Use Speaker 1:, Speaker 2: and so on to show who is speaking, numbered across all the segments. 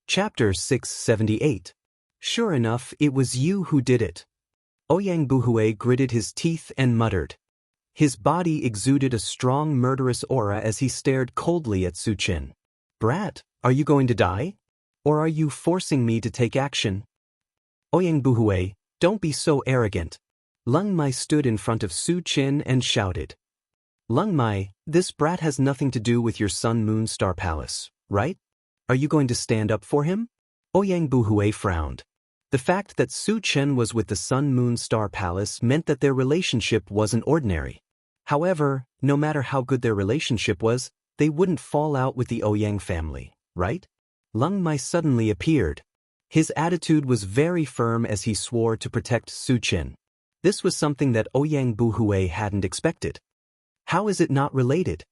Speaker 1: Chapter 678. Sure enough, it was you who did it. Ouyang Buhui gritted his teeth and muttered. His body exuded a strong murderous aura as he stared coldly at Su Qin. Brat, are you going to die? Or are you forcing me to take action? Ouyang Buhui, don't be so arrogant. Lung Mai stood in front of Su Qin and shouted. Lung Mai, this brat has nothing to do with your Sun Moon Star Palace, right? Are you going to stand up for him? Ouyang Buhui frowned. The fact that Su Qin was with the Sun Moon Star Palace meant that their relationship wasn't ordinary. However, no matter how good their relationship was, they wouldn't fall out with the Ouyang family, right? Lung Mai suddenly appeared. His attitude was very firm as he swore to protect Su Qin. This was something that Ouyang Buhui hadn't expected. How is it not related?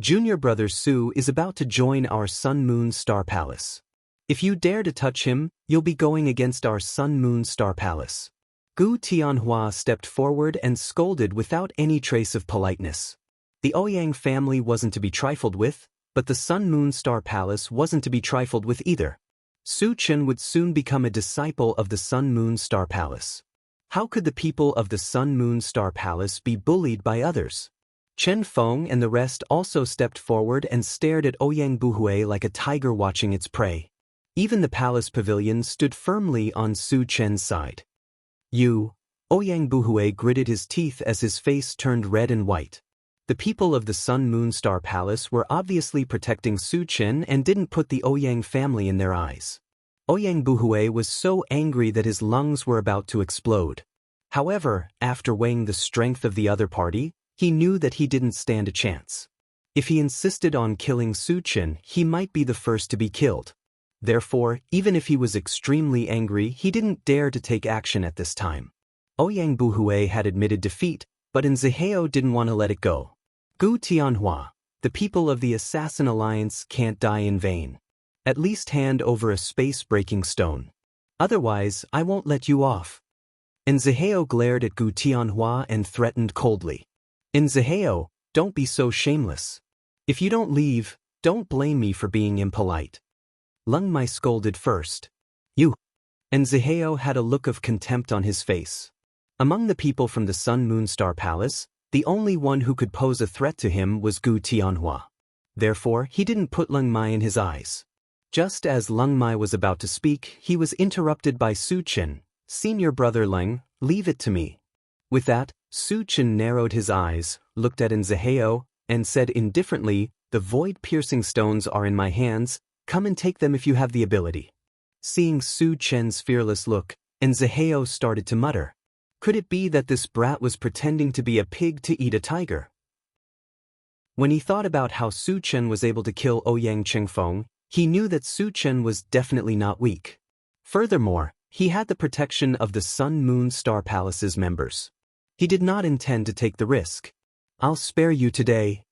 Speaker 1: Junior brother Su is about to join our Sun Moon Star Palace. If you dare to touch him, you'll be going against our Sun Moon Star Palace. Gu Tianhua stepped forward and scolded without any trace of politeness. The Ouyang family wasn't to be trifled with, but the Sun Moon Star Palace wasn't to be trifled with either. Su Qin would soon become a disciple of the Sun Moon Star Palace. How could the people of the Sun Moon Star Palace be bullied by others? Chen Feng and the rest also stepped forward and stared at Ouyang Buhui like a tiger watching its prey. Even the palace pavilion stood firmly on Su Qin's side. Ouyang Buhui gritted his teeth as his face turned red and white. The people of the Sun Moon Star Palace were obviously protecting Su Qin and didn't put the Ouyang family in their eyes. Ouyang Buhui was so angry that his lungs were about to explode. However, after weighing the strength of the other party, he knew that he didn't stand a chance. If he insisted on killing Su Qin, he might be the first to be killed. Therefore, even if he was extremely angry, he didn't dare to take action at this time. Ouyang Buhui had admitted defeat, but Nziheo didn't want to let it go. Gu Tianhua, the people of the Assassin Alliance can't die in vain. At least hand over a space-breaking stone. Otherwise, I won't let you off. Nziheo glared at Gu Tianhua and threatened coldly. Nziheo, don't be so shameless. If you don't leave, don't blame me for being impolite. Lung Mai scolded first. You. Nziheo had a look of contempt on his face. Among the people from the Sun Moon Star Palace, the only one who could pose a threat to him was Gu Tianhua. Therefore, he didn't put Lung Mai in his eyes. Just as Lung Mai was about to speak, he was interrupted by Su Qin. Senior brother Lung, leave it to me. With that, Su Qin narrowed his eyes, looked at Nziheo, and said indifferently, the void-piercing stones are in my hands, come and take them if you have the ability. Seeing Su Qin's fearless look, Nziheo started to mutter. Could it be that this brat was pretending to be a pig to eat a tiger? When he thought about how Su Qin was able to kill Ouyang Chengfeng, he knew that Su Qin was definitely not weak. Furthermore, he had the protection of the Sun Moon Star Palace's members. He did not intend to take the risk. I'll spare you today.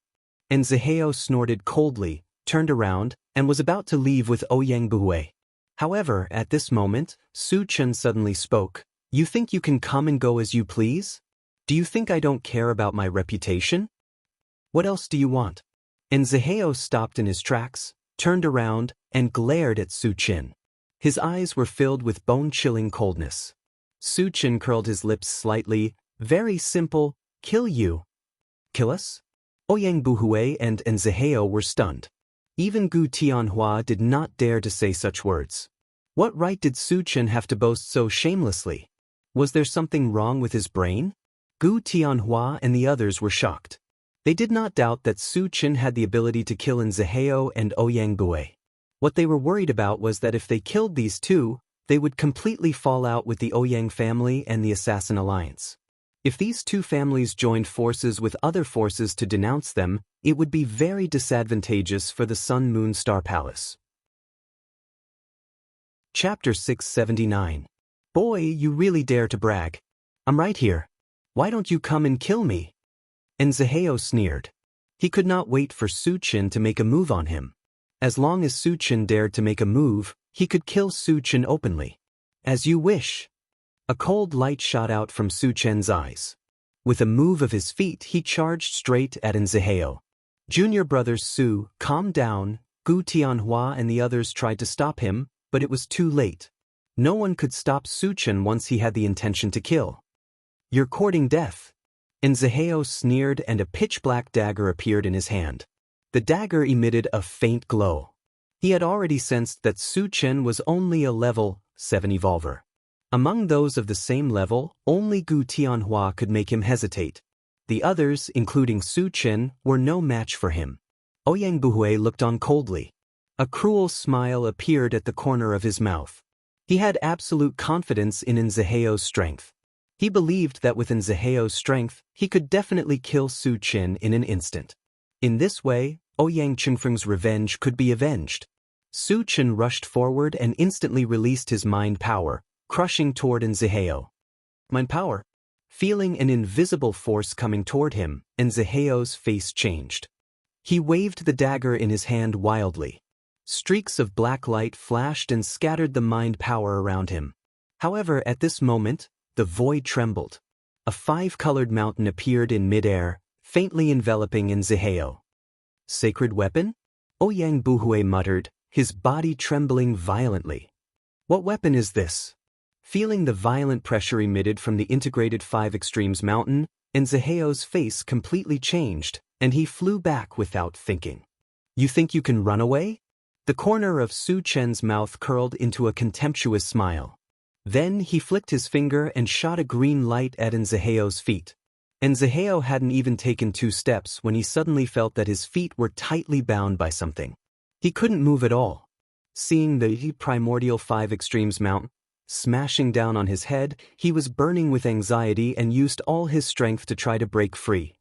Speaker 1: Nziheo snorted coldly, turned around, and was about to leave with Ouyang Buhui. However, at this moment, Su Qin suddenly spoke. You think you can come and go as you please? Do you think I don't care about my reputation? What else do you want? Nziheo stopped in his tracks, turned around, and glared at Su Qin. His eyes were filled with bone-chilling coldness. Su Qin curled his lips slightly. Very simple, kill you. Kill us? Ouyang Buhui and Nziheo were stunned. Even Gu Tianhua did not dare to say such words. What right did Su Qin have to boast so shamelessly? Was there something wrong with his brain? Gu Tianhua and the others were shocked. They did not doubt that Su Qin had the ability to kill Nziheo and Ouyang Buhui. What they were worried about was that if they killed these two, they would completely fall out with the Ouyang family and the Assassin Alliance. If these two families joined forces with other forces to denounce them, it would be very disadvantageous for the Sun Moon Star Palace. Chapter 679. Boy, you really dare to brag. I'm right here. Why don't you come and kill me? Nziheo sneered. He could not wait for Su Qin to make a move on him. As long as Su Qin dared to make a move, he could kill Su Qin openly. As you wish. A cold light shot out from Su Qin's eyes. With a move of his feet, he charged straight at Nziheo. Junior brothers Su, calm down. Gu Tianhua and the others tried to stop him, but it was too late. No one could stop Su Chen once he had the intention to kill. "You're courting death." Nzaheo sneered and a pitch-black dagger appeared in his hand. The dagger emitted a faint glow. He had already sensed that Su Chen was only a level 7 evolver. Among those of the same level, only Gu Tianhua could make him hesitate. The others, including Su Chen, were no match for him. Ouyang Buhui looked on coldly. A cruel smile appeared at the corner of his mouth. He had absolute confidence in Nzaheo's strength. He believed that with Nzaheo's strength, he could definitely kill Su Chen in an instant. In this way, Ouyang Qingfeng's revenge could be avenged. Su Chen rushed forward and instantly released his mind power, crushing toward Nzaheo. Mind power? Feeling an invisible force coming toward him, Nzaheo's face changed. He waved the dagger in his hand wildly. Streaks of black light flashed and scattered the mind power around him. However, at this moment, the void trembled. A 5-colored mountain appeared in midair, faintly enveloping Nzaheo. "Sacred weapon?" Ouyang Buhui muttered, his body trembling violently. "What weapon is this?" Feeling the violent pressure emitted from the integrated 5 extremes mountain, Nzaheo's face completely changed, and he flew back without thinking. "You think you can run away?" The corner of Su Chen's mouth curled into a contemptuous smile. Then he flicked his finger and shot a green light at Nzaheo's feet. Nzaheo hadn't even taken 2 steps when he suddenly felt that his feet were tightly bound by something. He couldn't move at all. Seeing the primordial 5 extremes mountain smashing down on his head, he was burning with anxiety and used all his strength to try to break free.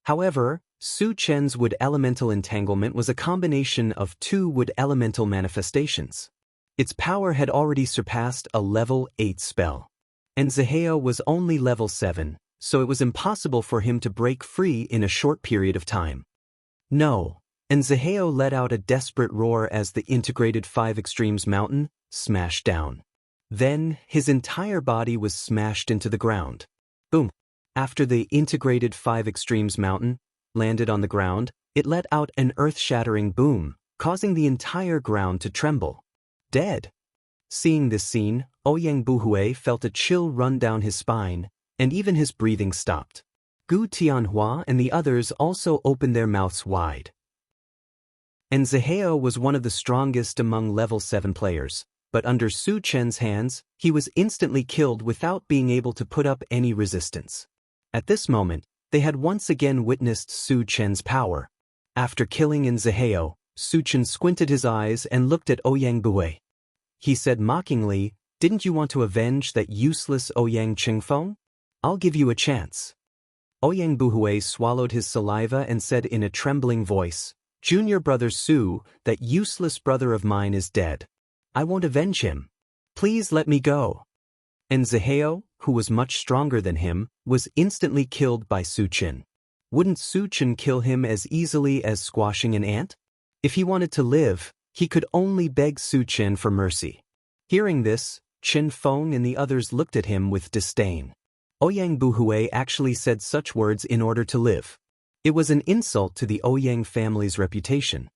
Speaker 1: However, Su Chen's wood elemental entanglement was a combination of 2 wood elemental manifestations. Its power had already surpassed a level 8 spell. Nzaheo was only level 7, so it was impossible for him to break free in a short period of time. "No." Nzaheo let out a desperate roar as the integrated 5 extremes mountain smashed down. Then, his entire body was smashed into the ground. Boom! After the integrated 5 extremes mountain landed on the ground, it let out an earth-shattering boom, causing the entire ground to tremble. Dead. Seeing this scene, Ouyang Buhui felt a chill run down his spine, and even his breathing stopped. Gu Tianhua and the others also opened their mouths wide. Nzaheo was one of the strongest among level 7 players, but under Su Chen's hands, he was instantly killed without being able to put up any resistance. At this moment, they had once again witnessed Su Chen's power. After killing Nzaheo, Su Chen squinted his eyes and looked at Ouyang Buhui. He said mockingly, "Didn't you want to avenge that useless Ouyang Qingfeng? I'll give you a chance." Ouyang Buhui swallowed his saliva and said in a trembling voice, "Junior brother Su, that useless brother of mine is dead. I won't avenge him. Please let me go." Nzaheo, who was much stronger than him, was instantly killed by Su Chen. Wouldn't Su Chen kill him as easily as squashing an ant? If he wanted to live, he could only beg Su Chen for mercy. Hearing this, Chen Feng and the others looked at him with disdain. Ouyang Buhui actually said such words in order to live. It was an insult to the Ouyang family's reputation.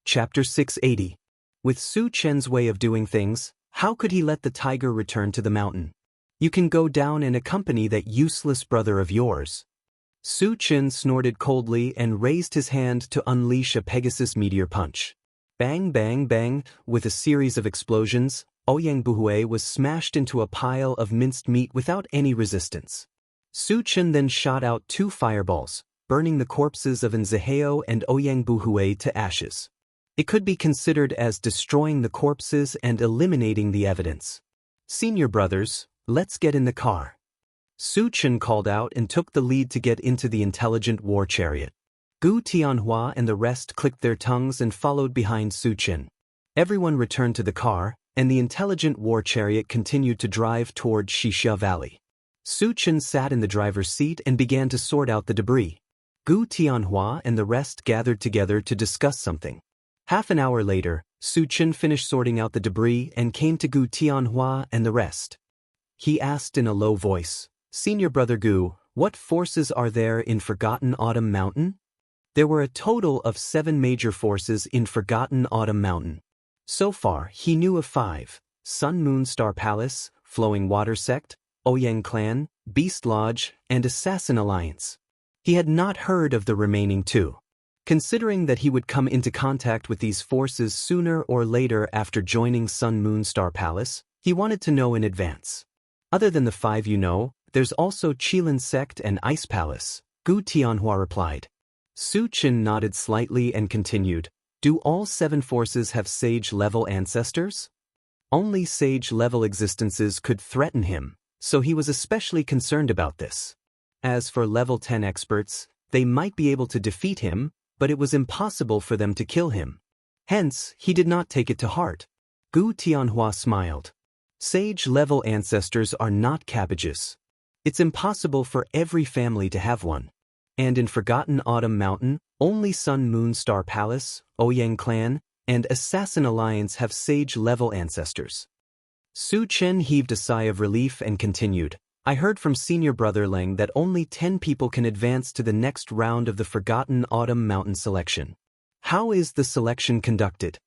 Speaker 1: Chapter 680. With Su Chen's way of doing things, how could he let the tiger return to the mountain? "You can go down and accompany that useless brother of yours." Su Chen snorted coldly and raised his hand to unleash a Pegasus meteor punch. Bang bang bang, with a series of explosions, Ouyang Buhui was smashed into a pile of minced meat without any resistance. Su Chen then shot out 2 fireballs, burning the corpses of Nzaheo and Ouyang Buhui to ashes. It could be considered as destroying the corpses and eliminating the evidence. "Senior brothers, let's get in the car." Su Chen called out and took the lead to get into the intelligent war chariot. Gu Tianhua and the rest clicked their tongues and followed behind Su Chen. Everyone returned to the car, and the intelligent war chariot continued to drive toward Xixia Valley. Su Chen sat in the driver's seat and began to sort out the debris. Gu Tianhua and the rest gathered together to discuss something. Half an hour later, Su Chen finished sorting out the debris and came to Gu Tianhua and the rest. He asked in a low voice, "Senior brother Gu, what forces are there in Forgotten Autumn Mountain?" There were a total of 7 major forces in Forgotten Autumn Mountain. So far, he knew of 5: Sun Moon Star Palace, Flowing Water Sect, Ouyang Clan, Beast Lodge, and Assassin Alliance. He had not heard of the remaining 2. Considering that he would come into contact with these forces sooner or later after joining Sun Moon Star Palace, he wanted to know in advance. Other than the 5 you know, there's also Qilin Sect and Ice Palace, Gu Tianhua replied. Su Qin nodded slightly and continued, do all 7 forces have sage-level ancestors? Only sage-level existences could threaten him, so he was especially concerned about this. As for level 10 experts, they might be able to defeat him, but it was impossible for them to kill him. Hence, he did not take it to heart. Gu Tianhua smiled. Sage-level ancestors are not cabbages. It's impossible for every family to have one. And in Forgotten Autumn Mountain, only Sun Moon Star Palace, Ouyang Clan, and Assassin Alliance have sage-level ancestors. Su Chen heaved a sigh of relief and continued, I heard from Senior Brother Leng that only 10 people can advance to the next round of the Forgotten Autumn Mountain selection. How is the selection conducted?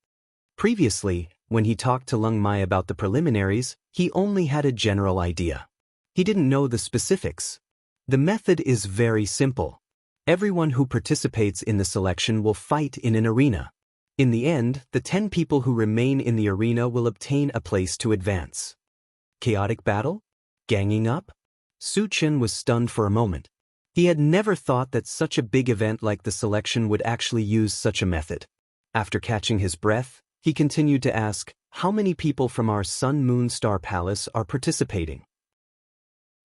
Speaker 1: Previously, when he talked to Leng Mai about the preliminaries, he only had a general idea. He didn't know the specifics. The method is very simple. Everyone who participates in the selection will fight in an arena. In the end, the 10 people who remain in the arena will obtain a place to advance. Chaotic battle? Ganging up? Su Chen was stunned for a moment. He had never thought that such a big event like the selection would actually use such a method. After catching his breath, he continued to ask, how many people from our Sun Moon Star Palace are participating?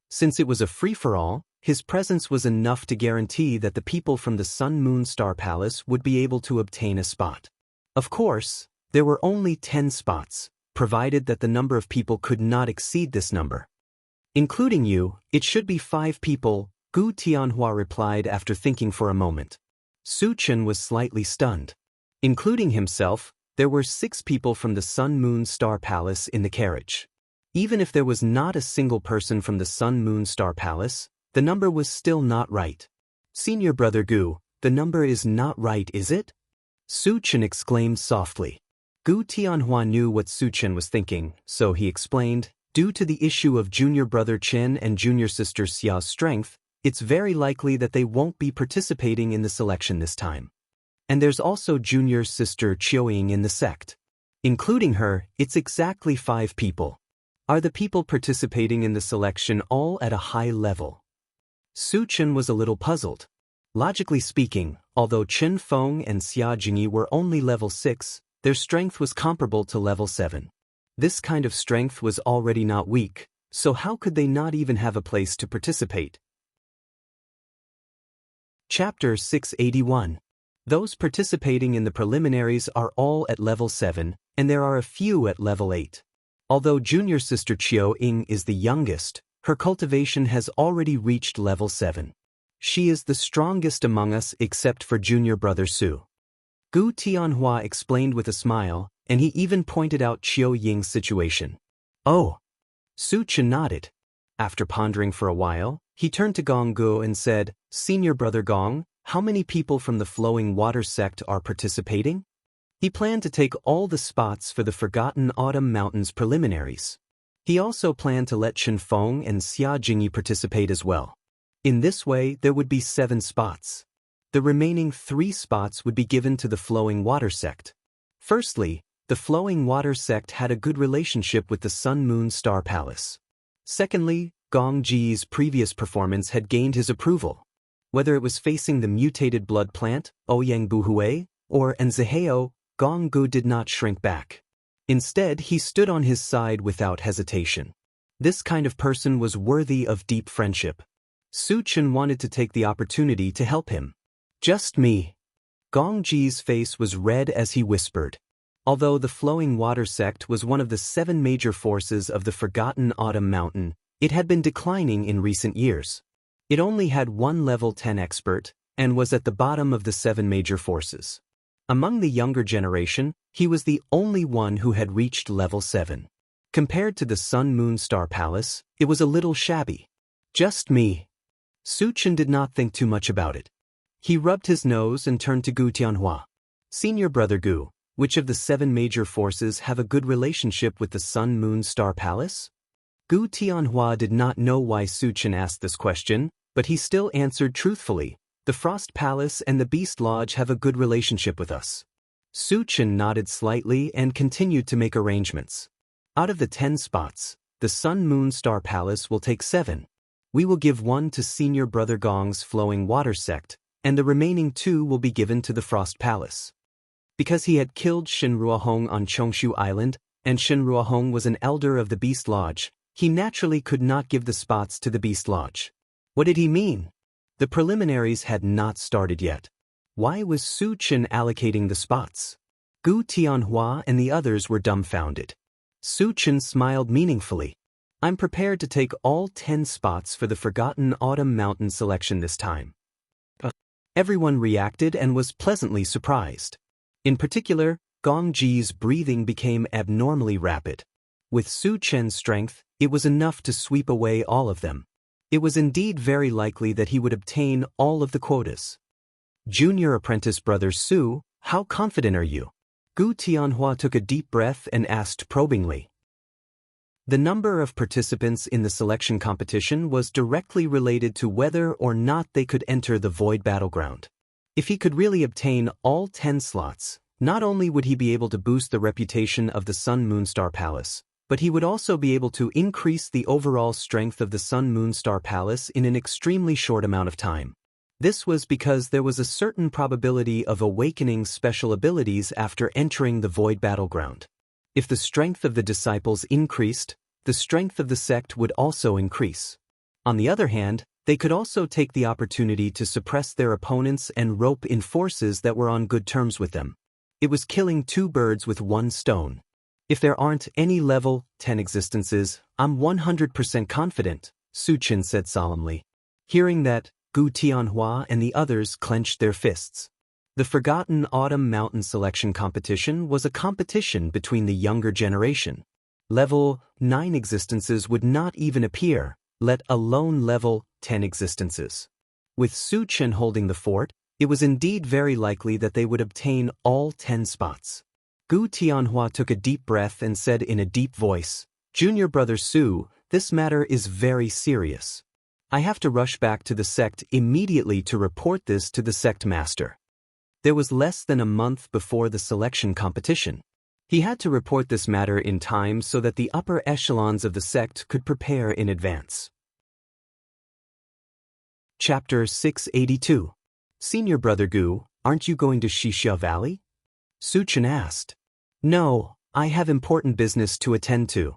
Speaker 1: Since it was a free-for-all, his presence was enough to guarantee that the people from the Sun Moon Star Palace would be able to obtain a spot. Of course, there were only 10 spots, provided that the number of people could not exceed this number. Including you, it should be 5 people, Gu Tianhua replied after thinking for a moment. Su Chen was slightly stunned. Including himself, there were 6 people from the Sun Moon Star Palace in the carriage. Even if there was not a single person from the Sun Moon Star Palace, the number was still not right. Senior Brother Gu, the number is not right, is it? Su Chen exclaimed softly. Gu Tianhua knew what Su Chen was thinking, so he explained, due to the issue of Junior Brother Chen and Junior Sister Xia's strength, it's very likely that they won't be participating in the selection this time. And there's also Junior Sister Qiuying in the sect. Including her, it's exactly 5 people. Are the people participating in the selection all at a high level? Su Chen was a little puzzled. Logically speaking, although Chen Feng and Xia Jingyi were only level 6, their strength was comparable to level 7. This kind of strength was already not weak, so how could they not even have a place to participate? Chapter 681. Those participating in the preliminaries are all at level 7, and there are a few at level 8. Although Junior Sister Qiuying is the youngest, her cultivation has already reached level 7. She is the strongest among us except for Junior Brother Su. Gu Tianhua explained with a smile, and he even pointed out Qiuying's situation. Oh! Su Chen nodded. After pondering for a while, he turned to Gong Gu and said, Senior Brother Gong, how many people from the Flowing Water Sect are participating? He planned to take all the spots for the Forgotten Autumn Mountains preliminaries. He also planned to let Chen Feng and Xia Jingyi participate as well. In this way, there would be 7 spots. The remaining 3 spots would be given to the Flowing Water Sect. Firstly, the Flowing Water Sect had a good relationship with the Sun Moon Star Palace. Secondly, Gong Ji's previous performance had gained his approval. Whether it was facing the mutated blood plant, Ouyang Buhui, or Nziheo, Gong Gu did not shrink back. Instead, he stood on his side without hesitation. This kind of person was worthy of deep friendship. Su Chen wanted to take the opportunity to help him. Just me. Gong Ji's face was red as he whispered. Although the Flowing Water Sect was one of the 7 major forces of the Forgotten Autumn Mountain, it had been declining in recent years. It only had 1 level 10 expert, and was at the bottom of the 7 major forces. Among the younger generation, he was the only one who had reached level 7. Compared to the Sun Moon Star Palace, it was a little shabby. Just me. Su Chen did not think too much about it. He rubbed his nose and turned to Gu Tianhua. Senior Brother Gu, Which of the 7 major forces have a good relationship with the Sun Moon Star Palace? Gu Tianhua did not know why Su Chen asked this question, but he still answered truthfully. The Frost Palace and the Beast Lodge have a good relationship with us. Su Chen nodded slightly and continued to make arrangements. Out of the 10 spots, the Sun Moon Star Palace will take 7. We will give 1 to Senior Brother Gong's Flowing Water Sect, and the remaining 2 will be given to the Frost Palace. Because he had killed Shen Ruohong on Chongshu Island, and Shen Ruohong was an elder of the Beast Lodge, he naturally could not give the spots to the Beast Lodge. What did he mean? The preliminaries had not started yet. Why was Su Chen allocating the spots? Gu Tianhua and the others were dumbfounded. Su Chen smiled meaningfully. I'm prepared to take all 10 spots for the Forgotten Autumn Mountain selection this time. Everyone reacted and was pleasantly surprised. In particular, Gong Ji's breathing became abnormally rapid. With Su Chen's strength, it was enough to sweep away all of them. It was indeed very likely that he would obtain all of the quotas. Junior apprentice brother Su, how confident are you? Gu Tianhua took a deep breath and asked probingly. The number of participants in the selection competition was directly related to whether or not they could enter the Void Battleground. If he could really obtain all 10 slots, not only would he be able to boost the reputation of the Sun Moon Star Palace, but he would also be able to increase the overall strength of the Sun Moon Star Palace in an extremely short amount of time. This was because there was a certain probability of awakening special abilities after entering the Void Battleground. If the strength of the disciples increased, the strength of the sect would also increase. On the other hand, they could also take the opportunity to suppress their opponents and rope in forces that were on good terms with them. It was killing 2 birds with 1 stone. If there aren't any level 10 existences, I'm 100% confident, Su Chen said solemnly. Hearing that, Gu Tianhua and the others clenched their fists. The Forgotten Autumn Mountain selection competition was a competition between the younger generation. Level 9 existences would not even appear, let alone level 10 existences. With Su Chen holding the fort, it was indeed very likely that they would obtain all 10 spots. Gu Tianhua took a deep breath and said in a deep voice, Junior Brother Su, this matter is very serious. I have to rush back to the sect immediately to report this to the sect master. There was less than a month before the selection competition. He had to report this matter in time so that the upper echelons of the sect could prepare in advance. Chapter 682. Senior Brother Gu, aren't you going to Xixia Valley? Su Chen asked. No, I have important business to attend to.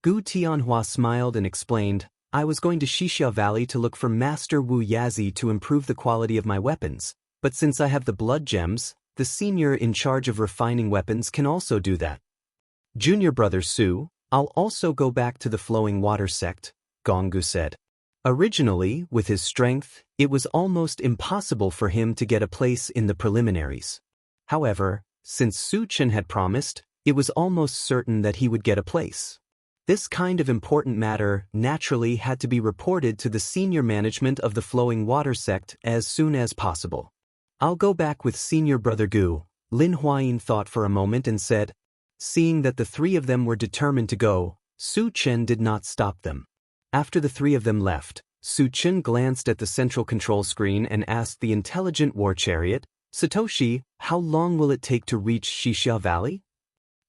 Speaker 1: Gu Tianhua smiled and explained, I was going to Xixia Valley to look for Master Wu Yazi to improve the quality of my weapons, but since I have the blood gems, the senior in charge of refining weapons can also do that. Junior Brother Su, I'll also go back to the Flowing Water Sect, Gonggu said. Originally, with his strength, it was almost impossible for him to get a place in the preliminaries. However, since Su Chen had promised, it was almost certain that he would get a place. This kind of important matter naturally had to be reported to the senior management of the Flowing Water Sect as soon as possible. I'll go back with Senior Brother Gu, Lin Huayin thought for a moment and said. Seeing that the 3 of them were determined to go, Su Chen did not stop them. After the 3 of them left, Su Chen glanced at the central control screen and asked the intelligent war chariot, Satoshi, how long will it take to reach Xixia Valley?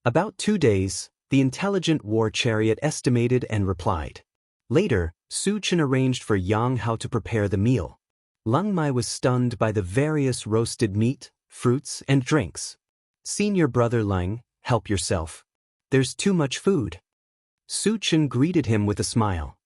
Speaker 1: About 2 days, the intelligent war chariot estimated and replied. Later, Su Chen arranged for Yang Hao to prepare the meal. Leng Mai was stunned by the various roasted meat, fruits, and drinks. Senior Brother Leng, help yourself. There's too much food. Su Chen greeted him with a smile.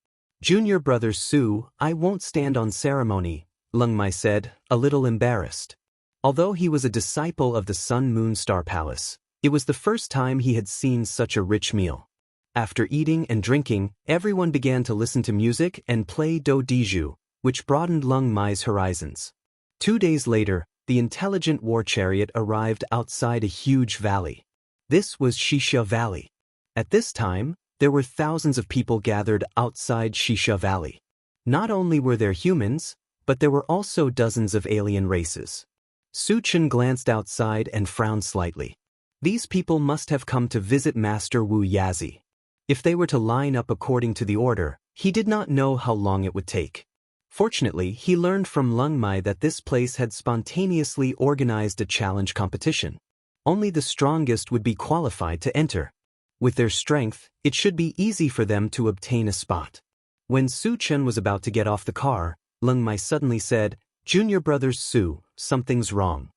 Speaker 1: Junior Brother Su, I won't stand on ceremony, Leng Mai said, a little embarrassed. Although he was a disciple of the Sun Moon Star Palace, it was the first time he had seen such a rich meal. After eating and drinking, everyone began to listen to music and play do diju, which broadened Leng Mai's horizons. 2 days later, the intelligent war chariot arrived outside a huge valley. This was Xixia Valley. At this time, there were thousands of people gathered outside Xixia Valley. Not only were there humans, but there were also dozens of alien races. Su Chen glanced outside and frowned slightly. These people must have come to visit Master Wu Yazi. If they were to line up according to the order, he did not know how long it would take. Fortunately, he learned from Leng Mai that this place had spontaneously organized a challenge competition. Only the strongest would be qualified to enter. With their strength, it should be easy for them to obtain a spot. When Su Chen was about to get off the car, Leng Mai suddenly said, "Junior brothers Su, something's wrong."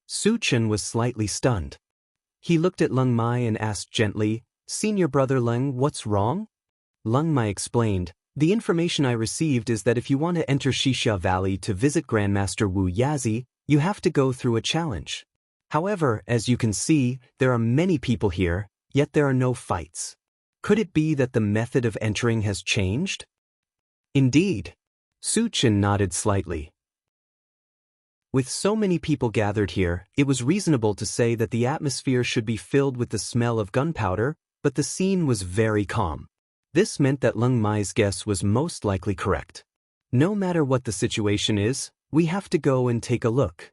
Speaker 1: Su Chen was slightly stunned. He looked at Leng Mai and asked gently, "Senior brother Leng, what's wrong?" Leng Mai explained, "The information I received is that if you want to enter Xixia Valley to visit Grandmaster Wu Yazi, you have to go through a challenge. However, as you can see, there are many people here, yet there are no fights. Could it be that the method of entering has changed?" "Indeed." Su Chen nodded slightly. With so many people gathered here, it was reasonable to say that the atmosphere should be filled with the smell of gunpowder, but the scene was very calm. This meant that Leng Mai's guess was most likely correct. "No matter what the situation is, we have to go and take a look,"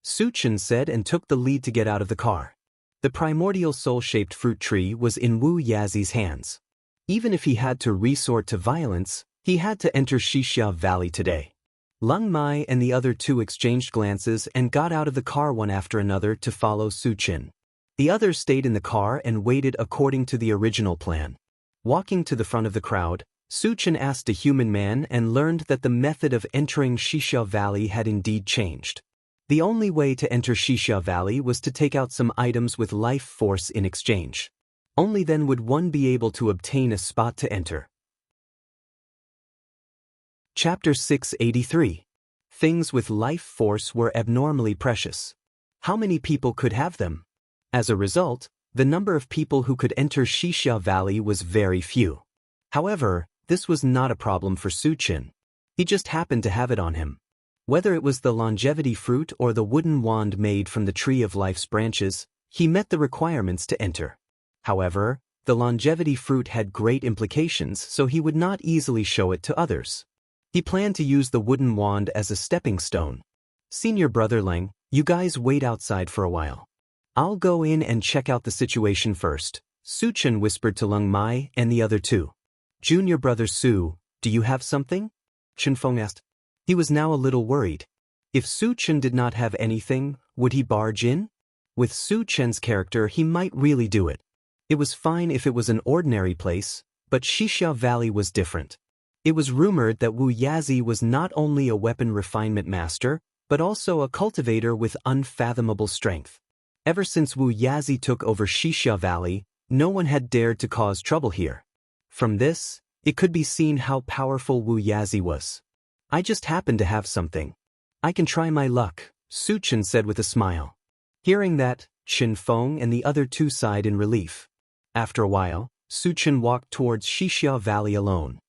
Speaker 1: Su Chen said and took the lead to get out of the car. The primordial soul-shaped fruit tree was in Wu Yazi's hands. Even if he had to resort to violence, he had to enter Xixia Valley today. Leng Mai and the other two exchanged glances and got out of the car one after another to follow Su Chen. The others stayed in the car and waited according to the original plan. Walking to the front of the crowd, Su Chen asked a human man and learned that the method of entering Xixia Valley had indeed changed. The only way to enter Xixia Valley was to take out some items with life force in exchange. Only then would one be able to obtain a spot to enter. Chapter 683. Things with life force were abnormally precious. How many people could have them? As a result, the number of people who could enter Xixia Valley was very few. However, this was not a problem for Su Chen. He just happened to have it on him. Whether it was the longevity fruit or the wooden wand made from the tree of life's branches, he met the requirements to enter. However, the longevity fruit had great implications, so he would not easily show it to others. He planned to use the wooden wand as a stepping stone. "Senior brother Leng, you guys wait outside for a while. I'll go in and check out the situation first," Su Chen whispered to Leng Mai and the other two. "Junior brother Su, do you have something?" Chen Feng asked. He was now a little worried. If Su Chen did not have anything, would he barge in? With Su Chen's character, he might really do it. It was fine if it was an ordinary place, but Xixia Valley was different. It was rumored that Wu Yazi was not only a weapon refinement master, but also a cultivator with unfathomable strength. Ever since Wu Yazi took over Xixia Valley, no one had dared to cause trouble here. From this, it could be seen how powerful Wu Yazi was. "I just happen to have something. I can try my luck," Su Chen said with a smile. Hearing that, Chen Feng and the other two sighed in relief. After a while, Su Chen walked towards Xixia Valley alone.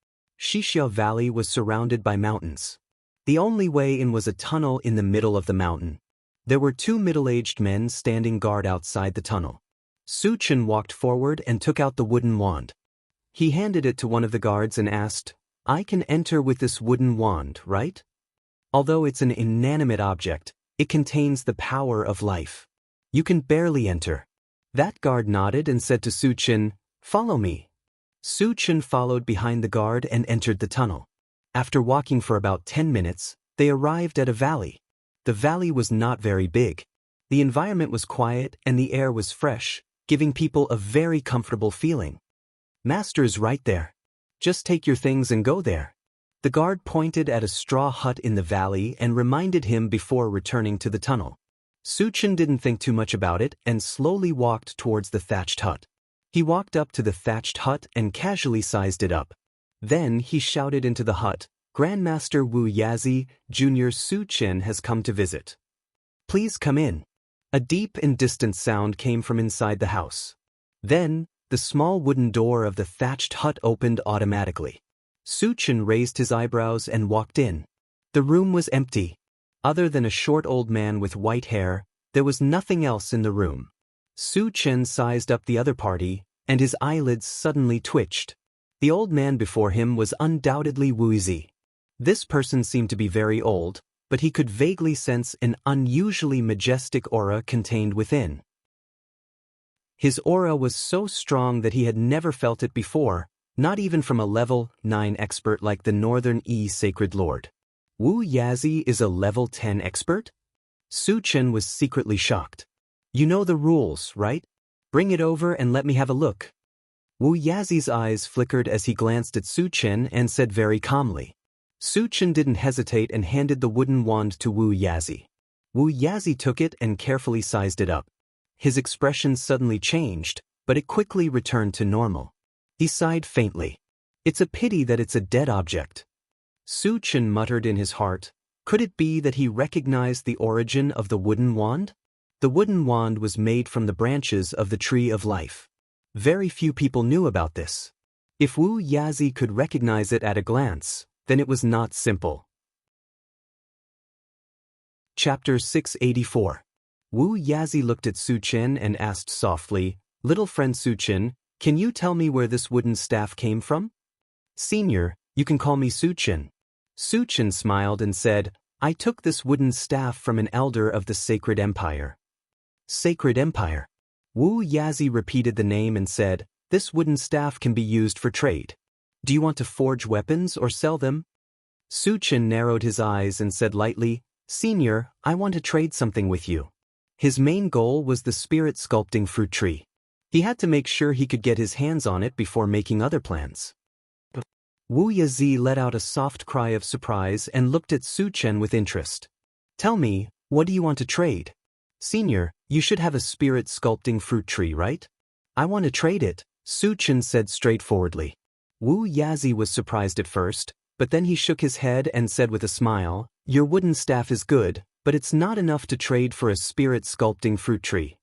Speaker 1: Xixia Valley was surrounded by mountains. The only way in was a tunnel in the middle of the mountain. There were two middle-aged men standing guard outside the tunnel. Su Chen walked forward and took out the wooden wand. He handed it to one of the guards and asked, "I can enter with this wooden wand, right? Although it's an inanimate object, it contains the power of life. You can barely enter." That guard nodded and said to Su Chen, "Follow me." Su Chen followed behind the guard and entered the tunnel. After walking for about 10 minutes, they arrived at a valley. The valley was not very big. The environment was quiet and the air was fresh, giving people a very comfortable feeling. "Master is right there. Just take your things and go there." The guard pointed at a straw hut in the valley and reminded him before returning to the tunnel. Su Chen didn't think too much about it and slowly walked towards the thatched hut. He walked up to the thatched hut and casually sized it up. Then he shouted into the hut, "Grandmaster Wu Yazi, Junior Su Chen has come to visit. Please come in." A deep and distant sound came from inside the house. Then, the small wooden door of the thatched hut opened automatically. Su Chen raised his eyebrows and walked in. The room was empty. Other than a short old man with white hair, there was nothing else in the room. Su Chen sized up the other party, and his eyelids suddenly twitched. The old man before him was undoubtedly Wuxia. This person seemed to be very old, but he could vaguely sense an unusually majestic aura contained within. His aura was so strong that he had never felt it before, not even from a level 9 expert like the Northern Sacred Lord. Wu Yazi is a level 10 expert? Su Chen was secretly shocked. You know the rules, right? Bring it over and let me have a look. Wu Yazi's eyes flickered as he glanced at Su Chen and said very calmly. Su Chen didn't hesitate and handed the wooden wand to Wu Yazi. Wu Yazi took it and carefully sized it up. His expression suddenly changed, but it quickly returned to normal. He sighed faintly. It's a pity that it's a dead object. Su Chen muttered in his heart. Could it be that he recognized the origin of the wooden wand? The wooden wand was made from the branches of the Tree of Life. Very few people knew about this. If Wu Yazi could recognize it at a glance, then it was not simple. Chapter 684. Wu Yazi looked at Su Chen and asked softly, Little friend Su Chen, can you tell me where this wooden staff came from? Senior, you can call me Su Chen. Su Chen smiled and said, I took this wooden staff from an elder of the Sacred Empire. Sacred Empire. Wu Yazi repeated the name and said, This wooden staff can be used for trade. Do you want to forge weapons or sell them? Su Chen narrowed his eyes and said lightly, Senior, I want to trade something with you. His main goal was the spirit sculpting fruit tree. He had to make sure he could get his hands on it before making other plans. Wu Yazi let out a soft cry of surprise and looked at Su Chen with interest. Tell me, what do you want to trade? Senior, you should have a spirit sculpting fruit tree, right? I want to trade it, Su Chen said straightforwardly. Wu Yazi was surprised at first, but then he shook his head and said with a smile, Your wooden staff is good, but it's not enough to trade for a spirit sculpting fruit tree.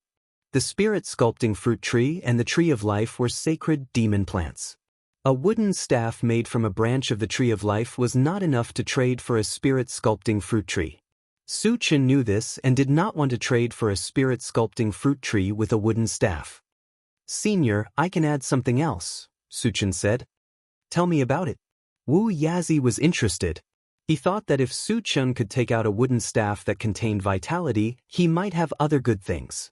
Speaker 1: The spirit sculpting fruit tree and the Tree of Life were sacred demon plants. A wooden staff made from a branch of the Tree of Life was not enough to trade for a spirit sculpting fruit tree. Su Chen knew this and did not want to trade for a spirit sculpting fruit tree with a wooden staff. Senior, I can add something else, Su Chen said. Tell me about it. Wu Yazi was interested. He thought that if Su Chen could take out a wooden staff that contained vitality, he might have other good things.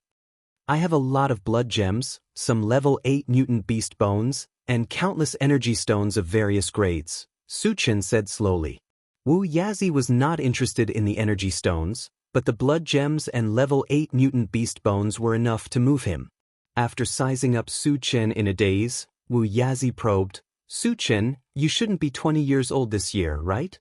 Speaker 1: I have a lot of blood gems, some level 8 mutant beast bones, and countless energy stones of various grades, Su Chen said slowly. Wu Yazi was not interested in the energy stones, but the blood gems and level 8 mutant beast bones were enough to move him. After sizing up Su Chen in a daze, Wu Yazi probed, Su Chen, you shouldn't be 20 years old this year, right?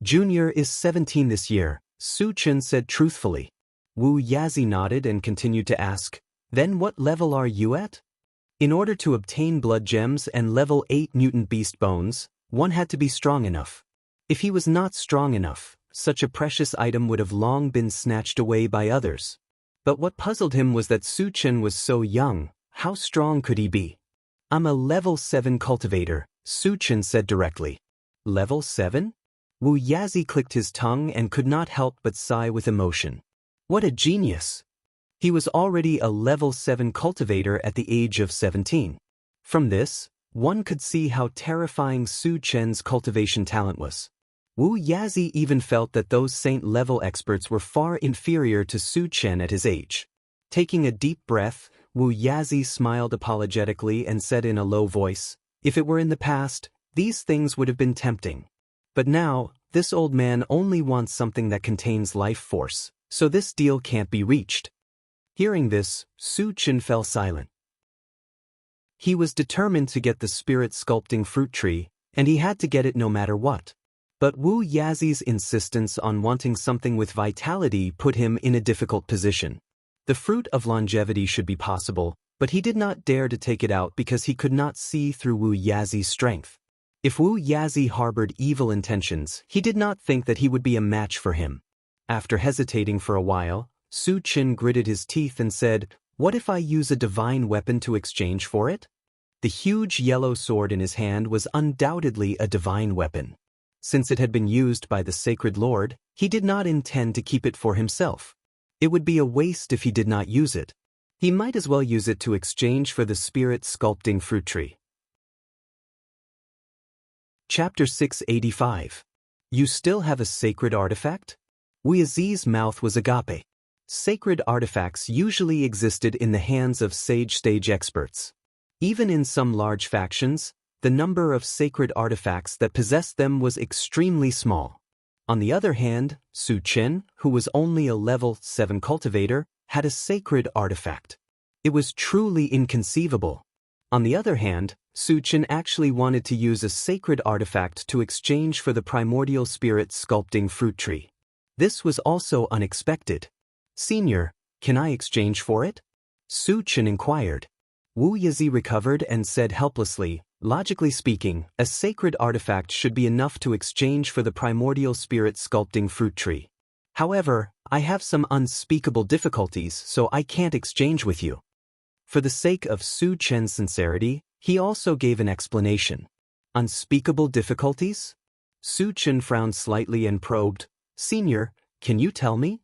Speaker 1: Junior is 17 this year, Su Chen said truthfully. Wu Yazi nodded and continued to ask, Then what level are you at? In order to obtain blood gems and level 8 mutant beast bones, one had to be strong enough. If he was not strong enough, such a precious item would have long been snatched away by others. But what puzzled him was that Su Chen was so young. How strong could he be? I'm a level 7 cultivator, Su Chen said directly. Level 7? Wu Yazi clicked his tongue and could not help but sigh with emotion. What a genius! He was already a level 7 cultivator at the age of 17. From this, one could see how terrifying Su Chen's cultivation talent was. Wu Yazi even felt that those saint-level experts were far inferior to Su Chen at his age. Taking a deep breath, Wu Yazi smiled apologetically and said in a low voice, If it were in the past, these things would have been tempting. But now, this old man only wants something that contains life force, so this deal can't be reached. Hearing this, Su Chen fell silent. He was determined to get the spirit sculpting fruit tree, and he had to get it no matter what. But Wu Yazi's insistence on wanting something with vitality put him in a difficult position. The fruit of longevity should be possible, but he did not dare to take it out because he could not see through Wu Yazi's strength. If Wu Yazi harbored evil intentions, he did not think that he would be a match for him. After hesitating for a while, Su Chen gritted his teeth and said, What if I use a divine weapon to exchange for it? The huge yellow sword in his hand was undoubtedly a divine weapon. Since it had been used by the Sacred Lord, he did not intend to keep it for himself. It would be a waste if he did not use it. He might as well use it to exchange for the spirit sculpting fruit tree. Chapter 685. You still have a sacred artifact? Wu Yazi's mouth was agape. Sacred artifacts usually existed in the hands of sage stage experts. Even in some large factions, the number of sacred artifacts that possessed them was extremely small. On the other hand, Su Chen, who was only a level 7 cultivator, had a sacred artifact. It was truly inconceivable. On the other hand, Su Chen actually wanted to use a sacred artifact to exchange for the primordial spirit sculpting fruit tree. This was also unexpected. "Senior, can I exchange for it?" Su Chen inquired. Wu Yizi recovered and said helplessly, "Logically speaking, a sacred artifact should be enough to exchange for the primordial spirit sculpting fruit tree. However, I have some unspeakable difficulties, so I can't exchange with you." For the sake of Su Chen's sincerity, he also gave an explanation. "Unspeakable difficulties?" Su Chen frowned slightly and probed, "Senior, can you tell me?"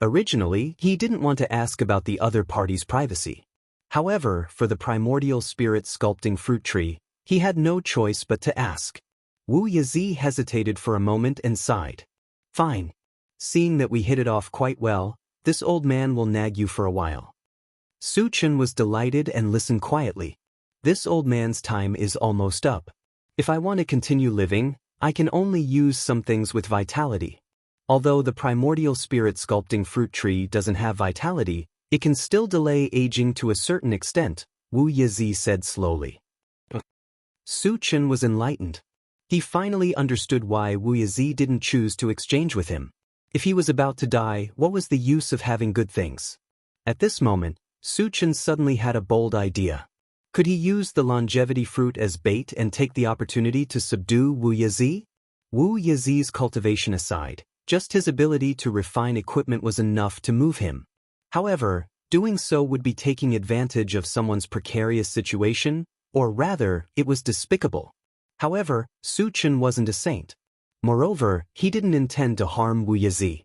Speaker 1: Originally, he didn't want to ask about the other party's privacy. However, for the primordial spirit sculpting fruit tree, he had no choice but to ask. Wu Yizi hesitated for a moment and sighed. "Fine. Seeing that we hit it off quite well, this old man will nag you for a while." Su Chen was delighted and listened quietly. "This old man's time is almost up. If I want to continue living, I can only use some things with vitality. Although the primordial spirit sculpting fruit tree doesn't have vitality, it can still delay aging to a certain extent," Wu Yizi said slowly. Su Chen was enlightened. He finally understood why Wu Yizi didn't choose to exchange with him. If he was about to die, what was the use of having good things? At this moment, Su Chen suddenly had a bold idea. Could he use the longevity fruit as bait and take the opportunity to subdue Wu Yizi? Wu Yizi's cultivation aside, just his ability to refine equipment was enough to move him. However, doing so would be taking advantage of someone's precarious situation, or rather, it was despicable. However, Su Chen wasn't a saint. Moreover, he didn't intend to harm Wu Yizi.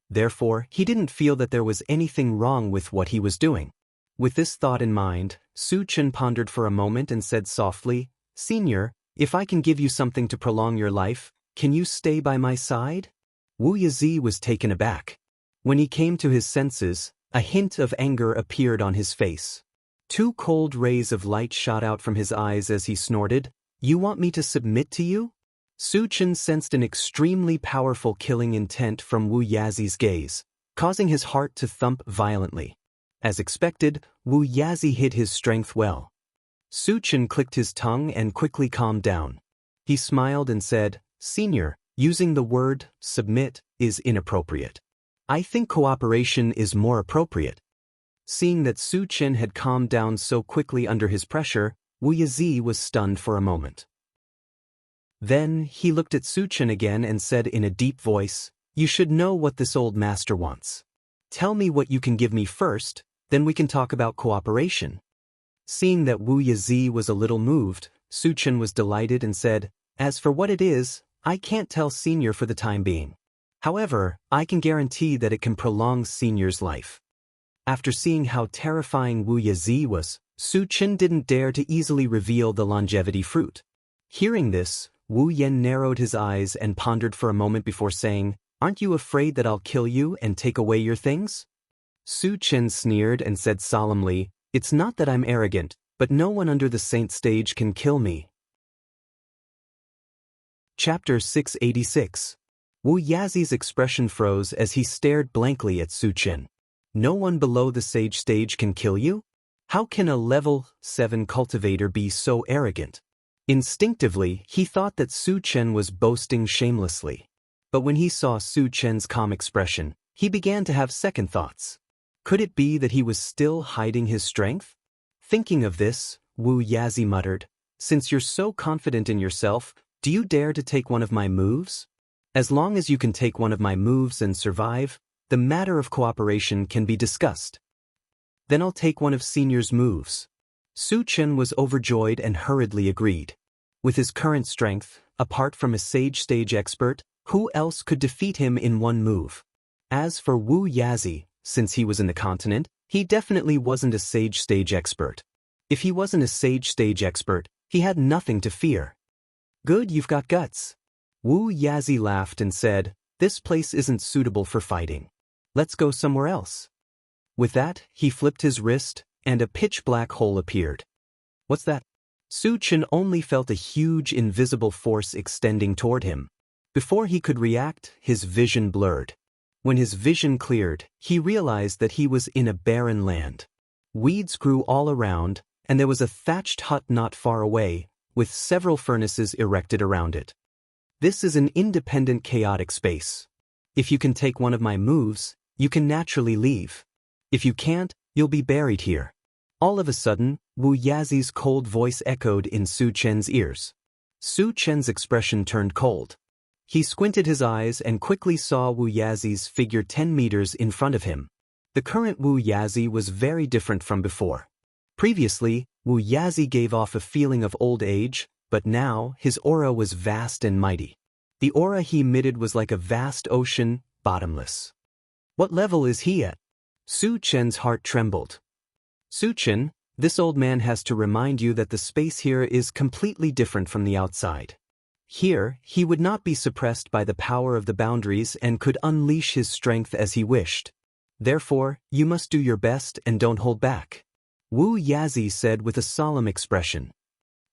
Speaker 1: Therefore, he didn't feel that there was anything wrong with what he was doing. With this thought in mind, Su Chen pondered for a moment and said softly, "Senior, if I can give you something to prolong your life, can you stay by my side?" Wu Yizi was taken aback. When he came to his senses, a hint of anger appeared on his face. 2 cold rays of light shot out from his eyes as he snorted, "You want me to submit to you?" Su Chen sensed an extremely powerful killing intent from Wu Yizi's gaze, causing his heart to thump violently. As expected, Wu Yizi hid his strength well. Su Chen clicked his tongue and quickly calmed down. He smiled and said, "Senior, using the word submit is inappropriate. I think cooperation is more appropriate." Seeing that Su Chen had calmed down so quickly under his pressure, Wu Yizi was stunned for a moment. Then, he looked at Su Chen again and said in a deep voice, "You should know what this old master wants. Tell me what you can give me first, then we can talk about cooperation." Seeing that Wu Yizi was a little moved, Su Chen was delighted and said, "As for what it is, I can't tell Senior for the time being. However, I can guarantee that it can prolong Senior's life." After seeing how terrifying Wu Yizi was, Su Chen didn't dare to easily reveal the longevity fruit. Hearing this, Wu Yan narrowed his eyes and pondered for a moment before saying, "Aren't you afraid that I'll kill you and take away your things?" Su Chen sneered and said solemnly, "It's not that I'm arrogant, but no one under the saint stage can kill me." Chapter 686. Wu Yizi's expression froze as he stared blankly at Su Chen. "No one below the sage stage can kill you? How can a level 7 cultivator be so arrogant?" Instinctively, he thought that Su Chen was boasting shamelessly. But when he saw Su Chen's calm expression, he began to have second thoughts. Could it be that he was still hiding his strength? Thinking of this, Wu Yizi muttered, "Since you're so confident in yourself, do you dare to take one of my moves? As long as you can take one of my moves and survive, the matter of cooperation can be discussed. Then I'll take one of Senior's moves." Su Chen was overjoyed and hurriedly agreed. With his current strength, apart from a sage stage expert, who else could defeat him in one move? As for Wu Yizi, since he was in the continent, he definitely wasn't a sage stage expert. If he wasn't a sage stage expert, he had nothing to fear. "Good, you've got guts." Wu Yizi laughed and said, "This place isn't suitable for fighting. Let's go somewhere else. With that, he flipped his wrist, and a pitch-black hole appeared. What's that? Su Chen only felt a huge invisible force extending toward him. Before he could react, his vision blurred. When his vision cleared, he realized that he was in a barren land. Weeds grew all around, and there was a thatched hut not far away, with several furnaces erected around it. This is an independent chaotic space. If you can take one of my moves, you can naturally leave. If you can't, you'll be buried here. All of a sudden, Wu Yazi's cold voice echoed in Su Chen's ears. Su Chen's expression turned cold. He squinted his eyes and quickly saw Wu Yazi's figure 10 meters in front of him. The current Wu Yazi was very different from before. Previously, Wu Yazi gave off a feeling of old age, but now his aura was vast and mighty. The aura he emitted was like a vast ocean, bottomless. What level is he at? Su Chen's heart trembled. Su Chen, this old man has to remind you that the space here is completely different from the outside. Here, he would not be suppressed by the power of the boundaries and could unleash his strength as he wished. Therefore, you must do your best and don't hold back. Wu Yazi said with a solemn expression.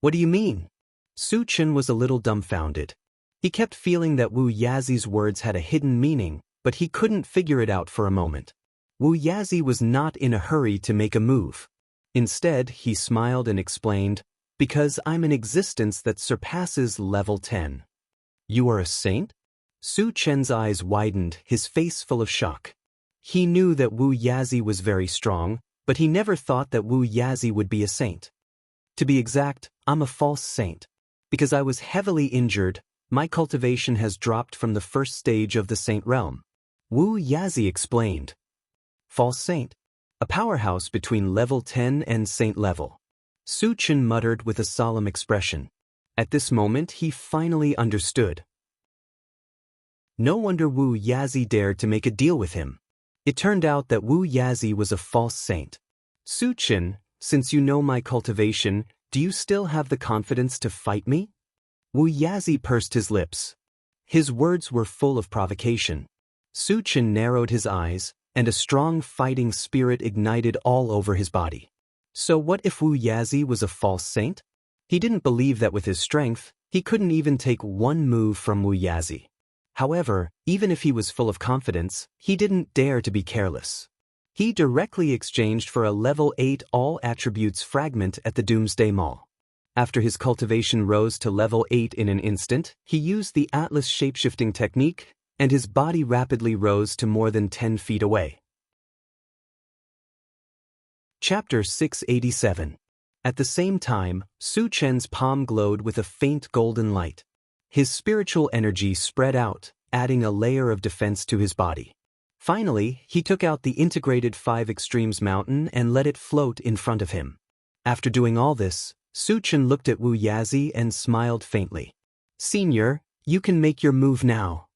Speaker 1: What do you mean? Su Chen was a little dumbfounded. He kept feeling that Wu Yazi's words had a hidden meaning, but he couldn't figure it out for a moment. Wu Yazi was not in a hurry to make a move. Instead, he smiled and explained, because I'm an existence that surpasses level 10. You are a saint? Su Chen's eyes widened, his face full of shock. He knew that Wu Yazi was very strong, but he never thought that Wu Yazi would be a saint. To be exact, I'm a false saint. Because I was heavily injured, my cultivation has dropped from the first stage of the saint realm. Wu Yazi explained. False saint? A powerhouse between level 10 and saint level. Su Chen muttered with a solemn expression. At this moment he finally understood. No wonder Wu Yazi dared to make a deal with him. It turned out that Wu Yazi was a false saint. Su Chen, since you know my cultivation, do you still have the confidence to fight me? Wu Yazi pursed his lips. His words were full of provocation. Su Chen narrowed his eyes, and a strong fighting spirit ignited all over his body. So what if Wu Yazi was a false saint? He didn't believe that with his strength, he couldn't even take one move from Wu Yazi. However, even if he was full of confidence, he didn't dare to be careless. He directly exchanged for a level 8 all attributes fragment at the Doomsday Mall. After his cultivation rose to level 8 in an instant, he used the Atlas shapeshifting technique, and his body rapidly rose to more than 10 feet away. Chapter 687. At the same time, Su Chen's palm glowed with a faint golden light. His spiritual energy spread out, adding a layer of defense to his body. Finally, he took out the integrated 5 Extremes mountain and let it float in front of him. After doing all this, Su Chen looked at Wu Yazi and smiled faintly. Senior, you can make your move now.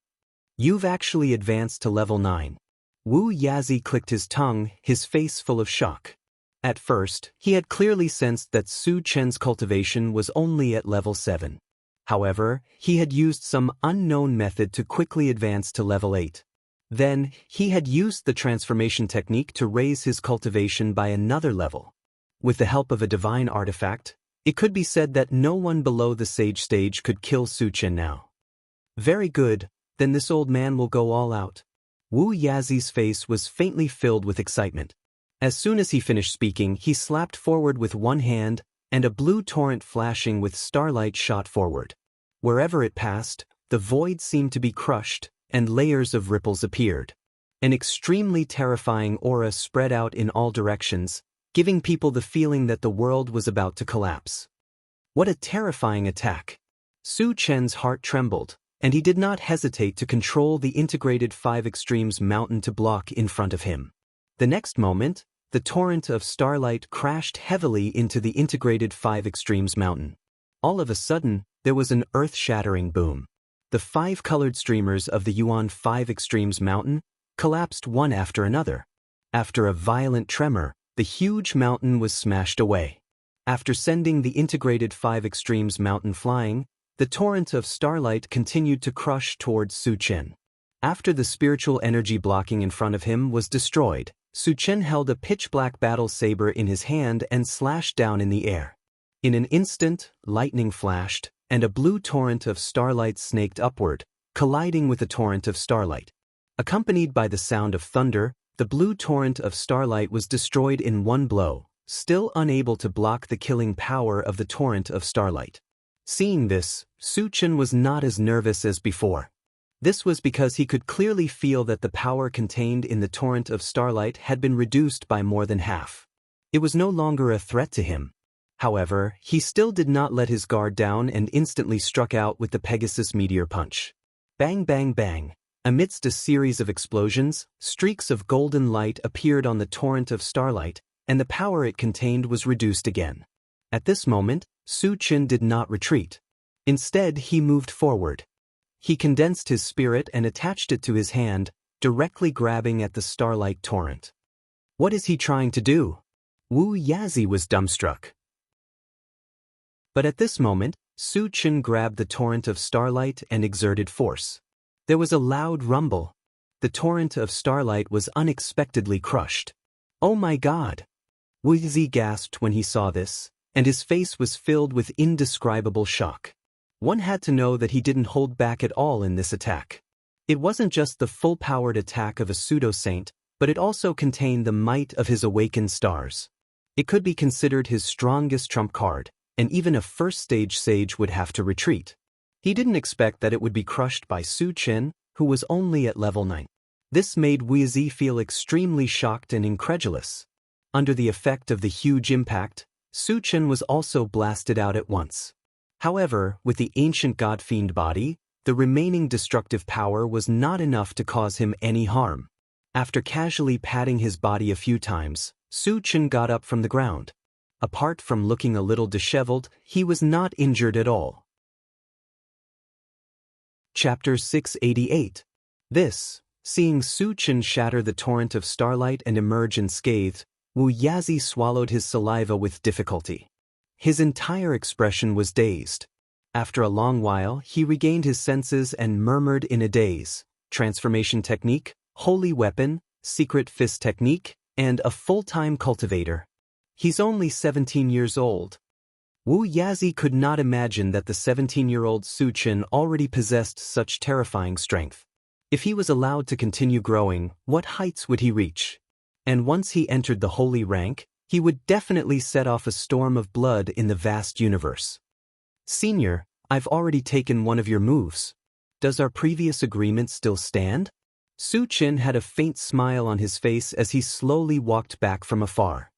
Speaker 1: You've actually advanced to level 9. Wu Yazi clicked his tongue, his face full of shock. At first, he had clearly sensed that Su Chen's cultivation was only at level 7. However, he had used some unknown method to quickly advance to level 8. Then, he had used the transformation technique to raise his cultivation by another level. With the help of a divine artifact, it could be said that no one below the sage stage could kill Su Chen now. Very good, then this old man will go all out. Wu Yazi's face was faintly filled with excitement. As soon as he finished speaking, he slapped forward with one hand, and a blue torrent flashing with starlight shot forward. Wherever it passed, the void seemed to be crushed, and layers of ripples appeared. An extremely terrifying aura spread out in all directions, giving people the feeling that the world was about to collapse. What a terrifying attack! Su Chen's heart trembled, and he did not hesitate to control the integrated 5 Extremes mountain to block in front of him. The next moment, the torrent of starlight crashed heavily into the integrated 5 Extremes mountain. All of a sudden, there was an earth-shattering boom. The 5 colored streamers of the Yuan 5 Extremes mountain collapsed one after another. After a violent tremor, the huge mountain was smashed away. After sending the integrated 5 Extremes mountain flying, the torrent of starlight continued to crush towards Su Chen. After the spiritual energy blocking in front of him was destroyed, Su Chen held a pitch-black battle saber in his hand and slashed down in the air. In an instant, lightning flashed, and a blue torrent of starlight snaked upward, colliding with a torrent of starlight. Accompanied by the sound of thunder, the blue torrent of starlight was destroyed in one blow, still unable to block the killing power of the torrent of starlight. Seeing this, Su Chen was not as nervous as before. This was because he could clearly feel that the power contained in the torrent of starlight had been reduced by more than half. It was no longer a threat to him. However, he still did not let his guard down and instantly struck out with the Pegasus Meteor Punch. Bang bang bang. Amidst a series of explosions, streaks of golden light appeared on the torrent of starlight, and the power it contained was reduced again. At this moment, Su Chen did not retreat. Instead, he moved forward. He condensed his spirit and attached it to his hand, directly grabbing at the starlight torrent. What is he trying to do? Wu Yazi was dumbstruck. But at this moment, Su Chen grabbed the torrent of starlight and exerted force. There was a loud rumble. The torrent of starlight was unexpectedly crushed. Oh my God! Wu Yazi gasped when he saw this, and his face was filled with indescribable shock. One had to know that he didn't hold back at all in this attack. It wasn't just the full-powered attack of a pseudo-saint, but it also contained the might of his awakened stars. It could be considered his strongest trump card, and even a first-stage sage would have to retreat. He didn't expect that it would be crushed by Su Chen, who was only at level 9. This made Wu Yazi feel extremely shocked and incredulous. Under the effect of the huge impact, Su Chen was also blasted out at once. However, with the ancient god-fiend body, the remaining destructive power was not enough to cause him any harm. After casually patting his body a few times, Su Chen got up from the ground. Apart from looking a little disheveled, he was not injured at all. Chapter 688. Seeing Su Chen shatter the torrent of starlight and emerge unscathed, Wu Yazi swallowed his saliva with difficulty. His entire expression was dazed. After a long while, he regained his senses and murmured in a daze, transformation technique, holy weapon, secret fist technique, and a full-time cultivator. He's only 17 years old. Wu Yazi could not imagine that the 17-year-old Su Chen already possessed such terrifying strength. If he was allowed to continue growing, what heights would he reach? And once he entered the holy rank, he would definitely set off a storm of blood in the vast universe. Senior, I've already taken one of your moves. Does our previous agreement still stand? Su Chen had a faint smile on his face as he slowly walked back from afar.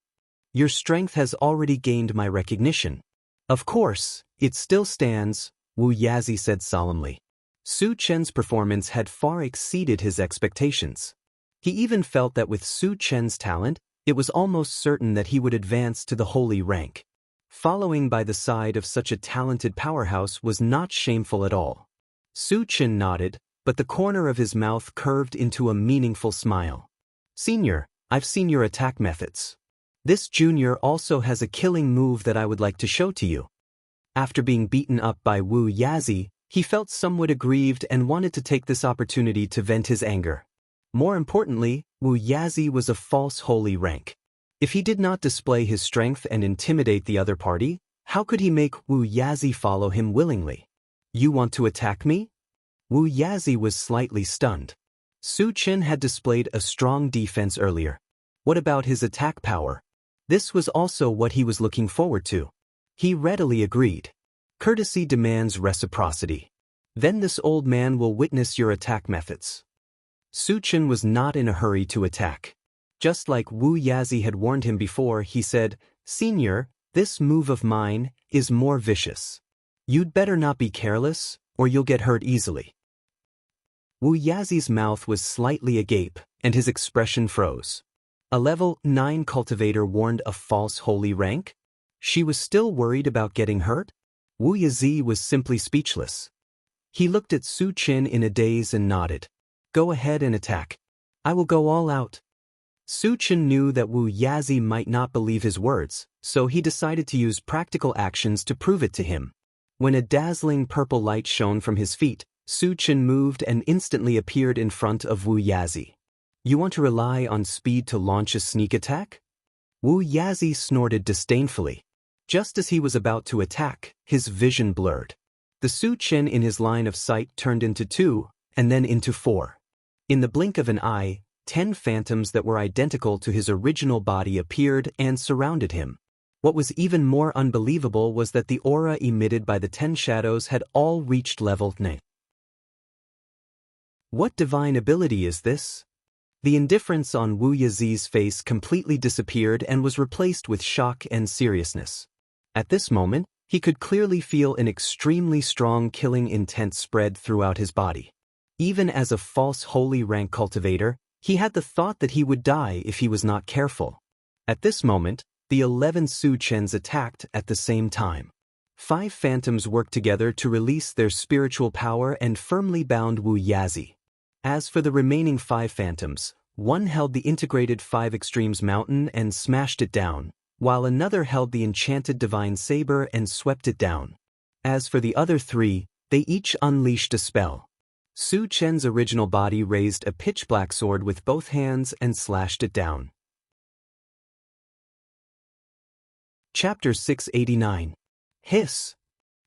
Speaker 1: Your strength has already gained my recognition. Of course, it still stands, Wu Yazi said solemnly. Su Chen's performance had far exceeded his expectations. He even felt that with Su Chen's talent, it was almost certain that he would advance to the holy rank. Following by the side of such a talented powerhouse was not shameful at all. Su Chen nodded, but the corner of his mouth curved into a meaningful smile. Senior, I've seen your attack methods. This junior also has a killing move that I would like to show to you. After being beaten up by Wu Yazi, he felt somewhat aggrieved and wanted to take this opportunity to vent his anger. More importantly, Wu Yazi was a false holy rank. If he did not display his strength and intimidate the other party, how could he make Wu Yazi follow him willingly? You want to attack me? Wu Yazi was slightly stunned. Su Chen had displayed a strong defense earlier. What about his attack power? This was also what he was looking forward to. He readily agreed. Courtesy demands reciprocity. Then this old man will witness your attack methods. Su Chen was not in a hurry to attack. Just like Wu Yazi had warned him before, he said, Senior, this move of mine is more vicious. You'd better not be careless, or you'll get hurt easily. Wu Yazi's mouth was slightly agape, and his expression froze. A level 9 cultivator warned a false holy rank? She was still worried about getting hurt? Wu Yazi was simply speechless. He looked at Su Chen in a daze and nodded. Go ahead and attack. I will go all out. Su Chen knew that Wu Yazi might not believe his words, so he decided to use practical actions to prove it to him. When a dazzling purple light shone from his feet, Su Chen moved and instantly appeared in front of Wu Yazi. You want to rely on speed to launch a sneak attack? Wu Yazi snorted disdainfully. Just as he was about to attack, his vision blurred. The Su Chen in his line of sight turned into 2, and then into 4. In the blink of an eye, 10 phantoms that were identical to his original body appeared and surrounded him. What was even more unbelievable was that the aura emitted by the 10 shadows had all reached level 9. What divine ability is this? The indifference on Wu Yazi's face completely disappeared and was replaced with shock and seriousness. At this moment, he could clearly feel an extremely strong killing intent spread throughout his body. Even as a false holy rank cultivator, he had the thought that he would die if he was not careful. At this moment, the 11 Su Chens attacked at the same time. 5 phantoms worked together to release their spiritual power and firmly bound Wu Yazi. As for the remaining 5 phantoms, one held the integrated 5 Extremes Mountain and smashed it down, while another held the enchanted Divine Saber and swept it down. As for the other 3, they each unleashed a spell. Su Chen's original body raised a pitch-black sword with both hands and slashed it down. Chapter 689. Hiss.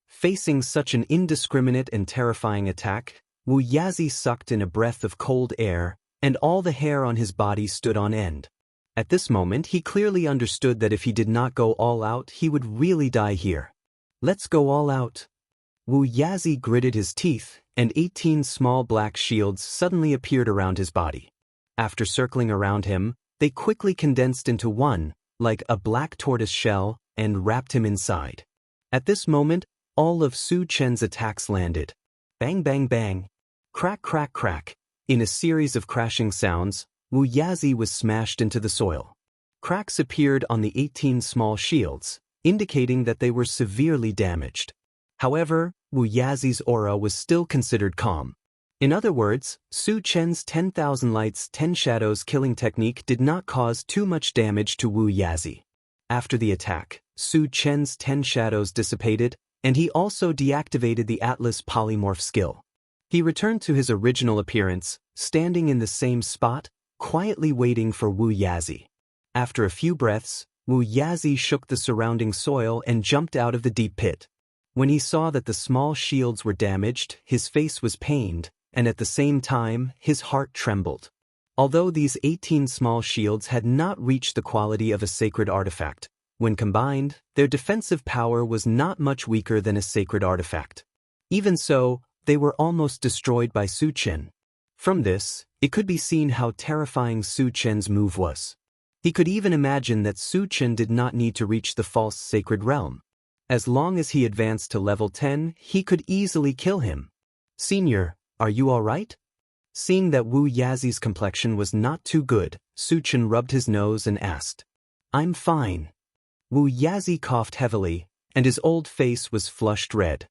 Speaker 1: Facing such an indiscriminate and terrifying attack, Wu Yazi sucked in a breath of cold air, and all the hair on his body stood on end. At this moment he clearly understood that if he did not go all out he would really die here. Let's go all out. Wu Yazi gritted his teeth, and 18 small black shields suddenly appeared around his body. After circling around him, they quickly condensed into one, like a black tortoise shell, and wrapped him inside. At this moment, all of Su Chen's attacks landed. Bang bang bang. Crack crack crack. In a series of crashing sounds, Wu Yazi was smashed into the soil. Cracks appeared on the 18 small shields, indicating that they were severely damaged. However, Wu Yazi's aura was still considered calm. In other words, Su Chen's 10,000 lights 10 shadows killing technique did not cause too much damage to Wu Yazi. After the attack, Su Chen's 10 shadows dissipated, and he also deactivated the Atlas polymorph skill. He returned to his original appearance, standing in the same spot, quietly waiting for Wu Yazi. After a few breaths, Wu Yazi shook the surrounding soil and jumped out of the deep pit. When he saw that the small shields were damaged, his face was pained, and at the same time, his heart trembled. Although these 18 small shields had not reached the quality of a sacred artifact, when combined, their defensive power was not much weaker than a sacred artifact. Even so, they were almost destroyed by Su Chen. From this, it could be seen how terrifying Su Chen's move was. He could even imagine that Su Chen did not need to reach the false sacred realm. As long as he advanced to level 10, he could easily kill him. Senior, are you all right? Seeing that Wu Yazi's complexion was not too good, Su Chen rubbed his nose and asked. I'm fine. Wu Yazi coughed heavily, and his old face was flushed red.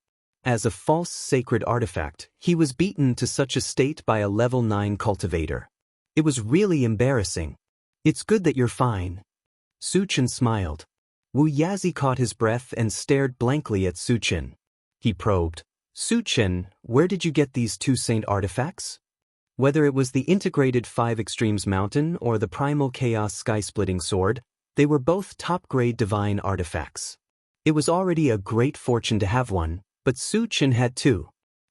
Speaker 1: As a false sacred artifact, he was beaten to such a state by a level 9 cultivator. It was really embarrassing. It's good that you're fine. Su Chen smiled. Wu Yazi caught his breath and stared blankly at Su Chen. He probed. Su Chen, where did you get these 2 saint artifacts? Whether it was the integrated 5 Extremes Mountain or the Primal Chaos Sky-Splitting Sword, they were both top-grade divine artifacts. It was already a great fortune to have one, but Su Chen had 2.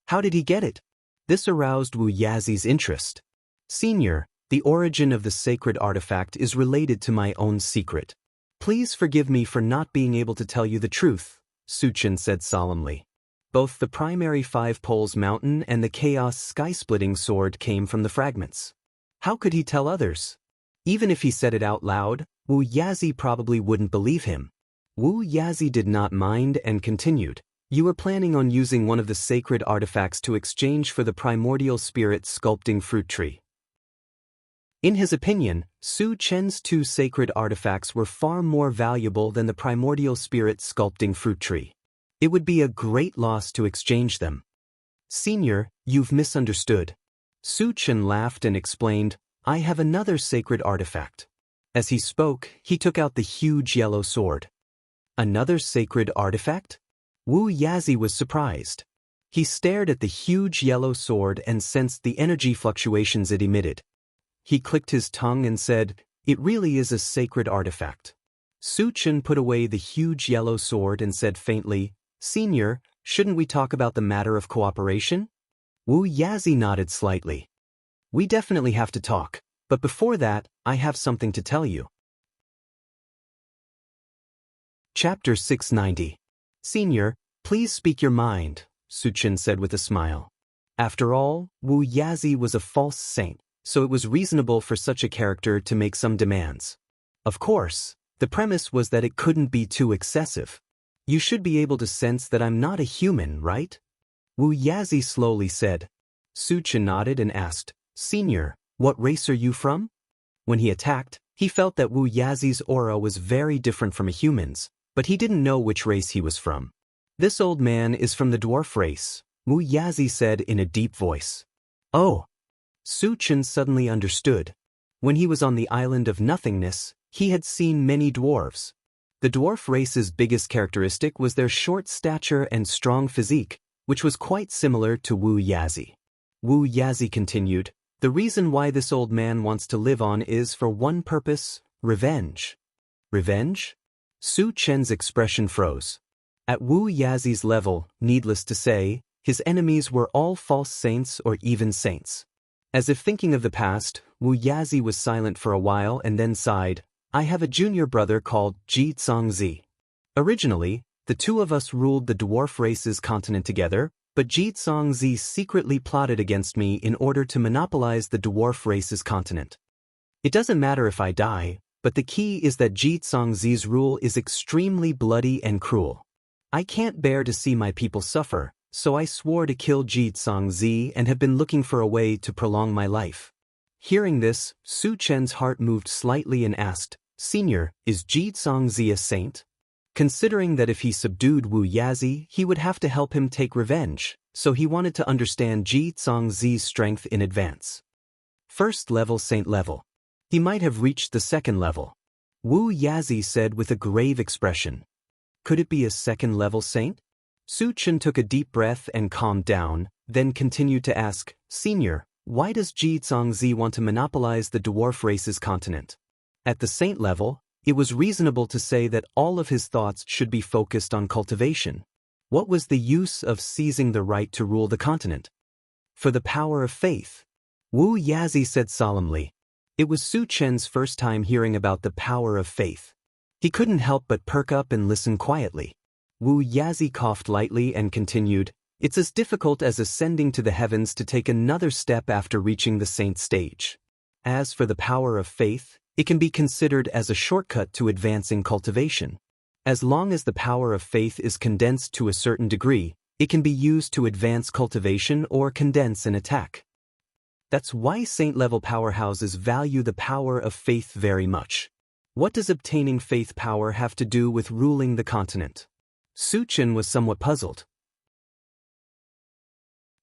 Speaker 1: How did he get it? This aroused Wu Yazi's interest. Senior, the origin of the sacred artifact is related to my own secret. Please forgive me for not being able to tell you the truth, Su Chen said solemnly. Both the primary 5 Poles Mountain and the Chaos Sky-Splitting Sword came from the fragments. How could he tell others? Even if he said it out loud, Wu Yazi probably wouldn't believe him. Wu Yazi did not mind and continued. You were planning on using one of the sacred artifacts to exchange for the primordial spirit sculpting fruit tree. In his opinion, Su Chen's 2 sacred artifacts were far more valuable than the primordial spirit sculpting fruit tree. It would be a great loss to exchange them. Senior, you've misunderstood. Su Chen laughed and explained, I have another sacred artifact. As he spoke, he took out the huge yellow sword. Another sacred artifact? Wu Yazi was surprised. He stared at the huge yellow sword and sensed the energy fluctuations it emitted. He clicked his tongue and said, "It really is a sacred artifact." Su Chen put away the huge yellow sword and said faintly, "Senior, shouldn't we talk about the matter of cooperation?" Wu Yazi nodded slightly. "We definitely have to talk, but before that, I have something to tell you. Chapter 690. Senior, please speak your mind, Su Chen said with a smile. After all, Wu Yazi was a false saint, so it was reasonable for such a character to make some demands. Of course, the premise was that it couldn't be too excessive. You should be able to sense that I'm not a human, right? Wu Yazi slowly said. Su Chen nodded and asked, Senior, what race are you from? When he attacked, he felt that Wu Yazi's aura was very different from a human's, but he didn't know which race he was from. This old man is from the dwarf race, Wu Yazi said in a deep voice. Oh! Su Chen suddenly understood. When he was on the island of nothingness, he had seen many dwarves. The dwarf race's biggest characteristic was their short stature and strong physique, which was quite similar to Wu Yazi. Wu Yazi continued, the reason why this old man wants to live on is for one purpose, revenge. Revenge? Su Chen's expression froze. At Wu Yazi's level, needless to say, his enemies were all false saints or even saints. As if thinking of the past, Wu Yazi was silent for a while and then sighed, I have a junior brother called Ji Tsongzi. Originally, the two of us ruled the dwarf race's continent together, but Ji Tsongzi secretly plotted against me in order to monopolize the dwarf race's continent. It doesn't matter if I die, but the key is that Ji Tsongzi's rule is extremely bloody and cruel. I can't bear to see my people suffer, so I swore to kill Ji Tsongzi and have been looking for a way to prolong my life. Hearing this, Su Chen's heart moved slightly and asked, Senior, is Ji Tsongzi a saint? Considering that if he subdued Wu Yazi, he would have to help him take revenge, so he wanted to understand Ji Tsongzi's strength in advance. First level saint level. He might have reached the second level. Wu Yazi said with a grave expression. Could it be a second level saint? Su Chen took a deep breath and calmed down, then continued to ask, Senior, why does Ji Tsongzi want to monopolize the dwarf race's continent? At the saint level, it was reasonable to say that all of his thoughts should be focused on cultivation. What was the use of seizing the right to rule the continent? For the power of faith. Wu Yazi said solemnly. It was Su Chen's first time hearing about the power of faith. He couldn't help but perk up and listen quietly. Wu Yazi coughed lightly and continued, It's as difficult as ascending to the heavens to take another step after reaching the saint stage. As for the power of faith, it can be considered as a shortcut to advancing cultivation. As long as the power of faith is condensed to a certain degree, it can be used to advance cultivation or condense an attack. That's why saint-level powerhouses value the power of faith very much. What does obtaining faith power have to do with ruling the continent? Su Chen was somewhat puzzled.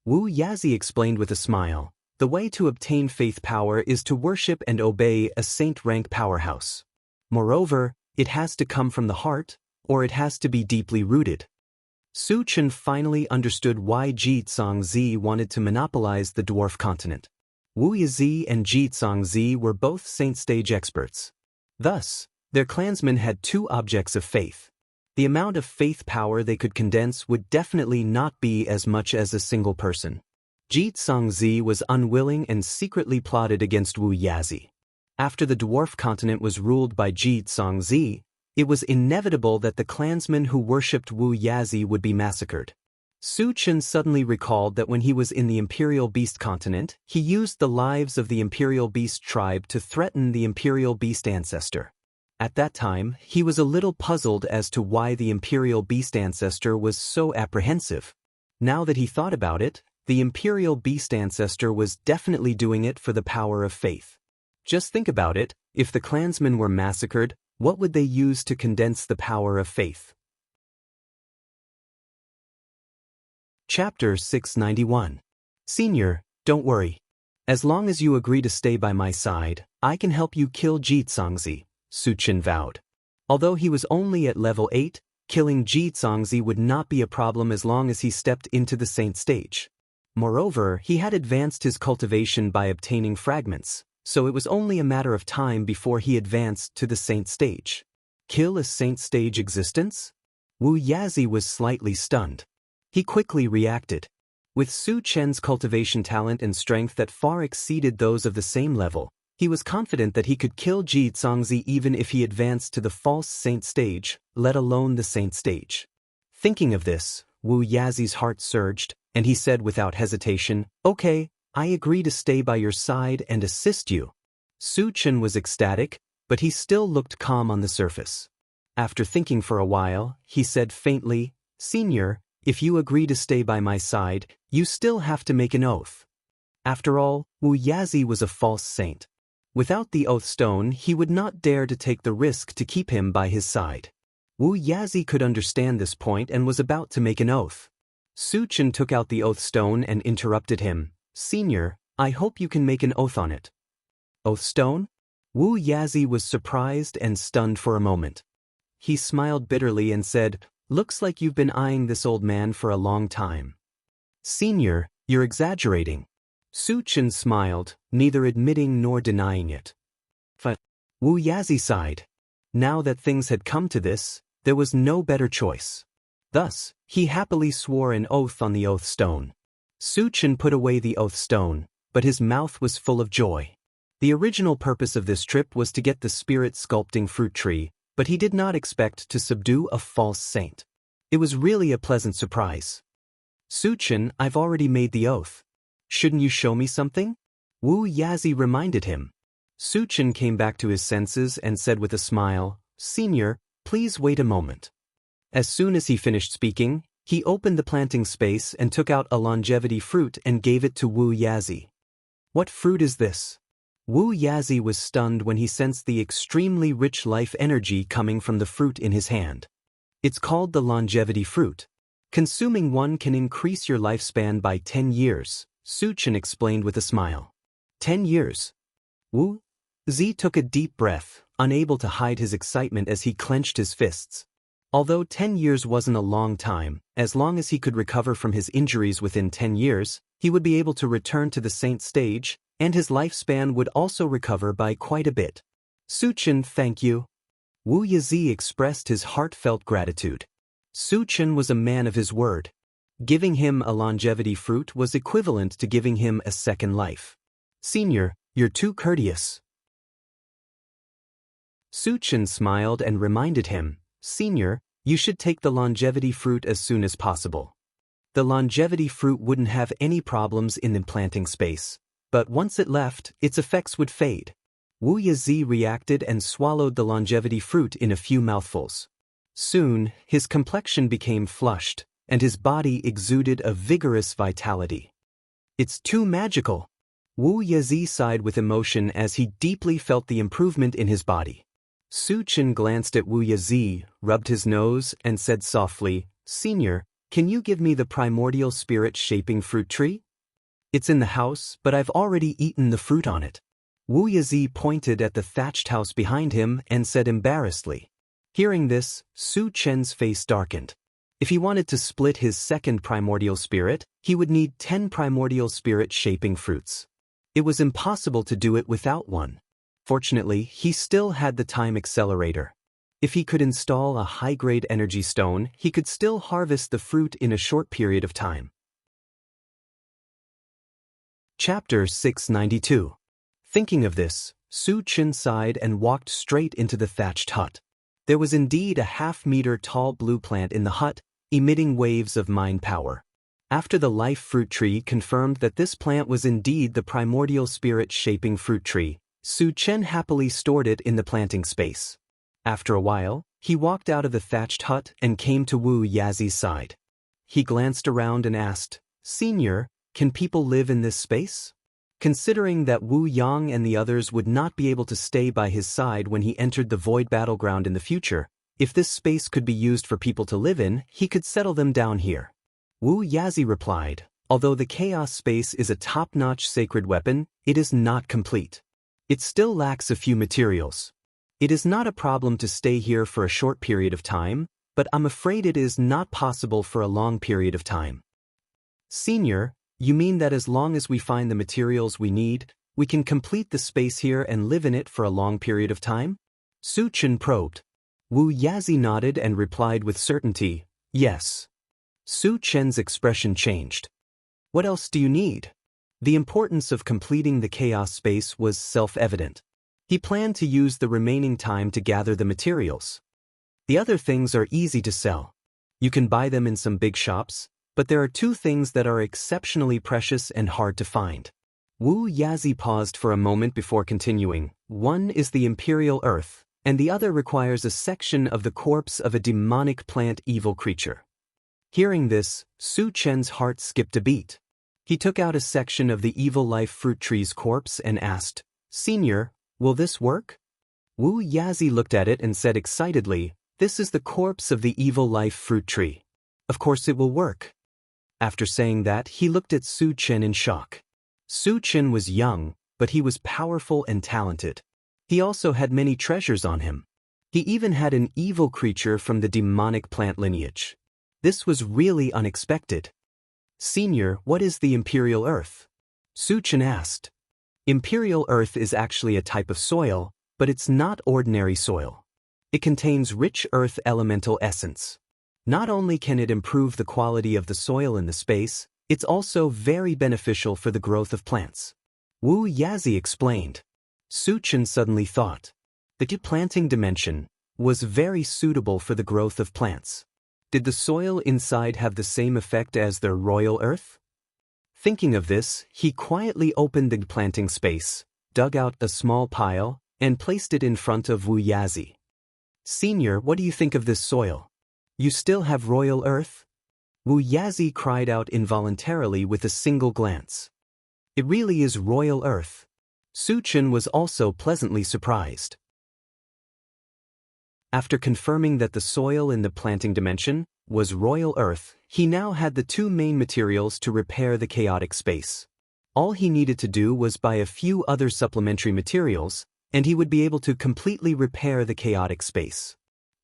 Speaker 1: Wu Yazi explained with a smile, the way to obtain faith power is to worship and obey a saint-rank powerhouse. Moreover, it has to come from the heart, or it has to be deeply rooted. Su Chen finally understood why Ji Tsongzi wanted to monopolize the dwarf continent. Wu Yazi and Ji Tsongzi were both saint stage experts. Thus, their clansmen had two objects of faith. The amount of faith power they could condense would definitely not be as much as a single person. Ji Tsongzi was unwilling and secretly plotted against Wu Yazi. After the dwarf continent was ruled by Ji Tsongzi, it was inevitable that the clansmen who worshipped Wu Yazi would be massacred. Su Chen suddenly recalled that when he was in the Imperial Beast continent, he used the lives of the Imperial Beast tribe to threaten the Imperial Beast ancestor. At that time, he was a little puzzled as to why the Imperial Beast ancestor was so apprehensive. Now that he thought about it, the Imperial Beast ancestor was definitely doing it for the power of faith. Just think about it, if the clansmen were massacred, what would they use to condense the power of faith? Chapter 691. Senior, don't worry. As long as you agree to stay by my side, I can help you kill Ji Tsongzi, Su Chen vowed. Although he was only at level 8, killing Ji Zongzi would not be a problem as long as he stepped into the saint stage. Moreover, he had advanced his cultivation by obtaining fragments, so it was only a matter of time before he advanced to the saint stage. Kill a saint stage existence? Wu Yazi was slightly stunned. He quickly reacted. With Su Chen's cultivation talent and strength that far exceeded those of the same level, he was confident that he could kill Ji Zongzi even if he advanced to the false saint stage, let alone the saint stage. Thinking of this, Wu Yazi's heart surged, and he said without hesitation, "Okay, I agree to stay by your side and assist you." Su Chen was ecstatic, but he still looked calm on the surface. After thinking for a while, he said faintly, "Senior, if you agree to stay by my side, you still have to make an oath." After all, Wu Yazi was a false saint. Without the oath stone, he would not dare to take the risk to keep him by his side. Wu Yazi could understand this point and was about to make an oath. Su Chen took out the oath stone and interrupted him. "Senior, I hope you can make an oath on it." Oath stone? Wu Yazi was surprised and stunned for a moment. He smiled bitterly and said, "Looks like you've been eyeing this old man for a long time." "Senior, you're exaggerating." Su Chen smiled, neither admitting nor denying it. But Wu Yazi sighed. Now that things had come to this, there was no better choice. Thus, he happily swore an oath on the oath stone. Su Chen put away the oath stone, but his mouth was full of joy. The original purpose of this trip was to get the spirit sculpting fruit tree, but he did not expect to subdue a false saint. It was really a pleasant surprise. "Su Chen, I've already made the oath. Shouldn't you show me something?" Wu Yazi reminded him. Su Chen came back to his senses and said with a smile, "Senior, please wait a moment." As soon as he finished speaking, he opened the planting space and took out a longevity fruit and gave it to Wu Yazi. "What fruit is this?" Wu Yazi was stunned when he sensed the extremely rich life energy coming from the fruit in his hand. "It's called the longevity fruit. Consuming one can increase your lifespan by 10 years, Su Chen explained with a smile. 10 years. Wu Zi took a deep breath, unable to hide his excitement as he clenched his fists. Although 10 years wasn't a long time, as long as he could recover from his injuries within 10 years, he would be able to return to the saint stage, and his lifespan would also recover by quite a bit. "Su Chen, thank you." Wu Yazi expressed his heartfelt gratitude. Su Chen was a man of his word. Giving him a longevity fruit was equivalent to giving him a second life. "Senior, you're too courteous." Su Chen smiled and reminded him, "Senior, you should take the longevity fruit as soon as possible." The longevity fruit wouldn't have any problems in the planting space, but once it left, its effects would fade. Wu Yazi reacted and swallowed the longevity fruit in a few mouthfuls. Soon, his complexion became flushed, and his body exuded a vigorous vitality. "It's too magical." Wu Yazi sighed with emotion as he deeply felt the improvement in his body. Su Chen glanced at Wu Yazi, rubbed his nose, and said softly, "Senior, can you give me the primordial spirit-shaping fruit tree? It's in the house, but I've already eaten the fruit on it." Wu Yazi pointed at the thatched house behind him and said embarrassedly. Hearing this, Su Chen's face darkened. If he wanted to split his second primordial spirit, he would need 10 primordial spirit-shaping fruits. It was impossible to do it without one. Fortunately, he still had the time accelerator. If he could install a high-grade energy stone, he could still harvest the fruit in a short period of time. Chapter 692. Thinking of this, Su Chen sighed and walked straight into the thatched hut. There was indeed a half-meter tall blue plant in the hut, emitting waves of mind power. After the life fruit tree confirmed that this plant was indeed the primordial spirit-shaping fruit tree, Su Chen happily stored it in the planting space. After a while, he walked out of the thatched hut and came to Wu Yazi's side. He glanced around and asked, "Senior, can people live in this space?" Considering that Wu Yang and the others would not be able to stay by his side when he entered the void battleground in the future, if this space could be used for people to live in, he could settle them down here. Wu Yazi replied, "Although the chaos space is a top-notch sacred weapon, it is not complete. It still lacks a few materials. It is not a problem to stay here for a short period of time, but I'm afraid it is not possible for a long period of time. Senior, you mean that as long as we find the materials we need, we can complete the space here and live in it for a long period of time? Su Chen probed. Wu Yazi nodded and replied with certainty, yes. Su Chen's expression changed. What else do you need? The importance of completing the chaos space was self-evident. He planned to use the remaining time to gather the materials. The other things are easy to sell. You can buy them in some big shops, but there are two things that are exceptionally precious and hard to find. Wu Yazi paused for a moment before continuing. One is the Imperial Earth, and the other requires a section of the corpse of a demonic plant evil creature. Hearing this, Su Chen's heart skipped a beat. He took out a section of the evil life fruit tree's corpse and asked, Senior, will this work? Wu Yazi looked at it and said excitedly, this is the corpse of the evil life fruit tree. Of course it will work. After saying that, he looked at Su Chen in shock. Su Chen was young, but he was powerful and talented. He also had many treasures on him. He even had an evil creature from the demonic plant lineage. This was really unexpected. Senior, what is the Imperial Earth? Su Chen asked. Imperial Earth is actually a type of soil, but it's not ordinary soil. It contains rich earth elemental essence. Not only can it improve the quality of the soil in the space, it's also very beneficial for the growth of plants. Wu Yazi explained. Su Chen suddenly thought. The planting dimension was very suitable for the growth of plants. Did the soil inside have the same effect as the royal earth? Thinking of this, he quietly opened the planting space, dug out a small pile, and placed it in front of Wu Yazi. Senior, what do you think of this soil? You still have royal earth? Wu Yazi cried out involuntarily with a single glance. It really is royal earth. Su Chen was also pleasantly surprised. After confirming that the soil in the planting dimension was royal earth, he now had the two main materials to repair the chaotic space. All he needed to do was buy a few other supplementary materials, and he would be able to completely repair the chaotic space.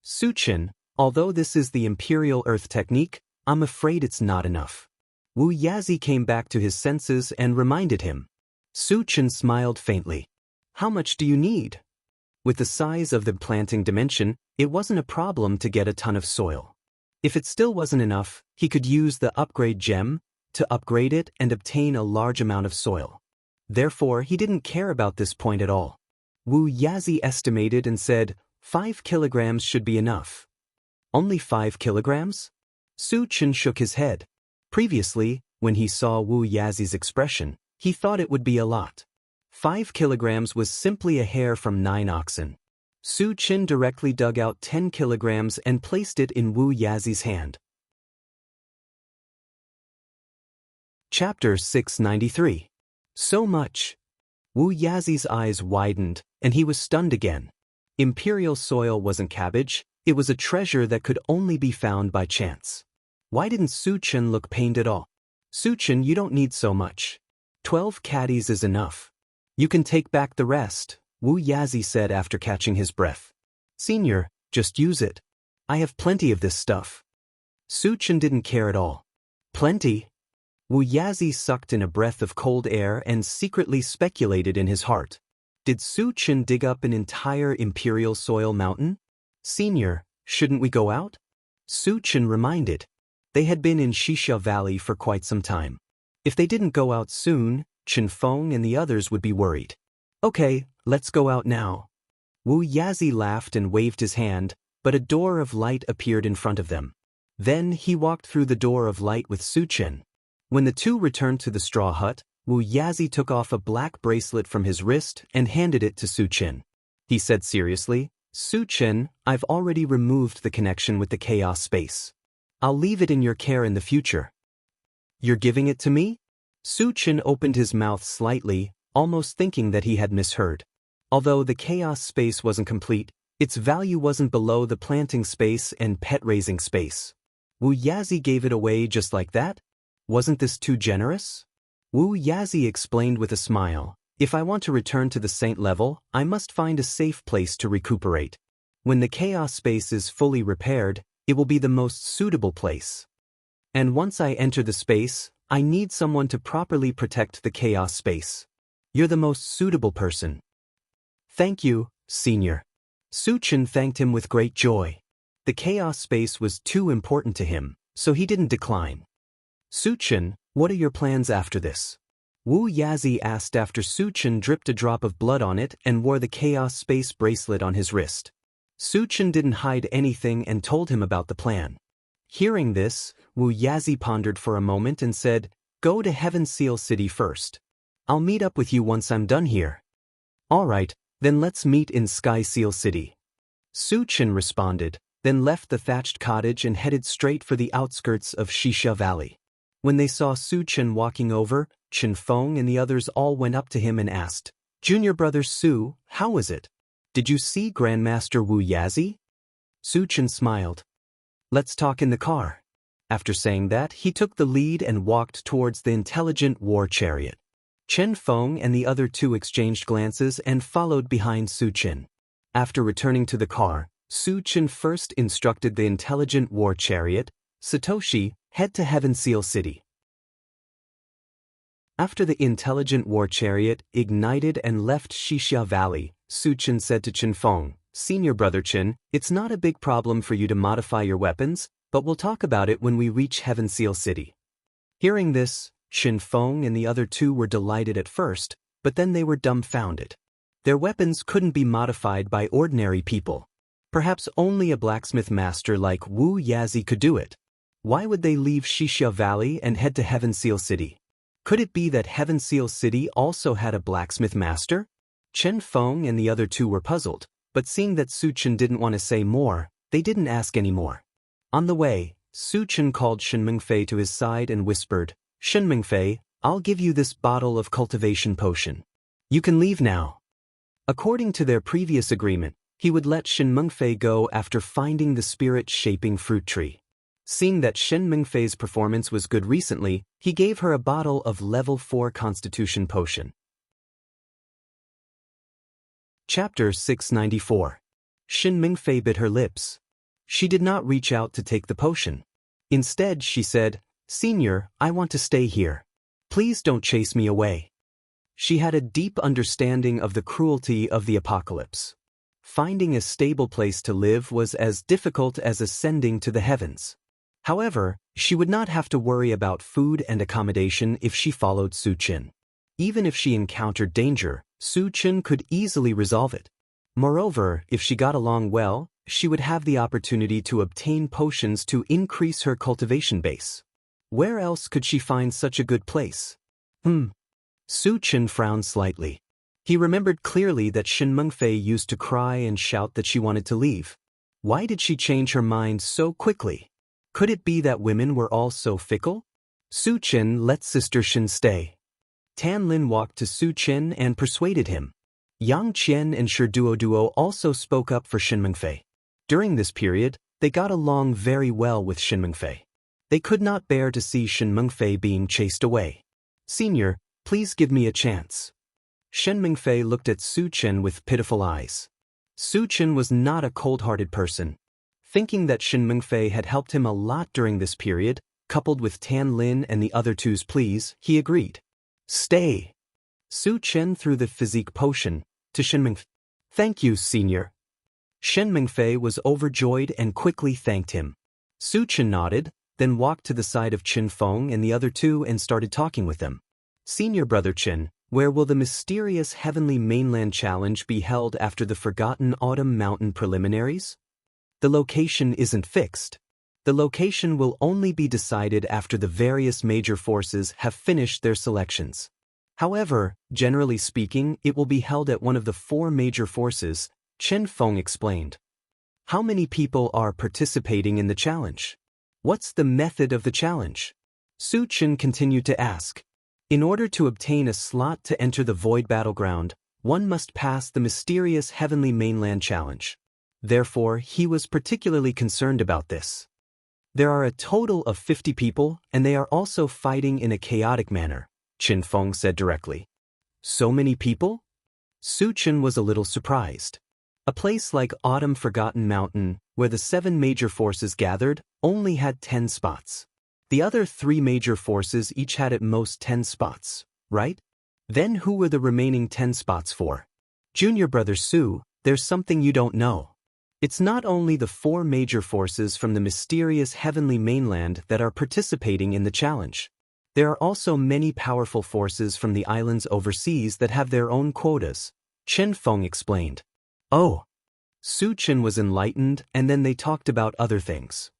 Speaker 1: Su Chen, although this is the Imperial Earth technique, I'm afraid it's not enough. Wu Yazi came back to his senses and reminded him. Su Chen smiled faintly. How much do you need? With the size of the planting dimension, it wasn't a problem to get a ton of soil. If it still wasn't enough, he could use the upgrade gem to upgrade it and obtain a large amount of soil. Therefore, he didn't care about this point at all. Wu Yazi estimated and said, 5 kilograms should be enough. Only 5 kilograms? Su Chen shook his head. Previously, when he saw Wu Yazi's expression, he thought it would be a lot. 5 kilograms was simply a hair from 9 oxen. Su Chen directly dug out 10 kilograms and placed it in Wu Yazi's hand. Chapter 693. So much. Wu Yazi's eyes widened, and he was stunned again. Imperial soil wasn't cabbage, it was a treasure that could only be found by chance. Why didn't Su Chen look pained at all? Su Chen, you don't need so much. 12 caddies is enough. You can take back the rest, Wu Yazi said after catching his breath. Senior, just use it. I have plenty of this stuff. Su Chen didn't care at all. Plenty? Wu Yazi sucked in a breath of cold air and secretly speculated in his heart. Did Su Chen dig up an entire imperial soil mountain? Senior, shouldn't we go out? Su Chen reminded. They had been in Shisha Valley for quite some time. If they didn't go out soon, Chen Feng and the others would be worried. Okay, let's go out now. Wu Yazi laughed and waved his hand, but a door of light appeared in front of them. Then he walked through the door of light with Su Chen. When the two returned to the straw hut, Wu Yazi took off a black bracelet from his wrist and handed it to Su Chen. He said seriously, Su Chen, I've already removed the connection with the chaos space. I'll leave it in your care in the future. You're giving it to me? Su Chen opened his mouth slightly, almost thinking that he had misheard. Although the chaos space wasn't complete, its value wasn't below the planting space and pet-raising space. Wu Yazi gave it away just like that? Wasn't this too generous? Wu Yazi explained with a smile, if I want to return to the saint level, I must find a safe place to recuperate. When the chaos space is fully repaired, It will be the most suitable place. And once I enter the space, I need someone to properly protect the chaos space. You're the most suitable person. Thank you, Senior. Su Chen thanked him with great joy. The chaos space was too important to him, so he didn't decline. Su Chen, what are your plans after this? Wu Yazi asked after Su Chen dripped a drop of blood on it and wore the chaos space bracelet on his wrist. Su Chen didn't hide anything and told him about the plan. Hearing this, Wu Yazi pondered for a moment and said, "Go to Heaven Seal City first. I'll meet up with you once I'm done here." "All right, then let's meet in Sky Seal City." Su Chen responded, then left the thatched cottage and headed straight for the outskirts of Xixia Valley. When they saw Su Chen walking over, Chen Feng and the others all went up to him and asked, "Junior brother Su, how was it? Did you see Grandmaster Wu Yazi?" Su Chen smiled. "Let's talk in the car." After saying that, he took the lead and walked towards the intelligent war chariot. Chen Feng and the other two exchanged glances and followed behind Su Chen. After returning to the car, Su Chen first instructed the intelligent war chariot, "Satoshi, head to Heaven Seal City." After the intelligent war chariot ignited and left Xixia Valley, Su Chen said to Chen Feng, "Senior brother Chen, it's not a big problem for you to modify your weapons, but we'll talk about it when we reach Heaven Seal City." Hearing this, Chen Feng and the other two were delighted at first, but then they were dumbfounded. Their weapons couldn't be modified by ordinary people. Perhaps only a blacksmith master like Wu Yazi could do it. Why would they leave Xixia Valley and head to Heaven Seal City? Could it be that Heaven Seal City also had a blacksmith master? Chen Feng and the other two were puzzled, but seeing that Su Chen didn't want to say more, they didn't ask any more. On the way, Su Chen called Shen Mengfei to his side and whispered, "Shen Mengfei, I'll give you this bottle of cultivation potion. You can leave now." According to their previous agreement, he would let Shen Mengfei go after finding the spirit-shaping fruit tree. Seeing that Shen Mengfei's performance was good recently, he gave her a bottle of level 4 constitution potion. Chapter 694. Shen Mengfei bit her lips. She did not reach out to take the potion. Instead, she said, "Senior, I want to stay here. Please don't chase me away." She had a deep understanding of the cruelty of the apocalypse. Finding a stable place to live was as difficult as ascending to the heavens. However, she would not have to worry about food and accommodation if she followed Su Chen. Even if she encountered danger, Su Chen could easily resolve it. Moreover, if she got along well, she would have the opportunity to obtain potions to increase her cultivation base. Where else could she find such a good place? Su Chen frowned slightly. He remembered clearly that Shen Mengfei used to cry and shout that she wanted to leave. Why did she change her mind so quickly? Could it be that women were all so fickle? Su Chen let Sister Shen stay. Tan Lin walked to Su Chen and persuaded him. Yang Qian and Shi Duo also spoke up for Shen Mengfei. During this period, they got along very well with Shen Mengfei. They could not bear to see Shen Mengfei being chased away. "Senior, please give me a chance." Shen Mengfei looked at Su Chen with pitiful eyes. Su Chen was not a cold-hearted person. Thinking that Shen Mengfei had helped him a lot during this period, coupled with Tan Lin and the other two's pleas, he agreed. "Stay." Su Chen threw the physique potion to Shen Mengfei. "Thank you, Senior." Shen Mengfei was overjoyed and quickly thanked him. Su Chen nodded, then walked to the side of Chen Feng and the other two and started talking with them. "Senior brother Chen, where will the mysterious Heavenly Mainland Challenge be held after the Forgotten Autumn Mountain preliminaries?" "The location isn't fixed. The location will only be decided after the various major forces have finished their selections. However, generally speaking, it will be held at one of the 4 major forces," Chen Feng explained. "How many people are participating in the challenge? What's the method of the challenge?" Su Chen continued to ask. In order to obtain a slot to enter the Void Battleground, one must pass the mysterious Heavenly Mainland Challenge. Therefore, he was particularly concerned about this. "There are a total of 50 people, and they are also fighting in a chaotic manner," Chen Feng said directly. "So many people?" Su Chen was a little surprised. A place like Autumn Forgotten Mountain, where the 7 major forces gathered, only had 10 spots. The other 3 major forces each had at most 10 spots, right? Then who were the remaining 10 spots for? Junior brother Su, there's something you don't know. It's not only the 4 major forces from the mysterious heavenly mainland that are participating in the challenge. There are also many powerful forces from the islands overseas that have their own quotas, Chen Feng explained. Oh. Su Chen was enlightened, and then they talked about other things.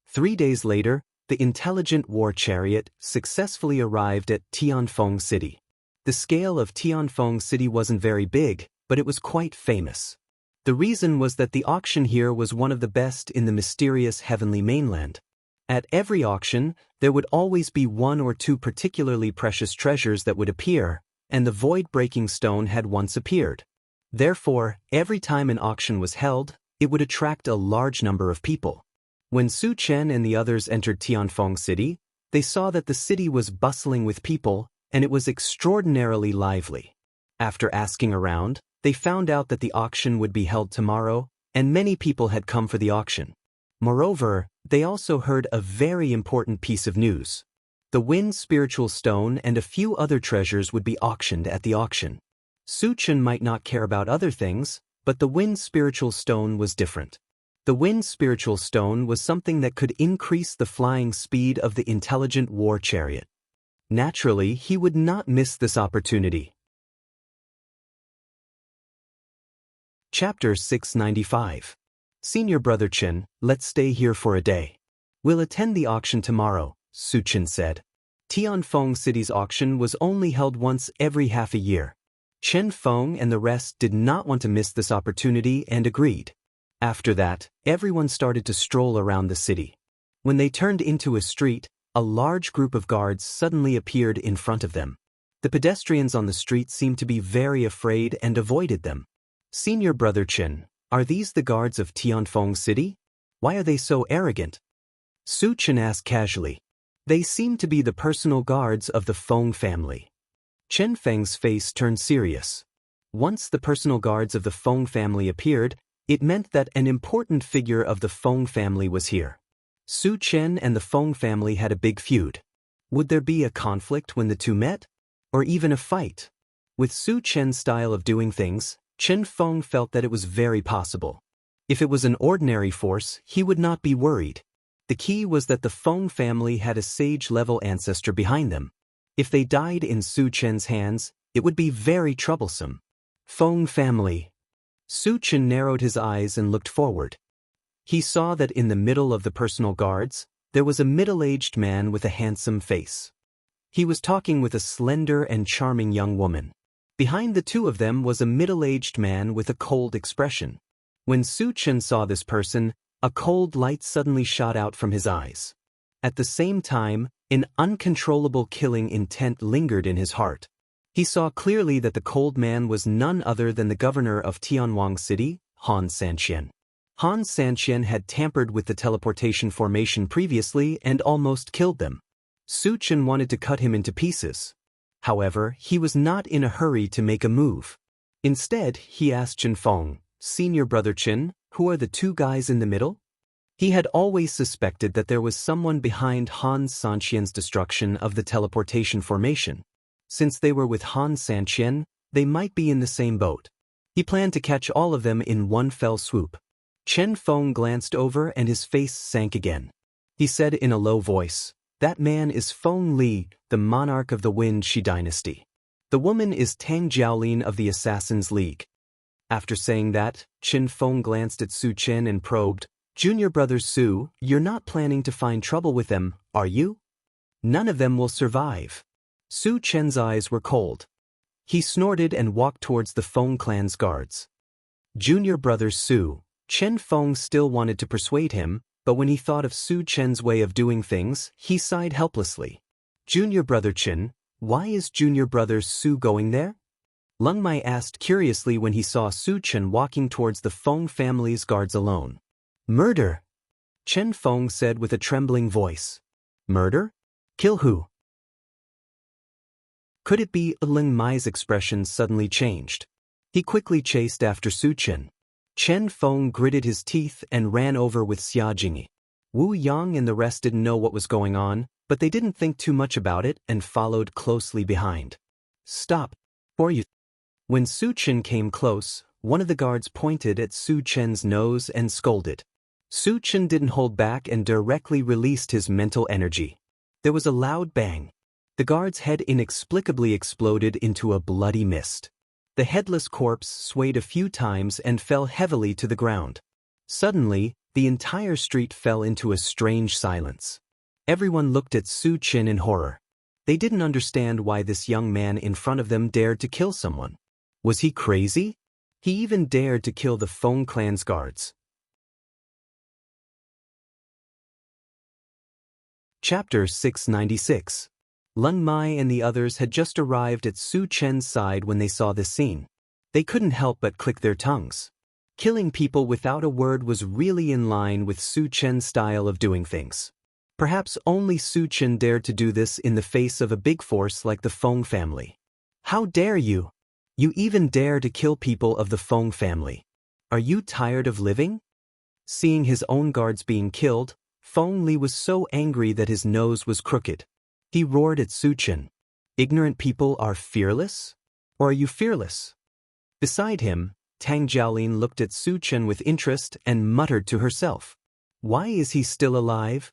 Speaker 1: 3 days later, the intelligent war chariot successfully arrived at Tianfeng City. The scale of Tianfeng City wasn't very big, but it was quite famous. The reason was that the auction here was one of the best in the mysterious heavenly mainland. At every auction, there would always be 1 or 2 particularly precious treasures that would appear, and the void-breaking stone had once appeared. Therefore, every time an auction was held, it would attract a large number of people. When Su Chen and the others entered Tianfeng City, they saw that the city was bustling with people, and it was extraordinarily lively. After asking around, they found out that the auction would be held tomorrow, and many people had come for the auction. Moreover, they also heard a very important piece of news. The Wind Spiritual Stone and a few other treasures would be auctioned at the auction. Su Chen might not care about other things, but the Wind Spiritual Stone was different. The Wind Spiritual Stone was something that could increase the flying speed of the intelligent war chariot. Naturally, he would not miss this opportunity. Chapter 695. Senior Brother Chen, let's stay here for a day. We'll attend the auction tomorrow, Su Chen said. Tianfeng City's auction was only held once every half a year. Chen Feng and the rest did not want to miss this opportunity and agreed. After that, everyone started to stroll around the city. When they turned into a street, a large group of guards suddenly appeared in front of them. The pedestrians on the street seemed to be very afraid and avoided them. Senior Brother Chen, are these the guards of Tianfeng City? Why are they so arrogant? Su Chen asked casually. They seem to be the personal guards of the Feng family. Chen Feng's face turned serious. Once the personal guards of the Feng family appeared, it meant that an important figure of the Feng family was here. Su Chen and the Feng family had a big feud. Would there be a conflict when the two met? Or even a fight? With Su Chen's style of doing things, Chen Feng felt that it was very possible. If it was an ordinary force, he would not be worried. The key was that the Feng family had a sage-level ancestor behind them. If they died in Su Chen's hands, it would be very troublesome. Feng family. Su Chen narrowed his eyes and looked forward. He saw that in the middle of the personal guards, there was a middle-aged man with a handsome face. He was talking with a slender and charming young woman. Behind the two of them was a middle-aged man with a cold expression. When Su Chen saw this person, a cold light suddenly shot out from his eyes. At the same time, an uncontrollable killing intent lingered in his heart. He saw clearly that the cold man was none other than the governor of Tianwang City, Han Sanqian. Han Sanqian had tampered with the teleportation formation previously and almost killed them. Su Chen wanted to cut him into pieces. However, he was not in a hurry to make a move. Instead, he asked Chen Feng, Senior Brother Chen, who are the 2 guys in the middle? He had always suspected that there was someone behind Han Sanqian's destruction of the teleportation formation. Since they were with Han Sanqian, they might be in the same boat. He planned to catch all of them in one fell swoop. Chen Feng glanced over and his face sank again. He said in a low voice, That man is Feng Li, the monarch of the Wind Shi dynasty. The woman is Tang Jiaolin of the Assassin's League. After saying that, Chen Feng glanced at Su Chen and probed, Junior brother Su, you're not planning to find trouble with them, are you? None of them will survive. Su Chen's eyes were cold. He snorted and walked towards the Feng clan's guards. Junior brother Su, Chen Feng still wanted to persuade him, but when he thought of Su Chen's way of doing things, he sighed helplessly. Junior brother Chen, why is junior brother Su going there? Leng Mai asked curiously when he saw Su Chen walking towards the Feng family's guards alone. Murder! Chen Feng said with a trembling voice. Murder? Kill who? Could it be? Leng Mai's expression suddenly changed. He quickly chased after Su Chen. Chen Feng gritted his teeth and ran over with Xia Jingyi. Wu Yang and the rest didn't know what was going on, but they didn't think too much about it and followed closely behind. Stop, or you. When Su Chen came close, one of the guards pointed at Su Chen's nose and scolded. Su Chen didn't hold back and directly released his mental energy. There was a loud bang. The guard's head inexplicably exploded into a bloody mist. The headless corpse swayed a few times and fell heavily to the ground. Suddenly, the entire street fell into a strange silence. Everyone looked at Su Chen in horror. They didn't understand why this young man in front of them dared to kill someone. Was he crazy? He even dared to kill the Feng clan's guards. Chapter 696. Leng Mai and the others had just arrived at Su Chen's side when they saw this scene. They couldn't help but click their tongues. Killing people without a word was really in line with Su Chen's style of doing things. Perhaps only Su Chen dared to do this in the face of a big force like the Feng family. How dare you? You even dare to kill people of the Feng family. Are you tired of living? Seeing his own guards being killed, Feng Li was so angry that his nose was crooked. He roared at Su Chen. Ignorant people are fearless? Or are you fearless? Beside him, Tang Jiaolin looked at Su Chen with interest and muttered to herself. Why is he still alive?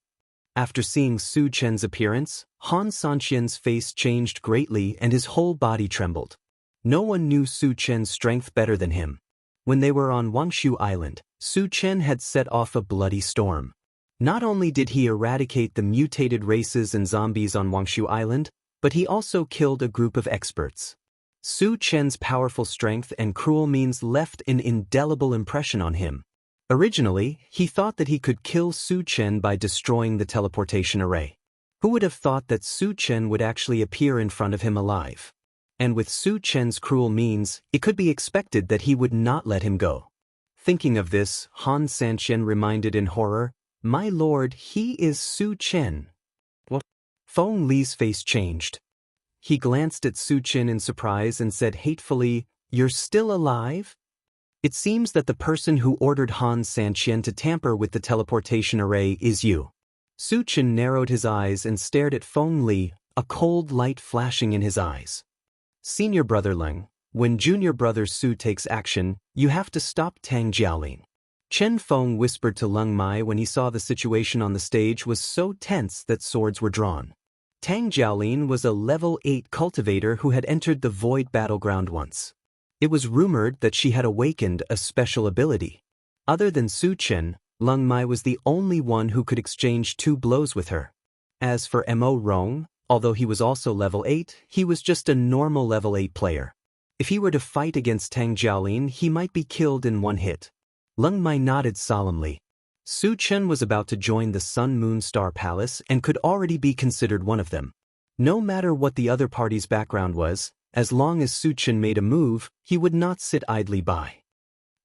Speaker 1: After seeing Su Chen's appearance, Han Sanqian's face changed greatly and his whole body trembled. No one knew Su Chen's strength better than him. When they were on Wangshu Island, Su Chen had set off a bloody storm. Not only did he eradicate the mutated races and zombies on Wangshu Island, but he also killed a group of experts. Su Chen's powerful strength and cruel means left an indelible impression on him. Originally, he thought that he could kill Su Chen by destroying the teleportation array. Who would have thought that Su Chen would actually appear in front of him alive? And with Su Chen's cruel means, it could be expected that he would not let him go. Thinking of this, Han Sanqian reminded in horror, My lord, he is Su Chen. What? Feng Li's face changed. He glanced at Su Chen in surprise and said hatefully, You're still alive? It seems that the person who ordered Han Sanqian to tamper with the teleportation array is you. Su Chen narrowed his eyes and stared at Feng Li, a cold light flashing in his eyes. Senior brother Leng, when junior brother Su takes action, you have to stop Tang Jiaolin. Chen Feng whispered to Leng Mai when he saw the situation on the stage was so tense that swords were drawn. Tang Jiaolin was a level 8 cultivator who had entered the Void Battleground once. It was rumored that she had awakened a special ability. Other than Su Chen, Leng Mai was the only one who could exchange 2 blows with her. As for Mo Rong, although he was also level 8, he was just a normal level 8 player. If he were to fight against Tang Jiaolin, he might be killed in one hit. Leng Mai nodded solemnly. Su Chen was about to join the Sun Moon Star Palace and could already be considered one of them. No matter what the other party's background was, as long as Su Chen made a move, he would not sit idly by.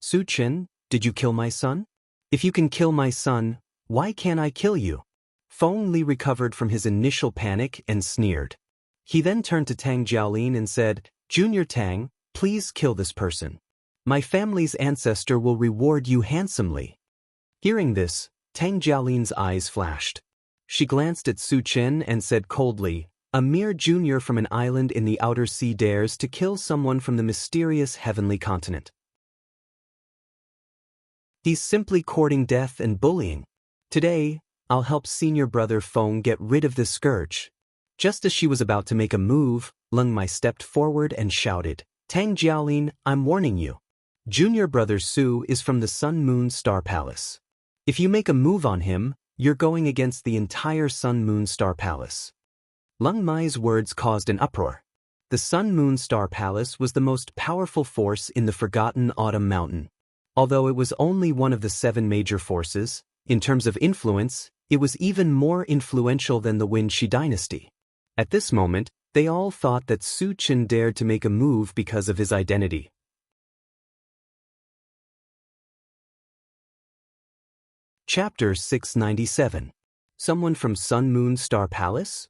Speaker 1: Su Chen, did you kill my son? If you can kill my son, why can't I kill you? Feng Li recovered from his initial panic and sneered. He then turned to Tang Jiaolin and said, Junior Tang, please kill this person. My family's ancestor will reward you handsomely. Hearing this, Tang Jiaolin's eyes flashed. She glanced at Su Chen and said coldly, A mere junior from an island in the outer sea dares to kill someone from the mysterious heavenly continent. He's simply courting death and bullying. Today, I'll help senior brother Feng get rid of this scourge. Just as she was about to make a move, Leng Mai stepped forward and shouted, Tang Jiaolin, I'm warning you. Junior brother Su is from the Sun Moon Star Palace. If you make a move on him, you're going against the entire Sun Moon Star Palace. Leng Mai's words caused an uproar. The Sun Moon Star Palace was the most powerful force in the Forgotten Autumn Mountain. Although it was only one of the 7 major forces, in terms of influence, it was even more influential than the Wenxi dynasty. At this moment, they all thought that Su Chen dared to make a move because of his identity. Chapter 697. Someone from Sun Moon Star Palace?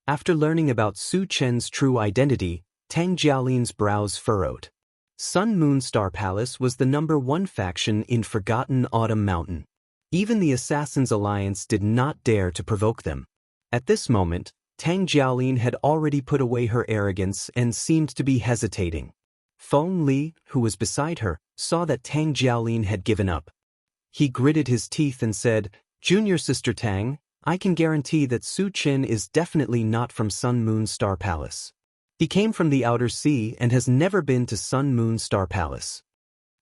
Speaker 1: After learning about Su Chen's true identity, Tang Jiaolin's brows furrowed. Sun Moon Star Palace was the #1 faction in Forgotten Autumn Mountain. Even the Assassins' Alliance did not dare to provoke them. At this moment, Tang Jiaolin had already put away her arrogance and seemed to be hesitating. Feng Li, who was beside her, saw that Tang Jiaolin had given up. He gritted his teeth and said, "Junior Sister Tang, I can guarantee that Su Qin is definitely not from Sun Moon Star Palace. He came from the Outer Sea and has never been to Sun Moon Star Palace.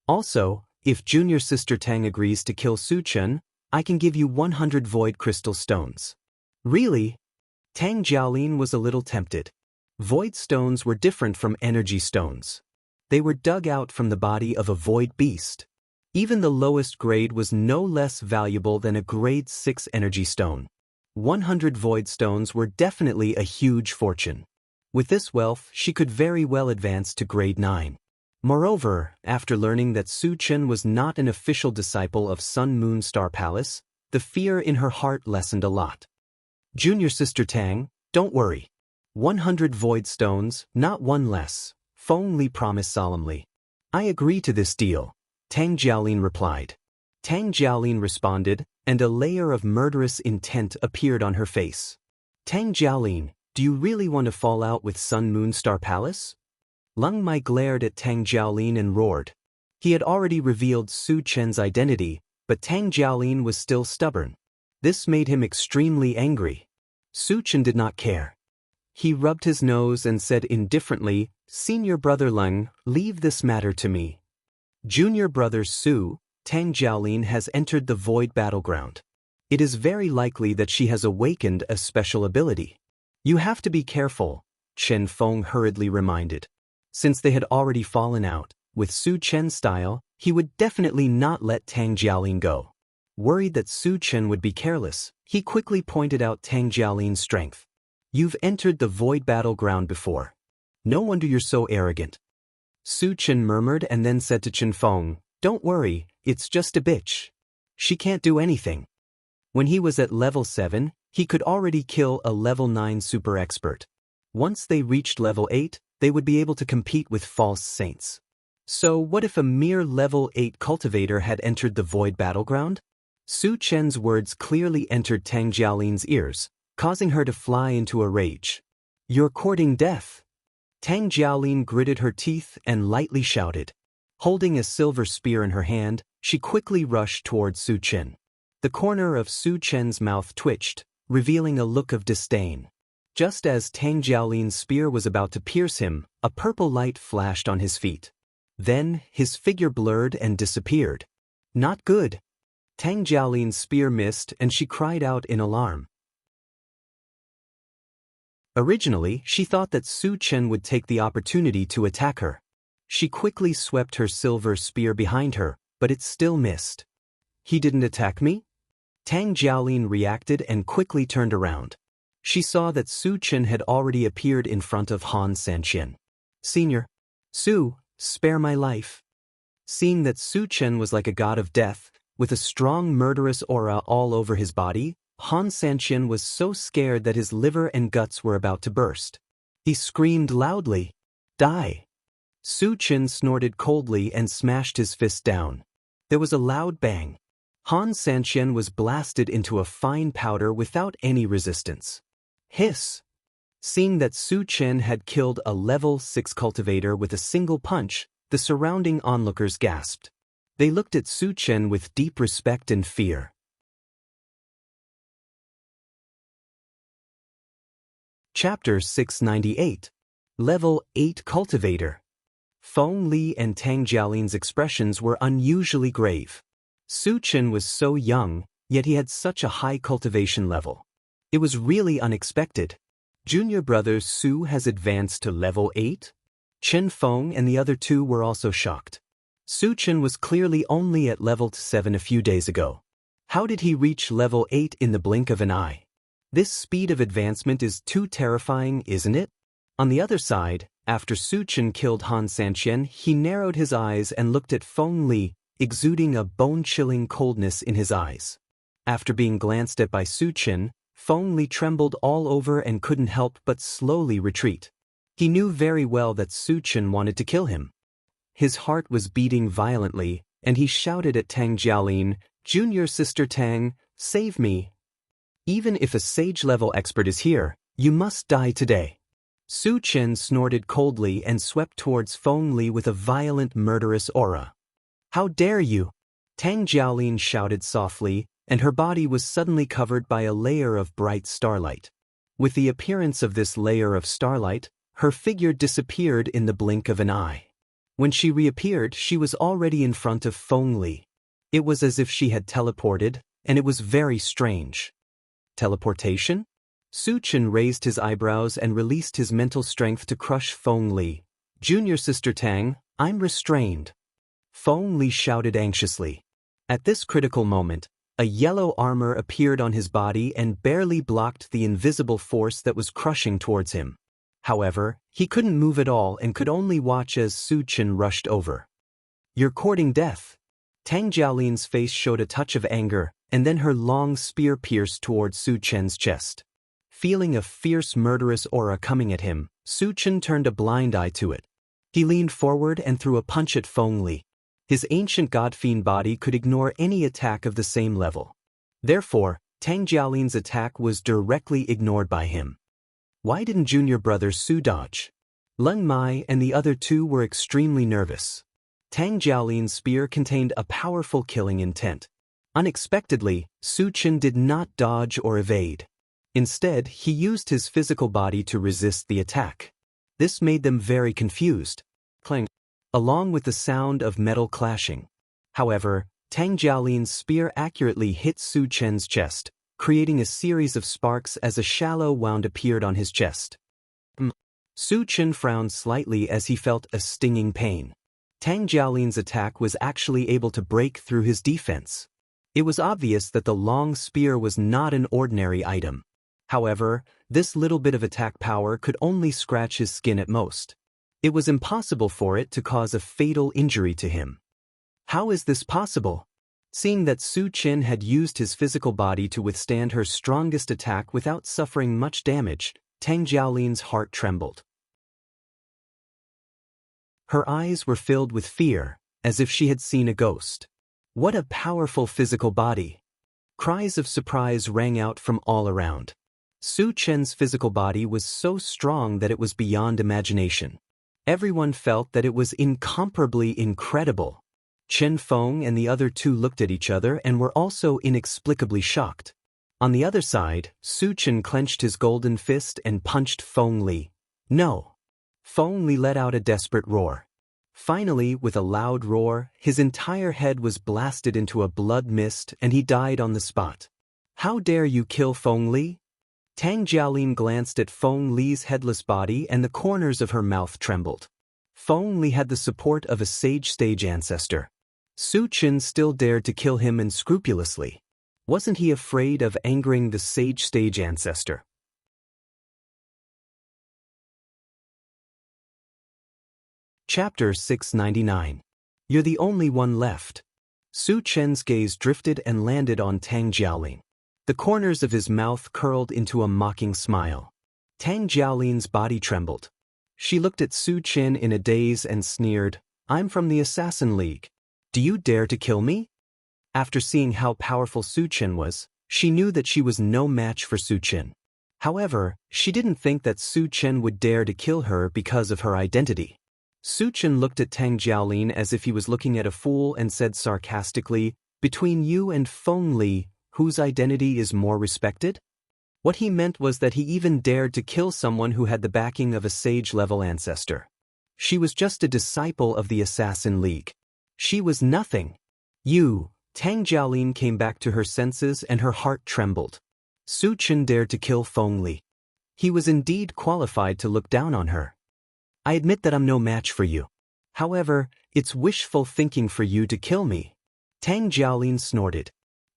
Speaker 1: Also, if Junior Sister Tang agrees to kill Su Qin, I can give you 100 void crystal stones." Really? Tang Jiaolin was a little tempted. Void stones were different from energy stones. They were dug out from the body of a void beast. Even the lowest grade was no less valuable than a grade 6 energy stone. 100 void stones were definitely a huge fortune. With this wealth, she could very well advance to grade 9. Moreover, after learning that Su Qin was not an official disciple of Sun Moon Star Palace, the fear in her heart lessened a lot. "Junior Sister Tang, don't worry. 100 void stones, not one less," Feng Li promised solemnly. "I agree to this deal," Tang Jiaolin replied. Tang Jiaolin responded, and a layer of murderous intent appeared on her face. "Tang Jiaolin, do you really want to fall out with Sun Moon Star Palace?" Leng Mai glared at Tang Jiaolin and roared. He had already revealed Su Qin's identity, but Tang Jiaolin was still stubborn. This made him extremely angry. Su Qin did not care. He rubbed his nose and said indifferently, "Senior brother Leng, leave this matter to me." Junior brother Su, Tang Jiaolin has entered the void battleground. It is very likely that she has awakened a special ability. "You have to be careful," Chen Feng hurriedly reminded. Since they had already fallen out, with Su Qin's style, he would definitely not let Tang Jiaolin go. Worried that Su Qin would be careless, he quickly pointed out Tang Jiaolin's strength. "You've entered the void battleground before. No wonder you're so arrogant." Su Qin murmured and then said to Chen Feng, "Don't worry, it's just a bitch. She can't do anything." When he was at level 7, he could already kill a level 9 super expert. Once they reached level 8, they would be able to compete with false saints. So what if a mere level 8 cultivator had entered the void battleground? Su Qin's words clearly entered Tang Jiaolin's ears, causing her to fly into a rage. "You're courting death." Tang Jiaolin gritted her teeth and lightly shouted. Holding a silver spear in her hand, she quickly rushed toward Su Qin. The corner of Su Qin's mouth twitched, revealing a look of disdain. Just as Tang Jiaolin's spear was about to pierce him, a purple light flashed on his feet. Then, his figure blurred and disappeared. "Not good." Tang Jiaolin's spear missed and she cried out in alarm. Originally, she thought that Su Qin would take the opportunity to attack her. She quickly swept her silver spear behind her, but it still missed. "He didn't attack me?" Tang Jiaolin reacted and quickly turned around. She saw that Su Qin had already appeared in front of Han Sanqian. "Senior, Su, spare my life." Seeing that Su Qin was like a god of death, with a strong murderous aura all over his body, Han Sanqian was so scared that his liver and guts were about to burst. He screamed loudly, "Die!" Su Qin snorted coldly and smashed his fist down. There was a loud bang. Han Sanqian was blasted into a fine powder without any resistance. Hiss! Seeing that Su Qin had killed a level 6 cultivator with a single punch, the surrounding onlookers gasped. They looked at Su Qin with deep respect and fear. Chapter 698. Level 8 Cultivator. Feng Li and Tang Jiaolin's expressions were unusually grave. Su Qin was so young, yet he had such a high cultivation level. It was really unexpected. Junior brother Su has advanced to level 8? Chen Feng and the other two were also shocked. Su Qin was clearly only at level 7 a few days ago. How did he reach level 8 in the blink of an eye? This speed of advancement is too terrifying, isn't it? On the other side, after Su Qin killed Han Sanqian, he narrowed his eyes and looked at Feng Li, exuding a bone-chilling coldness in his eyes. After being glanced at by Su Qin, Feng Li trembled all over and couldn't help but slowly retreat. He knew very well that Su Qin wanted to kill him. his heart was beating violently, and he shouted at Tang Jialin, "Junior Sister Tang, save me! Even if a sage-level expert is here, you must die today." Su Chen snorted coldly and swept towards Feng Li with a violent, murderous aura. "How dare you!" Tang Jialin shouted softly, and her body was suddenly covered by a layer of bright starlight. With the appearance of this layer of starlight, her figure disappeared in the blink of an eye. When she reappeared, she was already in front of Feng Li. It was as if she had teleported, and it was very strange. Teleportation? Su Chen raised his eyebrows and released his mental strength to crush Feng Li. "Junior Sister Tang, I'm restrained." Feng Li shouted anxiously. At this critical moment, a yellow armor appeared on his body and barely blocked the invisible force that was crushing towards him. However, he couldn't move at all and could only watch as Su Chen rushed over. "You're courting death." Tang Jialin's face showed a touch of anger, and then her long spear pierced towards Su Chen's chest. Feeling a fierce murderous aura coming at him, Su Chen turned a blind eye to it. He leaned forward and threw a punch at Feng Li. His ancient god-fiend body could ignore any attack of the same level. Therefore, Tang Jialin's attack was directly ignored by him. Why didn't junior brother Su dodge? Leng Mai and the other two were extremely nervous. Tang Jialin's spear contained a powerful killing intent. Unexpectedly, Su Chen did not dodge or evade. Instead, he used his physical body to resist the attack. This made them very confused. Clang, along with the sound of metal clashing. However, Tang Jialin's spear accurately hit Su Chen's chest, creating a series of sparks as a shallow wound appeared on his chest. Su Chen frowned slightly as he felt a stinging pain. Tang Jialin's attack was actually able to break through his defense. It was obvious that the long spear was not an ordinary item. However, this little bit of attack power could only scratch his skin at most. It was impossible for it to cause a fatal injury to him. How is this possible? Seeing that Su Chen had used his physical body to withstand her strongest attack without suffering much damage, Tang Jialin's heart trembled. Her eyes were filled with fear, as if she had seen a ghost. What a powerful physical body! Cries of surprise rang out from all around. Su Chen's physical body was so strong that it was beyond imagination. Everyone felt that it was incomparably incredible. Chen Feng and the other two looked at each other and were also inexplicably shocked. On the other side, Su Chen clenched his golden fist and punched Feng Li. "No!" Feng Li let out a desperate roar. Finally, with a loud roar, his entire head was blasted into a blood mist and he died on the spot. "How dare you kill Feng Li?" Tang Jialin glanced at Feng Li's headless body and the corners of her mouth trembled. Feng Li had the support of a sage stage ancestor. Su Chen still dared to kill him unscrupulously. Wasn't he afraid of angering the sage stage ancestor? Chapter 699. You're the only one left. Su Chen's gaze drifted and landed on Tang Jialin. The corners of his mouth curled into a mocking smile. Tang Jialin's body trembled. She looked at Su Chen in a daze and sneered, "I'm from the Assassin League. Do you dare to kill me?" After seeing how powerful Su Chen was, she knew that she was no match for Su Chen. However, she didn't think that Su Chen would dare to kill her because of her identity. Su Chen looked at Tang Jialin as if he was looking at a fool and said sarcastically, "Between you and Feng Li, whose identity is more respected?" What he meant was that he even dared to kill someone who had the backing of a sage-level ancestor. She was just a disciple of the Assassin League. She was nothing. Tang Jialin came back to her senses and her heart trembled. Su Chen dared to kill Feng Li. He was indeed qualified to look down on her. "I admit that I'm no match for you. However, it's wishful thinking for you to kill me." Tang Jialin snorted.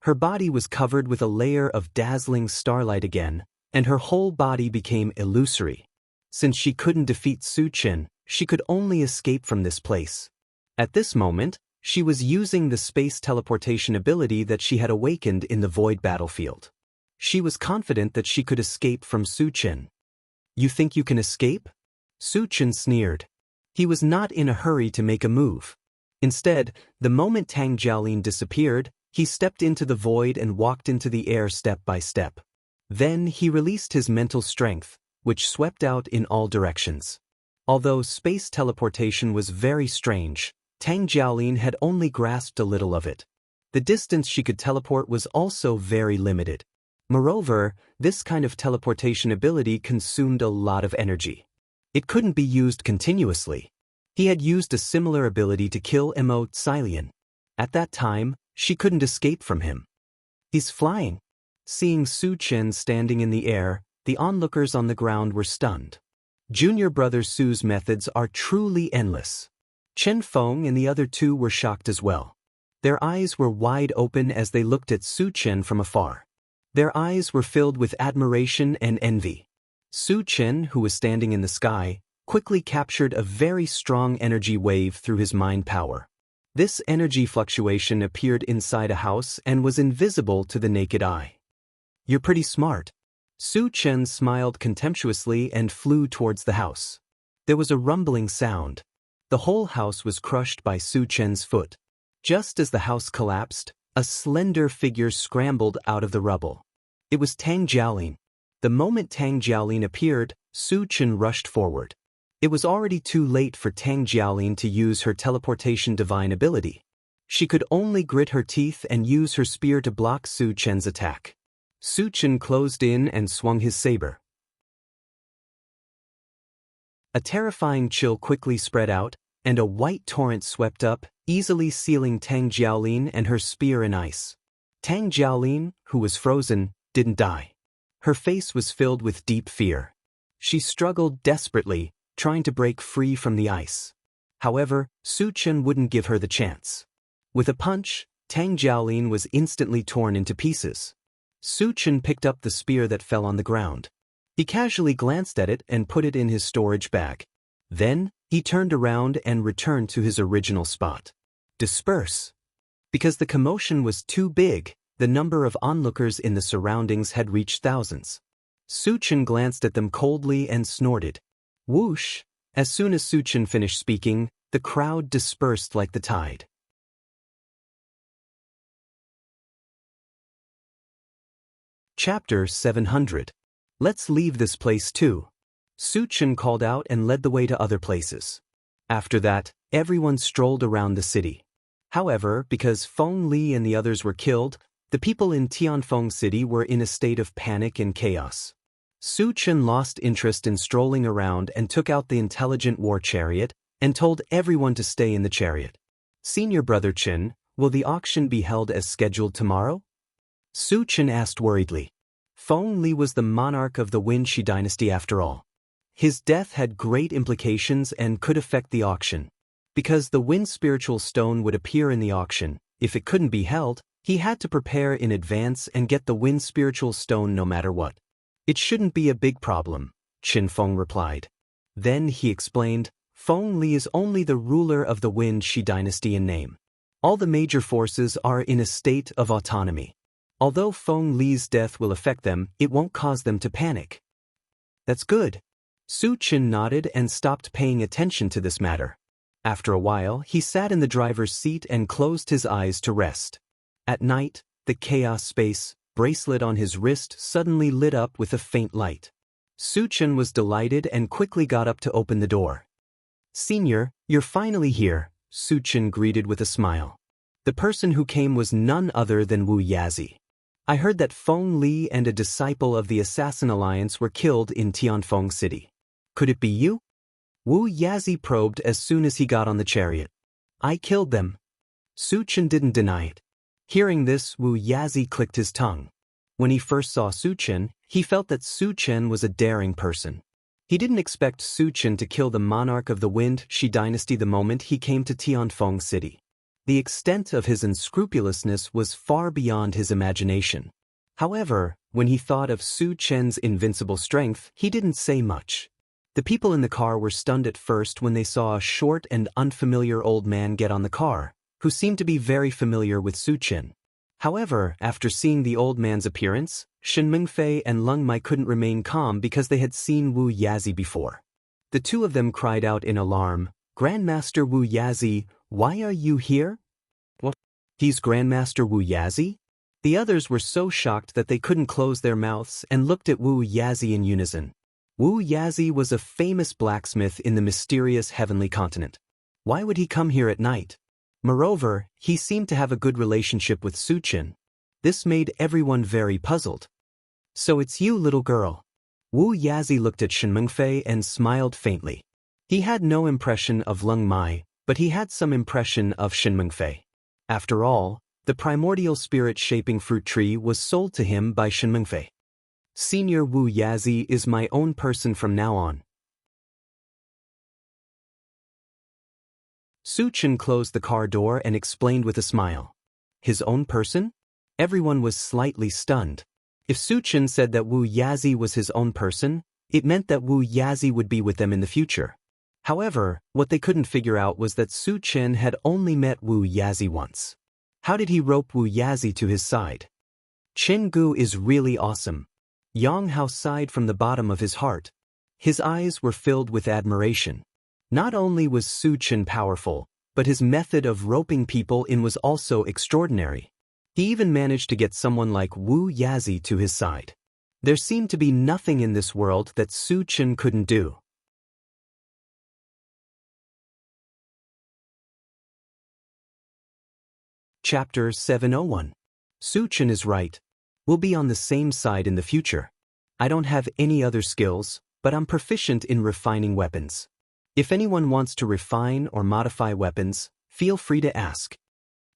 Speaker 1: Her body was covered with a layer of dazzling starlight again, and her whole body became illusory. Since she couldn't defeat Su Chen, she could only escape from this place. At this moment, she was using the space teleportation ability that she had awakened in the void battlefield. She was confident that she could escape from Su Chen. "You think you can escape?" Su Chen sneered. He was not in a hurry to make a move. Instead, the moment Tang Jiaolin disappeared, he stepped into the void and walked into the air step by step. Then he released his mental strength, which swept out in all directions. Although space teleportation was very strange, Tang Jiaolin had only grasped a little of it. The distance she could teleport was also very limited. Moreover, this kind of teleportation ability consumed a lot of energy. It couldn't be used continuously. He had used a similar ability to kill Immortal. At that time, she couldn't escape from him. He's flying. Seeing Su Chen standing in the air, the onlookers on the ground were stunned. Junior brother Su's methods are truly endless. Chen Feng and the other two were shocked as well. Their eyes were wide open as they looked at Su Chen from afar. Their eyes were filled with admiration and envy. Su Chen, who was standing in the sky, quickly captured a very strong energy wave through his mind power. This energy fluctuation appeared inside a house and was invisible to the naked eye. "You're pretty smart." Su Chen smiled contemptuously and flew towards the house. There was a rumbling sound. The whole house was crushed by Su Chen's foot. Just as the house collapsed, a slender figure scrambled out of the rubble. It was Tang Jiaolin. The moment Tang Jiaolin appeared, Su Chen rushed forward. It was already too late for Tang Jiaolin to use her teleportation divine ability. She could only grit her teeth and use her spear to block Su Chen's attack. Su Chen closed in and swung his saber. A terrifying chill quickly spread out, and a white torrent swept up, easily sealing Tang Jiaolin and her spear in ice. Tang Jiaolin, who was frozen, didn't die. Her face was filled with deep fear. She struggled desperately, trying to break free from the ice. However, Su Chen wouldn't give her the chance. With a punch, Tang Jiaolin was instantly torn into pieces. Su Chen picked up the spear that fell on the ground. He casually glanced at it and put it in his storage bag. Then, he turned around and returned to his original spot. Disperse. Because the commotion was too big, the number of onlookers in the surroundings had reached thousands. Su Chen glanced at them coldly and snorted. Whoosh! As soon as Su Chen finished speaking, the crowd dispersed like the tide. Chapter 700. Let's leave this place too. Su Chen called out and led the way to other places. After that, everyone strolled around the city. However, because Feng Li and the others were killed, the people in Tianfeng City were in a state of panic and chaos. Su Chen lost interest in strolling around and took out the intelligent war chariot and told everyone to stay in the chariot. Senior brother Chen, will the auction be held as scheduled tomorrow? Su Chen asked worriedly. Feng Li was the monarch of the Wuxia dynasty after all. His death had great implications and could affect the auction. Because the Wind Spiritual Stone would appear in the auction, if it couldn't be held, he had to prepare in advance and get the Wind Spiritual Stone no matter what. It shouldn't be a big problem, Qin Feng replied. Then he explained, Feng Li is only the ruler of the Wuxia dynasty in name. All the major forces are in a state of autonomy. Although Feng Li's death will affect them, it won't cause them to panic. That's good. Su Chen nodded and stopped paying attention to this matter. After a while, he sat in the driver's seat and closed his eyes to rest. At night, the chaos space bracelet on his wrist suddenly lit up with a faint light. Su Chen was delighted and quickly got up to open the door. Senior, you're finally here, Su Chen greeted with a smile. The person who came was none other than Wu Yazi. I heard that Feng Li and a disciple of the Assassin Alliance were killed in Tianfeng City. Could it be you? Wu Yazi probed as soon as he got on the chariot. I killed them. Su Chen didn't deny it. Hearing this, Wu Yazi clicked his tongue. When he first saw Su Chen, he felt that Su Chen was a daring person. He didn't expect Su Chen to kill the monarch of the Wuxia dynasty the moment he came to Tianfeng City. The extent of his unscrupulousness was far beyond his imagination. However, when he thought of Su Chen's invincible strength, he didn't say much. The people in the car were stunned at first when they saw a short and unfamiliar old man get on the car, who seemed to be very familiar with Su Chen. However, after seeing the old man's appearance, Shen Mingfei and Leng Mai couldn't remain calm because they had seen Wu Yazi before. The two of them cried out in alarm, Grandmaster Wu Yazi, why are you here? What? He's Grandmaster Wu Yazi? The others were so shocked that they couldn't close their mouths and looked at Wu Yazi in unison. Wu Yazi was a famous blacksmith in the mysterious heavenly continent. Why would he come here at night? Moreover, he seemed to have a good relationship with Suchen. This made everyone very puzzled. So it's you, little girl. Wu Yazi looked at Shen Mengfei and smiled faintly. He had no impression of Leng Mai, but he had some impression of Shen Mengfei. After all, the primordial spirit-shaping fruit tree was sold to him by Shen Mengfei. Senior Wu Yazi is my own person from now on. Suchen closed the car door and explained with a smile. His own person? Everyone was slightly stunned. If Suchen said that Wu Yazi was his own person, it meant that Wu Yazi would be with them in the future. However, what they couldn't figure out was that Suchen had only met Wu Yazi once. How did he rope Wu Yazi to his side? Chenggu is really awesome. Yang Hao sighed from the bottom of his heart. His eyes were filled with admiration. Not only was Suchen powerful, but his method of roping people in was also extraordinary. He even managed to get someone like Wu Yazi to his side. There seemed to be nothing in this world that Suchen couldn't do. Chapter 701. Suchen is right. We'll be on the same side in the future. I don't have any other skills, but I'm proficient in refining weapons. If anyone wants to refine or modify weapons, feel free to ask.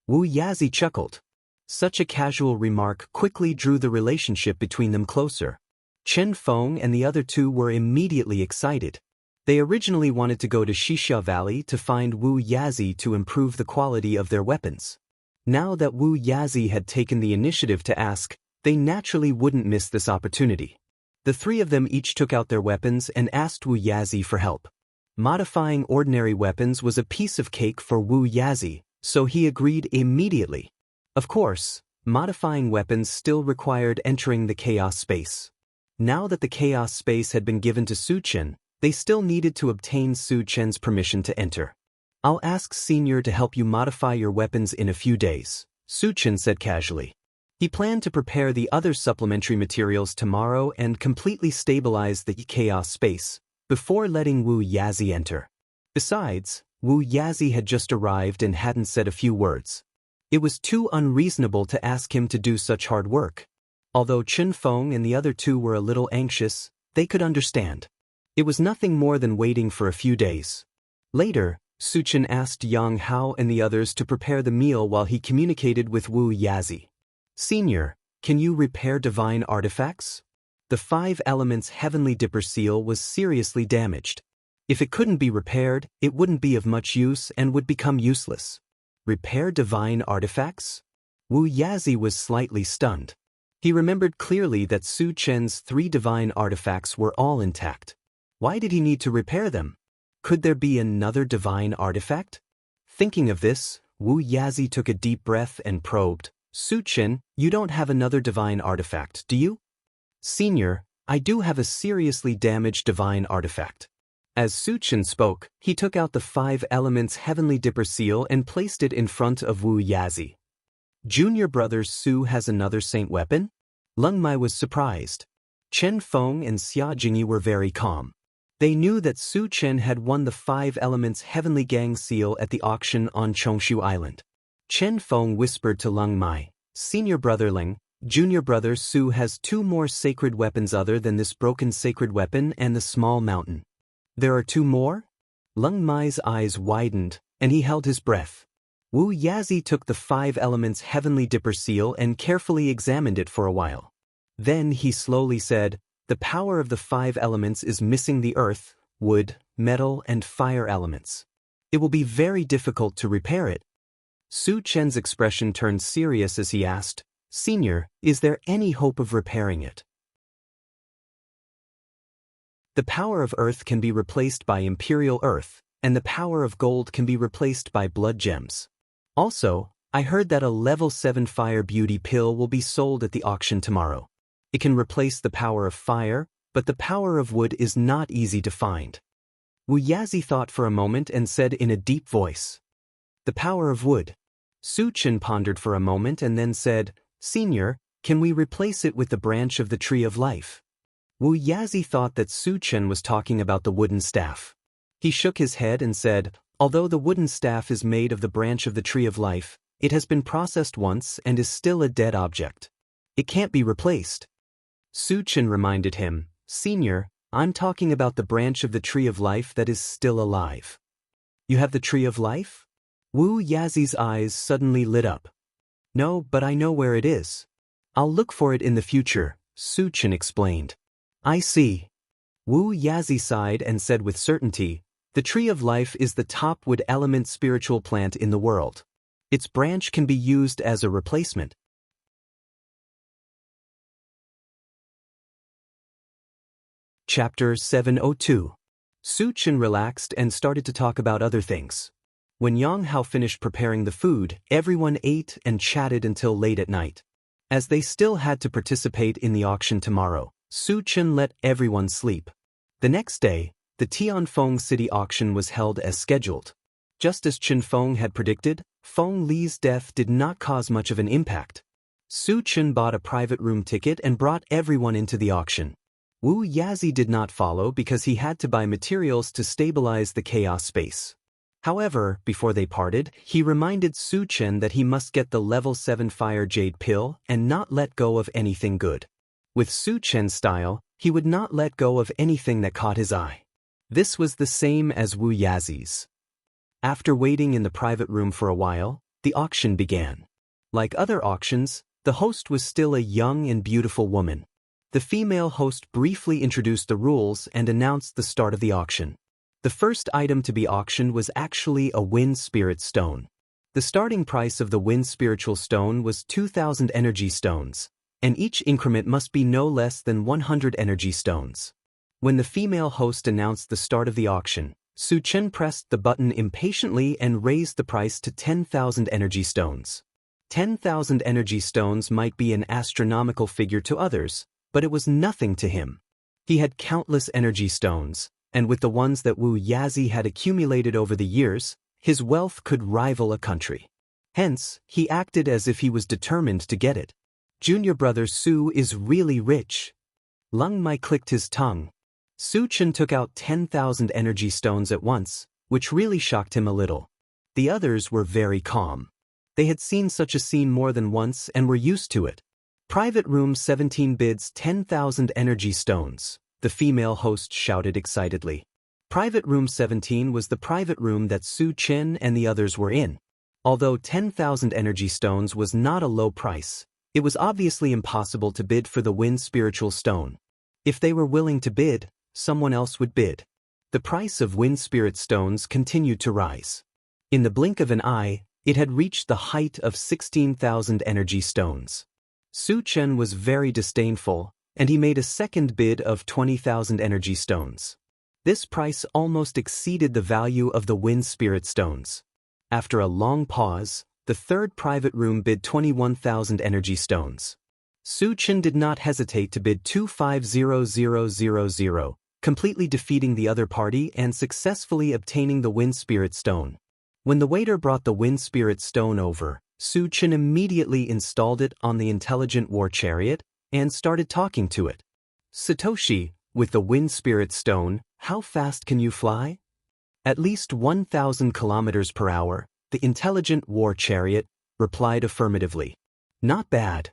Speaker 1: Wu Yazi chuckled. Such a casual remark quickly drew the relationship between them closer. Chen Feng and the other two were immediately excited. They originally wanted to go to Xixia Valley to find Wu Yazi to improve the quality of their weapons. Now that Wu Yazi had taken the initiative to ask, they naturally wouldn't miss this opportunity. The three of them each took out their weapons and asked Wu Yazi for help. Modifying ordinary weapons was a piece of cake for Wu Yazi, so he agreed immediately. Of course, modifying weapons still required entering the chaos space. Now that the chaos space had been given to Suchen, they still needed to obtain Suchen's permission to enter. I'll ask Senior to help you modify your weapons in a few days, Suchen said casually. He planned to prepare the other supplementary materials tomorrow and completely stabilize the chaos space, before letting Wu Yazi enter. Besides, Wu Yazi had just arrived and hadn't said a few words. It was too unreasonable to ask him to do such hard work. Although Chen Feng and the other two were a little anxious, they could understand. It was nothing more than waiting for a few days. Later, Suchen asked Yang Hao and the others to prepare the meal while he communicated with Wu Yazi. Senior, can you repair divine artifacts? The 5 elements heavenly dipper seal was seriously damaged. If it couldn't be repaired, it wouldn't be of much use and would become useless. Repair divine artifacts? Wu Yazi was slightly stunned. He remembered clearly that Suchen's 3 divine artifacts were all intact. Why did he need to repair them? Could there be another divine artifact? Thinking of this, Wu Yazi took a deep breath and probed. Suchen, you don't have another divine artifact, do you? Senior, I do have a seriously damaged divine artifact. As Suchen spoke, he took out the 5 elements heavenly dipper seal and placed it in front of Wu Yazi. Junior brother Su has another saint weapon? Leng Mai was surprised. Chen Feng and Xia Jingyi were very calm. They knew that Suchen had won the 5 elements heavenly gang seal at the auction on Chongshu Island. Chen Feng whispered to Leng Mai, Senior brother Ling, junior brother Su has 2 more sacred weapons other than this broken sacred weapon and the small mountain. There are 2 more? Leng Mai's eyes widened, and he held his breath. Wu Yazi took the 5 elements heavenly dipper seal and carefully examined it for a while. Then he slowly said, the power of the 5 elements is missing the earth, wood, metal, and fire elements. It will be very difficult to repair it. Suchen's expression turned serious as he asked, Senior, is there any hope of repairing it? The power of earth can be replaced by imperial earth, and the power of gold can be replaced by blood gems. Also, I heard that a level 7 fire beauty pill will be sold at the auction tomorrow. It can replace the power of fire, but the power of wood is not easy to find. Wu Yazi thought for a moment and said in a deep voice, "The power of wood." Su Chen pondered for a moment and then said, "Senior, can we replace it with the branch of the tree of life?" Wu Yazi thought that Su Chen was talking about the wooden staff. He shook his head and said, "Although the wooden staff is made of the branch of the tree of life, it has been processed once and is still a dead object. It can't be replaced." Su Chen reminded him, "Senior, I'm talking about the branch of the tree of life that is still alive." "You have the tree of life?" Wu Yazi's eyes suddenly lit up. "No, but I know where it is. I'll look for it in the future," Su Chen explained. "I see." Wu Yazi sighed and said with certainty, "The tree of life is the top wood element spiritual plant in the world. Its branch can be used as a replacement." Chapter 702. Su Chen relaxed and started to talk about other things. When Yang Hao finished preparing the food, everyone ate and chatted until late at night. As they still had to participate in the auction tomorrow, Su Chen let everyone sleep. The next day, the Tianfeng City auction was held as scheduled. Just as Chen Feng had predicted, Feng Li's death did not cause much of an impact. Su Chen bought a private room ticket and brought everyone into the auction. Wu Yazi did not follow because he had to buy materials to stabilize the chaos space. However, before they parted, he reminded Su Chen that he must get the level 7 fire jade pill and not let go of anything good. With Su Chen's style, he would not let go of anything that caught his eye. This was the same as Wu Yazi's. After waiting in the private room for a while, the auction began. Like other auctions, the host was still a young and beautiful woman. The female host briefly introduced the rules and announced the start of the auction. The first item to be auctioned was actually a wind spirit stone. The starting price of the wind spiritual stone was 2,000 energy stones, and each increment must be no less than 100 energy stones. When the female host announced the start of the auction, Su Chen pressed the button impatiently and raised the price to 10,000 energy stones. 10,000 energy stones might be an astronomical figure to others, but it was nothing to him. He had countless energy stones, and with the ones that Wu Yazi had accumulated over the years, his wealth could rival a country. Hence, he acted as if he was determined to get it. Junior brother Su is really rich. Lung Mai clicked his tongue. Su Chen took out 10,000 energy stones at once, which really shocked him a little. The others were very calm. They had seen such a scene more than once and were used to it. Private room 17 bids 10,000 energy stones, the female host shouted excitedly. Private room 17 was the private room that Su Chen and the others were in. Although 10,000 energy stones was not a low price, it was obviously impossible to bid for the wind spiritual stone. If they were willing to bid, someone else would bid. The price of wind spirit stones continued to rise. In the blink of an eye, it had reached the height of 16,000 energy stones. Su Chen was very disdainful, and he made a second bid of 20,000 energy stones. This price almost exceeded the value of the wind spirit stones. After a long pause, the third private room bid 21,000 energy stones. Su Chen did not hesitate to bid 25,000, completely defeating the other party and successfully obtaining the wind spirit stone. When the waiter brought the wind spirit stone over, Su Chen immediately installed it on the intelligent war chariot and started talking to it. "Satoshi, with the wind spirit stone, how fast can you fly?" "At least 1,000 kilometers per hour, the intelligent war chariot replied affirmatively. "Not bad."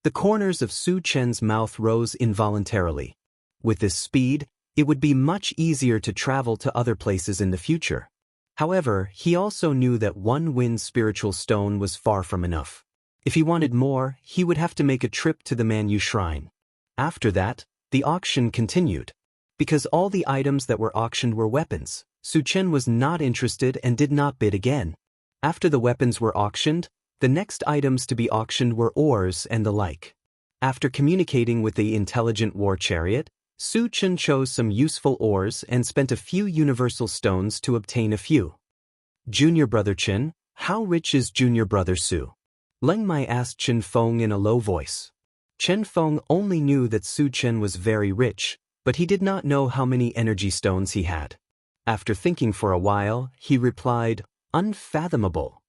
Speaker 1: The corners of Su Chen's mouth rose involuntarily. With this speed, it would be much easier to travel to other places in the future. However, he also knew that one wind spiritual stone was far from enough. If he wanted more, he would have to make a trip to the Manyu Shrine. After that, the auction continued. Because all the items that were auctioned were weapons, Su Chen was not interested and did not bid again. After the weapons were auctioned, the next items to be auctioned were ores and the like. After communicating with the intelligent war chariot, Su Chen chose some useful ores and spent a few universal stones to obtain a few. "Junior brother Chen, how rich is junior brother Su?" Leng Mai asked Chen Feng in a low voice. Chen Feng only knew that Su Chen was very rich, but he did not know how many energy stones he had. After thinking for a while, he replied, "Unfathomable."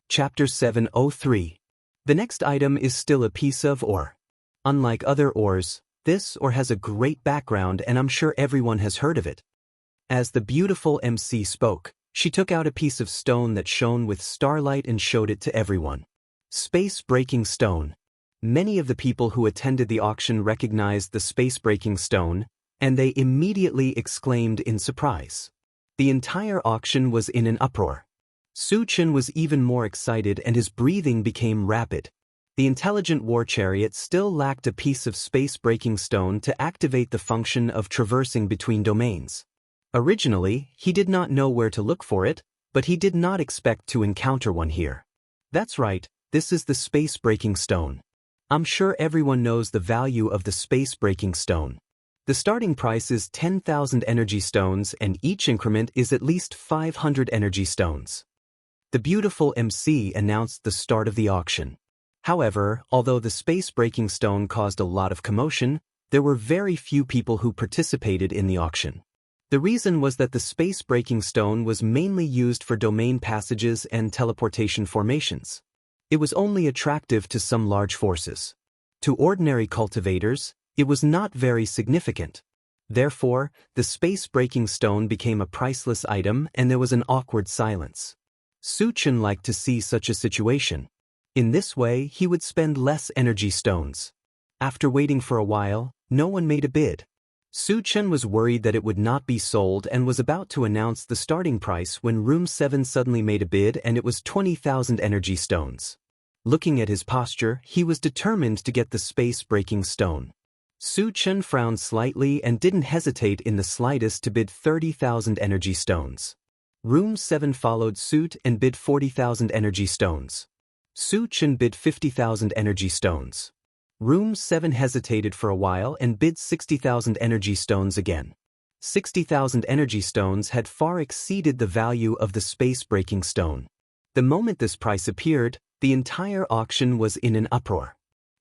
Speaker 1: Chapter 703. The next item is still a piece of ore. Unlike other ores, this ore has a great background and I'm sure everyone has heard of it. As the beautiful MC spoke, she took out a piece of stone that shone with starlight and showed it to everyone. Space-breaking stone. Many of the people who attended the auction recognized the space-breaking stone, and they immediately exclaimed in surprise. The entire auction was in an uproar. Su Chen was even more excited and his breathing became rapid. The intelligent war chariot still lacked a piece of space-breaking stone to activate the function of traversing between domains. Originally, he did not know where to look for it, but he did not expect to encounter one here. That's right, this is the space-breaking stone. I'm sure everyone knows the value of the space-breaking stone. The starting price is 10,000 energy stones and each increment is at least 500 energy stones. The beautiful MC announced the start of the auction. However, although the space-breaking stone caused a lot of commotion, there were very few people who participated in the auction. The reason was that the space-breaking stone was mainly used for domain passages and teleportation formations. It was only attractive to some large forces. To ordinary cultivators, it was not very significant. Therefore, the space-breaking stone became a priceless item and there was an awkward silence. Su Chen liked to see such a situation. In this way, he would spend less energy stones. After waiting for a while, no one made a bid. Su Chen was worried that it would not be sold and was about to announce the starting price when Room 7 suddenly made a bid and it was 20,000 energy stones. Looking at his posture, he was determined to get the space-breaking stone. Su Chen frowned slightly and didn't hesitate in the slightest to bid 30,000 energy stones. Room 7 followed suit and bid 40,000 energy stones. Su Chen bid 50,000 energy stones. Room 7 hesitated for a while and bid 60,000 energy stones again. 60,000 energy stones had far exceeded the value of the space-breaking stone. The moment this price appeared, the entire auction was in an uproar.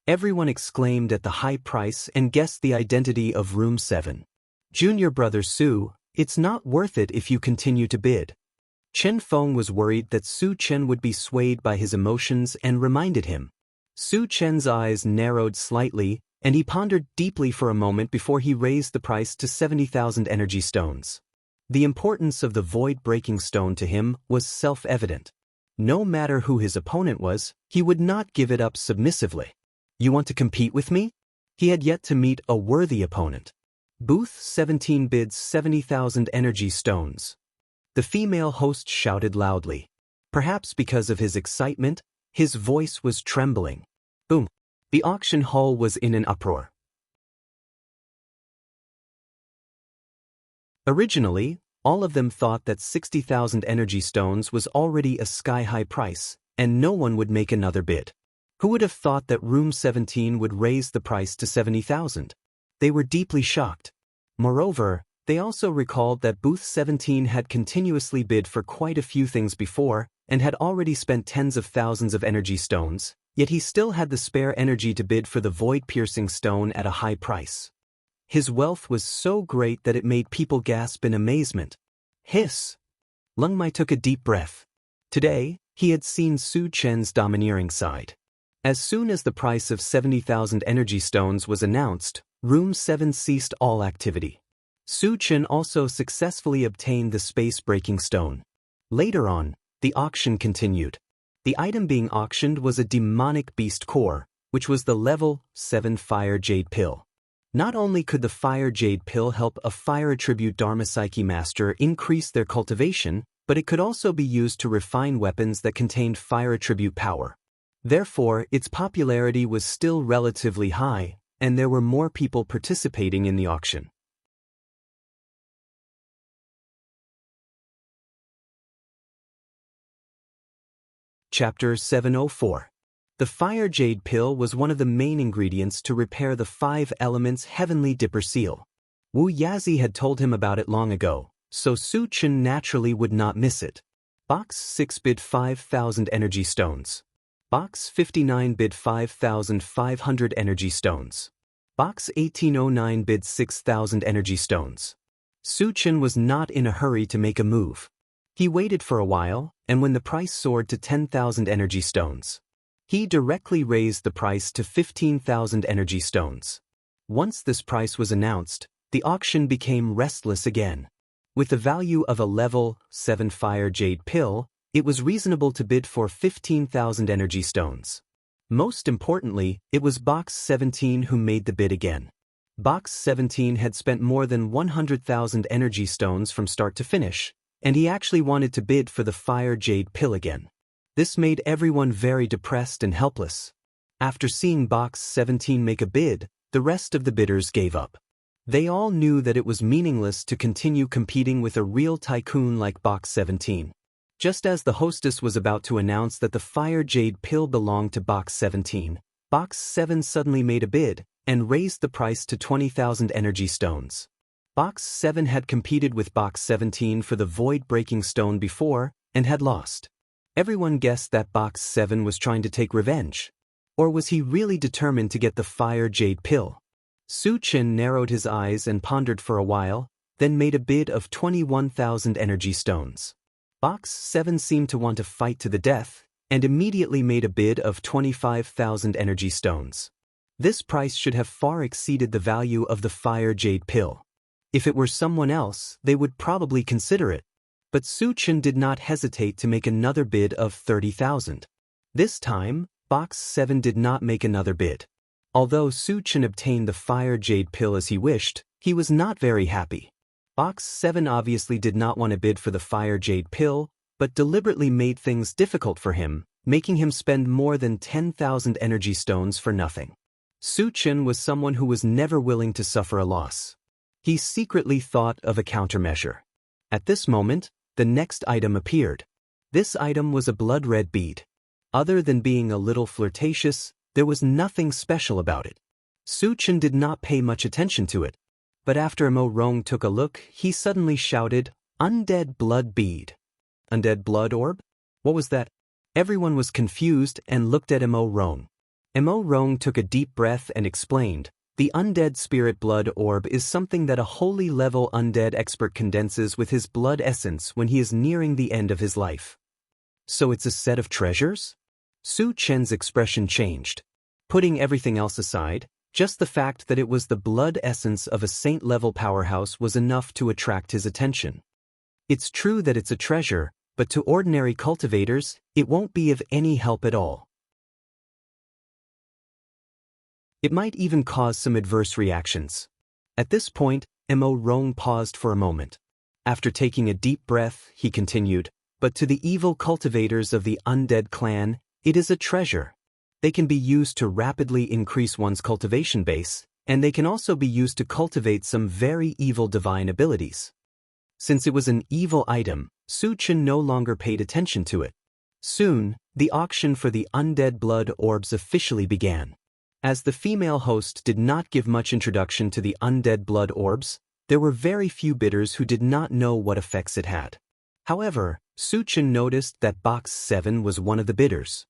Speaker 1: Everyone exclaimed at the high price and guessed the identity of Room 7. Junior brother Su, it's not worth it if you continue to bid. Chen Feng was worried that Su Chen would be swayed by his emotions and reminded him. Su Chen's eyes narrowed slightly, and he pondered deeply for a moment before he raised the price to 70,000 energy stones. The importance of the void-breaking stone to him was self-evident. No matter who his opponent was, he would not give it up submissively. You want to compete with me? He had yet to meet a worthy opponent. Booth 17 bids 70,000 energy stones. The female host shouted loudly. Perhaps because of his excitement, his voice was trembling. Boom! The auction hall was in an uproar. Originally, all of them thought that 60,000 energy stones was already a sky-high price, and no one would make another bid. Who would have thought that Room 17 would raise the price to 70,000? They were deeply shocked. Moreover, they also recalled that Booth 17 had continuously bid for quite a few things before, and had already spent tens of thousands of energy stones, yet he still had the spare energy to bid for the void-piercing stone at a high price. His wealth was so great that it made people gasp in amazement. Hiss! Lung Mai took a deep breath. Today, he had seen Su Chen's domineering side. As soon as the price of 70,000 energy stones was announced, Room 7 ceased all activity. Su Chen also successfully obtained the space-breaking stone. Later on, the auction continued. The item being auctioned was a demonic beast core, which was the level 7 fire jade pill. Not only could the fire jade pill help a fire attribute Dharma Psyche master increase their cultivation, but it could also be used to refine weapons that contained fire attribute power. Therefore, its popularity was still relatively high, and there were more people participating in the auction. Chapter 704. The fire jade pill was one of the main ingredients to repair the 5 elements heavenly dipper seal. Wu Yazi had told him about it long ago, so Su Chen naturally would not miss it. Box 6 bid 5,000 energy stones. Box 59 bid 5,500 energy stones. Box 1809 bid 6,000 energy stones. Su Chen was not in a hurry to make a move. He waited for a while, and when the price soared to 10,000 energy stones, he directly raised the price to 15,000 energy stones. Once this price was announced, the auction became restless again. With the value of a level 7 fire jade pill, it was reasonable to bid for 15,000 energy stones. Most importantly, it was Box 17 who made the bid again. Box 17 had spent more than 100,000 energy stones from start to finish, and he actually wanted to bid for the fire jade pill again. This made everyone very depressed and helpless. After seeing Box 17 make a bid, the rest of the bidders gave up. They all knew that it was meaningless to continue competing with a real tycoon like Box 17. Just as the hostess was about to announce that the fire jade pill belonged to Box 17, Box 7 suddenly made a bid and raised the price to 20,000 energy stones. Box 7 had competed with Box 17 for the void-breaking stone before and had lost. Everyone guessed that Box 7 was trying to take revenge. Or was he really determined to get the fire jade pill? Su Chen narrowed his eyes and pondered for a while, then made a bid of 21,000 energy stones. Box 7 seemed to want to fight to the death, and immediately made a bid of 25,000 energy stones. This price should have far exceeded the value of the fire jade pill. If it were someone else, they would probably consider it. But Su Chen did not hesitate to make another bid of 30,000. This time, Box 7 did not make another bid. Although Su Chen obtained the fire jade pill as he wished, he was not very happy. Box 7 obviously did not want to bid for the fire jade pill, but deliberately made things difficult for him, making him spend more than 10,000 energy stones for nothing. Su Chen was someone who was never willing to suffer a loss. He secretly thought of a countermeasure. At this moment, the next item appeared. This item was a blood-red bead. Other than being a little flirtatious, there was nothing special about it. Su Chen did not pay much attention to it. But after Mo Rong took a look, he suddenly shouted, "Undead blood bead." Undead blood orb? What was that? Everyone was confused and looked at Mo Rong. Mo Rong took a deep breath and explained, "The undead spirit blood orb is something that a holy level undead expert condenses with his blood essence when he is nearing the end of his life." So it's a set of treasures? Su Chen's expression changed. Putting everything else aside, just the fact that it was the blood essence of a saint-level powerhouse was enough to attract his attention. It's true that it's a treasure, but to ordinary cultivators, it won't be of any help at all. It might even cause some adverse reactions. At this point, Mo Rong paused for a moment. After taking a deep breath, he continued, "But to the evil cultivators of the undead clan, it is a treasure. They can be used to rapidly increase one's cultivation base, and they can also be used to cultivate some very evil divine abilities." Since it was an evil item, Su Chen no longer paid attention to it. Soon, the auction for the undead blood orbs officially began. As the female host did not give much introduction to the undead blood orbs, there were very few bidders who did not know what effects it had. However, Su Chen noticed that Box 7 was one of the bidders.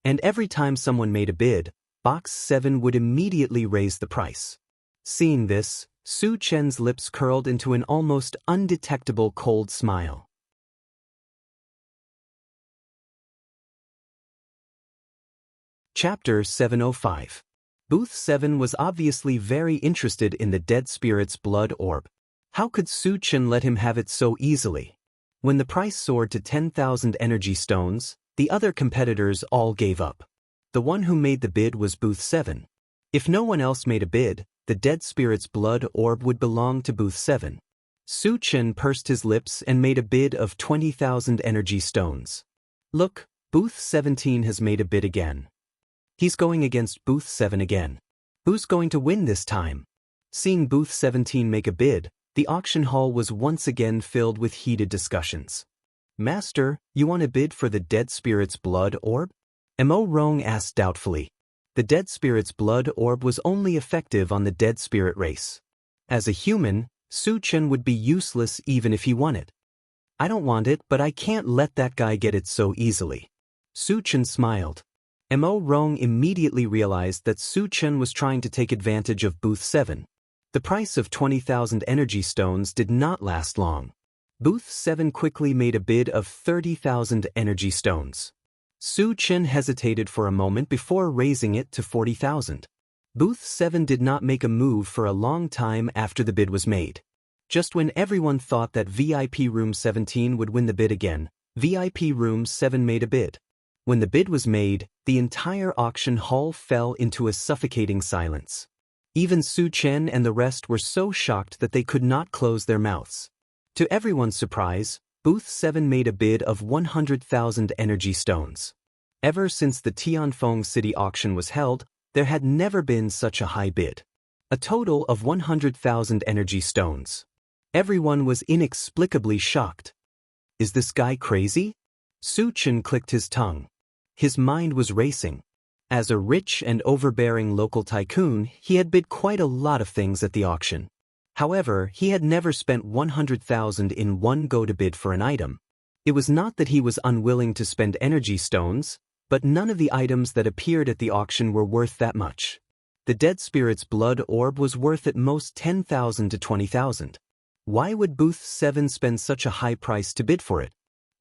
Speaker 1: And every time someone made a bid, Box 7 would immediately raise the price. Seeing this, Su Chen's lips curled into an almost undetectable cold smile. Chapter 705. Booth 7 was obviously very interested in the dead spirit's blood orb. How could Su Chen let him have it so easily? When the price soared to 10,000 energy stones, the other competitors all gave up. The one who made the bid was Booth 7. If no one else made a bid, the dead spirit's blood orb would belong to Booth 7. Su Chen pursed his lips and made a bid of 20,000 energy stones. Look, Booth 17 has made a bid again. He's going against Booth 7 again. Who's going to win this time? Seeing Booth 17 make a bid, the auction hall was once again filled with heated discussions. "Master, you want to bid for the dead spirit's blood orb?" Mo Rong asked doubtfully. The dead spirit's blood orb was only effective on the dead spirit race. As a human, Su Chen would be useless even if he won it. "I don't want it, but I can't let that guy get it so easily." Su Chen smiled. Mo Rong immediately realized that Su Chen was trying to take advantage of Booth 7. The price of 20,000 energy stones did not last long. Booth 7 quickly made a bid of 30,000 energy stones. Su Chen hesitated for a moment before raising it to 40,000. Booth 7 did not make a move for a long time after the bid was made. Just when everyone thought that VIP Room 17 would win the bid again, VIP Room 7 made a bid. When the bid was made, the entire auction hall fell into a suffocating silence. Even Su Chen and the rest were so shocked that they could not close their mouths. To everyone's surprise, Booth 7 made a bid of 100,000 energy stones. Ever since the Tianfeng City auction was held, there had never been such a high bid. A total of 100,000 energy stones. Everyone was inexplicably shocked. Is this guy crazy? Su Chen clicked his tongue. His mind was racing. As a rich and overbearing local tycoon, he had bid quite a lot of things at the auction. However, he had never spent 100,000 in one go to bid for an item. It was not that he was unwilling to spend energy stones, but none of the items that appeared at the auction were worth that much. The dead spirit's blood orb was worth at most 10,000 to 20,000. Why would Booth 7 spend such a high price to bid for it?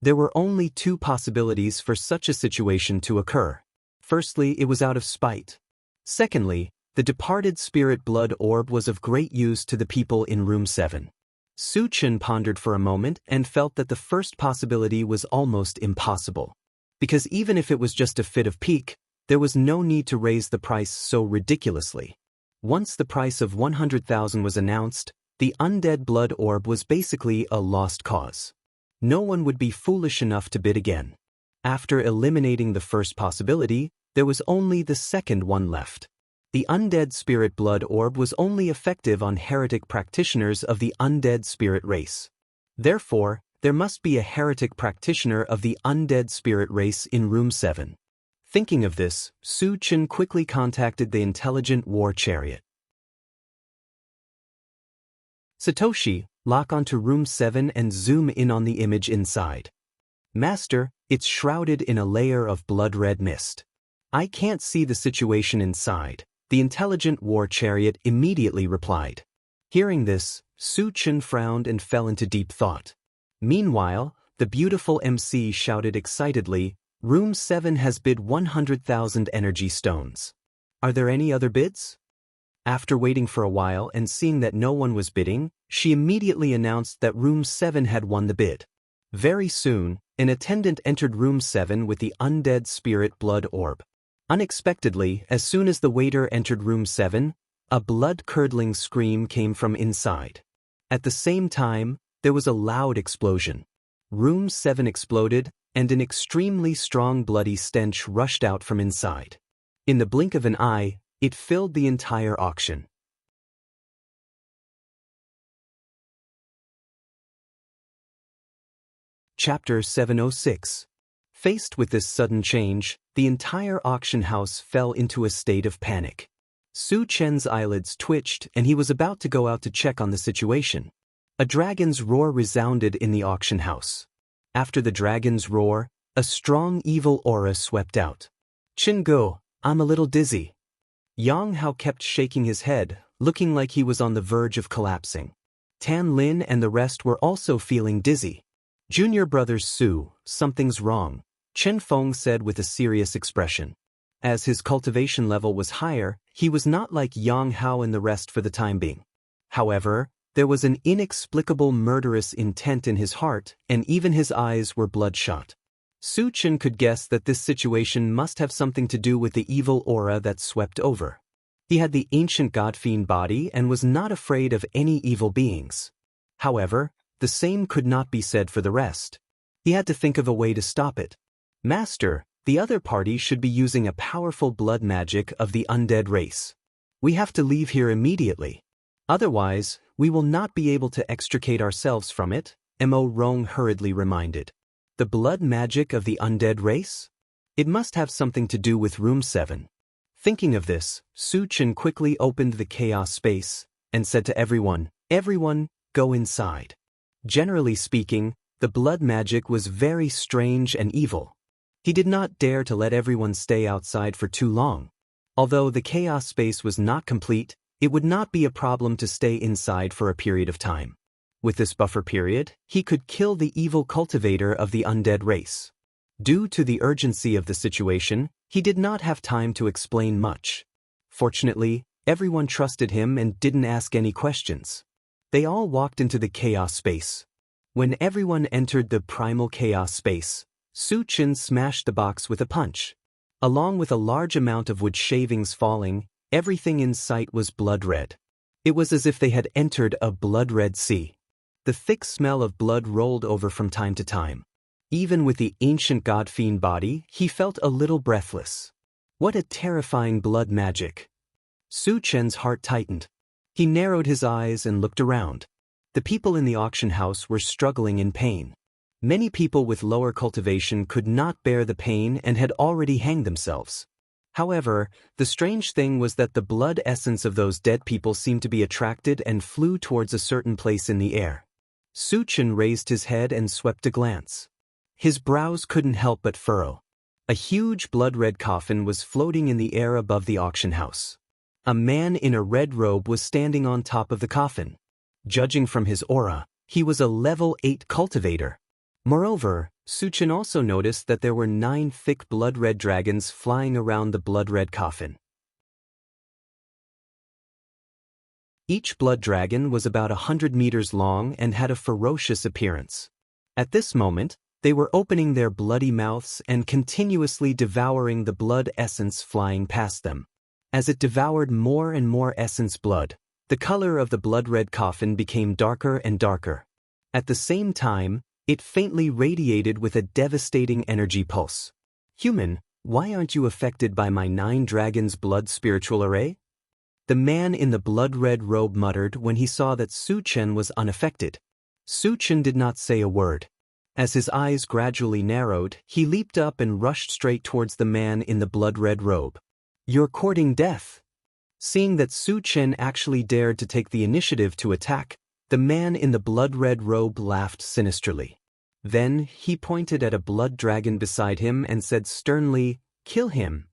Speaker 1: There were only two possibilities for such a situation to occur. Firstly, it was out of spite. Secondly, the departed spirit blood orb was of great use to the people in Room 7. Su Chen pondered for a moment and felt that the first possibility was almost impossible. Because even if it was just a fit of pique, there was no need to raise the price so ridiculously. Once the price of 100,000 was announced, the undead blood orb was basically a lost cause. No one would be foolish enough to bid again. After eliminating the first possibility, there was only the second one left. The undead spirit blood orb was only effective on heretic practitioners of the undead spirit race. Therefore, there must be a heretic practitioner of the undead spirit race in Room 7. Thinking of this, Su Chen quickly contacted the intelligent war chariot. Satoshi, lock onto Room 7 and zoom in on the image inside. Master, it's shrouded in a layer of blood-red mist. I can't see the situation inside, the intelligent war chariot immediately replied. Hearing this, Su Chen frowned and fell into deep thought. Meanwhile, the beautiful MC shouted excitedly, Room 7 has bid 100,000 energy stones. Are there any other bids? After waiting for a while and seeing that no one was bidding, she immediately announced that Room 7 had won the bid. Very soon, an attendant entered Room 7 with the undead spirit blood orb. Unexpectedly, as soon as the waiter entered Room 7, a blood-curdling scream came from inside. At the same time, there was a loud explosion. Room 7 exploded, and an extremely strong bloody stench rushed out from inside. In the blink of an eye, it filled the entire auction. Chapter 706. Faced with this sudden change, the entire auction house fell into a state of panic. Su Chen's eyelids twitched and he was about to go out to check on the situation. A dragon's roar resounded in the auction house. After the dragon's roar, a strong evil aura swept out. Qinggu, I'm a little dizzy. Yang Hao kept shaking his head, looking like he was on the verge of collapsing. Tan Lin and the rest were also feeling dizzy. Junior brothers Su, something's wrong, Chen Feng said with a serious expression. As his cultivation level was higher, he was not like Yang Hao and the rest for the time being. However, there was an inexplicable murderous intent in his heart, and even his eyes were bloodshot. Su Chen could guess that this situation must have something to do with the evil aura that swept over. He had the ancient god-fiend body and was not afraid of any evil beings. However, the same could not be said for the rest. He had to think of a way to stop it. Master, the other party should be using a powerful blood magic of the undead race. We have to leave here immediately. Otherwise, we will not be able to extricate ourselves from it, Mo Rong hurriedly reminded. The blood magic of the undead race? It must have something to do with Room 7. Thinking of this, Su Chen quickly opened the chaos space and said to everyone, "Everyone, go inside." Generally speaking, the blood magic was very strange and evil. He did not dare to let everyone stay outside for too long. Although the chaos space was not complete, it would not be a problem to stay inside for a period of time. With this buffer period, he could kill the evil cultivator of the undead race. Due to the urgency of the situation, he did not have time to explain much. Fortunately, everyone trusted him and didn't ask any questions. They all walked into the chaos space. When everyone entered the primal chaos space, Su Chen smashed the box with a punch. Along with a large amount of wood shavings falling, everything in sight was blood red. It was as if they had entered a blood-red sea. The thick smell of blood rolled over from time to time. Even with the ancient god-fiend body, he felt a little breathless. What a terrifying blood magic. Su Chen's heart tightened. He narrowed his eyes and looked around. The people in the auction house were struggling in pain. Many people with lower cultivation could not bear the pain and had already hanged themselves. However, the strange thing was that the blood essence of those dead people seemed to be attracted and flew towards a certain place in the air. Su Chen raised his head and swept a glance. His brows couldn't help but furrow. A huge blood-red coffin was floating in the air above the auction house. A man in a red robe was standing on top of the coffin. Judging from his aura, he was a level 8 cultivator. Moreover, Su Chen also noticed that there were 9 thick blood-red dragons flying around the blood-red coffin. Each blood dragon was about 100 meters long and had a ferocious appearance. At this moment, they were opening their bloody mouths and continuously devouring the blood essence flying past them. As it devoured more and more essence blood, the color of the blood-red coffin became darker and darker. At the same time, it faintly radiated with a devastating energy pulse. "Human, why aren't you affected by my 9 dragons' blood spiritual array?" The man in the blood-red robe muttered when he saw that Su Chen was unaffected. Su Chen did not say a word. As his eyes gradually narrowed, he leaped up and rushed straight towards the man in the blood-red robe. "You're courting death." Seeing that Su Chen actually dared to take the initiative to attack, the man in the blood-red robe laughed sinisterly. Then he pointed at a blood dragon beside him and said sternly, "Kill him."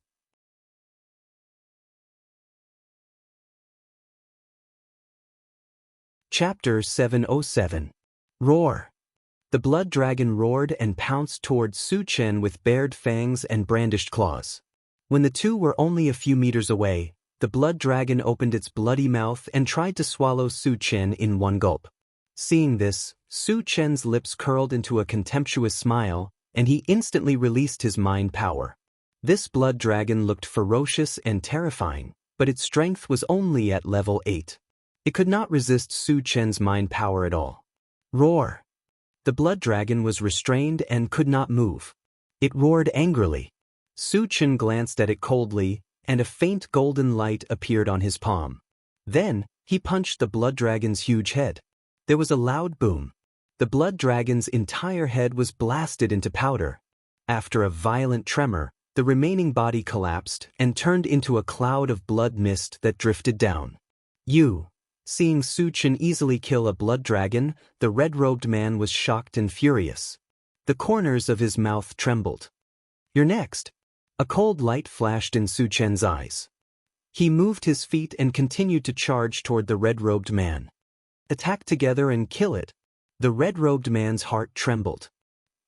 Speaker 1: Chapter 707. Roar. The blood dragon roared and pounced toward Su Chen with bared fangs and brandished claws. When the two were only a few meters away, the blood dragon opened its bloody mouth and tried to swallow Su Chen in one gulp. Seeing this, Su Chen's lips curled into a contemptuous smile, and he instantly released his mind power. This blood dragon looked ferocious and terrifying, but its strength was only at level 8. It could not resist Su Chen's mind power at all. Roar! The blood dragon was restrained and could not move. It roared angrily. Su Chen glanced at it coldly, and a faint golden light appeared on his palm. Then, he punched the blood dragon's huge head. There was a loud boom. The blood dragon's entire head was blasted into powder. After a violent tremor, the remaining body collapsed and turned into a cloud of blood mist that drifted down. Seeing Su Chen easily kill a blood dragon, the red-robed man was shocked and furious. The corners of his mouth trembled. "You're next." A cold light flashed in Su Chen's eyes. He moved his feet and continued to charge toward the red-robed man. "Attack together and kill it." The red-robed man's heart trembled.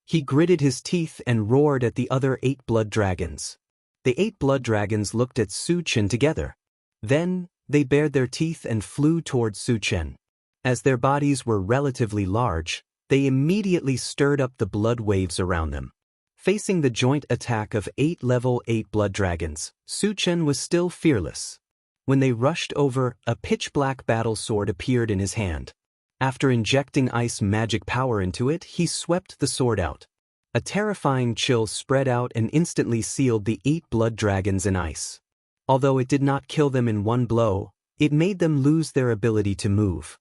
Speaker 1: He gritted his teeth and roared at the other 8 blood dragons. The 8 blood dragons looked at Su Chen together. Then, they bared their teeth and flew toward Su Chen. As their bodies were relatively large, they immediately stirred up the blood waves around them. Facing the joint attack of 8 level 8 blood dragons, Su Chen was still fearless. When they rushed over, a pitch-black battle sword appeared in his hand. After injecting ice magic power into it, he swept the sword out. A terrifying chill spread out and instantly sealed the 8 blood dragons in ice. Although it did not kill them in one blow, it made them lose their ability to move.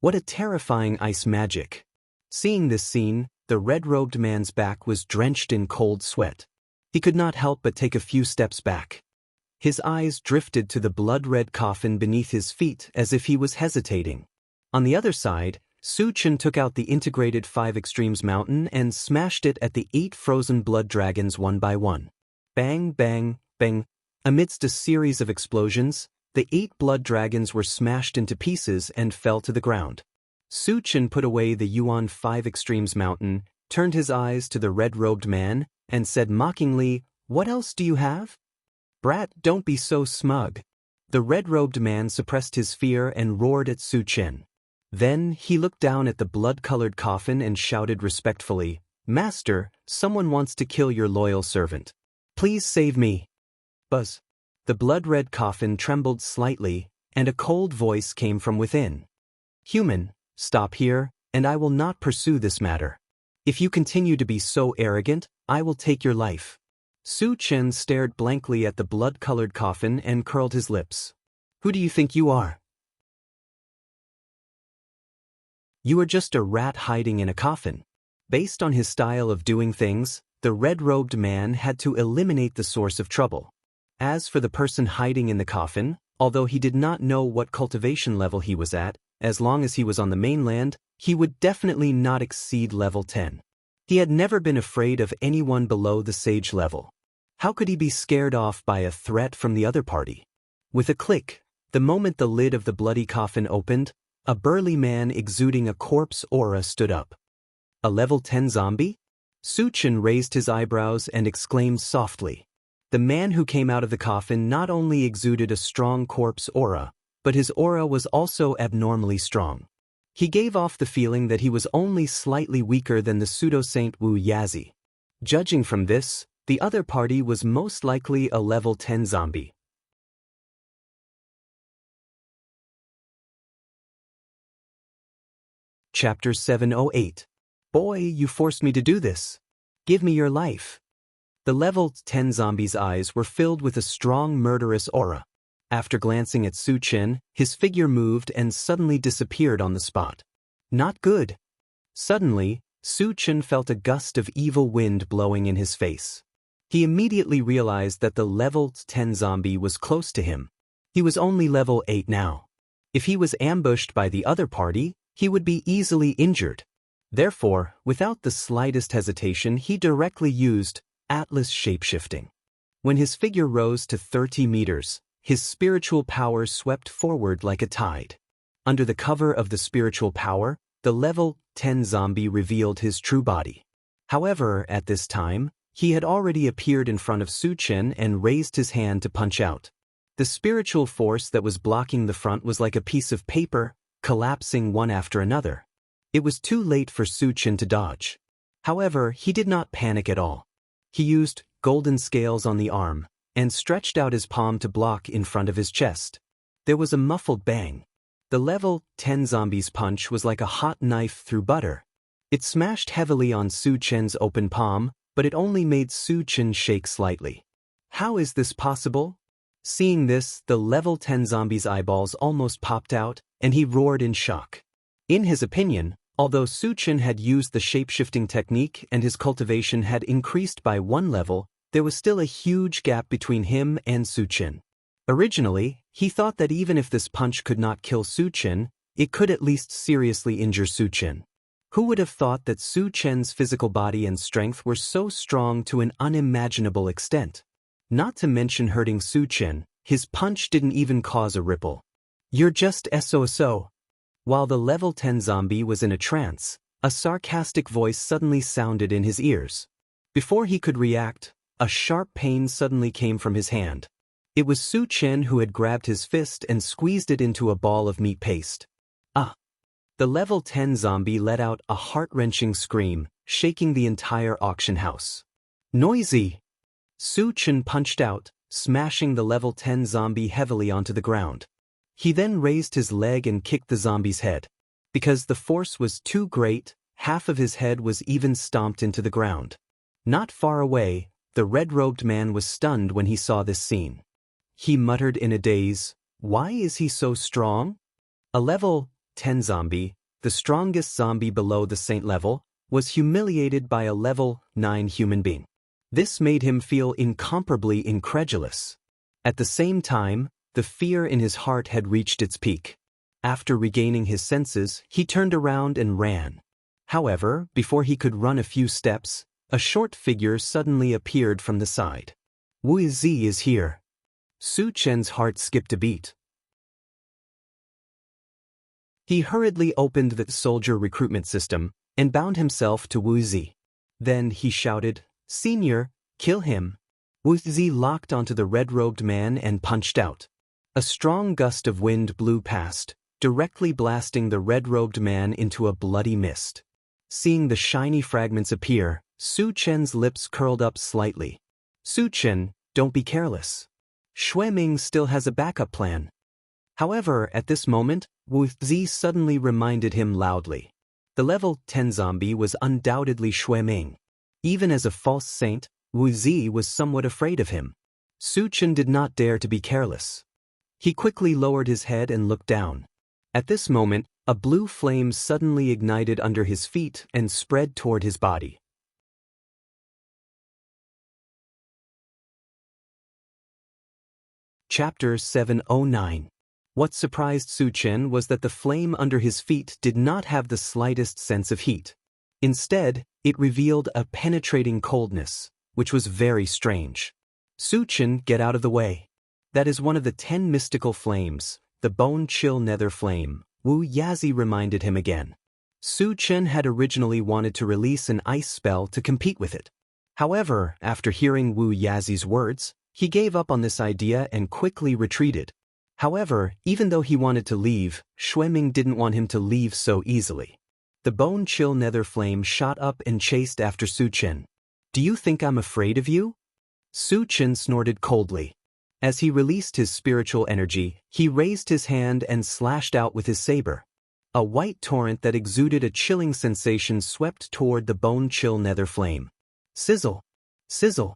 Speaker 1: What a terrifying ice magic! Seeing this scene, the red-robed man's back was drenched in cold sweat. He could not help but take a few steps back. His eyes drifted to the blood-red coffin beneath his feet as if he was hesitating. On the other side, Su Chen took out the integrated 5 Extremes mountain and smashed it at the 8 frozen blood dragons one by one. Bang, bang, bang. Amidst a series of explosions, the 8 blood dragons were smashed into pieces and fell to the ground. Su Chen put away the Yuan 5 Extremes mountain, turned his eyes to the red-robed man, and said mockingly, "What else do you have?" "Brat, don't be so smug." The red-robed man suppressed his fear and roared at Su Chen. Then he looked down at the blood-colored coffin and shouted respectfully, "Master, someone wants to kill your loyal servant. Please save me." Buzz. The blood-red coffin trembled slightly, and a cold voice came from within. "Human, stop here, and I will not pursue this matter. If you continue to be so arrogant, I will take your life." Su Chen stared blankly at the blood-colored coffin and curled his lips. "Who do you think you are? You are just a rat hiding in a coffin." Based on his style of doing things, the red-robed man had to eliminate the source of trouble. As for the person hiding in the coffin, although he did not know what cultivation level he was at, as long as he was on the mainland, he would definitely not exceed level 10. He had never been afraid of anyone below the sage level. How could he be scared off by a threat from the other party? With a click, the moment the lid of the bloody coffin opened, a burly man exuding a corpse aura stood up. A level 10 zombie? Su Chen raised his eyebrows and exclaimed softly. The man who came out of the coffin not only exuded a strong corpse aura, but his aura was also abnormally strong. He gave off the feeling that he was only slightly weaker than the pseudo-saint Wu Yazi. Judging from this, the other party was most likely a level 10 zombie. Chapter 708. Boy, you forced me to do this. Give me your life. The level 10 zombie's eyes were filled with a strong murderous aura. After glancing at Su Chen, his figure moved and suddenly disappeared on the spot. Not good. Suddenly, Su Chen felt a gust of evil wind blowing in his face. He immediately realized that the level 10 zombie was close to him. He was only level 8 now. If he was ambushed by the other party, he would be easily injured. Therefore, without the slightest hesitation, he directly used Atlas shapeshifting. When his figure rose to 30 meters, his spiritual power swept forward like a tide. Under the cover of the spiritual power, the level 10 zombie revealed his true body. However, at this time, he had already appeared in front of Su Chen and raised his hand to punch out. The spiritual force that was blocking the front was like a piece of paper, collapsing one after another. It was too late for Su Chen to dodge. However, he did not panic at all. He used golden scales on the arm and stretched out his palm to block in front of his chest. There was a muffled bang. The level 10 zombie's punch was like a hot knife through butter. It smashed heavily on Su Chen's open palm, but it only made Su Chen shake slightly. How is this possible? Seeing this, the level 10 zombie's eyeballs almost popped out, and he roared in shock. In his opinion, although Su Chen had used the shape-shifting technique and his cultivation had increased by 1 level, there was still a huge gap between him and Su Chen. Originally, he thought that even if this punch could not kill Su Chen, it could at least seriously injure Su Chen. Who would have thought that Su Chen's physical body and strength were so strong to an unimaginable extent? Not to mention hurting Su Chen, his punch didn't even cause a ripple. "You're just SOSO. While the level 10 zombie was in a trance, a sarcastic voice suddenly sounded in his ears. Before he could react, a sharp pain suddenly came from his hand. It was Su Chen who had grabbed his fist and squeezed it into a ball of meat paste. Ah! The level 10 zombie let out a heart-wrenching scream, shaking the entire auction house. Noisy! Su Chen punched out, smashing the level 10 zombie heavily onto the ground. He then raised his leg and kicked the zombie's head. Because the force was too great, half of his head was even stomped into the ground. Not far away, the red-robed man was stunned when he saw this scene. He muttered in a daze, "Why is he so strong?" A level 10 zombie, the strongest zombie below the saint level, was humiliated by a level 9 human being. This made him feel incomparably incredulous. At the same time, the fear in his heart had reached its peak. After regaining his senses, he turned around and ran. However, before he could run a few steps, a short figure suddenly appeared from the side. Wuxia is here. Su Chen's heart skipped a beat. He hurriedly opened the soldier recruitment system and bound himself to Wuxia. Then he shouted, "Senior, kill him." Wuxia locked onto the red-robed man and punched out. A strong gust of wind blew past, directly blasting the red-robed man into a bloody mist. Seeing the shiny fragments appear, Su Chen's lips curled up slightly. "Su Chen, don't be careless. Xueming still has a backup plan." However, at this moment, Wuxia suddenly reminded him loudly. The level 10 zombie was undoubtedly Xueming. Even as a false saint, Wuxia was somewhat afraid of him. Su Chen did not dare to be careless. He quickly lowered his head and looked down. At this moment, a blue flame suddenly ignited under his feet and spread toward his body. Chapter 709. What surprised Su Chen was that the flame under his feet did not have the slightest sense of heat. Instead, it revealed a penetrating coldness, which was very strange. "Su Chen, get out of the way. That is one of the 10 mystical flames, the bone-chill nether flame," Wuxia reminded him again. Su Chen had originally wanted to release an ice spell to compete with it. However, after hearing Wuxia's words, he gave up on this idea and quickly retreated. However, even though he wanted to leave, Xueming didn't want him to leave so easily. The bone-chill nether flame shot up and chased after Su Chen. "Do you think I'm afraid of you?" Su Chen snorted coldly. As he released his spiritual energy, he raised his hand and slashed out with his saber. A white torrent that exuded a chilling sensation swept toward the bone-chill nether flame. Sizzle! Sizzle!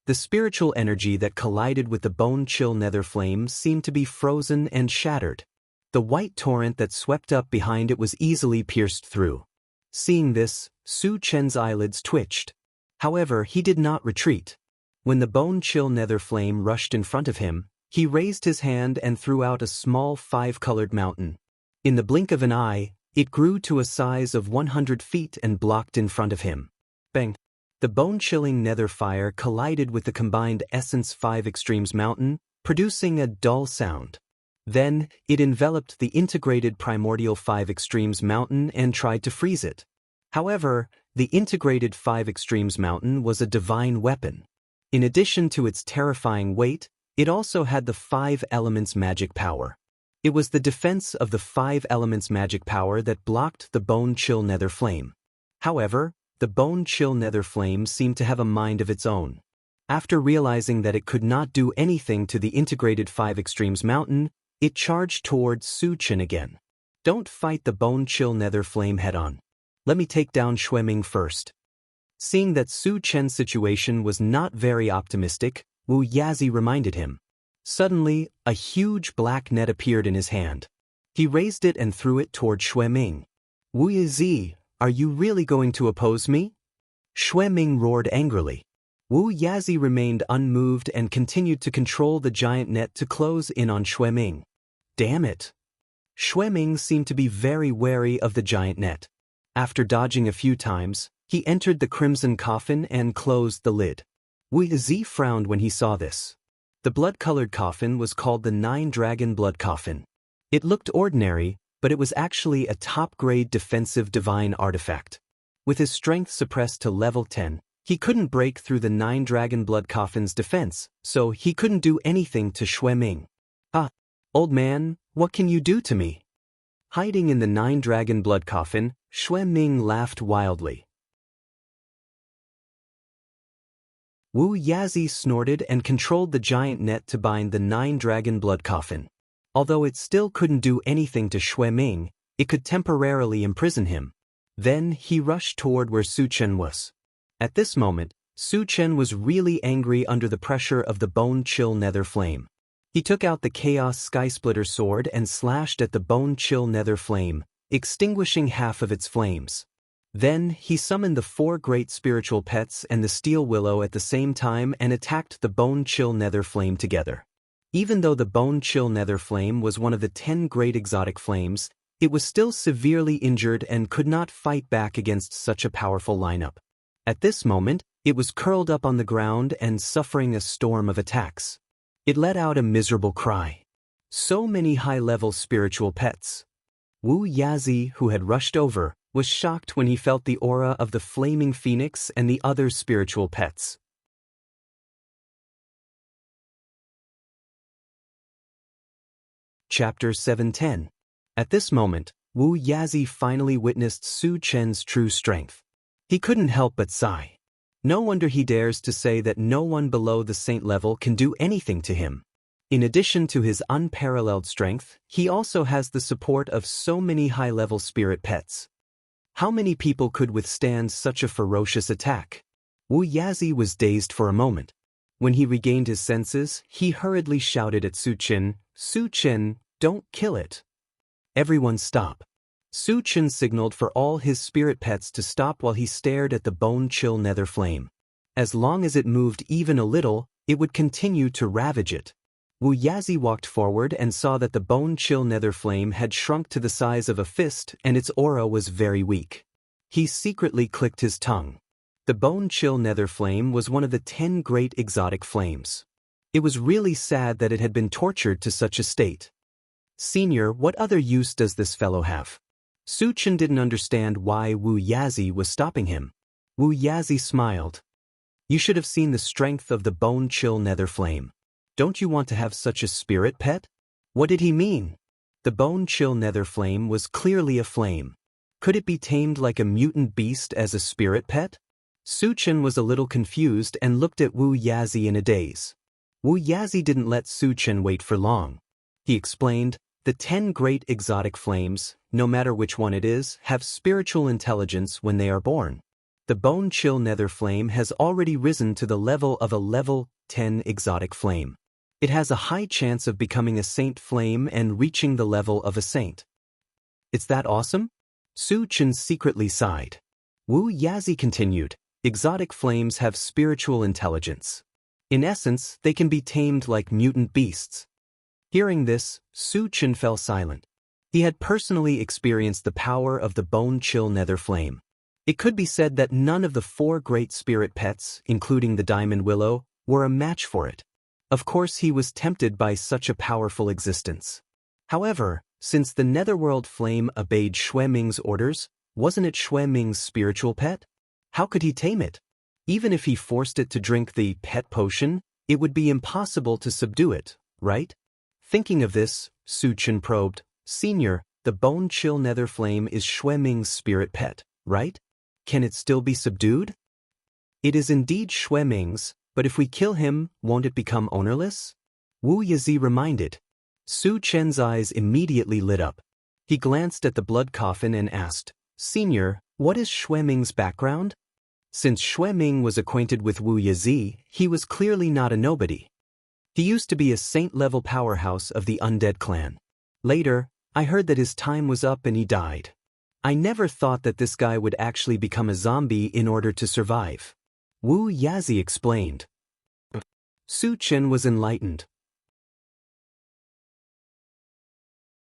Speaker 1: The spiritual energy that collided with the bone-chill nether flame seemed to be frozen and shattered. The white torrent that swept up behind it was easily pierced through. Seeing this, Su Chen's eyelids twitched. However, he did not retreat. When the bone-chill nether flame rushed in front of him, he raised his hand and threw out a small 5-colored mountain. In the blink of an eye, it grew to a size of 100 feet and blocked in front of him. Bang! The bone-chilling nether fire collided with the combined Essence 5 Extremes mountain, producing a dull sound. Then, it enveloped the integrated Primordial 5 Extremes mountain and tried to freeze it. However, the integrated 5 Extremes mountain was a divine weapon. In addition to its terrifying weight, it also had the 5 elements magic power. It was the defense of the 5 elements magic power that blocked the bone-chill nether flame. However, the bone-chill nether flame seemed to have a mind of its own. After realizing that it could not do anything to the integrated 5 Extremes mountain, it charged towards Su Chen again. "Don't fight the bone-chill nether flame head-on. Let me take down Xueming first." Seeing that Su Chen's situation was not very optimistic, Wuxia reminded him. Suddenly, a huge black net appeared in his hand. He raised it and threw it toward Xueming. "Wuxia, are you really going to oppose me?" Xueming roared angrily. Wuxia remained unmoved and continued to control the giant net to close in on Xueming. Damn it! Xueming seemed to be very wary of the giant net. After dodging a few times, he entered the crimson coffin and closed the lid. Wuxia frowned when he saw this. The blood-colored coffin was called the 9-Dragon Blood Coffin. It looked ordinary, but it was actually a top-grade defensive divine artifact. With his strength suppressed to level 10, he couldn't break through the 9-Dragon Blood Coffin's defense, so he couldn't do anything to Xueming. "Ah, old man, what can you do to me?" Hiding in the 9-Dragon Blood Coffin, Xueming laughed wildly. Wuxia snorted and controlled the giant net to bind the 9-Dragon Blood Coffin. Although it still couldn't do anything to Xueming, it could temporarily imprison him. Then he rushed toward where Su Chen was. At this moment, Su Chen was really angry under the pressure of the bone-chill nether flame. He took out the Chaos Skysplitter sword and slashed at the bone-chill nether flame, extinguishing half of its flames. Then, he summoned the 4 great spiritual pets and the steel willow at the same time and attacked the bone-chill nether flame together. Even though the bone-chill nether flame was one of the 10 great exotic flames, it was still severely injured and could not fight back against such a powerful lineup. At this moment, it was curled up on the ground and suffering a storm of attacks. It let out a miserable cry. So many high-level spiritual pets. Wu Yazi, who had rushed over, was shocked when he felt the aura of the flaming phoenix and the other spiritual pets. Chapter 710. At this moment, Wu Yazi finally witnessed Su Chen's true strength. He couldn't help but sigh. No wonder he dares to say that no one below the saint level can do anything to him. In addition to his unparalleled strength, he also has the support of so many high-level spirit pets. How many people could withstand such a ferocious attack? Wu Yazi was dazed for a moment. When he regained his senses, he hurriedly shouted at Su Chen, "Su Chen, don't kill it." Everyone stop. Su Chen signaled for all his spirit pets to stop while he stared at the bone-chill nether flame. As long as it moved even a little, it would continue to ravage it. Wu Yazi walked forward and saw that the bone-chill nether flame had shrunk to the size of a fist and its aura was very weak. He secretly clicked his tongue. The bone-chill nether flame was one of the 10 great exotic flames. It was really sad that it had been tortured to such a state. "Senior, what other use does this fellow have?" Su Chen didn't understand why Wu Yazi was stopping him. Wu Yazi smiled. "You should have seen the strength of the bone-chill nether flame. Don't you want to have such a spirit pet?" What did he mean? The bone-chill nether flame was clearly a flame. Could it be tamed like a mutant beast as a spirit pet? Su Chen was a little confused and looked at Wu Yazi in a daze. Wu Yazi didn't let Su Chen wait for long. He explained, "The 10 great exotic flames, no matter which one it is, have spiritual intelligence when they are born. The bone-chill nether flame has already risen to the level of a level 10 exotic flame. It has a high chance of becoming a saint flame and reaching the level of a saint." "It's that awesome?" Su Chen secretly sighed. Wu Yazi continued, "Exotic flames have spiritual intelligence. In essence, they can be tamed like mutant beasts." Hearing this, Su Chen fell silent. He had personally experienced the power of the bone-chill nether flame. It could be said that none of the 4 great spirit pets, including the diamond willow, were a match for it. Of course he was tempted by such a powerful existence. However, since the netherworld flame obeyed Xue Ming's orders, wasn't it Xue Ming's spiritual pet? How could he tame it? Even if he forced it to drink the pet potion, it would be impossible to subdue it, right? Thinking of this, Su Chen probed, "Senior, the bone-chill nether flame is Xue Ming's spirit pet, right? Can it still be subdued?" "It is indeed Xue Ming's, but if we kill him, won't it become ownerless?" Wu Yazi reminded. Su Chen's eyes immediately lit up. He glanced at the blood coffin and asked, "Senior, what is Xue Ming's background?" Since Xue Ming was acquainted with Wu Yazi, he was clearly not a nobody. He used to be a saint-level powerhouse of the undead clan. Later, I heard that his time was up and he died. I never thought that this guy would actually become a zombie in order to survive. Wu Yazi explained. Su Chen was enlightened.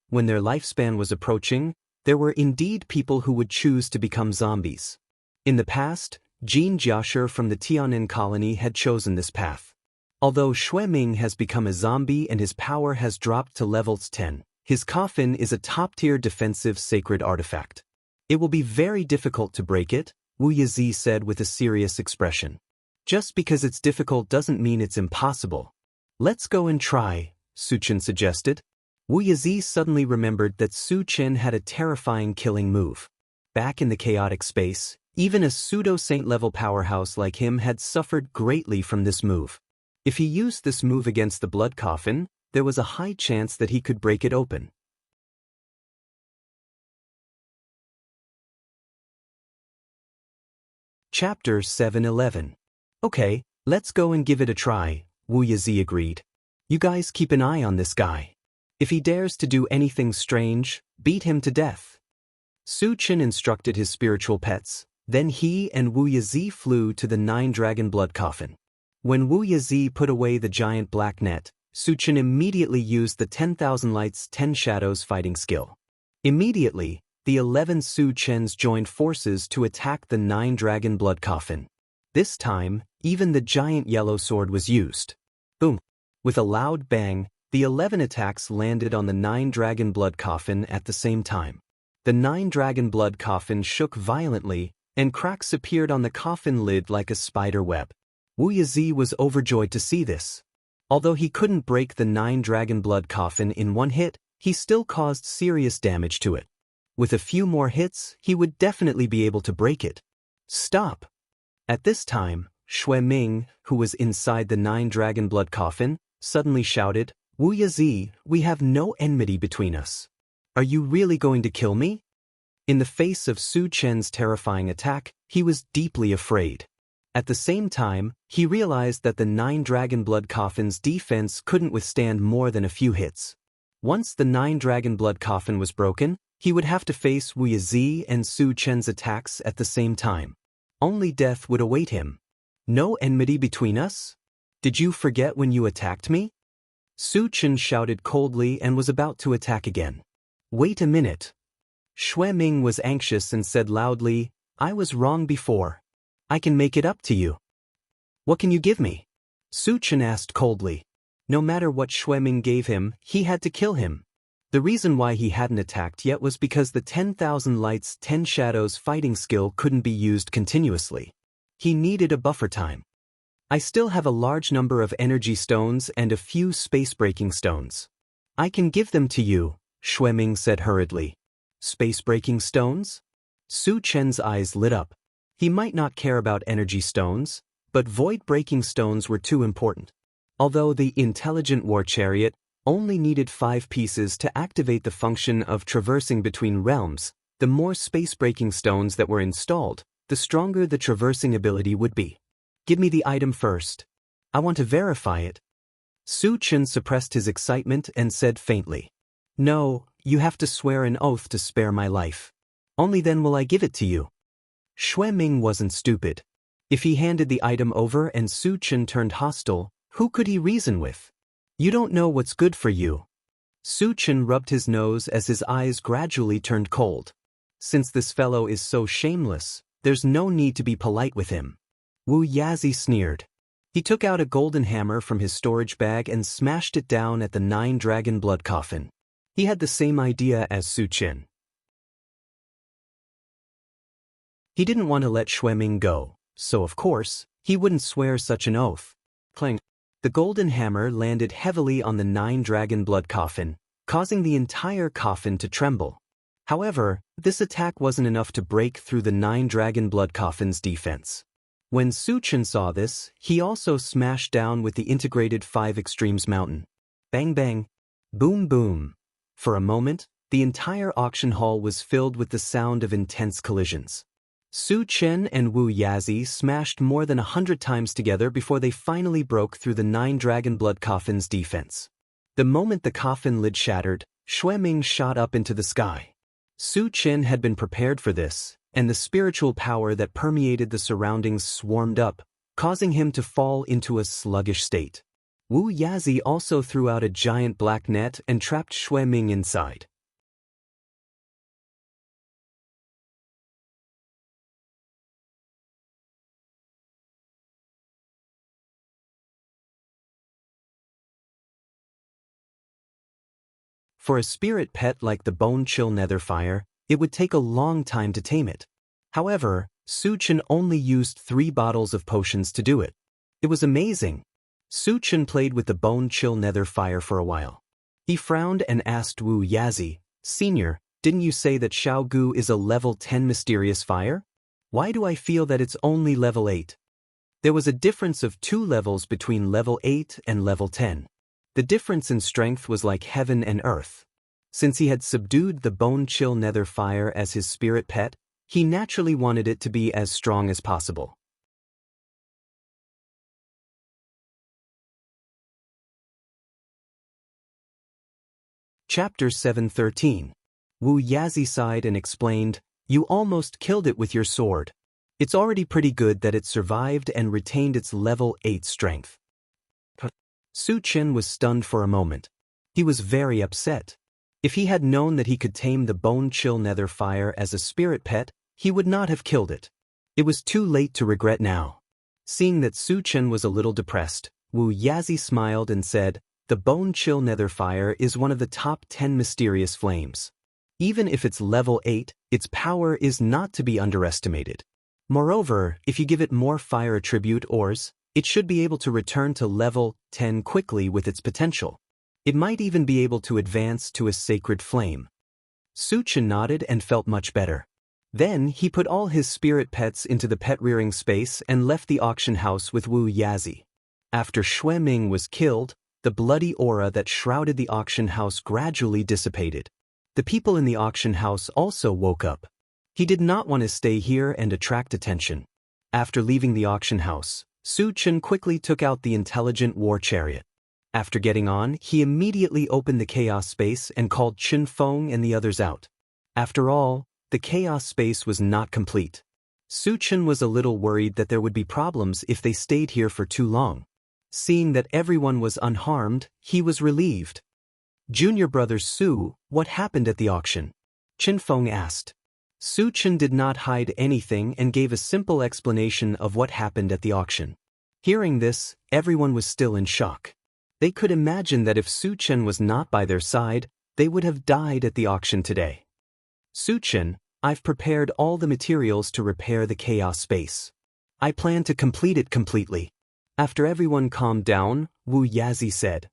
Speaker 1: When their lifespan was approaching, there were indeed people who would choose to become zombies. In the past, Jin Jiashi from the Tianan colony had chosen this path. Although Xue Ming has become a zombie and his power has dropped to levels 10, his coffin is a top-tier defensive sacred artifact. It will be very difficult to break it, Wu Yazi said with a serious expression. Just because it's difficult doesn't mean it's impossible. Let's go and try, Su Chen suggested. Wu Yazi suddenly remembered that Su Chen had a terrifying killing move. Back in the chaotic space, even a pseudo-saint level powerhouse like him had suffered greatly from this move. If he used this move against the blood coffin, there was a high chance that he could break it open. Chapter 711. Okay, let's go and give it a try, Wu Yazi agreed. You guys keep an eye on this guy. If he dares to do anything strange, beat him to death. Su Chen instructed his spiritual pets, then he and Wu Yazi flew to the 9-dragon blood coffin. When Wu Yazi put away the giant black net, Su Chen immediately used the 10,000 Lights 10 Shadows fighting skill. Immediately, the 11 Su Chens joined forces to attack the 9 Dragon Blood Coffin. This time, even the giant yellow sword was used. Boom! With a loud bang, the 11 attacks landed on the 9 Dragon Blood Coffin at the same time. The 9 Dragon Blood Coffin shook violently, and cracks appeared on the coffin lid like a spider web. Wuxia was overjoyed to see this. Although he couldn't break the 9 Dragon Blood Coffin in one hit, he still caused serious damage to it. With a few more hits, he would definitely be able to break it. Stop! At this time, Shui Ming, who was inside the 9 Dragon Blood Coffin, suddenly shouted, "Wuxia, we have no enmity between us. Are you really going to kill me?" In the face of Su Chen's terrifying attack, he was deeply afraid. At the same time, he realized that the 9 Dragon Blood Coffin's defense couldn't withstand more than a few hits. Once the 9 Dragon Blood Coffin was broken, he would have to face Wuxia and Su Chen's attacks at the same time. Only death would await him. No enmity between us? Did you forget when you attacked me? Su Chen shouted coldly and was about to attack again. Wait a minute. Shui Ming was anxious and said loudly, I was wrong before. I can make it up to you. What can you give me? Su Chen asked coldly. No matter what Shui Ming gave him, he had to kill him. The reason why he hadn't attacked yet was because the 10,000 Lights 10 Shadows fighting skill couldn't be used continuously. He needed a buffer time. I still have a large number of energy stones and a few space-breaking stones. I can give them to you, Shui Ming said hurriedly. Space-breaking stones? Su Chen's eyes lit up. He might not care about energy stones, but void-breaking stones were too important. Although the intelligent war chariot only needed 5 pieces to activate the function of traversing between realms, the more space-breaking stones that were installed, the stronger the traversing ability would be. Give me the item first. I want to verify it. Su Chen suppressed his excitement and said faintly, No, you have to swear an oath to spare my life. Only then will I give it to you. Shui Ming wasn't stupid. If he handed the item over and Su Chen turned hostile, who could he reason with? You don't know what's good for you. Su Chen rubbed his nose as his eyes gradually turned cold. Since this fellow is so shameless, there's no need to be polite with him. Wuxia sneered. He took out a golden hammer from his storage bag and smashed it down at the 9 Dragon Blood Coffin. He had the same idea as Su Chen. He didn't want to let Shui Ming go, so of course, he wouldn't swear such an oath. Clang. The golden hammer landed heavily on the 9 Dragon Blood Coffin, causing the entire coffin to tremble. However, this attack wasn't enough to break through the 9 Dragon Blood Coffin's defense. When Su Chen saw this, he also smashed down with the integrated 5 Extremes Mountain. Bang bang. Boom boom. For a moment, the entire auction hall was filled with the sound of intense collisions. Su Chen and Wuxia smashed more than 100 times together before they finally broke through the 9 Dragon Blood Coffin's defense. The moment the coffin lid shattered, Shui Ming shot up into the sky. Su Chen had been prepared for this, and the spiritual power that permeated the surroundings swarmed up, causing him to fall into a sluggish state. Wuxia also threw out a giant black net and trapped Shui Ming inside. For a spirit pet like the Bone Chill Netherfire, it would take a long time to tame it. However, Su Chen only used 3 bottles of potions to do it. It was amazing. Su Chen played with the Bone Chill Netherfire for a while. He frowned and asked Wuxia, Senior, didn't you say that Xiaogu is a level 10 mysterious fire? Why do I feel that it's only level 8? There was a difference of 2 levels between level 8 and level 10. The difference in strength was like heaven and earth. Since he had subdued the Bone Chill Netherfire as his spirit pet, he naturally wanted it to be as strong as possible. Chapter 713. Wuxia sighed and explained, You almost killed it with your sword. It's already pretty good that it survived and retained its level 8 strength. Su Chen was stunned for a moment. He was very upset. If he had known that he could tame the bone-chill nether fire as a spirit pet, he would not have killed it. It was too late to regret now. Seeing that Su Chen was a little depressed, Wu Yazi smiled and said, "The bone-chill nether fire is one of the top 10 mysterious flames. Even if it's level 8, its power is not to be underestimated. Moreover, if you give it more fire attribute ores, it should be able to return to level 10 quickly with its potential. It might even be able to advance to a sacred flame." Su Chen nodded and felt much better. Then he put all his spirit pets into the pet-rearing space and left the auction house with Wu Yazi. After Xue Ming was killed, the bloody aura that shrouded the auction house gradually dissipated. The people in the auction house also woke up. He did not want to stay here and attract attention. After leaving the auction house, Su Chen quickly took out the intelligent war chariot. After getting on, he immediately opened the chaos space and called Qin Feng and the others out. After all, the chaos space was not complete. Su Chen was a little worried that there would be problems if they stayed here for too long. Seeing that everyone was unharmed, he was relieved. "Junior brother Su, what happened at the auction?" Qin Feng asked. Su Chen did not hide anything and gave a simple explanation of what happened at the auction. Hearing this, everyone was still in shock. They could imagine that if Su Chen was not by their side, they would have died at the auction today. "Su Chen, I've prepared all the materials to repair the chaos space. I plan to complete it completely." After everyone calmed down, Wu Yazi said,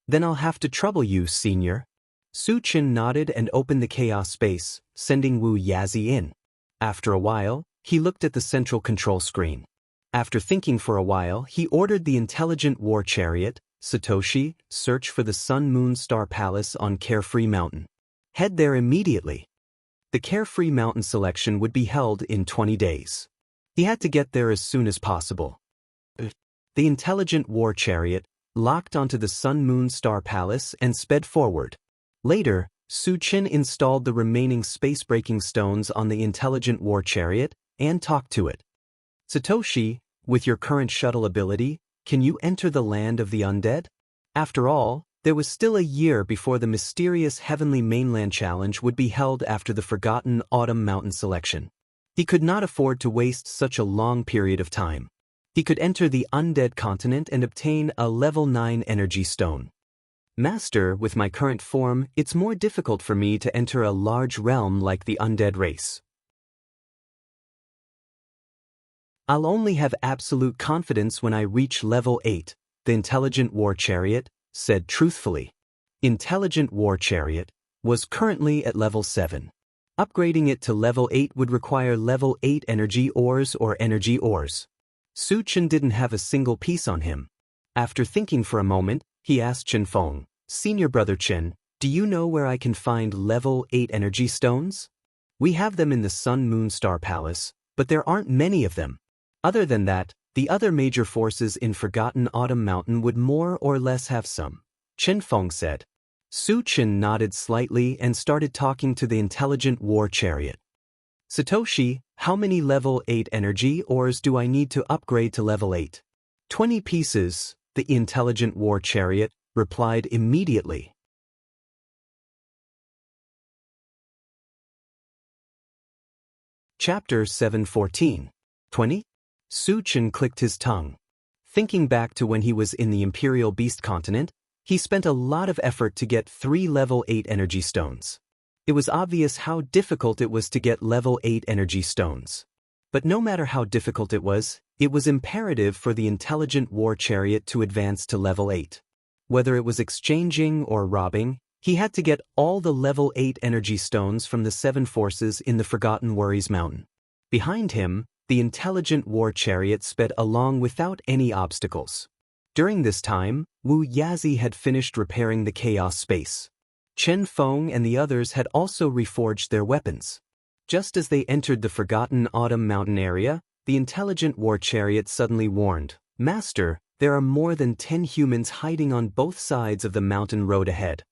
Speaker 1: "Then I'll have to trouble you, senior." Su Chen nodded and opened the chaos space, sending Wu Yazi in. After a while, he looked at the central control screen. After thinking for a while, he ordered the intelligent war chariot, Satoshi, search for the Sun Moon Star Palace on Carefree Mountain. Head there immediately. The Carefree Mountain selection would be held in 20 days. He had to get there as soon as possible. The intelligent war chariot locked onto the Sun Moon Star Palace and sped forward. Later, Su Chen installed the remaining space-breaking stones on the intelligent war chariot and talked to it. "Satoshi, with your current shuttle ability, can you enter the land of the undead?" After all, there was still a year before the mysterious Heavenly Mainland Challenge would be held after the forgotten Autumn Mountain selection. He could not afford to waste such a long period of time. He could enter the undead continent and obtain a level 9 energy stone. "Master, with my current form, it's more difficult for me to enter a large realm like the undead race. I'll only have absolute confidence when I reach level 8, the intelligent war chariot said truthfully. Intelligent war chariot was currently at level 7. Upgrading it to level 8 would require level 8 energy ores or energy ores. Su Chen didn't have a single piece on him. After thinking for a moment, he asked Qin Feng, "Senior brother Qin, do you know where I can find level 8 energy stones? We have them in the Sun Moon Star Palace, but there aren't many of them. Other than that, the other major forces in Forgotten Autumn Mountain would more or less have some," Qin Feng said. Su Chen nodded slightly and started talking to the intelligent war chariot. "Satoshi, how many level 8 energy ores do I need to upgrade to level 8? 20 pieces, the intelligent war chariot replied immediately. Chapter 714. 20? Su Chen clicked his tongue. Thinking back to when he was in the Imperial Beast Continent, he spent a lot of effort to get 3 level 8 energy stones. It was obvious how difficult it was to get level 8 energy stones. But no matter how difficult it was imperative for the intelligent war chariot to advance to level 8. Whether it was exchanging or robbing, he had to get all the level 8 energy stones from the 7 forces in the Forgotten Worries Mountain. Behind him, the intelligent war chariot sped along without any obstacles. During this time, Wu Yazi had finished repairing the chaos space. Qin Feng and the others had also reforged their weapons. Just as they entered the Forgotten Autumn Mountain area, the intelligent war chariot suddenly warned, "Master, there are more than 10 humans hiding on both sides of the mountain road ahead."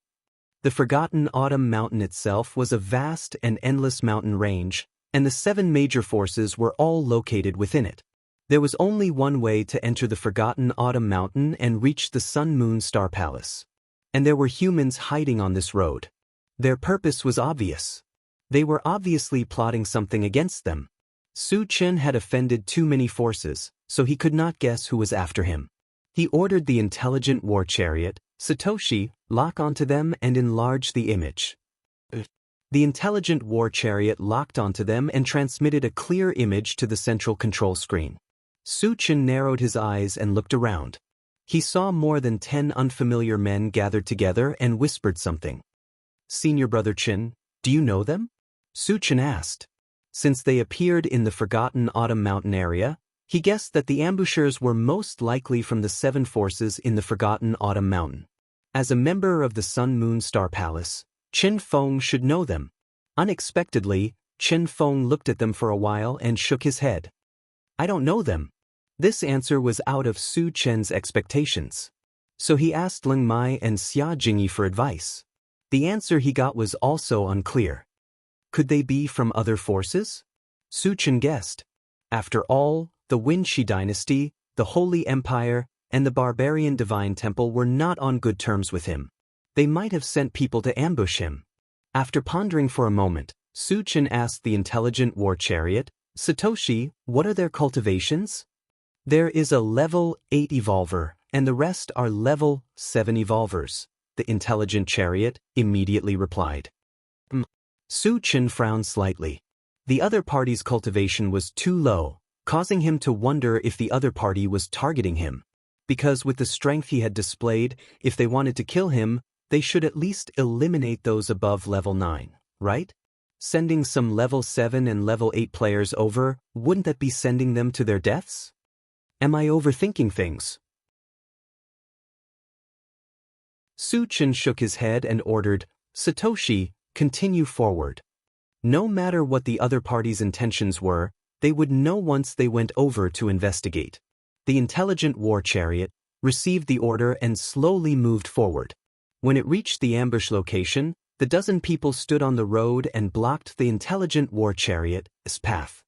Speaker 1: The Forgotten Autumn Mountain itself was a vast and endless mountain range, and the 7 major forces were all located within it. There was only one way to enter the Forgotten Autumn Mountain and reach the Sun Moon Star Palace. And there were humans hiding on this road. Their purpose was obvious. They were obviously plotting something against them. Su Chen had offended too many forces, so he could not guess who was after him. He ordered the intelligent war chariot, Satoshi, lock onto them and enlarge the image. The intelligent war chariot locked onto them and transmitted a clear image to the central control screen. Su Chen narrowed his eyes and looked around. He saw more than 10 unfamiliar men gathered together and whispered something. "Senior Brother Chen, do you know them?" Su Chen asked. Since they appeared in the Forgotten Autumn Mountain area, he guessed that the ambushers were most likely from the 7 forces in the Forgotten Autumn Mountain. As a member of the Sun Moon Star Palace, Chen Feng should know them. Unexpectedly, Chen Feng looked at them for a while and shook his head. "I don't know them." This answer was out of Su Chen's expectations. So he asked Ling Mai and Xia Jingyi for advice. The answer he got was also unclear. Could they be from other forces? Su Chen guessed. After all, the Wenxi dynasty, the Holy Empire, and the barbarian Divine Temple were not on good terms with him. They might have sent people to ambush him. After pondering for a moment, Su Chen asked the intelligent war chariot, "Satoshi, what are their cultivations?" "There is a level 8 evolver, and the rest are level 7 evolvers," the intelligent chariot immediately replied. Su Chen frowned slightly. The other party's cultivation was too low, causing him to wonder if the other party was targeting him. Because with the strength he had displayed, if they wanted to kill him, they should at least eliminate those above level 9, right? Sending some level 7 and level 8 players over, wouldn't that be sending them to their deaths? Am I overthinking things? Su Chen shook his head and ordered, "Satoshi, continue forward." No matter what the other party's intentions were, they would know once they went over to investigate. The intelligent war chariot received the order and slowly moved forward. When it reached the ambush location, the dozen people stood on the road and blocked the intelligent war chariot's path.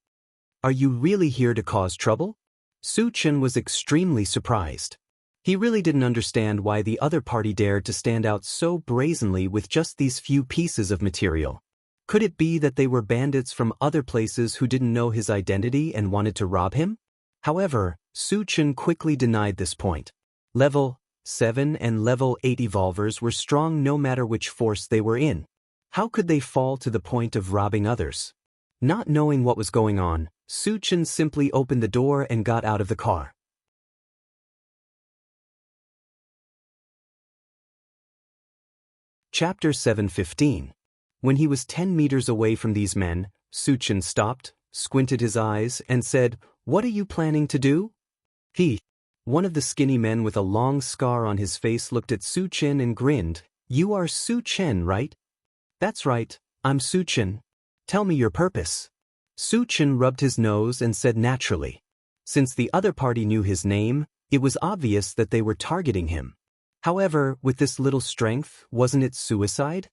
Speaker 1: "Are you really here to cause trouble?" Su Chen was extremely surprised. He really didn't understand why the other party dared to stand out so brazenly with just these few pieces of material. Could it be that they were bandits from other places who didn't know his identity and wanted to rob him? However, Su Chen quickly denied this point. Level 7 and level 8 evolvers were strong no matter which force they were in. How could they fall to the point of robbing others? Not knowing what was going on, Su Chen simply opened the door and got out of the car. Chapter 7:15. When he was 10 meters away from these men, Su Chen stopped, squinted his eyes, and said, "What are you planning to do?" One of the skinny men with a long scar on his face looked at Su Chen and grinned. "You are Su Chen, right?" "That's right, I'm Su Chen. Tell me your purpose." Su Chen rubbed his nose and said naturally. Since the other party knew his name, it was obvious that they were targeting him. However, with this little strength, wasn't it suicide?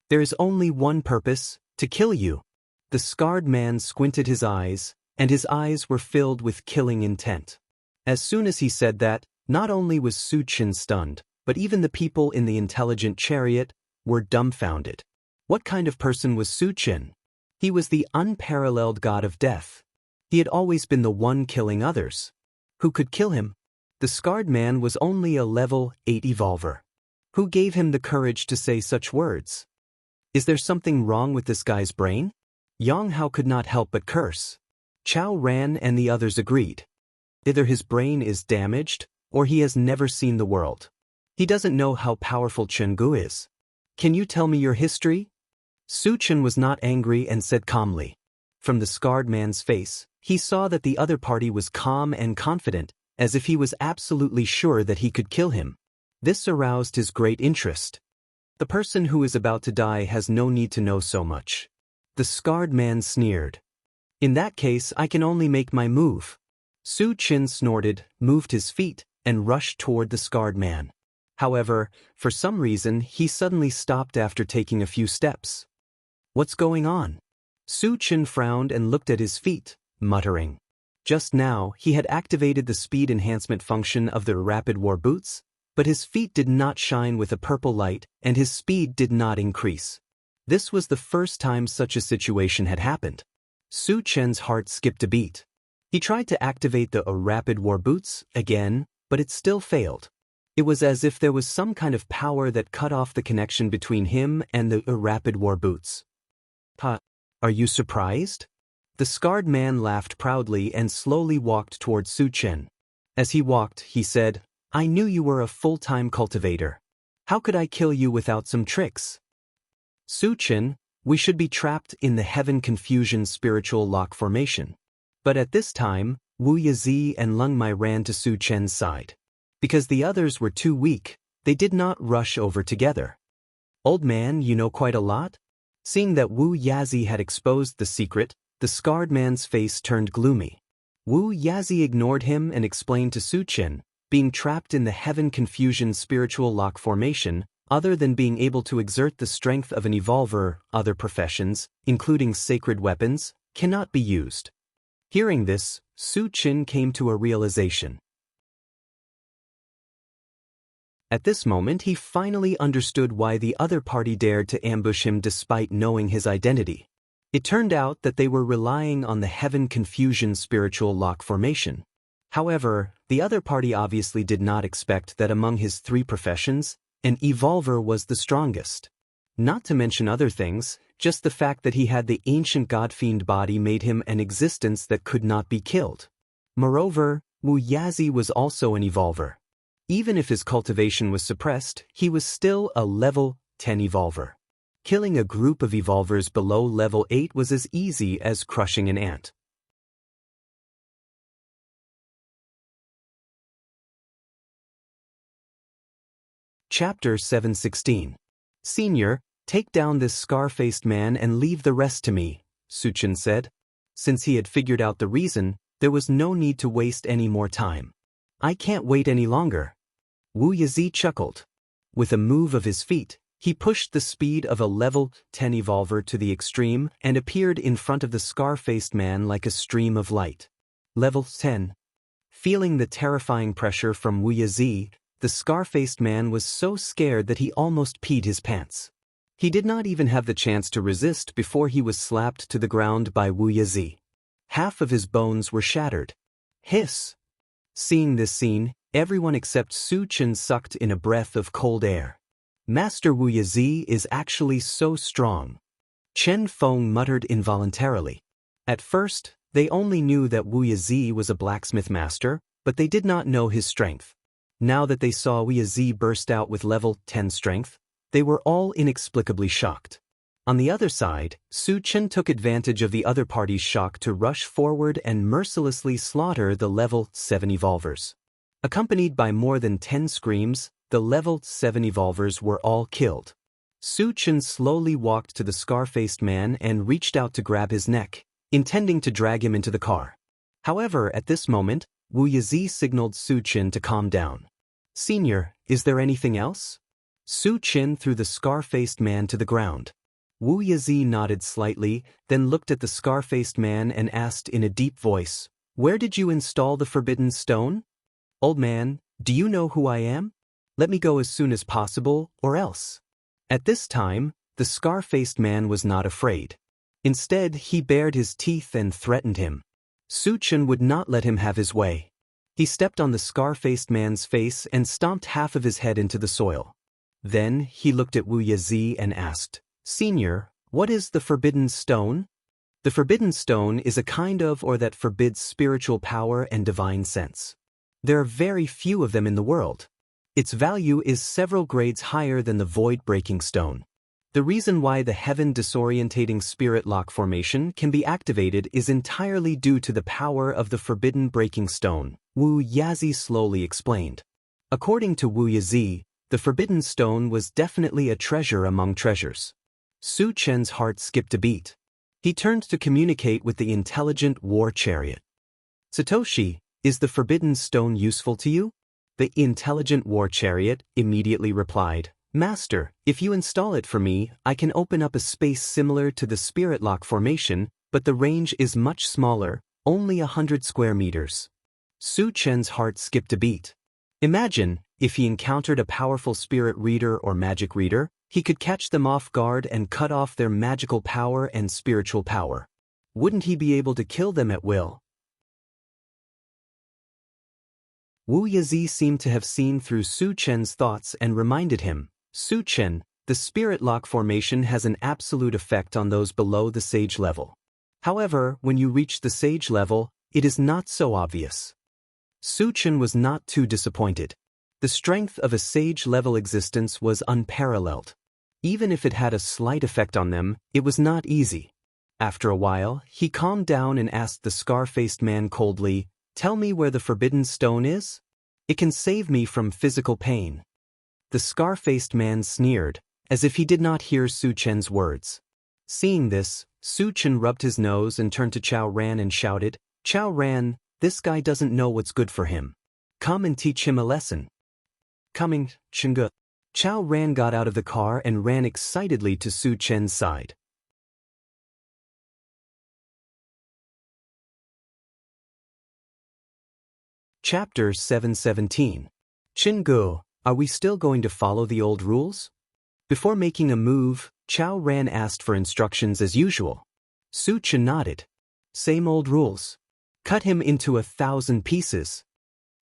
Speaker 1: "There is only one purpose, to kill you." The scarred man squinted his eyes, and his eyes were filled with killing intent. As soon as he said that, not only was Su Chen stunned, but even the people in the intelligent chariot were dumbfounded. What kind of person was Su Chen? He was the unparalleled god of death. He had always been the one killing others. Who could kill him? The scarred man was only a level 8 evolver. Who gave him the courage to say such words? Is there something wrong with this guy's brain? Yang Hao could not help but curse. Chao Ran and the others agreed. Either his brain is damaged, or he has never seen the world. He doesn't know how powerful Chenggu is. "Can you tell me your history?" Su Chen was not angry and said calmly. From the scarred man's face, he saw that the other party was calm and confident, as if he was absolutely sure that he could kill him. This aroused his great interest. The person who is about to die has no need to know so much. The scarred man sneered. "In that case, I can only make my move." Su Chen snorted, moved his feet, and rushed toward the scarred man. However, for some reason, he suddenly stopped after taking a few steps. "What's going on?" Su Chen frowned and looked at his feet, muttering. Just now, he had activated the speed enhancement function of the rapid war boots, but his feet did not shine with a purple light, and his speed did not increase. This was the first time such a situation had happened. Su Chen's heart skipped a beat. He tried to activate the rapid war boots again, but it still failed. It was as if there was some kind of power that cut off the connection between him and the rapid war boots. "Ha, are you surprised?" The scarred man laughed proudly and slowly walked toward Su Chen. As he walked, he said, "I knew you were a full-time cultivator. How could I kill you without some tricks?" "Su Chen, we should be trapped in the Heaven Confusion spiritual lock formation." But at this time, Wu Yizi and Leng Mai ran to Su Chen's side. Because the others were too weak, they did not rush over together. "Old man, you know quite a lot?" Seeing that Wu Yazi had exposed the secret, the scarred man's face turned gloomy. Wu Yazi ignored him and explained to Su Chen, being trapped in the Heaven Confusion spiritual lock formation, other than being able to exert the strength of an evolver, other professions, including sacred weapons, cannot be used. Hearing this, Su Chen came to a realization. At this moment he finally understood why the other party dared to ambush him despite knowing his identity. It turned out that they were relying on the Heaven Confusion spiritual lock formation. However, the other party obviously did not expect that among his three professions, an evolver was the strongest. Not to mention other things, just the fact that he had the ancient god-fiend body made him an existence that could not be killed. Moreover, Wu Yazi was also an evolver. Even if his cultivation was suppressed, he was still a level 10 evolver. Killing a group of evolvers below level 8 was as easy as crushing an ant. Chapter 716. "Senior, take down this scar-faced man and leave the rest to me," Su Chen said. Since he had figured out the reason, there was no need to waste any more time. "I can't wait any longer." Wu Yizi chuckled. With a move of his feet, he pushed the speed of a level 10 evolver to the extreme and appeared in front of the scar-faced man like a stream of light. Level 10. Feeling the terrifying pressure from Wu Yizi, the scar-faced man was so scared that he almost peed his pants. He did not even have the chance to resist before he was slapped to the ground by Wu Yizi. Half of his bones were shattered. Hiss! Seeing this scene, everyone except Su Chen sucked in a breath of cold air. "Master Wu Yizi is actually so strong." Chen Feng muttered involuntarily. At first, they only knew that Wu Yizi was a blacksmith master, but they did not know his strength. Now that they saw Wu Yizi burst out with level 10 strength, they were all inexplicably shocked. On the other side, Su Chen took advantage of the other party's shock to rush forward and mercilessly slaughter the level 7 evolvers. Accompanied by more than 10 screams, the level 7 evolvers were all killed. Su Chen slowly walked to the scar-faced man and reached out to grab his neck, intending to drag him into the car. However, at this moment, Wu Yizi signaled Su Chen to calm down. "Senior, is there anything else?" Su Chen threw the scar-faced man to the ground. Wu Yizi nodded slightly, then looked at the scar-faced man and asked in a deep voice, "Where did you install the forbidden stone?" "Old man, do you know who I am? Let me go as soon as possible, or else." At this time, the scar-faced man was not afraid. Instead, he bared his teeth and threatened him. Su Chen would not let him have his way. He stepped on the scar-faced man's face and stomped half of his head into the soil. Then, he looked at Wu Yizi and asked, "Senior, what is the forbidden stone?" The forbidden stone is a kind of or that forbids spiritual power and divine sense. There are very few of them in the world. Its value is several grades higher than the void-breaking stone. The reason why the heaven disorientating spirit lock formation can be activated is entirely due to the power of the forbidden breaking stone, Wu Yazi slowly explained. According to Wu Yizi, the forbidden stone was definitely a treasure among treasures. Su Chen's heart skipped a beat. He turned to communicate with the intelligent war chariot. "Satoshi, is the forbidden stone useful to you?" The intelligent war chariot immediately replied, "Master, if you install it for me, I can open up a space similar to the spirit lock formation, but the range is much smaller, Only 100 square meters. Su Chen's heart skipped a beat. Imagine, if he encountered a powerful spirit reader or magic reader, he could catch them off guard and cut off their magical power and spiritual power. Wouldn't he be able to kill them at will? Wu Yazi seemed to have seen through Su Chen's thoughts and reminded him, Su Chen, the spirit lock formation has an absolute effect on those below the sage level. However, when you reach the sage level, it is not so obvious. Su Chen was not too disappointed. The strength of a sage-level existence was unparalleled. Even if it had a slight effect on them, it was not easy. After a while, he calmed down and asked the scar-faced man coldly, "Tell me where the forbidden stone is? It can save me from physical pain." The scar-faced man sneered, as if he did not hear Su Chen's words. Seeing this, Su Chen rubbed his nose and turned to Chao Ran and shouted, "Chao Ran, this guy doesn't know what's good for him. Come and teach him a lesson." Coming, Chengge. Chao Ran got out of the car and ran excitedly to Su Chen's side. Chapter 717. Chengge, are we still going to follow the old rules? Before making a move, Chao Ran asked for instructions as usual. Su Chen nodded. Same old rules. Cut him into 1,000 pieces.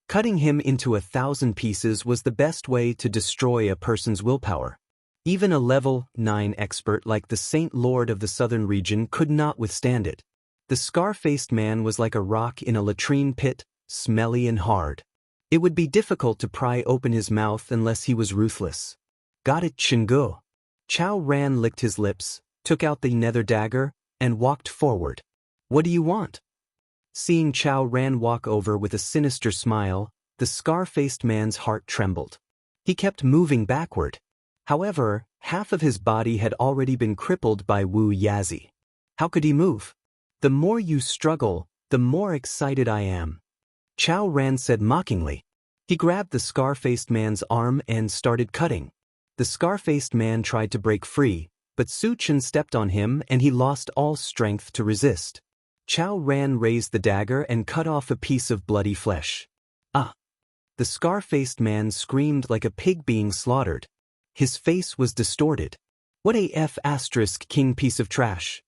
Speaker 1: Cutting him into 1,000 pieces was the best way to destroy a person's willpower. Even a level 9 expert like the Saint Lord of the Southern region could not withstand it. The scar-faced man was like a rock in a latrine pit, smelly and hard. It would be difficult to pry open his mouth unless he was ruthless. Got it, Chengge. Chao Ran licked his lips, took out the nether dagger, and walked forward. What do you want? Seeing Chao Ran walk over with a sinister smile, the scar-faced man's heart trembled. He kept moving backward. However, half of his body had already been crippled by Wu Yazi. How could he move? The more you struggle, the more excited I am. Chao Ran said mockingly. He grabbed the scar-faced man's arm and started cutting. The scar-faced man tried to break free, but Su Chen stepped on him and he lost all strength to resist. Chao Ran raised the dagger and cut off a piece of bloody flesh. Ah! The scar-faced man screamed like a pig being slaughtered. His face was distorted. What a F*** piece of trash.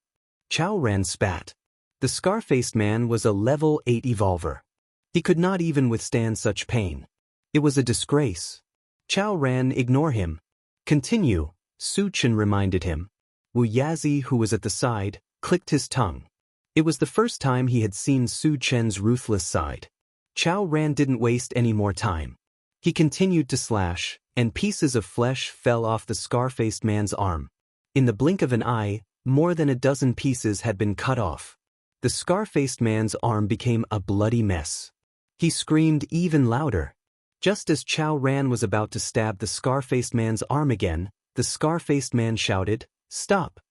Speaker 1: Chao Ran spat. The scar-faced man was a level 8 evolver. He could not even withstand such pain. It was a disgrace. Chao Ran, ignore him. Continue, Su Chen reminded him. Wu Yazi, who was at the side, clicked his tongue. It was the first time he had seen Su Chen's ruthless side. Chao Ran didn't waste any more time. He continued to slash, and pieces of flesh fell off the scar-faced man's arm. In the blink of an eye, more than a dozen pieces had been cut off. The scar-faced man's arm became a bloody mess. He screamed even louder. Just as Chao Ran was about to stab the scar-faced man's arm again, the scar-faced man shouted, "Stop!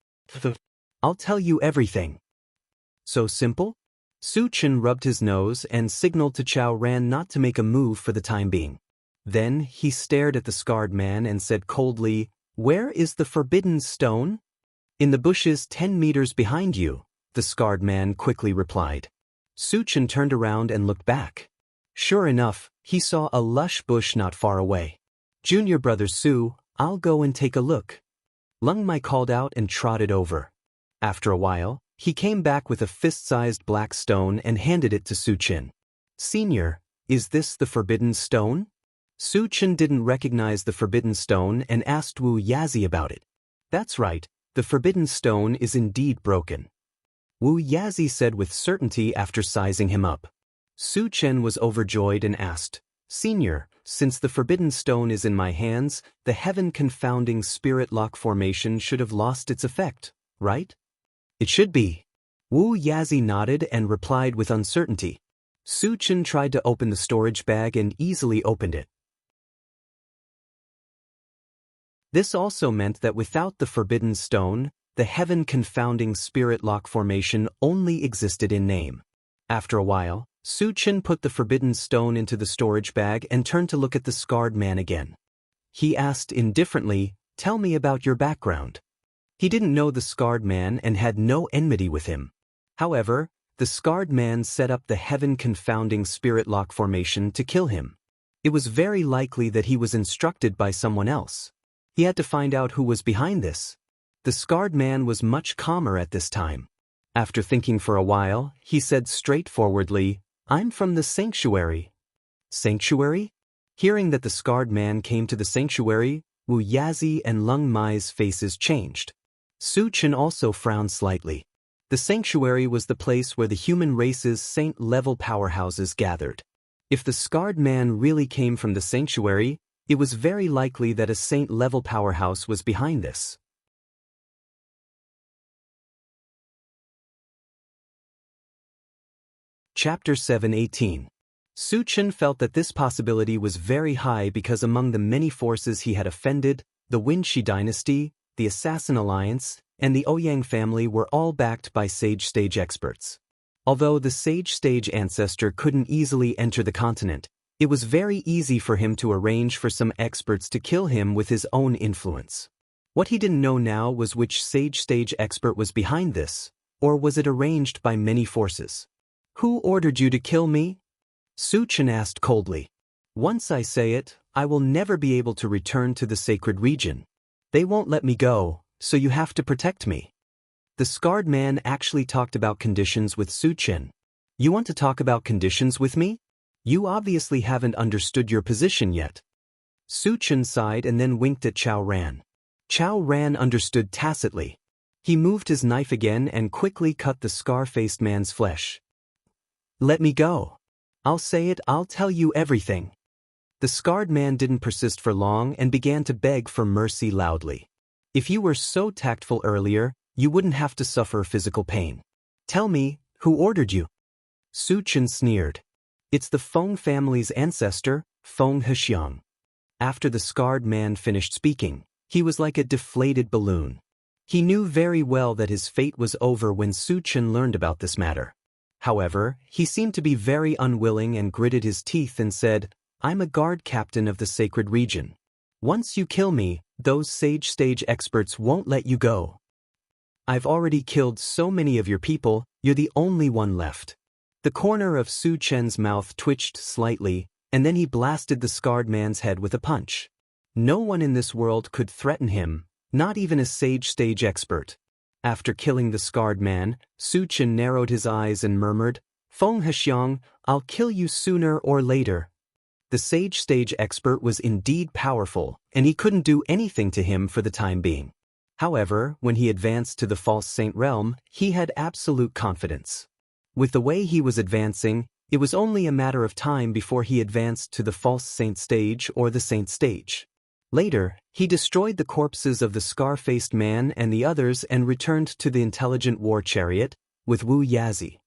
Speaker 1: I'll tell you everything." So simple? Su Chen rubbed his nose and signaled to Chao Ran not to make a move for the time being. Then he stared at the scarred man and said coldly, "Where is the forbidden stone?" "In the bushes 10 meters behind you," the scarred man quickly replied. Su Chen turned around and looked back. Sure enough, he saw a lush bush not far away. "Junior brother Su, I'll go and take a look." Lung Mai called out and trotted over. After a while, he came back with a fist-sized black stone and handed it to Su Chen. "Senior, is this the forbidden stone?" Su Chen didn't recognize the forbidden stone and asked Wu Yazi about it. "That's right, the forbidden stone is indeed broken," Wu Yazi said with certainty after sizing him up. Su Chen was overjoyed and asked, "Senior, since the forbidden stone is in my hands, the heaven-confounding spirit lock formation should have lost its effect, right?" "It should be." Wu Yazi nodded and replied with uncertainty. Su Chen tried to open the storage bag and easily opened it. This also meant that without the forbidden stone, the heaven-confounding spirit lock formation only existed in name. After a while, Su Chen put the forbidden stone into the storage bag and turned to look at the scarred man again. He asked indifferently, "Tell me about your background." He didn't know the scarred man and had no enmity with him. However, the scarred man set up the heaven-confounding spirit lock formation to kill him. It was very likely that he was instructed by someone else. He had to find out who was behind this. The scarred man was much calmer at this time. After thinking for a while, he said straightforwardly, "I'm from the sanctuary." Sanctuary? Hearing that the scarred man came to the sanctuary, Wu Yazi and Lung Mai's faces changed. Su Chen also frowned slightly. The sanctuary was the place where the human race's saint-level powerhouses gathered. If the scarred man really came from the sanctuary, it was very likely that a saint-level powerhouse was behind this. Chapter 7:18. Su Chen felt that this possibility was very high because among the many forces he had offended, the Wenxi dynasty, the Assassin Alliance, and the Ouyang family were all backed by Sage Stage experts. Although the Sage Stage ancestor couldn't easily enter the continent, it was very easy for him to arrange for some experts to kill him with his own influence. What he didn't know now was which Sage Stage expert was behind this, or was it arranged by many forces? "Who ordered you to kill me?" Su Chen asked coldly. "Once I say it, I will never be able to return to the sacred region. They won't let me go, so you have to protect me." The scarred man actually talked about conditions with Su Chen. "You want to talk about conditions with me? You obviously haven't understood your position yet." Su Chen sighed and then winked at Chao Ran. Chao Ran understood tacitly. He moved his knife again and quickly cut the scar-faced man's flesh. "Let me go. I'll say it, I'll tell you everything." The scarred man didn't persist for long and began to beg for mercy loudly. "If you were so tactful earlier, you wouldn't have to suffer physical pain. Tell me, who ordered you?" Su Chen sneered. "It's the Feng family's ancestor, Feng Hexiang." After the scarred man finished speaking, he was like a deflated balloon. He knew very well that his fate was over when Su Chen learned about this matter. However, he seemed to be very unwilling and gritted his teeth and said, "I'm a guard captain of the sacred region. Once you kill me, those Sage Stage experts won't let you go. I've already killed so many of your people, you're the only one left." The corner of Su Chen's mouth twitched slightly, and then he blasted the scarred man's head with a punch. No one in this world could threaten him, not even a Sage Stage expert. After killing the scarred man, Su Chen narrowed his eyes and murmured, "Feng Hexiang, I'll kill you sooner or later." The Sage Stage expert was indeed powerful, and he couldn't do anything to him for the time being. However, when he advanced to the false saint realm, he had absolute confidence. With the way he was advancing, it was only a matter of time before he advanced to the false saint stage or the saint stage. Later, he destroyed the corpses of the scar-faced man and the others and returned to the intelligent war chariot with Wu Yazi.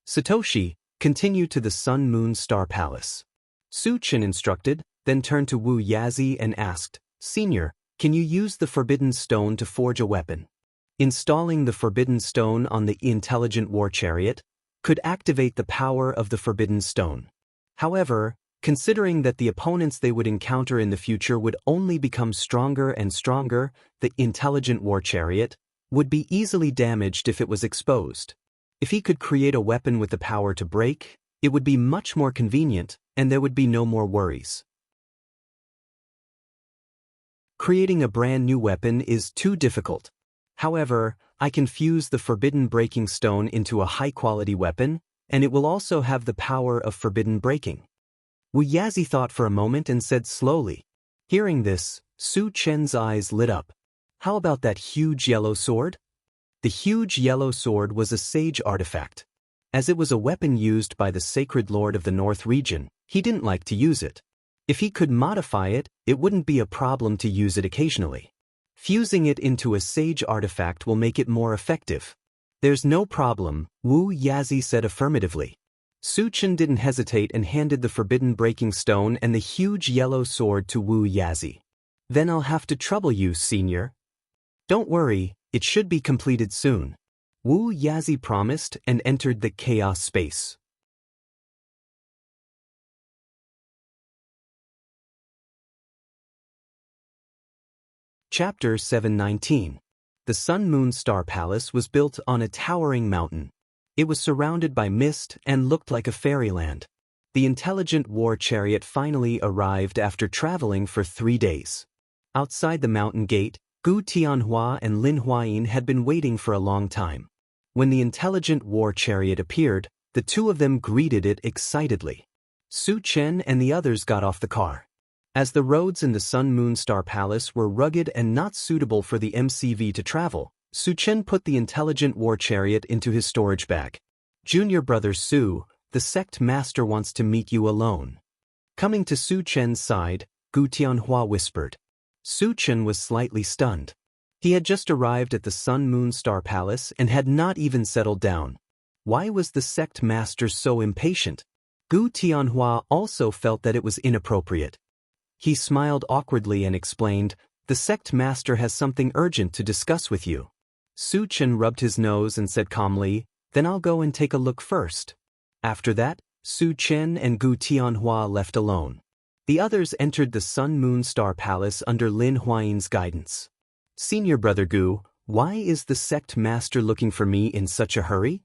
Speaker 1: Satoshi, continue to the Sun Moon Star Palace. Su Chen instructed, then turned to Wu Yazi and asked, "Senior, can you use the Forbidden Stone to forge a weapon?" Installing the Forbidden Stone on the intelligent war chariot could activate the power of the Forbidden Stone. However, considering that the opponents they would encounter in the future would only become stronger and stronger, the intelligent war chariot would be easily damaged if it was exposed. If he could create a weapon with the power to break, it would be much more convenient, and there would be no more worries. Creating a brand new weapon is too difficult. However, I can fuse the forbidden breaking stone into a high-quality weapon, and it will also have the power of forbidden breaking. Wu Yazi thought for a moment and said slowly. Hearing this, Su Chen's eyes lit up. "How about that huge yellow sword?" The huge yellow sword was a sage artifact. As it was a weapon used by the sacred lord of the North region, he didn't like to use it. If he could modify it, it wouldn't be a problem to use it occasionally. Fusing it into a sage artifact will make it more effective. "There's no problem," Wu Yazi said affirmatively. Su Chen didn't hesitate and handed the forbidden breaking stone and the huge yellow sword to Wu Yazi. "Then I'll have to trouble you, senior." "Don't worry, it should be completed soon," Wu Yazi promised and entered the chaos space. Chapter 719. The Sun Moon Star Palace was built on a towering mountain. It was surrounded by mist and looked like a fairyland. The intelligent war chariot finally arrived after traveling for 3 days. Outside the mountain gate, Gu Tianhua and Lin Huayin had been waiting for a long time. When the intelligent war chariot appeared, the two of them greeted it excitedly. Su Chen and the others got off the car. As the roads in the Sun Moon Star Palace were rugged and not suitable for the MCV to travel, Su Chen put the intelligent war chariot into his storage bag. "Junior brother Su, the sect master wants to meet you alone." Coming to Su Chen's side, Gu Tianhua whispered. Su Chen was slightly stunned. He had just arrived at the Sun Moon Star Palace and had not even settled down. Why was the sect master so impatient? Gu Tianhua also felt that it was inappropriate. He smiled awkwardly and explained, "The sect master has something urgent to discuss with you." Su Chen rubbed his nose and said calmly, "Then I'll go and take a look first." After that, Su Chen and Gu Tianhua left alone. The others entered the Sun Moon Star Palace under Lin Huayin's guidance. "Senior brother Gu, why is the sect master looking for me in such a hurry?"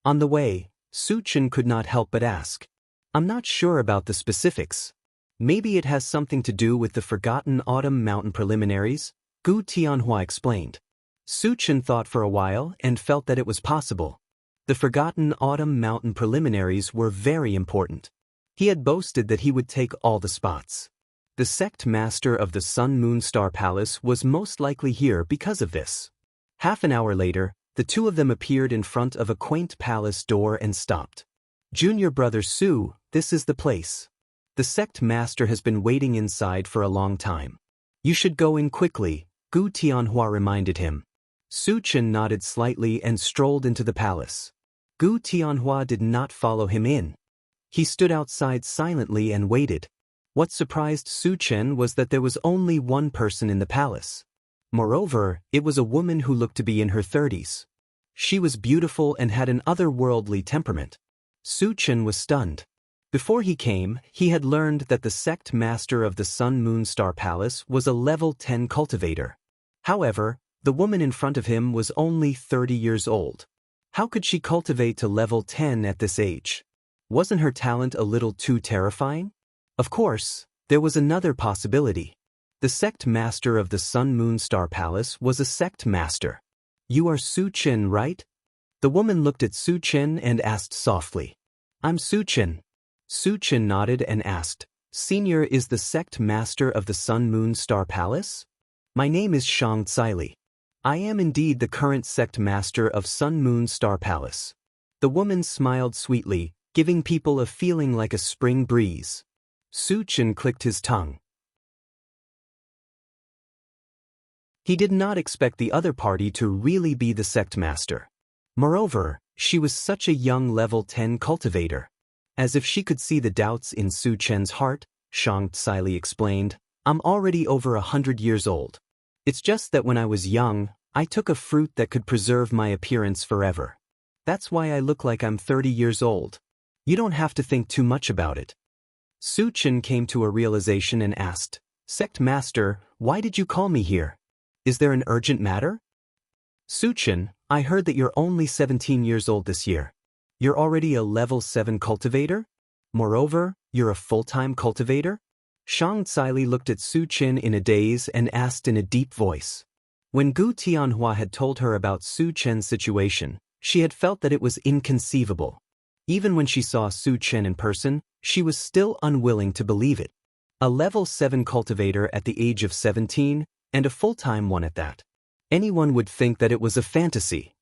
Speaker 1: On the way, Su Chen could not help but ask. "I'm not sure about the specifics. Maybe it has something to do with the Forgotten Autumn Mountain preliminaries," Gu Tianhua explained. Su Chen thought for a while and felt that it was possible. The Forgotten Autumn Mountain preliminaries were very important. He had boasted that he would take all the spots. The sect master of the Sun Moon Star Palace was most likely here because of this. Half an hour later, the two of them appeared in front of a quaint palace door and stopped. "Junior brother Su, this is the place. The sect master has been waiting inside for a long time. You should go in quickly," Gu Tianhua reminded him. Su Chen nodded slightly and strolled into the palace. Gu Tianhua did not follow him in. He stood outside silently and waited. What surprised Su Chen was that there was only one person in the palace. Moreover, it was a woman who looked to be in her 30s. She was beautiful and had an otherworldly temperament. Su Chen was stunned. Before he came, he had learned that the sect master of the Sun Moon Star Palace was a level 10 cultivator. However, the woman in front of him was only 30 years old. How could she cultivate to level 10 at this age? Wasn't her talent a little too terrifying? Of course, there was another possibility. The sect master of the Sun Moon Star Palace was a sect master. "You are Su Chen, right?" The woman looked at Su Chen and asked softly. "I'm Su Chen." Su Chen nodded and asked, "Senior is the sect master of the Sun Moon Star Palace?" "My name is Shang Tsai. I am indeed the current sect master of Sun Moon Star Palace." The woman smiled sweetly, giving people a feeling like a spring breeze. Su Chen clicked his tongue. He did not expect the other party to really be the sect master. Moreover, she was such a young level 10 cultivator. As if she could see the doubts in Su Chen's heart, Shang Tsai explained, "I'm already over 100 years old. It's just that when I was young, I took a fruit that could preserve my appearance forever. That's why I look like I'm 30 years old. You don't have to think too much about it." Su Chen came to a realization and asked, "Sect Master, why did you call me here? Is there an urgent matter?" "Su Chen, I heard that you're only 17 years old this year. You're already a level 7 cultivator? Moreover, you're a full-time cultivator?" Shang Tsai looked at Su Chen in a daze and asked in a deep voice. When Gu Tianhua had told her about Su Chen's situation, she had felt that it was inconceivable. Even when she saw Su Chen in person, she was still unwilling to believe it. A level 7 cultivator at the age of 17, and a full-time one at that. Anyone would think that it was a fantasy.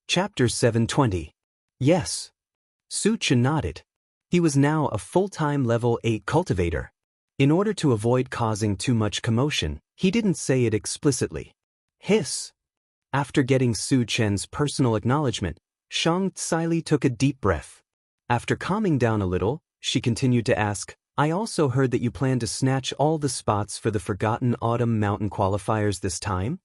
Speaker 1: Chapter 720. Yes. Su Chen nodded. He was now a full-time level 8 cultivator. In order to avoid causing too much commotion, he didn't say it explicitly. Hiss. After getting Su Chen's personal acknowledgement, Shang Tsai took a deep breath. After calming down a little, she continued to ask, "I also heard that you plan to snatch all the spots for the Forgotten Autumn Mountain qualifiers this time?"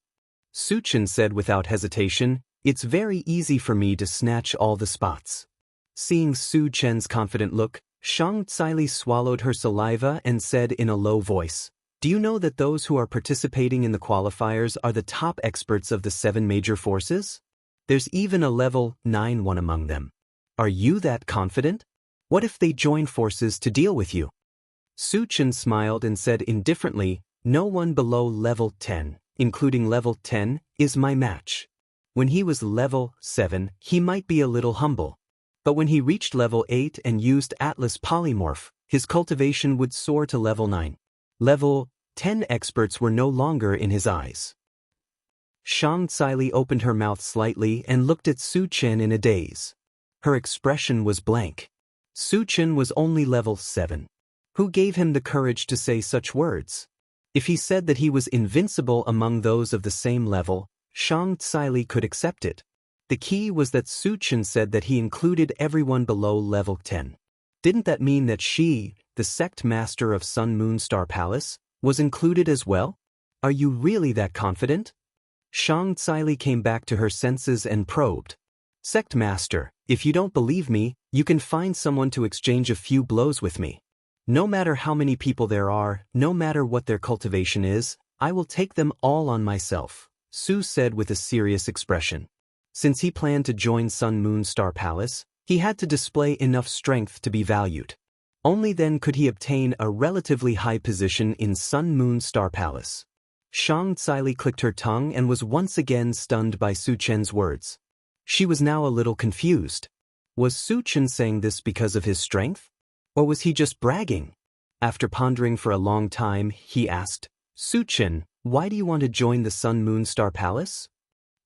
Speaker 1: Su Chen said without hesitation, "It's very easy for me to snatch all the spots." Seeing Su Chen's confident look, Shang Tsai swallowed her saliva and said in a low voice, "Do Do you know that those who are participating in the qualifiers are the top experts of the 7 major forces? There's even a level 9 one among them. Are you that confident? What if they join forces to deal with you? Su Chen smiled and said indifferently, no one below level 10, including level 10, is my match. When he was level 7, he might be a little humble. But when he reached level 8 and used Atlas Polymorph, his cultivation would soar to level 9. Level 10 experts were no longer in his eyes. Shang Tsili opened her mouth slightly and looked at Su Chen in a daze. Her expression was blank. Su Chen was only level 7. Who gave him the courage to say such words? If he said that he was invincible among those of the same level, Shang Tsili could accept it. The key was that Su Chen said that he included everyone below level 10. Didn't that mean that she, the sect master of Sun Moon Star Palace, was included as well? Are you really that confident? Shang Tsili came back to her senses and probed. Sect master, if you don't believe me, you can find someone to exchange a few blows with me. No matter how many people there are, no matter what their cultivation is, I will take them all on myself, Su said with a serious expression. Since he planned to join Sun Moon Star Palace, he had to display enough strength to be valued. Only then could he obtain a relatively high position in Sun Moon Star Palace. Shang Tsili clicked her tongue and was once again stunned by Su Chen's words. She was now a little confused. Was Su Chen saying this because of his strength? Or was he just bragging? After pondering for a long time, he asked, Su Chen, why do you want to join the Sun Moon Star Palace?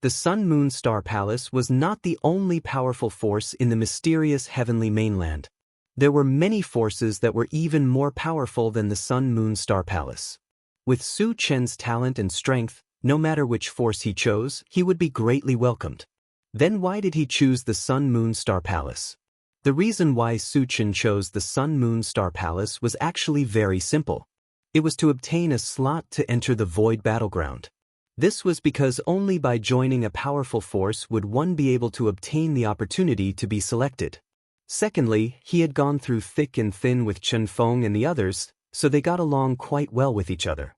Speaker 1: The Sun Moon Star Palace was not the only powerful force in the mysterious heavenly mainland. There were many forces that were even more powerful than the Sun Moon Star Palace. With Su Chen's talent and strength, no matter which force he chose, he would be greatly welcomed. Then why did he choose the Sun Moon Star Palace? The reason why Su Chen chose the Sun Moon Star Palace was actually very simple. It was to obtain a slot to enter the Void Battleground. This was because only by joining a powerful force would one be able to obtain the opportunity to be selected. Secondly, he had gone through thick and thin with Chen Feng and the others, so they got along quite well with each other.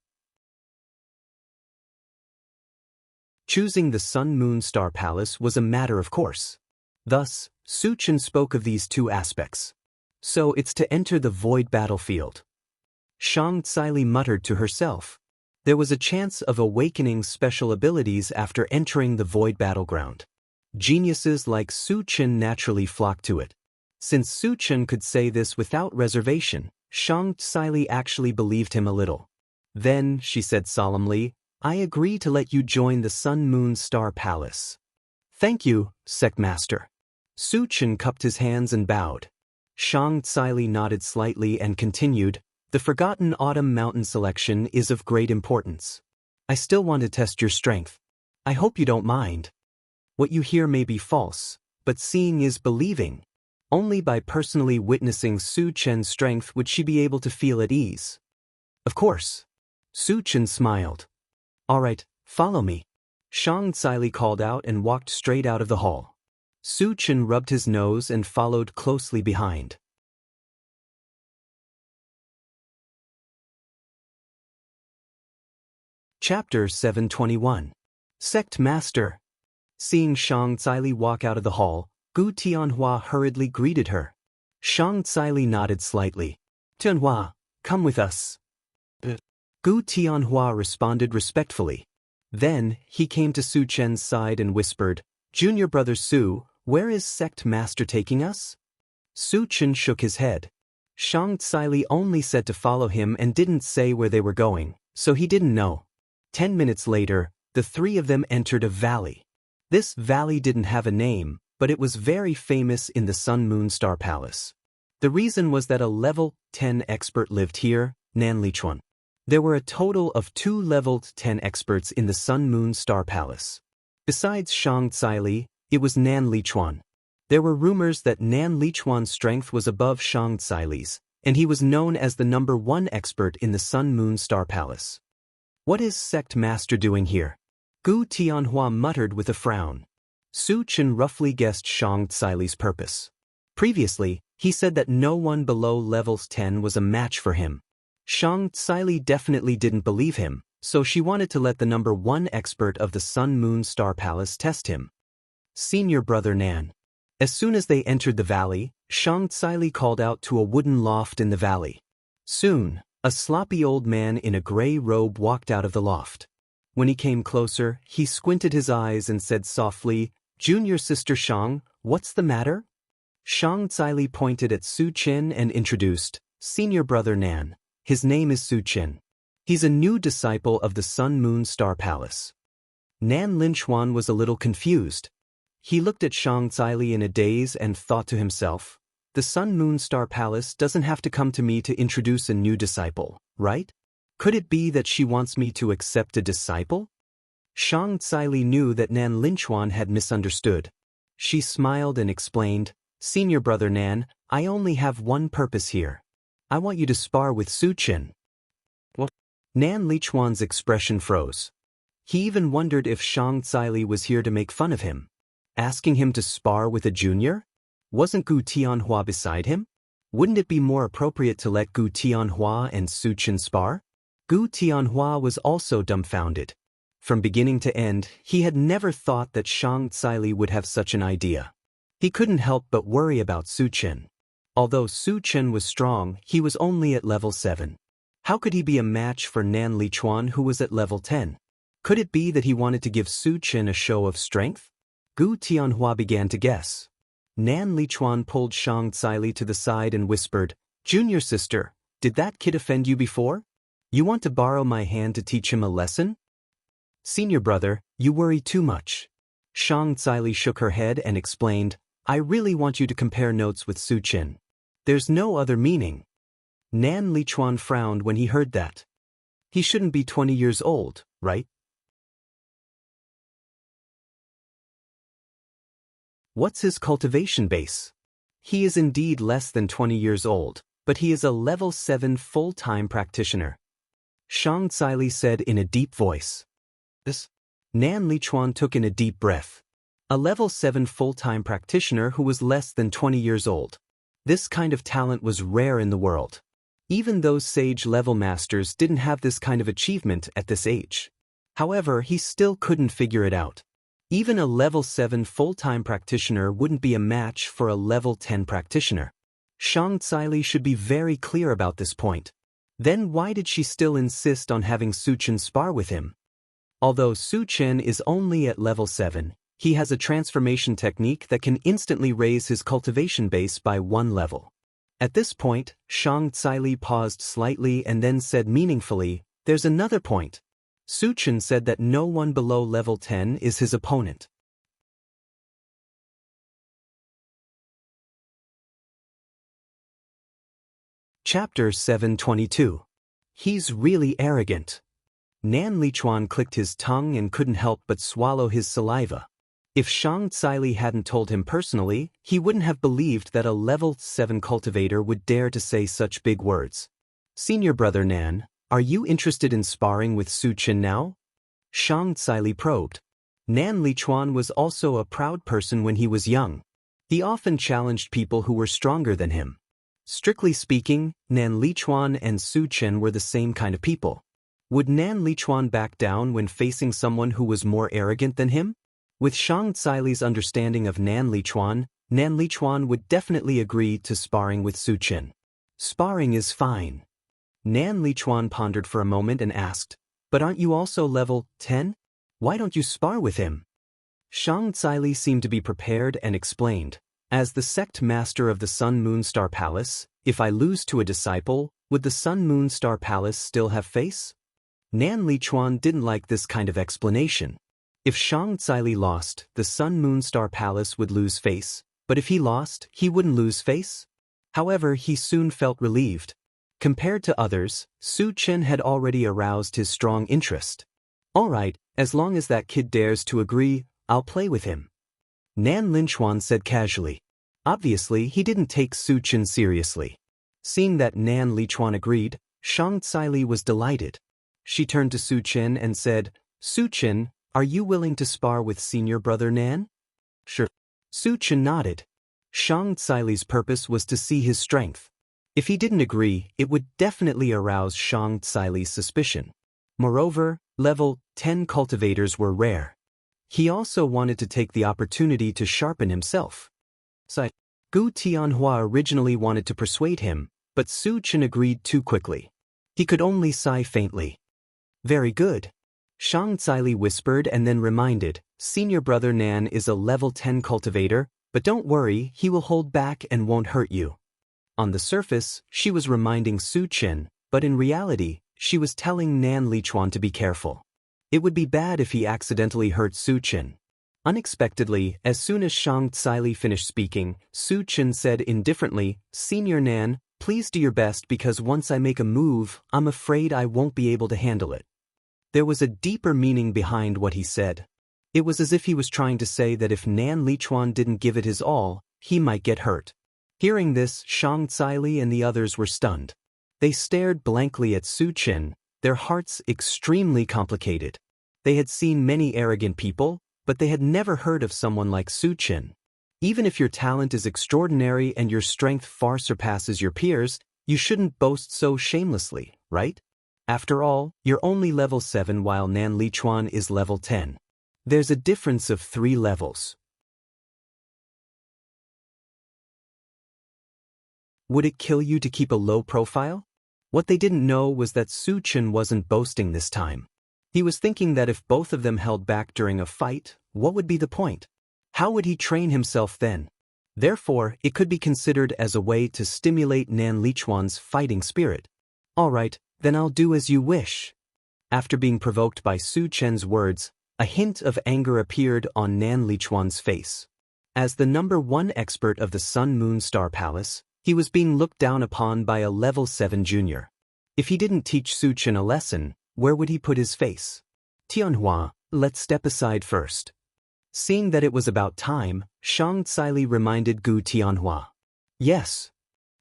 Speaker 1: Choosing the Sun Moon Star Palace was a matter of course. Thus, Su Chen spoke of these two aspects. So it's to enter the void battlefield. Shang Tsili muttered to herself. There was a chance of awakening special abilities after entering the void battleground. Geniuses like Su Chen naturally flocked to it. Since Su Chen could say this without reservation, Shang Tsili actually believed him a little. Then, she said solemnly, I agree to let you join the Sun Moon Star Palace. Thank you, Sect Master. Su Chen cupped his hands and bowed. Shang Tsili nodded slightly and continued, the Forgotten Autumn Mountain selection is of great importance. I still want to test your strength. I hope you don't mind. What you hear may be false, but seeing is believing. Only by personally witnessing Su Chen's strength would she be able to feel at ease. Of course. Su Chen smiled. All right, follow me. Shang Tsili called out and walked straight out of the hall. Su Chen rubbed his nose and followed closely behind. Chapter 721. Sect Master. Seeing Shang Tsili walk out of the hall, Gu Tianhua hurriedly greeted her. Shang Tsili nodded slightly. Tianhua, come with us. Gu Tianhua responded respectfully. Then, he came to Su Chen's side and whispered, Junior brother Su, where is Sect Master taking us? Su Chen shook his head. Shang Tsili only said to follow him and didn't say where they were going, so he didn't know. 10 minutes later, the three of them entered a valley. This valley didn't have a name, but it was very famous in the Sun Moon Star Palace. The reason was that a level 10 expert lived here, Nan Lichuan. There were a total of 2 leveled 10 experts in the Sun Moon Star Palace. Besides Shang Tsili, it was Nan Lichuan. There were rumors that Nan Lichuan's strength was above Shang Tsili's, and he was known as the #1 expert in the Sun Moon Star Palace. What is Sect Master doing here? Gu Tianhua muttered with a frown. Su Chen roughly guessed Shang Tsili's purpose. Previously, he said that no one below levels 10 was a match for him. Shang Tsili definitely didn't believe him, so she wanted to let the number 1 expert of the Sun Moon Star Palace test him. Senior brother Nan. As soon as they entered the valley, Shang Tsili called out to a wooden loft in the valley. Soon, a sloppy old man in a gray robe walked out of the loft. When he came closer, he squinted his eyes and said softly, "Junior sister Shang, what's the matter?" Shang Tsili pointed at Su Qin and introduced, "Senior brother Nan. His name is Su Qin. He's a new disciple of the Sun Moon Star Palace." Nan Linchuan was a little confused. He looked at Shang Tsili in a daze and thought to himself, "The Sun Moon Star Palace doesn't have to come to me to introduce a new disciple, right? Could it be that she wants me to accept a disciple?" Shang Tsili knew that Nan Linchuan had misunderstood. She smiled and explained, "Senior brother Nan, I only have one purpose here. I want you to spar with Su Qin." What? Nan Linchuan's expression froze. He even wondered if Shang Tsili was here to make fun of him. Asking him to spar with a junior? Wasn't Gu Tianhua beside him? Wouldn't it be more appropriate to let Gu Tianhua and Su Qin spar? Gu Tianhua was also dumbfounded. From beginning to end, he had never thought that Shang Tsili would have such an idea. He couldn't help but worry about Su Qin. Although Su Qin was strong, he was only at level 7. How could he be a match for Nan Linchuan, who was at level 10? Could it be that he wanted to give Su Qin a show of strength? Gu Tianhua began to guess. Nan Linchuan pulled Shang Tsili to the side and whispered, "Junior sister, did that kid offend you before? You want to borrow my hand to teach him a lesson?" "Senior brother, you worry too much." Shang Tsili shook her head and explained, "I really want you to compare notes with Su Qin. There's no other meaning." Nan Linchuan frowned when he heard that. He shouldn't be 20 years old, right? What's his cultivation base? He is indeed less than 20 years old, but he is a level 7 full-time practitioner. Shang Tsili said in a deep voice. This? Nan Linchuan took in a deep breath. A level 7 full-time practitioner who was less than 20 years old. This kind of talent was rare in the world. Even those sage-level masters didn't have this kind of achievement at this age. However, he still couldn't figure it out. Even a level 7 full-time practitioner wouldn't be a match for a level 10 practitioner. Shang Tsili should be very clear about this point. Then why did she still insist on having Su Qin spar with him? Although Su Qin is only at level 7, he has a transformation technique that can instantly raise his cultivation base by 1 level. At this point, Shang Tsili paused slightly and then said meaningfully, "There's another point. Su Qin said that no one below level 10 is his opponent." Chapter 722. He's really arrogant. Nan Linchuan clicked his tongue and couldn't help but swallow his saliva. If Shang Tsili hadn't told him personally, he wouldn't have believed that a level 7 cultivator would dare to say such big words. "Senior brother Nan, are you interested in sparring with Su Qin now?" Shang Tsili probed. Nan Linchuan was also a proud person when he was young. He often challenged people who were stronger than him. Strictly speaking, Nan Linchuan and Su Qin were the same kind of people. Would Nan Linchuan back down when facing someone who was more arrogant than him? With Shang Tsili's understanding of Nan Linchuan would definitely agree to sparring with Su Qin. Sparring is fine. Nan Linchuan pondered for a moment and asked, "But aren't you also level 10? Why don't you spar with him?" Shang Tsili seemed to be prepared and explained, "As the sect master of the Sun Moon Star Palace, if I lose to a disciple, would the Sun Moon Star Palace still have face?" Nan Linchuan didn't like this kind of explanation. If Shang Tsili lost, the Sun Moon Star Palace would lose face, but if he lost, he wouldn't lose face? However, he soon felt relieved. Compared to others, Su Qin had already aroused his strong interest. "All right, as long as that kid dares to agree, I'll play with him," Nan Linchuan said casually. Obviously, he didn't take Su Qin seriously. Seeing that Nan Linchuan agreed, Shang Tsili was delighted. She turned to Su Qin and said, "Su Qin, are you willing to spar with senior brother Nan?" "Sure." Su Qin nodded. Shang Tsili's purpose was to see his strength. If he didn't agree, it would definitely arouse Shang Tsili's suspicion. Moreover, level 10 cultivators were rare. He also wanted to take the opportunity to sharpen himself. Gu Tianhua originally wanted to persuade him, but Su Chen agreed too quickly. He could only sigh faintly. Very good. Shang Tsili whispered and then reminded, Senior brother Nan is a level 10 cultivator, but don't worry, he will hold back and won't hurt you. On the surface, she was reminding Su Chen, but in reality, she was telling Nan Lichuan to be careful. It would be bad if he accidentally hurt Su Chen. Unexpectedly, as soon as Shang Tsili finished speaking, Su Chen said indifferently, Senior Nan, please do your best because once I make a move, I'm afraid I won't be able to handle it. There was a deeper meaning behind what he said. It was as if he was trying to say that if Nan Lichuan didn't give it his all, he might get hurt. Hearing this, Shang Tsili and the others were stunned. They stared blankly at Su Chen, their hearts extremely complicated. They had seen many arrogant people, but they had never heard of someone like Su Chen. Even if your talent is extraordinary and your strength far surpasses your peers, you shouldn't boast so shamelessly, right? After all, you're only level 7 while Nan Lichuan is level 10. There's a difference of 3 levels. Would it kill you to keep a low profile? What they didn't know was that Su Chen wasn't boasting this time. He was thinking that if both of them held back during a fight, what would be the point? How would he train himself then? Therefore, it could be considered as a way to stimulate Nan Lichuan's fighting spirit. All right, then I'll do as you wish. After being provoked by Su Chen's words, a hint of anger appeared on Nan Lichuan's face. As the number 1 expert of the Sun Moon Star Palace, he was being looked down upon by a level 7 junior. If he didn't teach Su Chen a lesson, where would he put his face? Tianhua, let's step aside first. Seeing that it was about time, Shang Tsili reminded Gu Tianhua. Yes.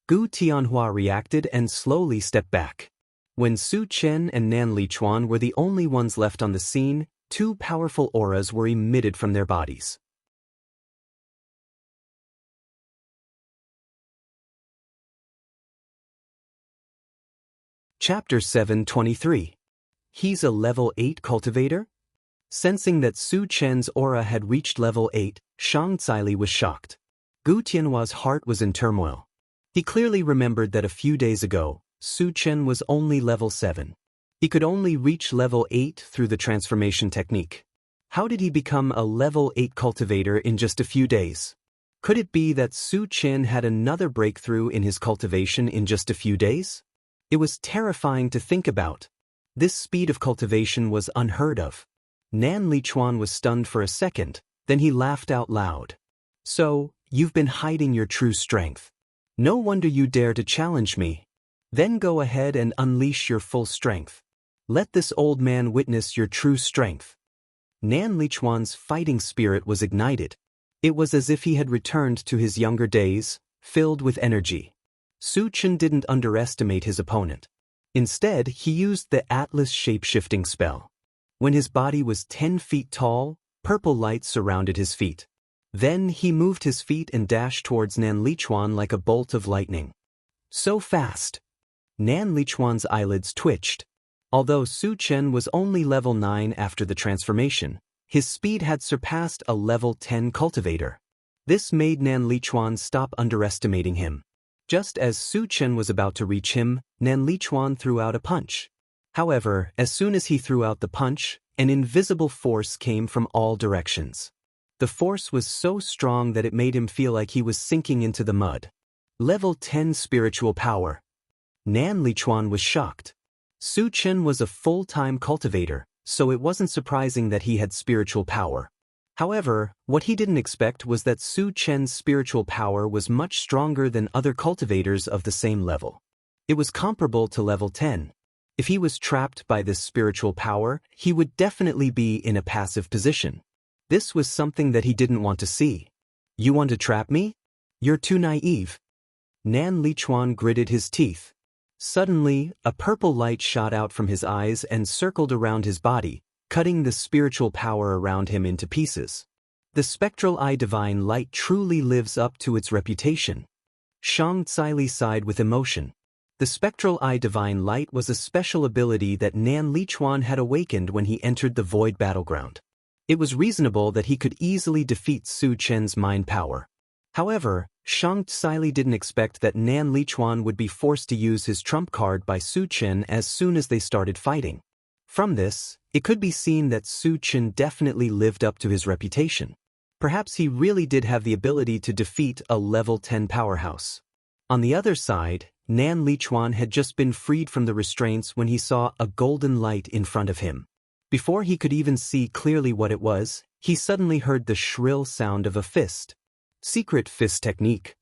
Speaker 1: Gu Tianhua reacted and slowly stepped back. When Su Chen and Nan Lichuan were the only ones left on the scene, 2 powerful auras were emitted from their bodies. Chapter 723. He's a level 8 cultivator? Sensing that Su Chen's aura had reached level 8, Shang Tsili was shocked. Gu Tianhua's heart was in turmoil. He clearly remembered that a few days ago, Su Chen was only level 7. He could only reach level 8 through the transformation technique. How did he become a level 8 cultivator in just a few days? Could it be that Su Chen had another breakthrough in his cultivation in just a few days? It was terrifying to think about. This speed of cultivation was unheard of. Nan Lichuan was stunned for a second, then he laughed out loud. So, you've been hiding your true strength. No wonder you dare to challenge me. Then go ahead and unleash your full strength. Let this old man witness your true strength. Nan Lichuan's fighting spirit was ignited. It was as if he had returned to his younger days, filled with energy. Su Chen didn't underestimate his opponent. Instead, he used the Atlas shape-shifting spell. When his body was 10 feet tall, purple light surrounded his feet. Then he moved his feet and dashed towards Nan Lichuan like a bolt of lightning. So fast! Nan Lichuan's eyelids twitched. Although Su Chen was only level 9 after the transformation, his speed had surpassed a level 10 cultivator. This made Nan Lichuan stop underestimating him. Just as Su Chen was about to reach him, Nan Lichuan threw out a punch. However, as soon as he threw out the punch, an invisible force came from all directions. The force was so strong that it made him feel like he was sinking into the mud. Level 10 spiritual power. Nan Lichuan was shocked. Su Chen was a full-time cultivator, so it wasn't surprising that he had spiritual power. However, what he didn't expect was that Su Chen's spiritual power was much stronger than other cultivators of the same level. It was comparable to level 10. If he was trapped by this spiritual power, he would definitely be in a passive position. This was something that he didn't want to see. You want to trap me? You're too naive. Nan Lichuan gritted his teeth. Suddenly, a purple light shot out from his eyes and circled around his body, cutting the spiritual power around him into pieces. The spectral eye divine light truly lives up to its reputation. Shang Tsili sighed with emotion. The spectral eye divine light was a special ability that Nan Lichuan had awakened when he entered the void battleground. It was reasonable that he could easily defeat Su Chen's mind power. However, Shang Tsili didn't expect that Nan Lichuan would be forced to use his trump card by Su Chen as soon as they started fighting. From this, it could be seen that Su Chen definitely lived up to his reputation. Perhaps he really did have the ability to defeat a level 10 powerhouse. On the other side, Nan Lichuan had just been freed from the restraints when he saw a golden light in front of him. Before he could even see clearly what it was, he suddenly heard the shrill sound of a fist. Secret fist technique.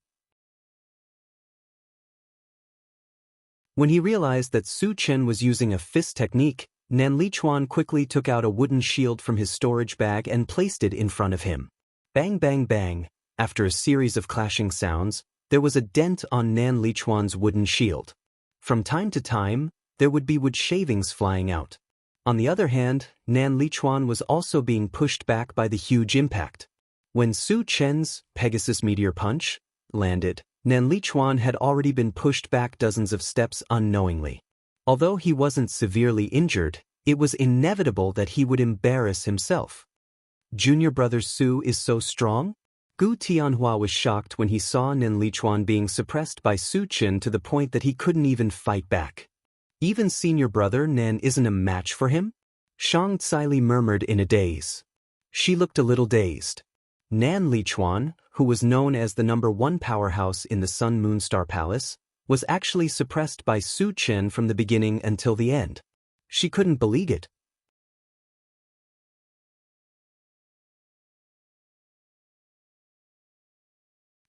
Speaker 1: When he realized that Su Chen was using a fist technique, Nan Lichuan quickly took out a wooden shield from his storage bag and placed it in front of him. Bang bang bang, after a series of clashing sounds, there was a dent on Nan Lichuan's wooden shield. From time to time, there would be wood shavings flying out. On the other hand, Nan Lichuan was also being pushed back by the huge impact. When Su Chen's Pegasus Meteor Punch landed, Nan Lichuan had already been pushed back dozens of steps unknowingly. Although he wasn't severely injured, it was inevitable that he would embarrass himself. Junior brother Su is so strong? Gu Tianhua was shocked when he saw Nan Lichuan being suppressed by Su Chen to the point that he couldn't even fight back. Even senior brother Nan isn't a match for him? Shang Tsili murmured in a daze. She looked a little dazed. Nan Lichuan, who was known as the #1 powerhouse in the Sun Moon Star Palace, was actually suppressed by Su Chen from the beginning until the end. She couldn't believe it.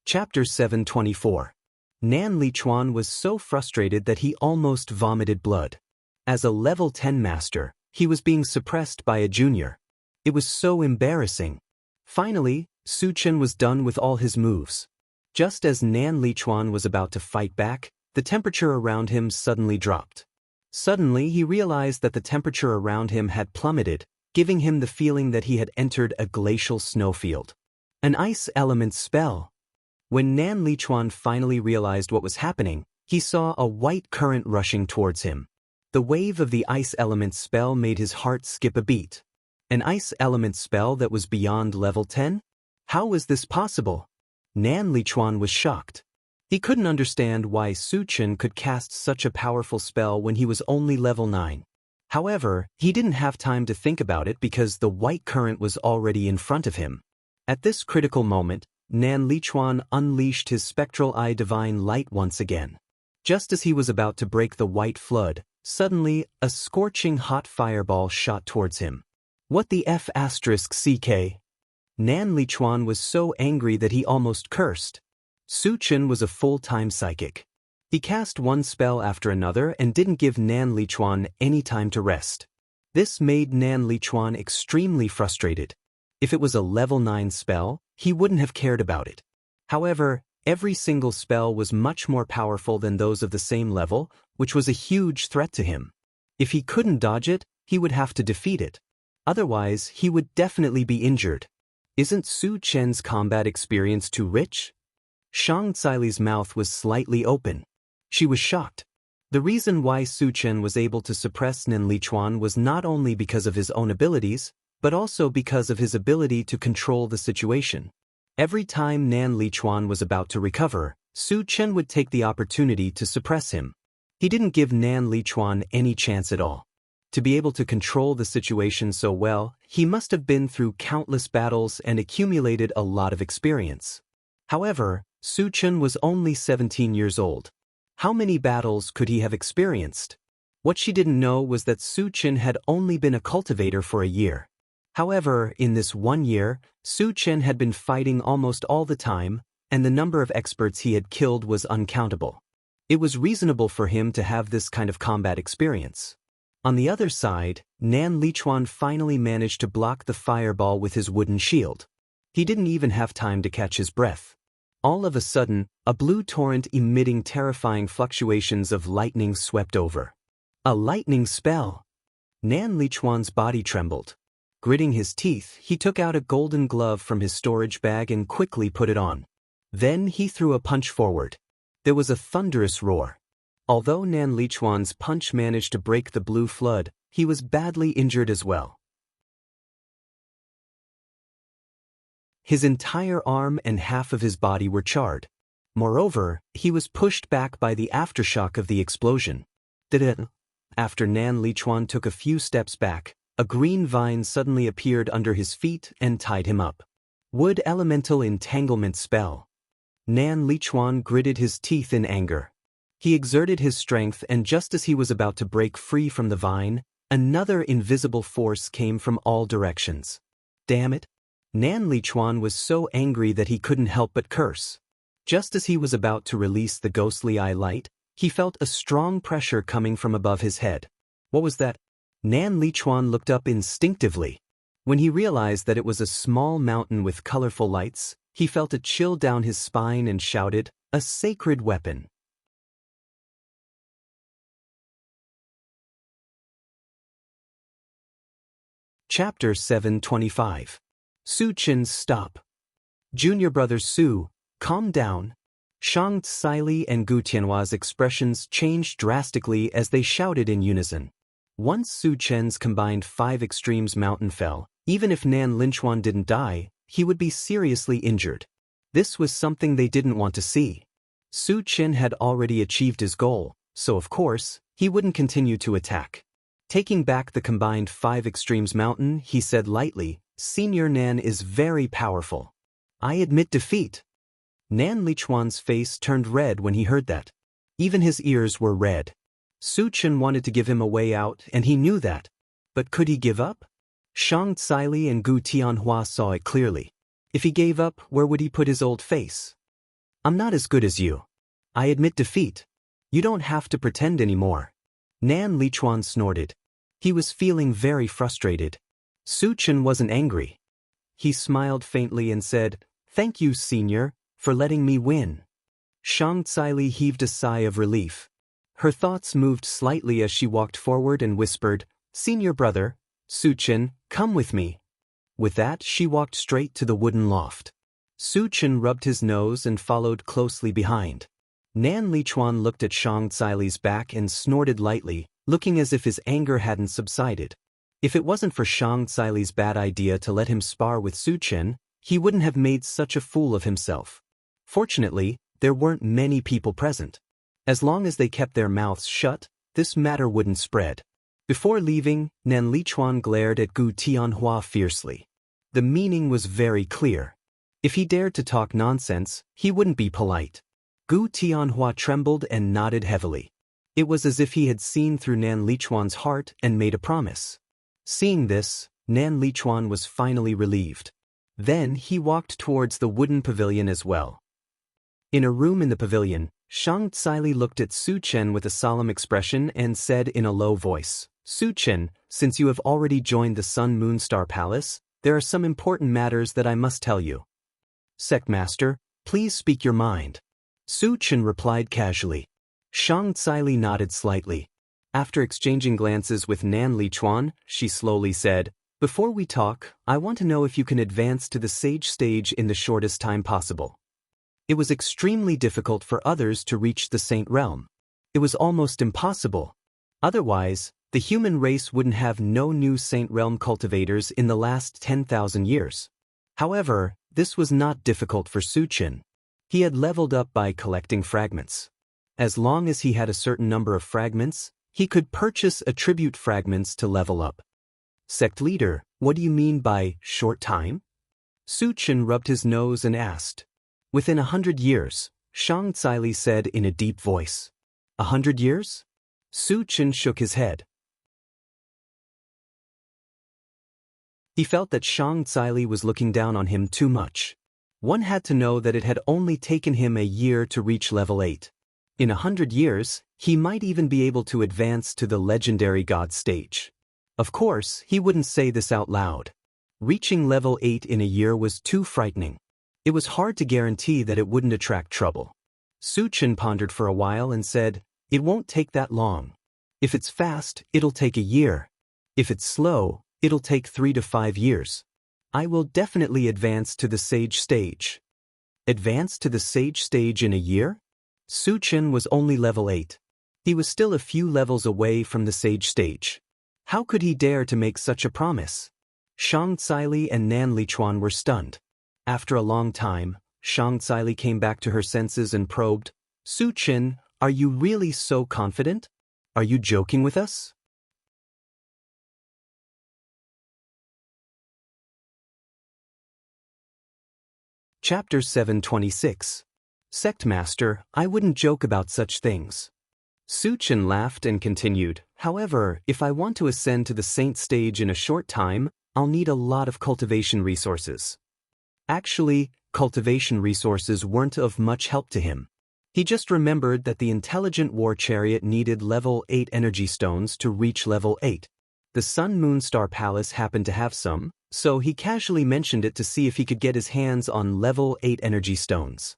Speaker 1: Chapter 724. Nan Lichuan was so frustrated that he almost vomited blood. As a level 10 master, he was being suppressed by a junior. It was so embarrassing. Finally, Su Chen was done with all his moves. Just as Nan Lichuan was about to fight back, the temperature around him suddenly dropped. Suddenly he realized that the temperature around him had plummeted, giving him the feeling that he had entered a glacial snowfield. An ice element spell. When Nan Lichuan finally realized what was happening, he saw a white current rushing towards him. The wave of the ice element spell made his heart skip a beat. An ice element spell that was beyond level 10? How was this possible? Nan Lichuan was shocked. He couldn't understand why Su Chen could cast such a powerful spell when he was only level 9. However, he didn't have time to think about it because the white current was already in front of him. At this critical moment, Nan Lichuan unleashed his spectral eye divine light once again. Just as he was about to break the white flood, suddenly, a scorching hot fireball shot towards him. What the F***CK? Nan Lichuan was so angry that he almost cursed. Su Chen was a full-time psychic. He cast one spell after another and didn't give Nan Lichuan any time to rest. This made Nan Lichuan extremely frustrated. If it was a level 9 spell, he wouldn't have cared about it. However, every single spell was much more powerful than those of the same level, which was a huge threat to him. If he couldn't dodge it, he would have to defeat it. Otherwise, he would definitely be injured. Isn't Su Chen's combat experience too rich? Shang Tsili's mouth was slightly open. She was shocked. The reason why Su Chen was able to suppress Nan Lichuan was not only because of his own abilities, but also because of his ability to control the situation. Every time Nan Lichuan was about to recover, Su Chen would take the opportunity to suppress him. He didn't give Nan Lichuan any chance at all. To be able to control the situation so well, he must have been through countless battles and accumulated a lot of experience. However, Su Chen was only 17 years old. How many battles could he have experienced? What she didn't know was that Su Chen had only been a cultivator for a year. However, in this 1 year, Su Chen had been fighting almost all the time, and the number of experts he had killed was uncountable. It was reasonable for him to have this kind of combat experience. On the other side, Nan Lichuan finally managed to block the fireball with his wooden shield. He didn't even have time to catch his breath. All of a sudden, a blue torrent emitting terrifying fluctuations of lightning swept over. A lightning spell! Nan Lichuan's body trembled. Gritting his teeth, he took out a golden glove from his storage bag and quickly put it on. Then he threw a punch forward. There was a thunderous roar. Although Nan Lichuan's punch managed to break the blue flood, he was badly injured as well. His entire arm and half of his body were charred. Moreover, he was pushed back by the aftershock of the explosion. After Nan Lichuan took a few steps back, a green vine suddenly appeared under his feet and tied him up. Wood Elemental Entanglement Spell. Nan Lichuan gritted his teeth in anger. He exerted his strength, and just as he was about to break free from the vine, another invisible force came from all directions. Damn it! Nan Lichuan was so angry that he couldn't help but curse. Just as he was about to release the ghostly eye light, he felt a strong pressure coming from above his head. What was that? Nan Lichuan looked up instinctively. When he realized that it was a small mountain with colorful lights, he felt a chill down his spine and shouted, "A sacred weapon!" Chapter 725. Su Qin's Stop. Junior brother Su, calm down. Shang Tsili and Gu Tianhua's expressions changed drastically as they shouted in unison. Once Su Chen's combined 5 extremes mountain fell, even if Nan Lichuan didn't die, he would be seriously injured. This was something they didn't want to see. Su Chen had already achieved his goal, so of course, he wouldn't continue to attack. Taking back the combined 5 extremes mountain, he said lightly, "Senior Nan is very powerful. I admit defeat." Nan Lichuan's face turned red when he heard that. Even his ears were red. Su Chen wanted to give him a way out, and he knew that. But could he give up? Shang Tsili and Gu Tianhua saw it clearly. If he gave up, where would he put his old face? "I'm not as good as you. I admit defeat. You don't have to pretend anymore." Nan Lichuan snorted. He was feeling very frustrated. Su Chen wasn't angry. He smiled faintly and said, "Thank you, Senior, for letting me win." Shang Tsili heaved a sigh of relief. Her thoughts moved slightly as she walked forward and whispered, "Senior brother, Su Chen, come with me." With that, she walked straight to the wooden loft. Su Chen rubbed his nose and followed closely behind. Nan Lichuan looked at Shang Tsili's back and snorted lightly, looking as if his anger hadn't subsided. If it wasn't for Shang Tsili's bad idea to let him spar with Su Chen, he wouldn't have made such a fool of himself. Fortunately, there weren't many people present. As long as they kept their mouths shut, this matter wouldn't spread. Before leaving, Nan Lichuan glared at Gu Tianhua fiercely. The meaning was very clear. If he dared to talk nonsense, he wouldn't be polite. Gu Tianhua trembled and nodded heavily. It was as if he had seen through Nan Lichuan's heart and made a promise. Seeing this, Nan Lichuan was finally relieved. Then he walked towards the wooden pavilion as well. In a room in the pavilion, Shang Tsili looked at Su Chen with a solemn expression and said in a low voice, "Su Chen, since you have already joined the Sun Moon Star Palace, there are some important matters that I must tell you." "Sectmaster, please speak your mind." Su Chen replied casually. Shang Tsili nodded slightly. After exchanging glances with Nan Lichuan, she slowly said, "Before we talk, I want to know if you can advance to the sage stage in the shortest time possible." It was extremely difficult for others to reach the Saint Realm. It was almost impossible. Otherwise, the human race wouldn't have no new Saint Realm cultivators in the last 10,000 years. However, this was not difficult for Su Chen. He had leveled up by collecting fragments. As long as he had a certain number of fragments, he could purchase attribute fragments to level up. "Sect leader, what do you mean by short time?" Su Chen rubbed his nose and asked. "Within 100 years, Shang Tsili said in a deep voice. 100 years? Su Chen shook his head. He felt that Shang Tsili was looking down on him too much. One had to know that it had only taken him a year to reach level 8. In 100 years, he might even be able to advance to the legendary god stage. Of course, he wouldn't say this out loud. Reaching level 8 in a year was too frightening. It was hard to guarantee that it wouldn't attract trouble. Su Chen pondered for a while and said, "It won't take that long. If it's fast, it'll take a year. If it's slow, it'll take 3 to 5 years. I will definitely advance to the sage stage." "Advance to the sage stage in a year?" Su Chen was only level 8. He was still a few levels away from the sage stage. How could he dare to make such a promise? Shang Caili and Nan Lichuan were stunned. After a long time, Shang Caili came back to her senses and probed, Su Chen, are you really so confident? Are you joking with us? Chapter 726. Sect Master, I wouldn't joke about such things. Su Chen laughed and continued, however, if I want to ascend to the saint stage in a short time, I'll need a lot of cultivation resources. Actually, cultivation resources weren't of much help to him. He just remembered that the intelligent war chariot needed level 8 energy stones to reach level 8. The Sun Moon Star Palace happened to have some, so he casually mentioned it to see if he could get his hands on level 8 energy stones.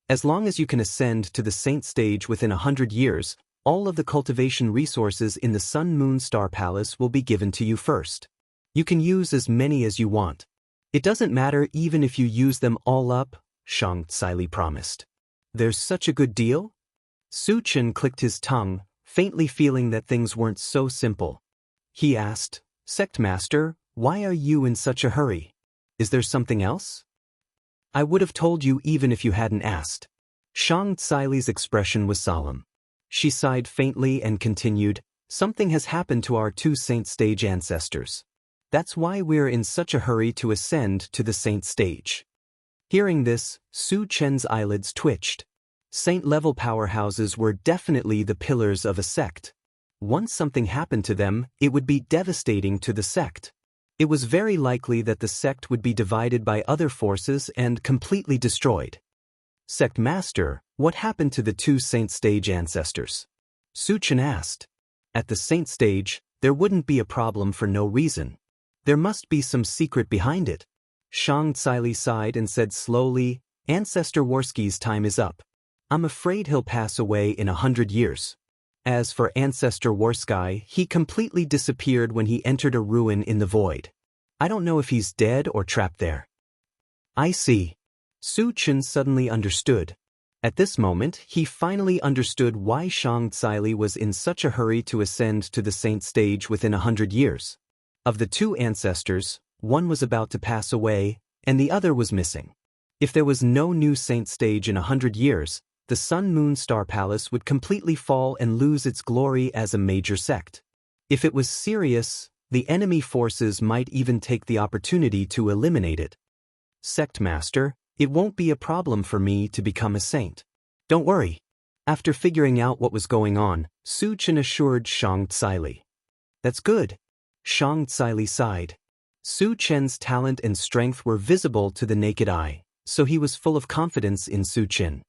Speaker 1: As long as you can ascend to the saint stage within 100 years, all of the cultivation resources in the Sun Moon Star Palace will be given to you first. You can use as many as you want. It doesn't matter even if you use them all up, Shang Caili promised. There's such a good deal? Su Chen clicked his tongue, faintly feeling that things weren't so simple. He asked, Sect Master, why are you in such a hurry? Is there something else? I would have told you even if you hadn't asked. Shang Caili's expression was solemn. She sighed faintly and continued, something has happened to our 2 saint stage ancestors. That's why we're in such a hurry to ascend to the saint stage. Hearing this, Su Chen's eyelids twitched. Saint-level powerhouses were definitely the pillars of a sect. Once something happened to them, it would be devastating to the sect. It was very likely that the sect would be divided by other forces and completely destroyed. Sect Master, what happened to the 2 saint stage ancestors? Su Chen asked. At the saint stage, there wouldn't be a problem for no reason. There must be some secret behind it. Shang Caili sighed and said slowly, Ancestor Worski's time is up. I'm afraid he'll pass away in 100 years. As for Ancestor Worski, he completely disappeared when he entered a ruin in the void. I don't know if he's dead or trapped there. I see. Su Chen suddenly understood. At this moment, he finally understood why Shang Caili was in such a hurry to ascend to the saint stage within 100 years. Of the 2 ancestors, one was about to pass away, and the other was missing. If there was no new saint stage in 100 years, the Sun Moon Star Palace would completely fall and lose its glory as a major sect. If it was serious, the enemy forces might even take the opportunity to eliminate it. Sect Master, it won't be a problem for me to become a saint. Don't worry. After figuring out what was going on, Su Chen assured Shang Caili. That's good. Shang Caili sighed. Su Chen's talent and strength were visible to the naked eye, so he was full of confidence in Su Chen.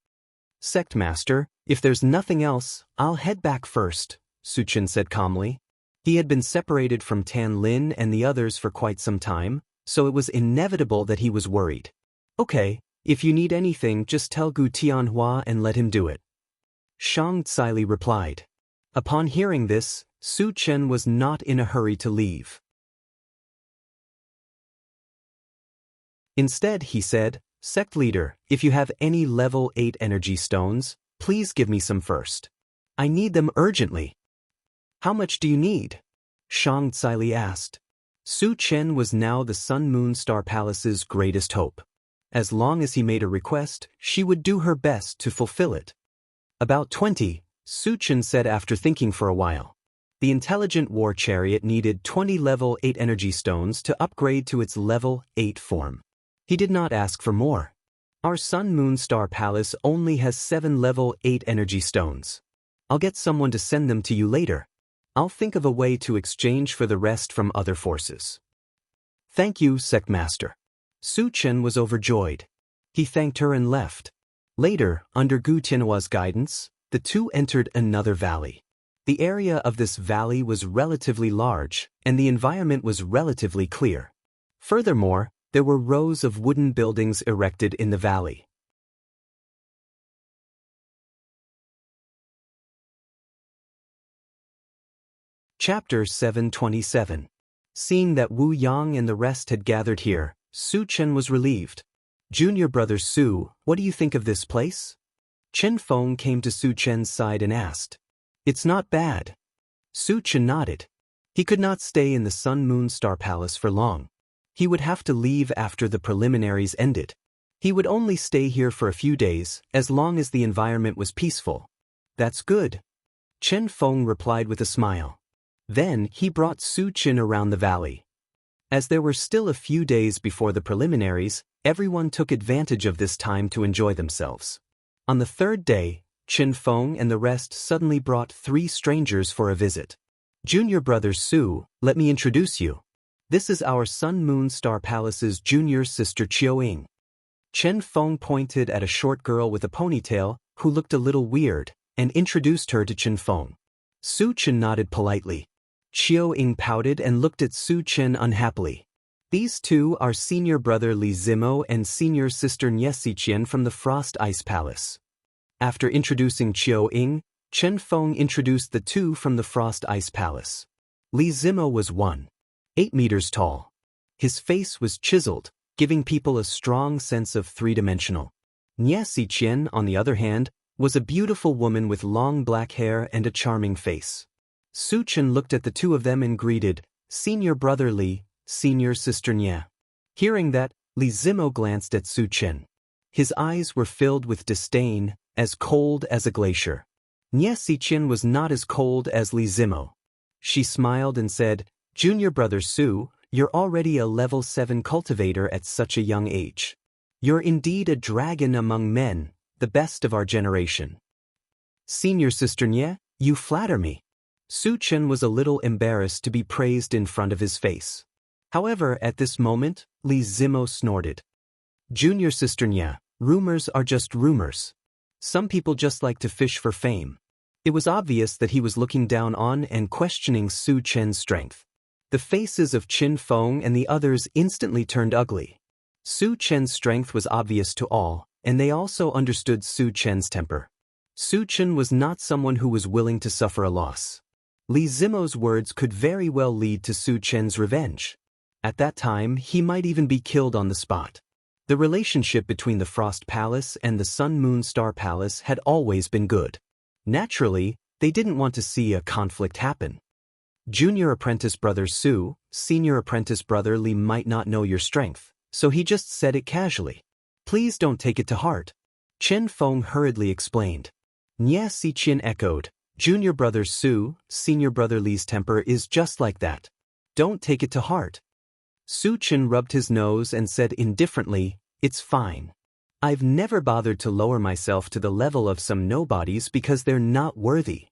Speaker 1: Sect Master, if there's nothing else, I'll head back first, Su Chen said calmly. He had been separated from Tan Lin and the others for quite some time, so it was inevitable that he was worried. Okay, if you need anything just tell Gu Tianhua and let him do it. Shang Caili replied. Upon hearing this, Su Chen was not in a hurry to leave. Instead, he said, Sect Leader, if you have any level 8 energy stones, please give me some first. I need them urgently. How much do you need? Shang Caili asked. Su Chen was now the Sun Moon Star Palace's greatest hope. As long as he made a request, she would do her best to fulfill it. About 20, Su Chen said after thinking for a while. The intelligent war chariot needed 20 level 8 energy stones to upgrade to its level 8 form. He did not ask for more. Our Sun Moon Star Palace only has 7 level 8 energy stones. I'll get someone to send them to you later. I'll think of a way to exchange for the rest from other forces. Thank you, Sect Master. Su Chen was overjoyed. He thanked her and left. Later, under Gu Tianhua's guidance, the 2 entered another valley. The area of this valley was relatively large, and the environment was relatively clear. Furthermore, there were rows of wooden buildings erected in the valley. Chapter 727. Seeing that Wu Yang and the rest had gathered here, Su Chen was relieved. Junior brother Su, what do you think of this place? Chen Feng came to Su Chen's side and asked. It's not bad. Su Chen nodded. He could not stay in the Sun Moon Star Palace for long. He would have to leave after the preliminaries ended. He would only stay here for a few days, as long as the environment was peaceful. That's good. Chen Feng replied with a smile. Then he brought Su Chen around the valley. As there were still a few days before the preliminaries, everyone took advantage of this time to enjoy themselves. On the third day, Chen Feng and the rest suddenly brought 3 strangers for a visit. Junior brother Su, let me introduce you. This is our Sun Moon Star Palace's junior sister Qiu-Ying. Chen Feng pointed at a short girl with a ponytail, who looked a little weird, and introduced her to Chen Feng. Su Chen nodded politely. Qiu-Ying pouted and looked at Su Chen unhappily. These two are senior brother Li Zimo and senior sister Nie Xiqian from the Frost Ice Palace. After introducing Qiu-Ying, Chen Feng introduced the 2 from the Frost Ice Palace. Li Zimo was 1.8 meters tall. His face was chiseled, giving people a strong sense of three-dimensional. Nie Xiqian, on the other hand, was a beautiful woman with long black hair and a charming face. Su Chen looked at the 2 of them and greeted, Senior brother Li, senior sister Nie. Hearing that, Li Zimo glanced at Su Chen. His eyes were filled with disdain, as cold as a glacier. Nie Xiqian was not as cold as Li Zimo. She smiled and said, Junior brother Su, you're already a level 7 cultivator at such a young age. You're indeed a dragon among men, the best of our generation. Senior sister Nie, you flatter me. Su Chen was a little embarrassed to be praised in front of his face. However, at this moment, Li Zimo snorted. Junior sister Nie, rumors are just rumors. Some people just like to fish for fame. It was obvious that he was looking down on and questioning Su Chen's strength. The faces of Chen Feng and the others instantly turned ugly. Su Chen's strength was obvious to all, and they also understood Su Chen's temper. Su Chen was not someone who was willing to suffer a loss. Li Zimo's words could very well lead to Su Chen's revenge. At that time, he might even be killed on the spot. The relationship between the Frost Palace and the Sun Moon Star Palace had always been good. Naturally, they didn't want to see a conflict happen. Junior apprentice brother Su, senior apprentice brother Li might not know your strength, so he just said it casually. Please don't take it to heart. Chen Feng hurriedly explained. Nie Xiqian echoed, Junior brother Su, senior brother Li's temper is just like that. Don't take it to heart. Su Chen rubbed his nose and said indifferently, it's fine. I've never bothered to lower myself to the level of some nobodies because they're not worthy.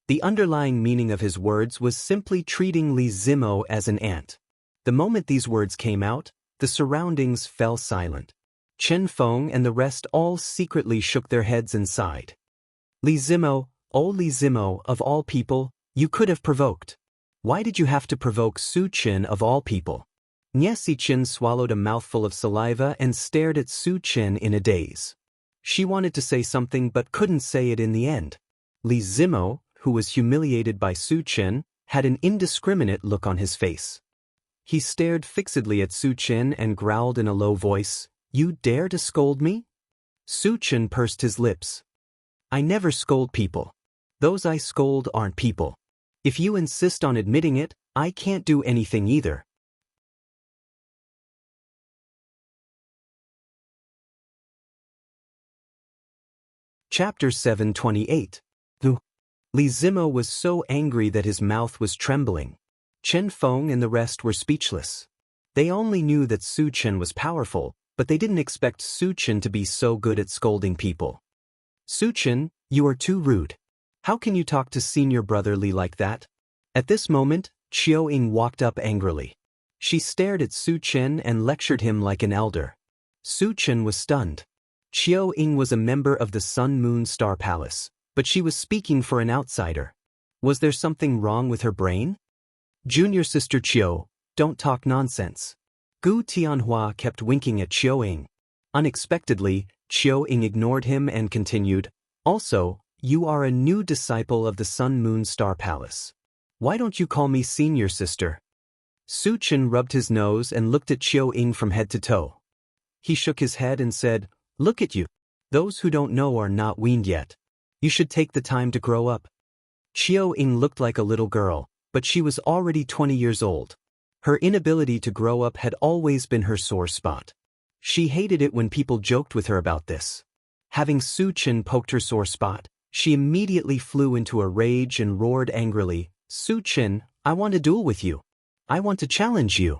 Speaker 1: The underlying meaning of his words was simply treating Li Zimo as an ant. The moment these words came out, the surroundings fell silent. Chen Feng and the rest all secretly shook their heads and sighed. Li Zimo, oh Li Zimo, of all people, you could have provoked. Why did you have to provoke Su Chen of all people? Nie Xiqian swallowed a mouthful of saliva and stared at Su Chen in a daze. She wanted to say something but couldn't say it in the end. Li Zimo, who was humiliated by Su Chen, had an indiscriminate look on his face. He stared fixedly at Su Chen and growled in a low voice, You dare to scold me? Su Chen pursed his lips. I never scold people. Those I scold aren't people. If you insist on admitting it, I can't do anything either. Chapter 728. Li Zimo was so angry that his mouth was trembling. Chen Feng and the rest were speechless. They only knew that Su Chen was powerful, but they didn't expect Su Chen to be so good at scolding people. Su Chen, you are too rude. How can you talk to senior brother Li like that? At this moment, Qiu-Ying walked up angrily. She stared at Su Chen and lectured him like an elder. Su Chen was stunned. Qiu-Ying was a member of the Sun Moon Star Palace, but she was speaking for an outsider. Was there something wrong with her brain? Junior sister Qiu, don't talk nonsense. Gu Tianhua kept winking at Qiu-Ying. Unexpectedly, Qiu-Ying ignored him and continued, Also, you are a new disciple of the Sun Moon Star Palace. Why don't you call me senior sister? Su Chen rubbed his nose and looked at Qiu-Ying from head to toe. He shook his head and said, "Look at you. Those who don't know are not weaned yet. You should take the time to grow up." Qiao Ying looked like a little girl, but she was already 20 years old. Her inability to grow up had always been her sore spot. She hated it when people joked with her about this. Having Su Chen poked her sore spot, she immediately flew into a rage and roared angrily, "Su Chen, I want to duel with you. I want to challenge you."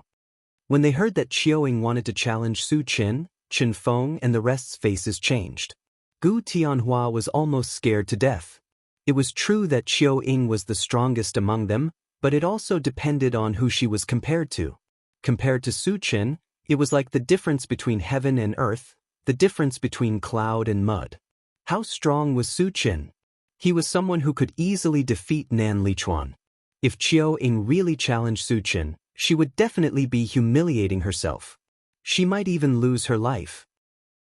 Speaker 1: When they heard that Qiao Ying wanted to challenge Su Chen, Chen Feng and the rest's faces changed. Gu Tianhua was almost scared to death. It was true that Qiao Ying was the strongest among them, but it also depended on who she was compared to. Compared to Su Chen, it was like the difference between heaven and earth, the difference between cloud and mud. How strong was Su Chen? He was someone who could easily defeat Nan Lichuan. If Qiao Ying really challenged Su Chen, she would definitely be humiliating herself. She might even lose her life.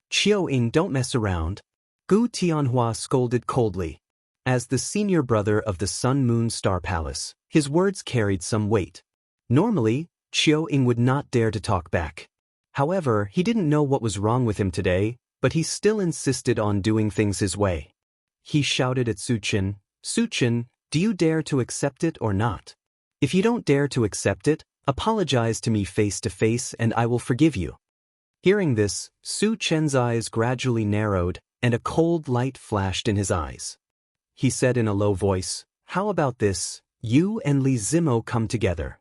Speaker 1: "Qiao Ying, don't mess around," Gu Tianhua scolded coldly. As the senior brother of the Sun Moon Star Palace, his words carried some weight. Normally, Qiao Ying would not dare to talk back. However, he didn't know what was wrong with him today, but he still insisted on doing things his way. He shouted at Su Chen, "Su Chen, do you dare to accept it or not? If you don't dare to accept it, apologize to me face to face and I will forgive you." Hearing this, Su Chen's eyes gradually narrowed, and a cold light flashed in his eyes. He said in a low voice, "How about this, you and Li Zimo come together."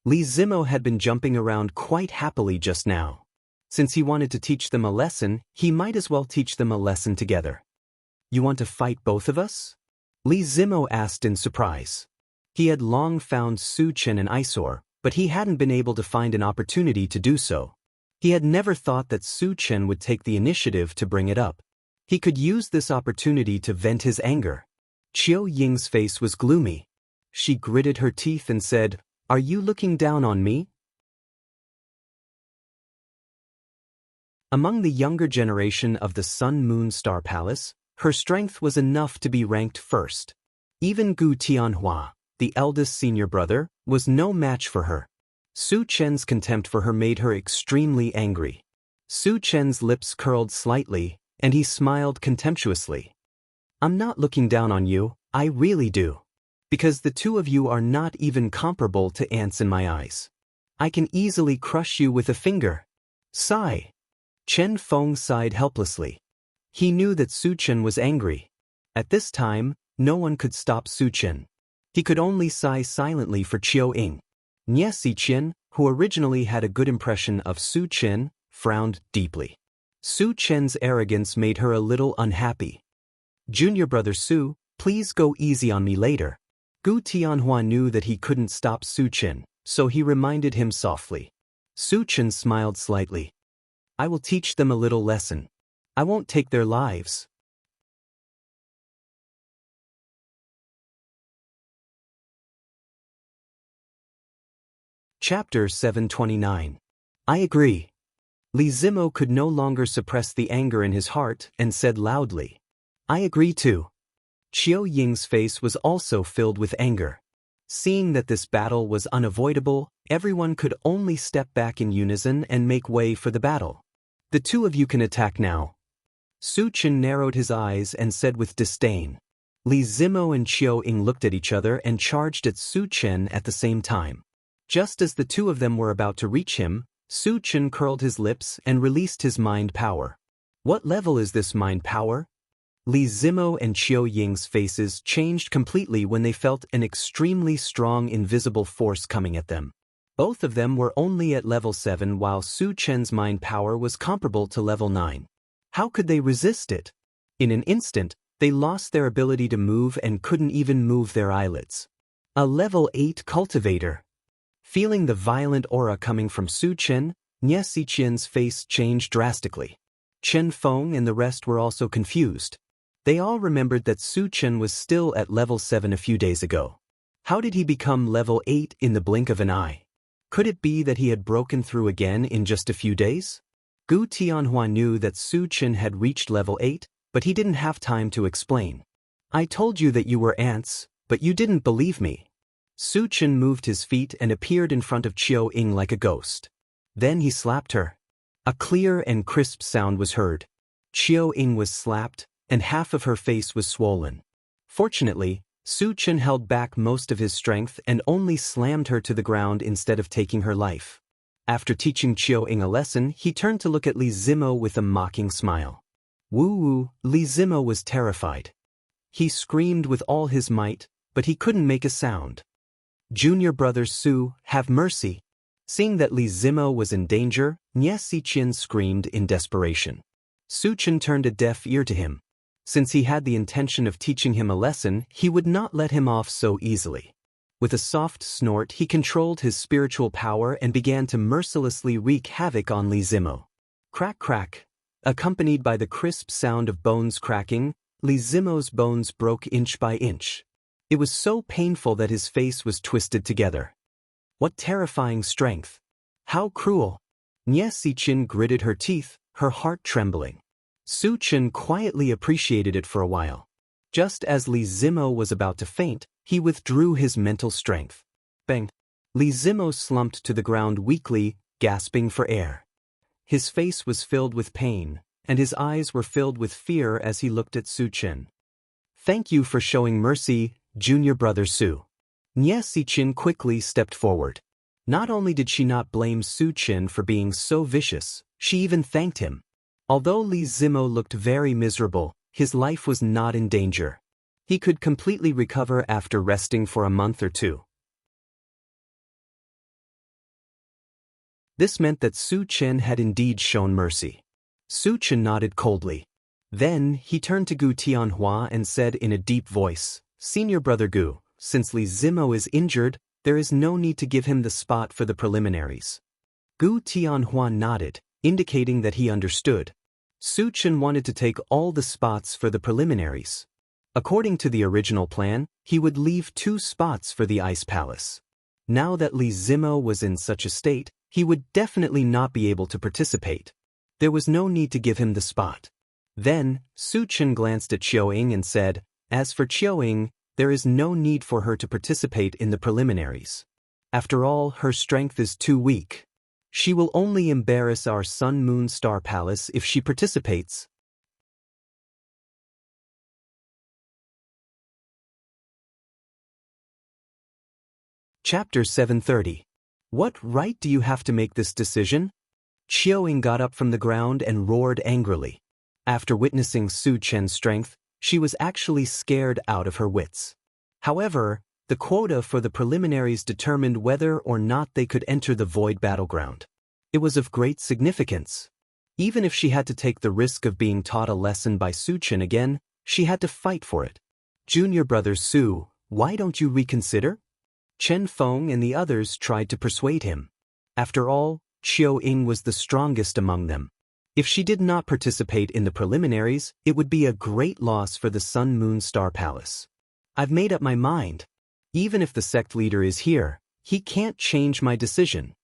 Speaker 1: Li Zimo had been jumping around quite happily just now. Since he wanted to teach them a lesson, he might as well teach them a lesson together. "You want to fight both of us?" Li Zimo asked in surprise. He had long found Su Chen an eyesore, but he hadn't been able to find an opportunity to do so. He had never thought that Su Chen would take the initiative to bring it up. He could use this opportunity to vent his anger. Qiao Ying's face was gloomy. She gritted her teeth and said, "Are you looking down on me?" Among the younger generation of the Sun Moon Star Palace, her strength was enough to be ranked first. Even Gu Tianhua, the eldest senior brother, was no match for her. Su Chen's contempt for her made her extremely angry. Su Chen's lips curled slightly, and he smiled contemptuously. "I'm not looking down on you, I really do. Because the two of you are not even comparable to ants in my eyes. I can easily crush you with a finger." Sigh. Chen Feng sighed helplessly. He knew that Su Chen was angry. At this time, no one could stop Su Chen. He could only sigh silently for Qiao Ying. Nie Xiqian, who originally had a good impression of Su Chen, frowned deeply. Su Chen's arrogance made her a little unhappy. "Junior brother Su, please go easy on me later." Gu Tianhua knew that he couldn't stop Su Chen, so he reminded him softly. Su Chen smiled slightly. "I will teach them a little lesson. I won't take their lives." Chapter 729. I agree. Li Zimo could no longer suppress the anger in his heart and said loudly, "I agree too." Qiao Ying's face was also filled with anger. Seeing that this battle was unavoidable, everyone could only step back in unison and make way for the battle. "The two of you can attack now." Su Chen narrowed his eyes and said with disdain. Li Zimo and Qiao Ying looked at each other and charged at Su Chen at the same time. Just as the two of them were about to reach him, Su Chen curled his lips and released his mind power. What level is this mind power? Li Zimo and Qiao Ying's faces changed completely when they felt an extremely strong invisible force coming at them. Both of them were only at level 7 while Su Chen's mind power was comparable to level 9. How could they resist it? In an instant, they lost their ability to move and couldn't even move their eyelids. A level 8 cultivator. Feeling the violent aura coming from Su Chen, Nie Xiqian's face changed drastically. Chen Feng and the rest were also confused. They all remembered that Su Chen was still at level 7 a few days ago. How did he become level 8 in the blink of an eye? Could it be that he had broken through again in just a few days? Gu Tianhua knew that Su Chen had reached level 8, but he didn't have time to explain. "I told you that you were ants, but you didn't believe me." Su Chen moved his feet and appeared in front of Qiao Ying like a ghost. Then he slapped her. A clear and crisp sound was heard. Qiao Ying was slapped, and half of her face was swollen. Fortunately, Su Chen held back most of his strength and only slammed her to the ground instead of taking her life. After teaching Qiao Ying a lesson, he turned to look at Li Zimo with a mocking smile. Woo-woo, Li Zimo was terrified. He screamed with all his might, but he couldn't make a sound. Junior brother Su, have mercy. Seeing that Li Zimo was in danger, Nie Xiqian screamed in desperation. Su Chen turned a deaf ear to him. Since he had the intention of teaching him a lesson, he would not let him off so easily. With a soft snort, he controlled his spiritual power and began to mercilessly wreak havoc on Li Zimo. Crack crack. Accompanied by the crisp sound of bones cracking, Li Zimo's bones broke inch by inch. It was so painful that his face was twisted together. What terrifying strength! How cruel! Nie Xiqian gritted her teeth, her heart trembling. Su Chen quietly appreciated it for a while. Just as Li Zimo was about to faint, he withdrew his mental strength. Bang! Li Zimo slumped to the ground weakly, gasping for air. His face was filled with pain, and his eyes were filled with fear as he looked at Su Chen. Thank you for showing mercy, junior brother Su. Nie Xiqian quickly stepped forward. Not only did she not blame Su Chen for being so vicious, she even thanked him. Although Li Zimo looked very miserable, his life was not in danger. He could completely recover after resting for a month or two. This meant that Su Chen had indeed shown mercy. Su Chen nodded coldly. Then, he turned to Gu Tianhua and said in a deep voice, Senior brother Gu, since Li Zimo is injured, there is no need to give him the spot for the preliminaries. Gu Tianhua nodded, indicating that he understood. Su Chen wanted to take all the spots for the preliminaries. According to the original plan, he would leave 2 spots for the Ice Palace. Now that Li Zimo was in such a state, he would definitely not be able to participate. There was no need to give him the spot. Then, Su Chen glanced at Qiao Ying and said, As for Qiao Ying, there is no need for her to participate in the preliminaries. After all, her strength is too weak. She will only embarrass our Sun Moon Star Palace if she participates. Chapter 730. What right do you have to make this decision? Qiao Ying got up from the ground and roared angrily. After witnessing Su Chen's strength, she was actually scared out of her wits. However, the quota for the preliminaries determined whether or not they could enter the Void Battleground. It was of great significance. Even if she had to take the risk of being taught a lesson by Su Chen again, she had to fight for it. Junior brother Su, why don't you reconsider? Chen Feng and the others tried to persuade him. After all, Qiao Ying was the strongest among them. If she did not participate in the preliminaries, it would be a great loss for the Sun Moon Star Palace. I've made up my mind. Even if the sect leader is here, he can't change my decision.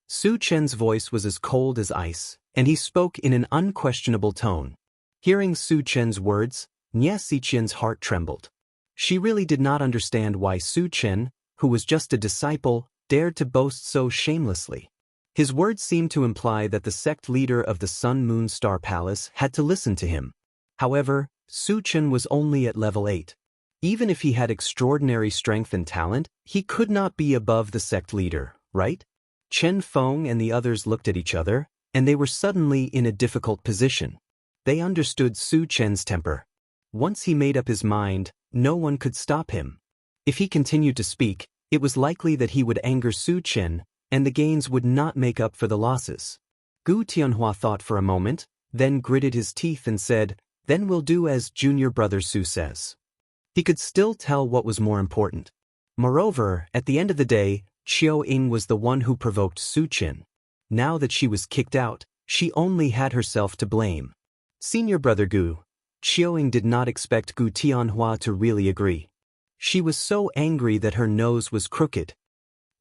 Speaker 1: Su Chen's voice was as cold as ice, and he spoke in an unquestionable tone. Hearing Su Chen's words, Nie Xiqian's heart trembled. She really did not understand why Su Chen, who was just a disciple, dared to boast so shamelessly. His words seemed to imply that the sect leader of the Sun Moon Star Palace had to listen to him. However, Su Chen was only at level 8. Even if he had extraordinary strength and talent, he could not be above the sect leader, right? Chen Feng and the others looked at each other, and they were suddenly in a difficult position. They understood Su Chen's temper. Once he made up his mind, no one could stop him. If he continued to speak, it was likely that he would anger Su Chen, and the gains would not make up for the losses. Gu Tianhua thought for a moment, then gritted his teeth and said, Then we'll do as junior brother Su says. He could still tell what was more important. Moreover, at the end of the day, Qiao Ying was the one who provoked Su Chen. Now that she was kicked out, she only had herself to blame. Senior brother Gu. Qiao Ying did not expect Gu Tianhua to really agree. She was so angry that her nose was crooked.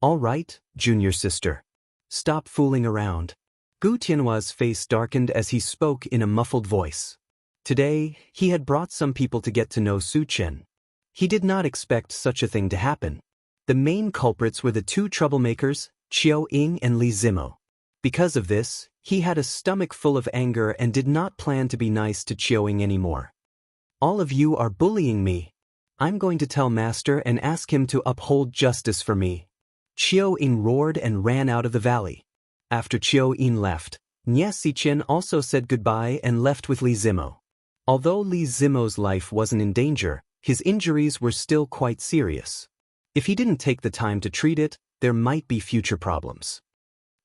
Speaker 1: All right, junior sister. Stop fooling around. Gu Tianhua's face darkened as he spoke in a muffled voice. Today, he had brought some people to get to know Su Chen. He did not expect such a thing to happen. The main culprits were the 2 troublemakers, Qiao Ying and Li Zimo. Because of this, he had a stomach full of anger and did not plan to be nice to Chiu-Ying anymore. All of you are bullying me. I'm going to tell Master and ask him to uphold justice for me. Chiu-Ying roared and ran out of the valley. After Chiu-Ying left, Nie Siqian also said goodbye and left with Li Zimo. Although Li Zimo's life wasn't in danger, his injuries were still quite serious. If he didn't take the time to treat it, there might be future problems.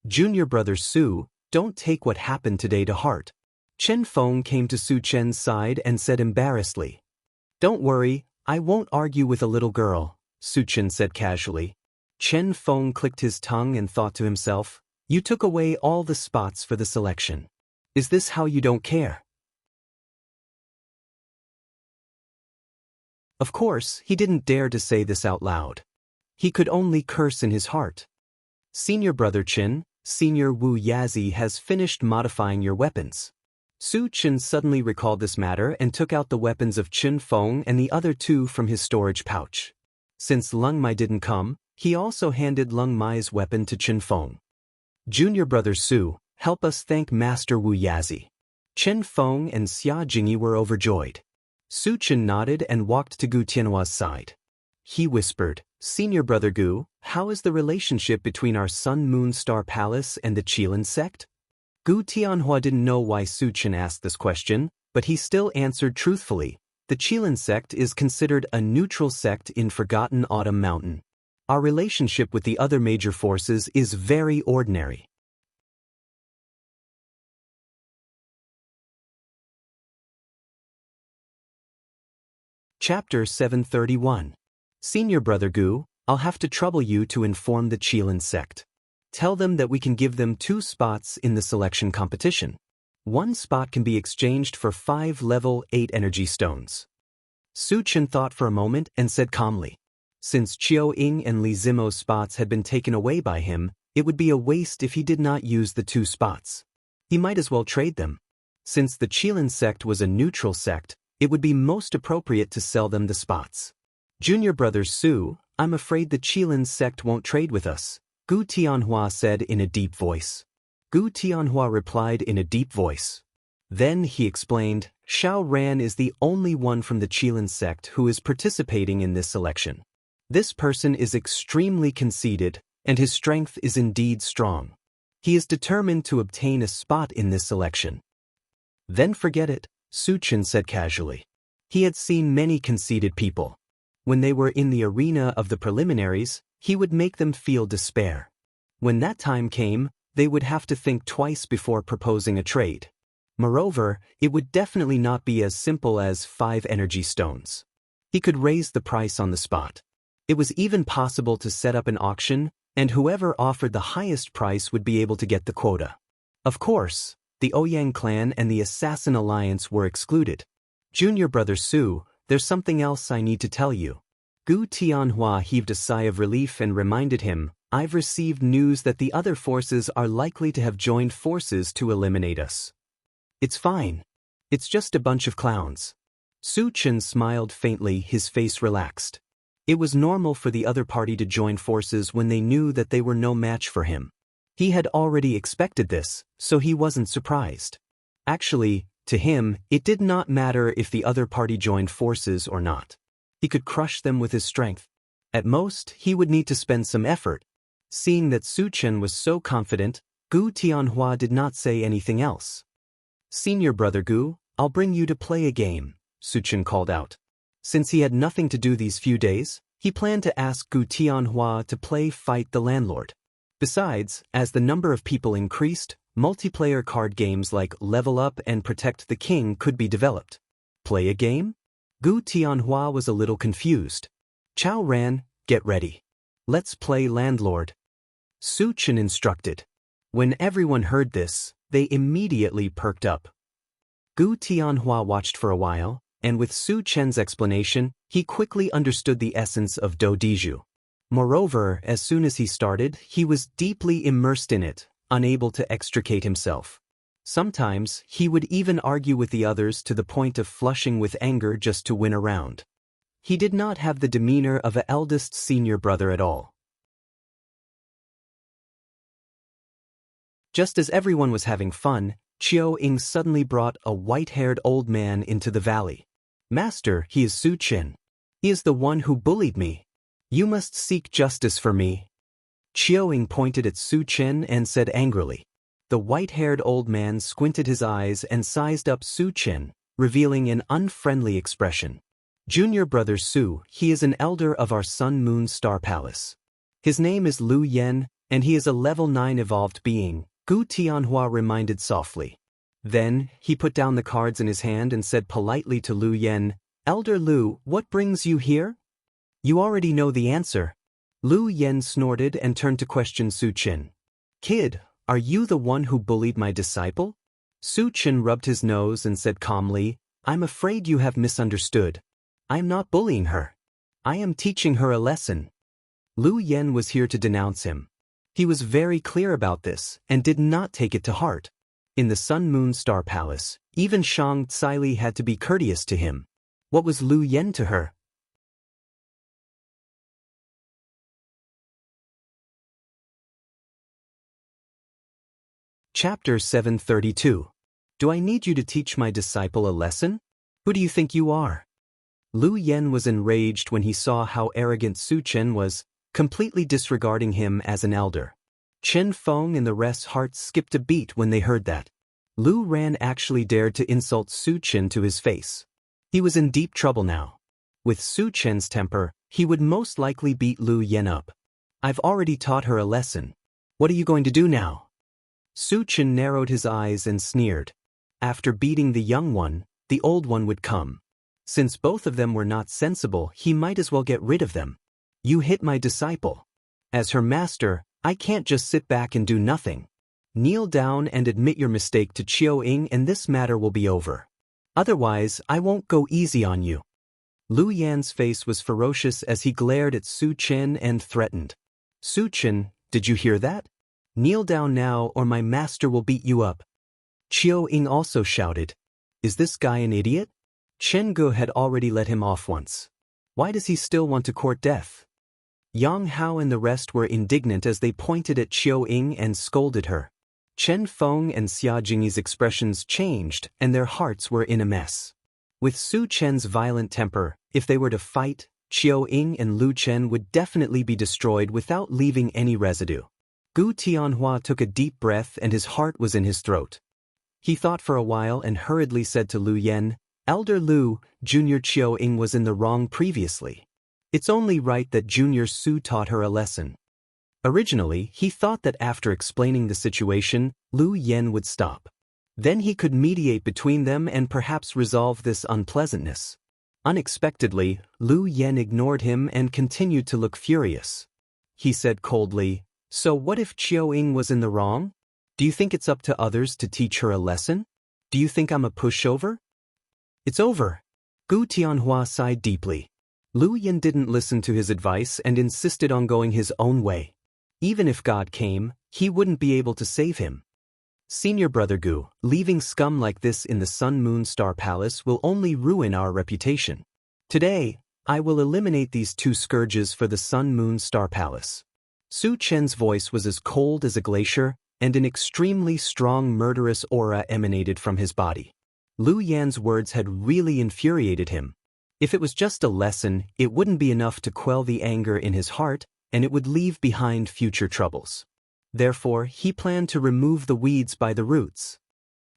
Speaker 1: Junior brother Su, don't take what happened today to heart. Chen Feng came to Su Chen's side and said embarrassedly. Don't worry, I won't argue with a little girl, Su Chen said casually. Chen Feng clicked his tongue and thought to himself, you took away all the spots for the selection. Is this how you don't care? Of course, he didn't dare to say this out loud. He could only curse in his heart. Senior brother Qin, Senior Wu Yazi has finished modifying your weapons. Su Chen suddenly recalled this matter and took out the weapons of Chen Feng and the other two from his storage pouch. Since Lung Mai didn't come, he also handed Lung Mai's weapon to Chen Feng. Junior brother Su, help us thank Master Wu Yazi. Chen Feng and Xia Jingyi were overjoyed. Su Chen nodded and walked to Gu Tianhua's side. He whispered, Senior brother Gu, how is the relationship between our Sun-Moon Star Palace and the Qilin sect? Gu Tianhua didn't know why Su Chen asked this question, but he still answered truthfully. The Qilin sect is considered a neutral sect in Forgotten Autumn Mountain. Our relationship with the other major forces is very ordinary. Chapter 731. Senior brother Gu, I'll have to trouble you to inform the Qilin sect. Tell them that we can give them 2 spots in the selection competition. 1 spot can be exchanged for 5 level 8 energy stones. Su Chen thought for a moment and said calmly. Since Chiu-Ying and Li Zimo's spots had been taken away by him, it would be a waste if he did not use the 2 spots. He might as well trade them. Since the Qilin sect was a neutral sect, it would be most appropriate to sell them the spots. Junior brother Su, I'm afraid the Qilin sect won't trade with us, Gu Tianhua said in a deep voice. Gu Tianhua replied in a deep voice. Then he explained, Xiao Ran is the only one from the Qilin sect who is participating in this selection. This person is extremely conceited, and his strength is indeed strong. He is determined to obtain a spot in this selection. Then forget it, Su Chen said casually. He had seen many conceited people. When they were in the arena of the preliminaries, he would make them feel despair. When that time came, they would have to think twice before proposing a trade. Moreover, it would definitely not be as simple as 5 energy stones. He could raise the price on the spot. It was even possible to set up an auction, and whoever offered the highest price would be able to get the quota. Of course, the Ouyang clan and the Assassin Alliance were excluded. Junior brother Su, there's something else I need to tell you. Gu Tianhua heaved a sigh of relief and reminded him, I've received news that the other forces are likely to have joined forces to eliminate us. It's fine. It's just a bunch of clowns. Su Chen smiled faintly, his face relaxed. It was normal for the other party to join forces when they knew that they were no match for him. He had already expected this, so he wasn't surprised. Actually, to him, it did not matter if the other party joined forces or not. He could crush them with his strength. At most, he would need to spend some effort. Seeing that Su Chen was so confident, Gu Tianhua did not say anything else. Senior brother Gu, I'll bring you to play a game, Su Chen called out. Since he had nothing to do these few days, he planned to ask Gu Tianhua to play Fight the Landlord. Besides, as the number of people increased, multiplayer card games like Level Up and Protect the King could be developed. Play a game? Gu Tianhua was a little confused. Xiao Ran, get ready. Let's play Landlord. Su Chen instructed. When everyone heard this, they immediately perked up. Gu Tianhua watched for a while, and with Su Chen's explanation, he quickly understood the essence of Do Diju. Moreover, as soon as he started, he was deeply immersed in it, unable to extricate himself. Sometimes, he would even argue with the others to the point of flushing with anger just to win a round. He did not have the demeanor of an eldest senior brother at all. Just as everyone was having fun, Chiao Ying suddenly brought a white-haired old man into the valley. Master, he is Su Qin. He is the one who bullied me. You must seek justice for me. Chiao Ying pointed at Su Qin and said angrily. The white-haired old man squinted his eyes and sized up Su Qin, revealing an unfriendly expression. Junior brother Su, he is an elder of our Sun Moon Star Palace. His name is Lu Yen, and he is a level 9 evolved being, Gu Tianhua reminded softly. Then, he put down the cards in his hand and said politely to Lu Yen, Elder Lu, what brings you here? You already know the answer. Lu Yen snorted and turned to question Su Qin. Kid, are you the one who bullied my disciple? Su Qin rubbed his nose and said calmly, I'm afraid you have misunderstood. I am not bullying her. I am teaching her a lesson. Lu Yen was here to denounce him. He was very clear about this and did not take it to heart. In the Sun Moon Star Palace, even Shang Tsili had to be courteous to him. What was Lu Yen to her? Chapter 732. Do I need you to teach my disciple a lesson? Who do you think you are? Lu Yen was enraged when he saw how arrogant Su Qin was, completely disregarding him as an elder. Chen Feng and the rest's hearts skipped a beat when they heard that. Lu Ran actually dared to insult Su Qin to his face. He was in deep trouble now. With Su Qin's temper, he would most likely beat Lu Yen up. I've already taught her a lesson. What are you going to do now? Su Qin narrowed his eyes and sneered. After beating the young one, the old one would come. Since both of them were not sensible, he might as well get rid of them. You hit my disciple. As her master, I can't just sit back and do nothing. Kneel down and admit your mistake to Chiao Ying and this matter will be over. Otherwise, I won't go easy on you. Lu Yan's face was ferocious as he glared at Su Qin and threatened. Su Qin, did you hear that? Kneel down now or my master will beat you up. Chiao Ying also shouted. Is this guy an idiot? Chen Gu had already let him off once. Why does he still want to court death? Yang Hao and the rest were indignant as they pointed at Chiao Ying and scolded her. Chen Feng and Xia Jingyi's expressions changed and their hearts were in a mess. With Su Chen's violent temper, if they were to fight, Chiao Ying and Lu Chen would definitely be destroyed without leaving any residue. Gu Tianhua took a deep breath and his heart was in his throat. He thought for a while and hurriedly said to Lu Yen, Elder Lu, Junior Chiao Ying was in the wrong previously. It's only right that Junior Su taught her a lesson. Originally, he thought that after explaining the situation, Lu Yen would stop. Then he could mediate between them and perhaps resolve this unpleasantness. Unexpectedly, Lu Yen ignored him and continued to look furious. He said coldly, So what if Chiao Ying was in the wrong? Do you think it's up to others to teach her a lesson? Do you think I'm a pushover? It's over. Gu Tianhua sighed deeply. Lu Yen didn't listen to his advice and insisted on going his own way. Even if God came, he wouldn't be able to save him. Senior brother Gu, leaving scum like this in the Sun Moon Star Palace will only ruin our reputation. Today, I will eliminate these two scourges for the Sun Moon Star Palace. Su Chen's voice was as cold as a glacier, and an extremely strong murderous aura emanated from his body. Lu Yan's words had really infuriated him. If it was just a lesson, it wouldn't be enough to quell the anger in his heart, and it would leave behind future troubles. Therefore, he planned to remove the weeds by the roots.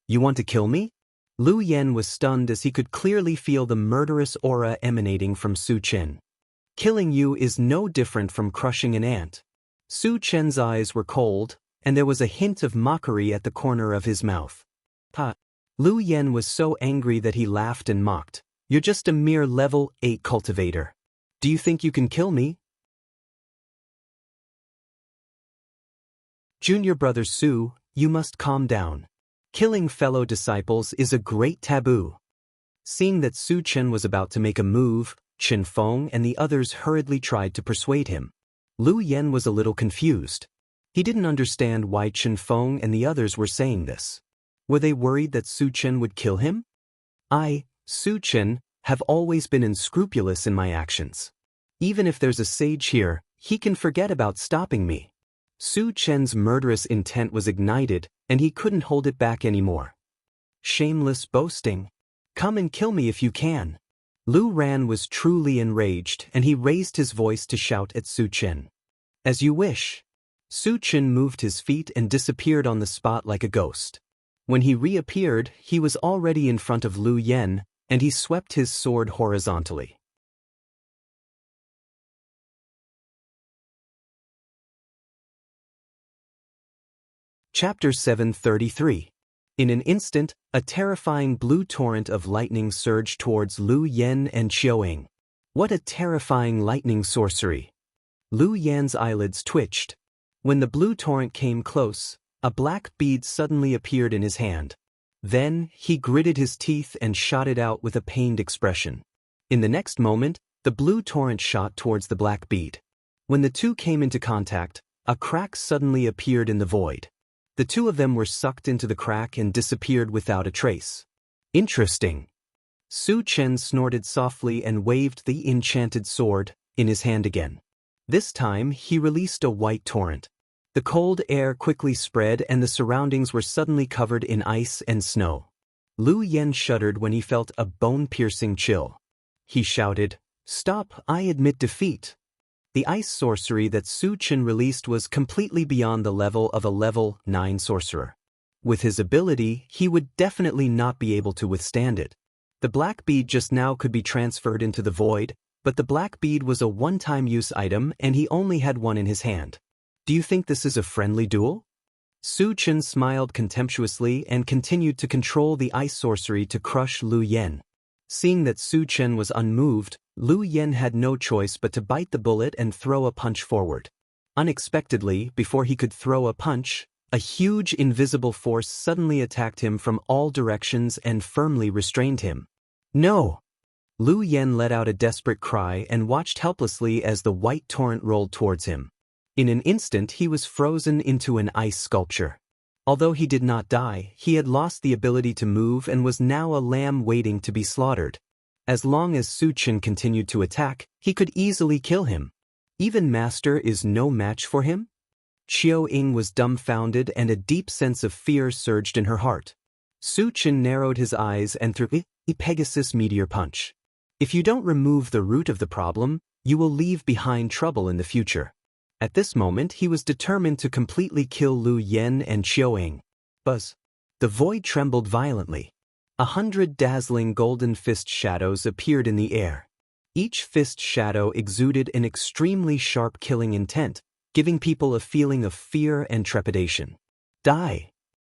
Speaker 1: You want to kill me? Lu Yen was stunned as he could clearly feel the murderous aura emanating from Su Qin. Killing you is no different from crushing an ant. Su Chen's eyes were cold, and there was a hint of mockery at the corner of his mouth. Ha! Lu Yen was so angry that he laughed and mocked. You're just a mere level 8 cultivator. Do you think you can kill me? Junior brother Su, you must calm down. Killing fellow disciples is a great taboo. Seeing that Su Chen was about to make a move, Chen Feng and the others hurriedly tried to persuade him. Lu Yen was a little confused. He didn't understand why Chen Feng and the others were saying this. Were they worried that Su Chen would kill him? I, Su Chen, have always been unscrupulous in my actions. Even if there's a sage here, he can forget about stopping me. Su Chen's murderous intent was ignited, and he couldn't hold it back anymore. Shameless boasting. Come and kill me if you can. Lu Ran was truly enraged, and he raised his voice to shout at Su Chen. As you wish. Su Chen moved his feet and disappeared on the spot like a ghost. When he reappeared, he was already in front of Lu Yen, and he swept his sword horizontally. Chapter 733. In an instant, a terrifying blue torrent of lightning surged towards Lu Yen and Qiuing. What a terrifying lightning sorcery! Lu Yan's eyelids twitched. When the blue torrent came close, a black bead suddenly appeared in his hand. Then, he gritted his teeth and shot it out with a pained expression. In the next moment, the blue torrent shot towards the black bead. When the two came into contact, a crack suddenly appeared in the void. The two of them were sucked into the crack and disappeared without a trace. Interesting. Su Chen snorted softly and waved the enchanted sword in his hand again. This time, he released a white torrent. The cold air quickly spread and the surroundings were suddenly covered in ice and snow. Lu Yen shuddered when he felt a bone-piercing chill. He shouted, "Stop, I admit defeat." The ice sorcery that Su Chen released was completely beyond the level of a level 9 sorcerer. With his ability, he would definitely not be able to withstand it. The black bead just now could be transferred into the void, but the black bead was a one-time use item and he only had one in his hand. Do you think this is a friendly duel? Su Chen smiled contemptuously and continued to control the ice sorcery to crush Lu Yen. Seeing that Su Chen was unmoved, Lu Yen had no choice but to bite the bullet and throw a punch forward. Unexpectedly, before he could throw a punch, a huge invisible force suddenly attacked him from all directions and firmly restrained him. No! Lu Yen let out a desperate cry and watched helplessly as the white torrent rolled towards him. In an instant he was frozen into an ice sculpture. Although he did not die, he had lost the ability to move and was now a lamb waiting to be slaughtered. As long as Su Chen continued to attack, he could easily kill him. Even Master is no match for him? Qiuing was dumbfounded and a deep sense of fear surged in her heart. Su Chen narrowed his eyes and threw a Pegasus meteor punch. If you don't remove the root of the problem, you will leave behind trouble in the future. At this moment he was determined to completely kill Lu Yen and Qiuing. Buzz. The void trembled violently. 100 dazzling golden fist shadows appeared in the air. Each fist shadow exuded an extremely sharp killing intent, giving people a feeling of fear and trepidation. Die!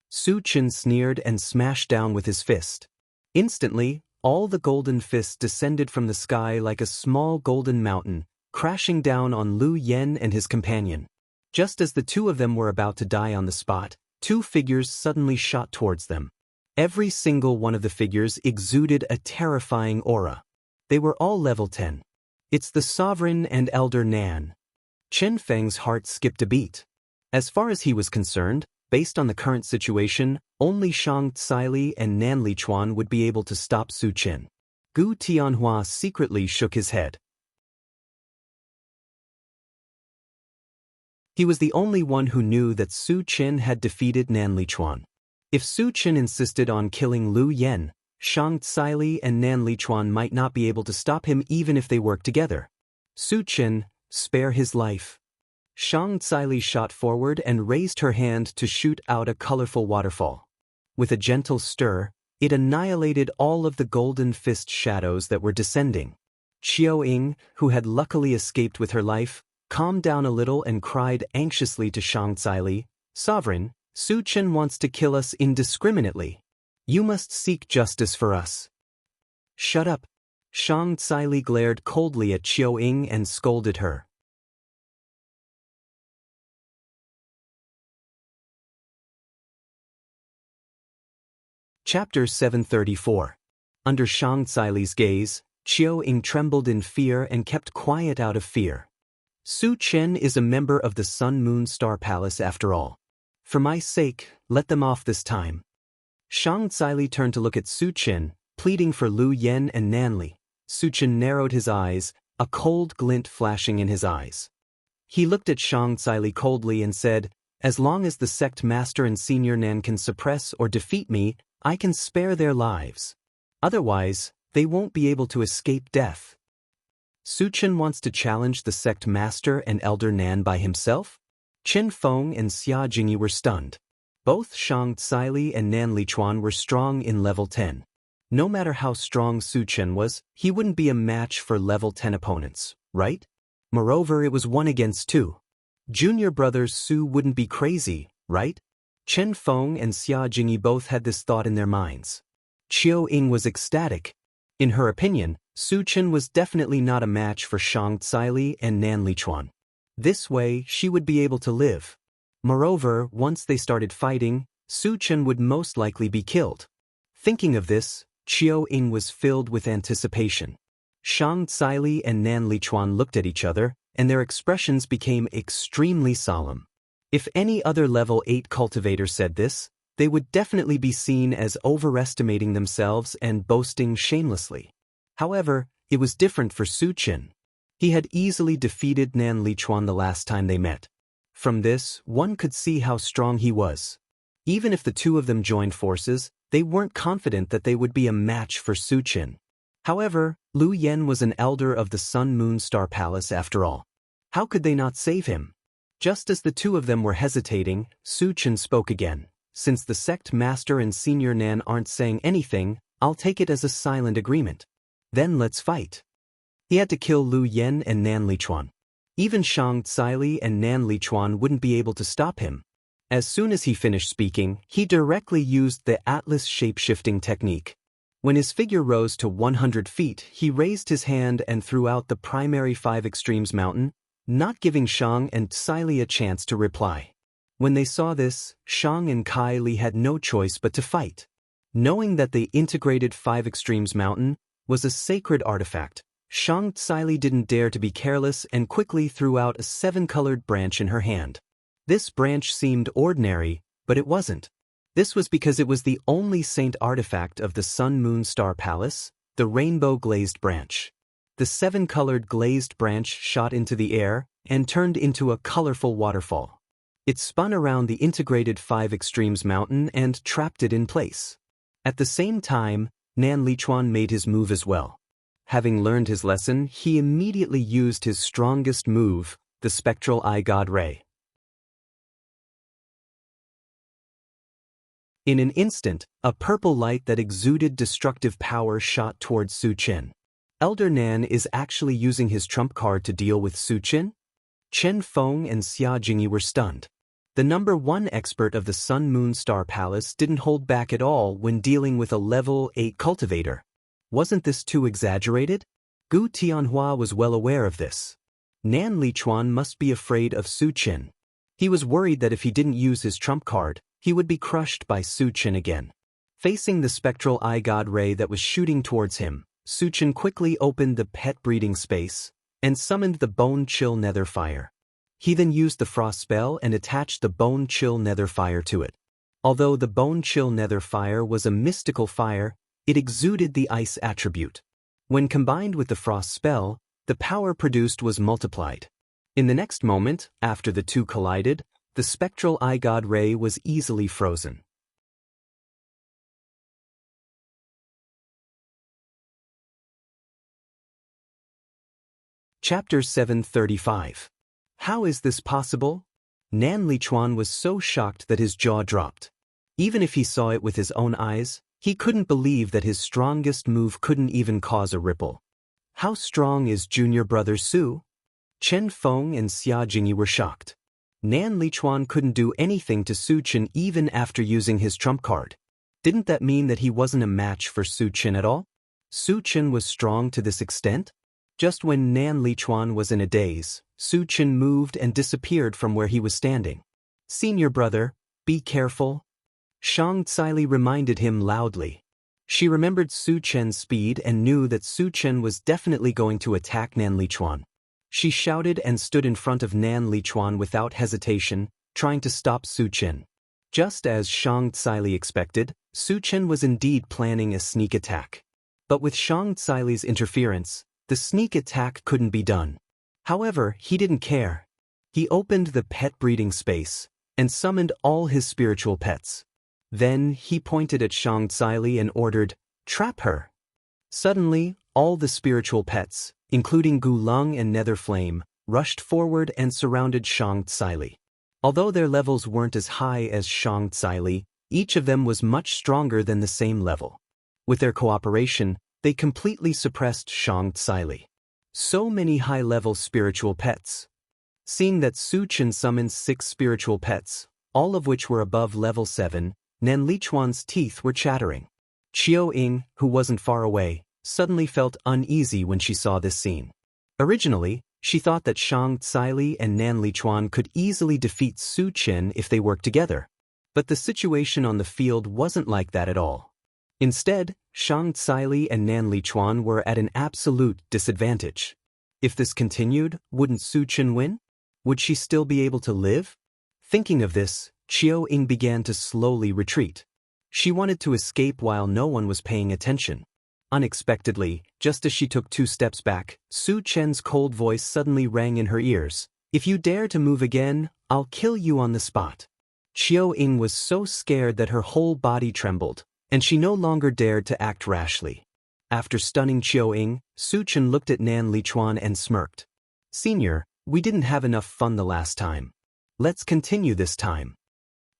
Speaker 1: Su Chen sneered and smashed down with his fist. Instantly, all the golden fists descended from the sky like a small golden mountain, crashing down on Lu Yen and his companion. Just as the two of them were about to die on the spot, two figures suddenly shot towards them. Every single one of the figures exuded a terrifying aura. They were all level 10. It's the Sovereign and Elder Nan. Chen Feng's heart skipped a beat. As far as he was concerned, based on the current situation, only Shang Tsili and Nan Lichuan would be able to stop Su Chen. Gu Tianhua secretly shook his head. He was the only one who knew that Su Chen had defeated Nan Lichuan. If Su Chen insisted on killing Lu Yen, Shang Tsili and Nan Lichuan might not be able to stop him even if they worked together. Su Chen, spare his life. Shang Tsili shot forward and raised her hand to shoot out a colorful waterfall. With a gentle stir, it annihilated all of the golden fist shadows that were descending. Qiuing, who had luckily escaped with her life, calmed down a little and cried anxiously to Shang Tsili, "Sovereign, Su Chen wants to kill us indiscriminately. You must seek justice for us." "Shut up." Shang Tsili glared coldly at Qiuing and scolded her. Chapter 734. Under Shang Tsili's gaze, Qiuing trembled in fear and kept quiet out of fear. Su Chen is a member of the Sun Moon Star Palace after all. For my sake, let them off this time. Shang Tsili turned to look at Su Chen, pleading for Lu Yen and Nanli. Su Chen narrowed his eyes, a cold glint flashing in his eyes. He looked at Shang Tsai coldly and said, "As long as the sect master and senior Nan can suppress or defeat me, I can spare their lives. Otherwise, they won't be able to escape death." Su Chen wants to challenge the sect master and elder Nan by himself? Chen Feng and Xia Jingyi were stunned. Both Shang Tsai and Nan Lichuan were strong in level 10. No matter how strong Su Chen was, he wouldn't be a match for level 10 opponents, right? Moreover, it was 1 against 2. Junior brothers Su wouldn't be crazy, right? Chen Feng and Xia Jingyi both had this thought in their minds. Qiu Ying was ecstatic. In her opinion, Su Chen was definitely not a match for Shang Tsai and Nan Lichuan. This way, she would be able to live. Moreover, once they started fighting, Su Chen would most likely be killed. Thinking of this, Qiu Ying was filled with anticipation. Shang Tsai and Nan Lichuan looked at each other, and their expressions became extremely solemn. If any other level 8 cultivator said this, they would definitely be seen as overestimating themselves and boasting shamelessly. However, it was different for Su Chen. He had easily defeated Nan Lichuan the last time they met. From this, one could see how strong he was. Even if the two of them joined forces, they weren't confident that they would be a match for Su Chen. However, Lu Yen was an elder of the Sun Moon Star Palace after all. How could they not save him? Just as the two of them were hesitating, Su Chen spoke again. "Since the sect master and senior Nan aren't saying anything, I'll take it as a silent agreement. Then let's fight." He had to kill Lu Yen and Nan Lichuan. Even Shang Tsai and Nan Lichuan wouldn't be able to stop him. As soon as he finished speaking, he directly used the Atlas shape-shifting technique. When his figure rose to 100 feet, he raised his hand and threw out the primary 5 extremes mountain, not giving Shang and Tsai a chance to reply. When they saw this, Shang and Kai Li had no choice but to fight. Knowing that the integrated 5 extremes mountain was a sacred artifact, Shang Tsai didn't dare to be careless and quickly threw out a 7-colored branch in her hand. This branch seemed ordinary, but it wasn't. This was because it was the only saint artifact of the Sun Moon Star Palace, the rainbow glazed branch. The 7-colored glazed branch shot into the air and turned into a colorful waterfall. It spun around the integrated 5 extremes mountain and trapped it in place. At the same time, Nan Lichuan made his move as well. Having learned his lesson, he immediately used his strongest move, the Spectral Eye God Ray. In an instant, a purple light that exuded destructive power shot towards Su Chen. Elder Nan is actually using his trump card to deal with Su Chen? Chen Feng and Xia Jingyi were stunned. The #1 expert of the Sun Moon Star Palace didn't hold back at all when dealing with a level 8 cultivator. Wasn't this too exaggerated? Gu Tianhua was well aware of this. Nan Lichuan must be afraid of Su Chen. He was worried that if he didn't use his trump card, he would be crushed by Su Chen again. Facing the spectral eye god ray that was shooting towards him, Su Chen quickly opened the pet breeding space and summoned the Bone Chill Nether Fire. He then used the frost spell and attached the Bone Chill Nether Fire to it. Although the Bone Chill Nether Fire was a mystical fire, it exuded the ice attribute. When combined with the frost spell, the power produced was multiplied. In the next moment, after the two collided, the spectral eye god ray was easily frozen. Chapter 735. How is this possible? Nan Lichuan was so shocked that his jaw dropped. Even if he saw it with his own eyes, he couldn't believe that his strongest move couldn't even cause a ripple. How strong is junior brother Su? Chen Feng and Xia Jingyi were shocked. Nan Lichuan couldn't do anything to Su Chen even after using his trump card. Didn't that mean that he wasn't a match for Su Chen at all? Su Chen was strong to this extent? Just when Nan Lichuan was in a daze, Su Chen moved and disappeared from where he was standing. Senior brother, be careful. Shang Tsai reminded him loudly. She remembered Su Chen's speed and knew that Su Chen was definitely going to attack Nan Lichuan. She shouted and stood in front of Nan Lichuan without hesitation, trying to stop Su Chen. Just as Shang Tsai expected, Su Chen was indeed planning a sneak attack. But with Shang Tsai's interference, the sneak attack couldn't be done. However, he didn't care. He opened the pet breeding space and summoned all his spiritual pets. Then he pointed at Shang Tsili and ordered, "Trap her." Suddenly, all the spiritual pets, including Gulung and Netherflame, rushed forward and surrounded Shang Tsili. Although their levels weren't as high as Shang Tsili, each of them was much stronger than the same level. With their cooperation, they completely suppressed Shang Tsili. So many high-level spiritual pets. Seeing that Su Chen summoned 6 spiritual pets, all of which were above level 7, Nan Lichuan's teeth were chattering. Qiao Ying, who wasn't far away, suddenly felt uneasy when she saw this scene. Originally, she thought that Shang Tsili and Nan Lichuan could easily defeat Su Chen if they worked together. But the situation on the field wasn't like that at all. Instead, Shang Tsili and Nan Lichuan were at an absolute disadvantage. If this continued, wouldn't Su Chen win? Would she still be able to live? Thinking of this, Qiao Ying began to slowly retreat. She wanted to escape while no one was paying attention. Unexpectedly, just as she took 2 steps back, Su Chen's cold voice suddenly rang in her ears. "If you dare to move again, I'll kill you on the spot." Qiao Ying was so scared that her whole body trembled, and she no longer dared to act rashly. After stunning Qiao Ying, Su Chen looked at Nan Lichuan and smirked. "Senior, we didn't have enough fun the last time. Let's continue this time."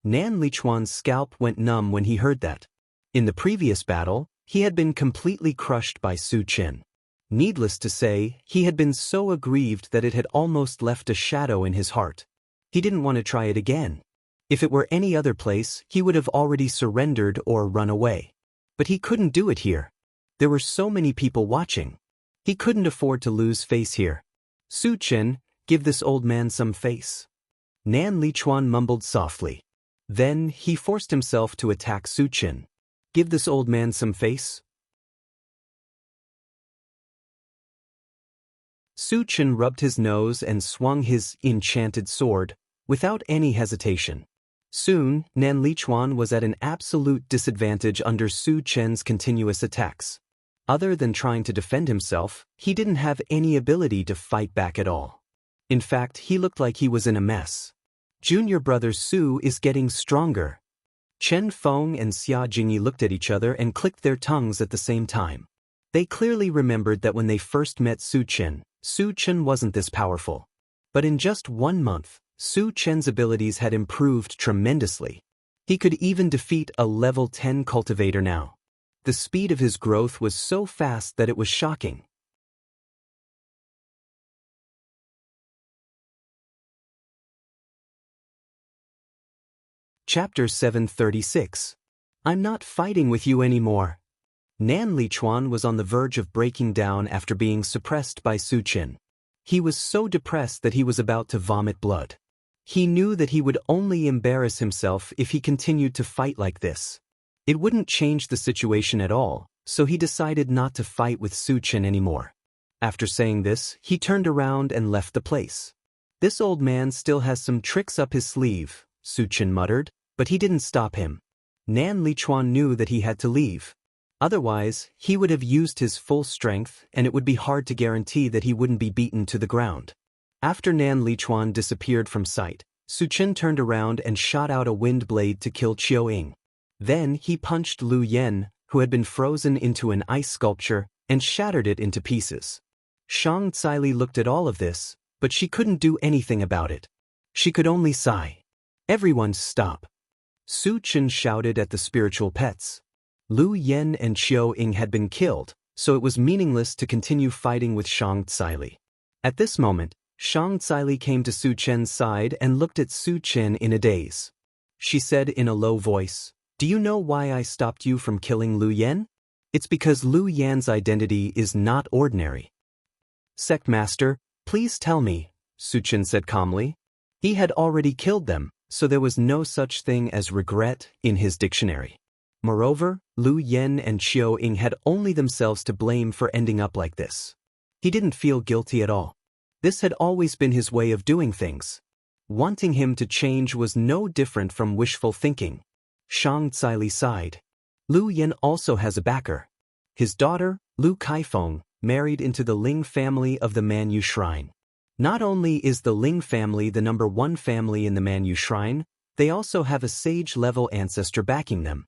Speaker 1: Nan Lichuan's scalp went numb when he heard that. In the previous battle, he had been completely crushed by Su Chen. Needless to say, he had been so aggrieved that it had almost left a shadow in his heart. He didn't want to try it again. If it were any other place, he would have already surrendered or run away. But he couldn't do it here. There were so many people watching. He couldn't afford to lose face here. "Su Chen, give this old man some face." Nan Lichuan mumbled softly. Then he forced himself to attack Su Chen. "Give this old man some face." Su Chen rubbed his nose and swung his enchanted sword, without any hesitation. Soon, Nan Lichuan was at an absolute disadvantage under Su Chen's continuous attacks. Other than trying to defend himself, he didn't have any ability to fight back at all. In fact, he looked like he was in a mess. Junior brother Su is getting stronger. Chen Feng and Xia Jingyi looked at each other and clicked their tongues at the same time. They clearly remembered that when they first met Su Chen wasn't this powerful. But in just 1 month, Su Chen's abilities had improved tremendously. He could even defeat a level 10 cultivator now. The speed of his growth was so fast that it was shocking. Chapter 736. I'm not fighting with you anymore. Nan Lichuan was on the verge of breaking down after being suppressed by Su Chen. He was so depressed that he was about to vomit blood. He knew that he would only embarrass himself if he continued to fight like this. It wouldn't change the situation at all, so he decided not to fight with Su Chen anymore. After saying this, he turned around and left the place. "This old man still has some tricks up his sleeve," Su Chen muttered, but he didn't stop him. Nan Lichuan knew that he had to leave. Otherwise, he would have used his full strength and it would be hard to guarantee that he wouldn't be beaten to the ground. After Nan Lichuan disappeared from sight, Su Chen turned around and shot out a wind blade to kill Qiao Ying. Then he punched Lu Yen, who had been frozen into an ice sculpture, and shattered it into pieces. Shang Tsili looked at all of this, but she couldn't do anything about it. She could only sigh. "Everyone stop." Su Chen shouted at the spiritual pets. Lu Yen and Qiao Ying had been killed, so it was meaningless to continue fighting with Shang Tsili. At this moment, Shang Tsili came to Su Chen's side and looked at Su Chen in a daze. She said in a low voice, "Do you know why I stopped you from killing Lu Yen? It's because Lu Yan's identity is not ordinary." "Sect Master, please tell me," Su Chen said calmly. He had already killed them, so there was no such thing as regret in his dictionary. Moreover, Lu Yen and Qiao Ying had only themselves to blame for ending up like this. He didn't feel guilty at all. This had always been his way of doing things. Wanting him to change was no different from wishful thinking. Shang Tsili sighed. Lu Yen also has a backer. His daughter, Lu Kaifeng, married into the Ling family of the Manyu Shrine. Not only is the Ling family the #1 family in the Manyu Shrine, they also have a sage-level ancestor backing them.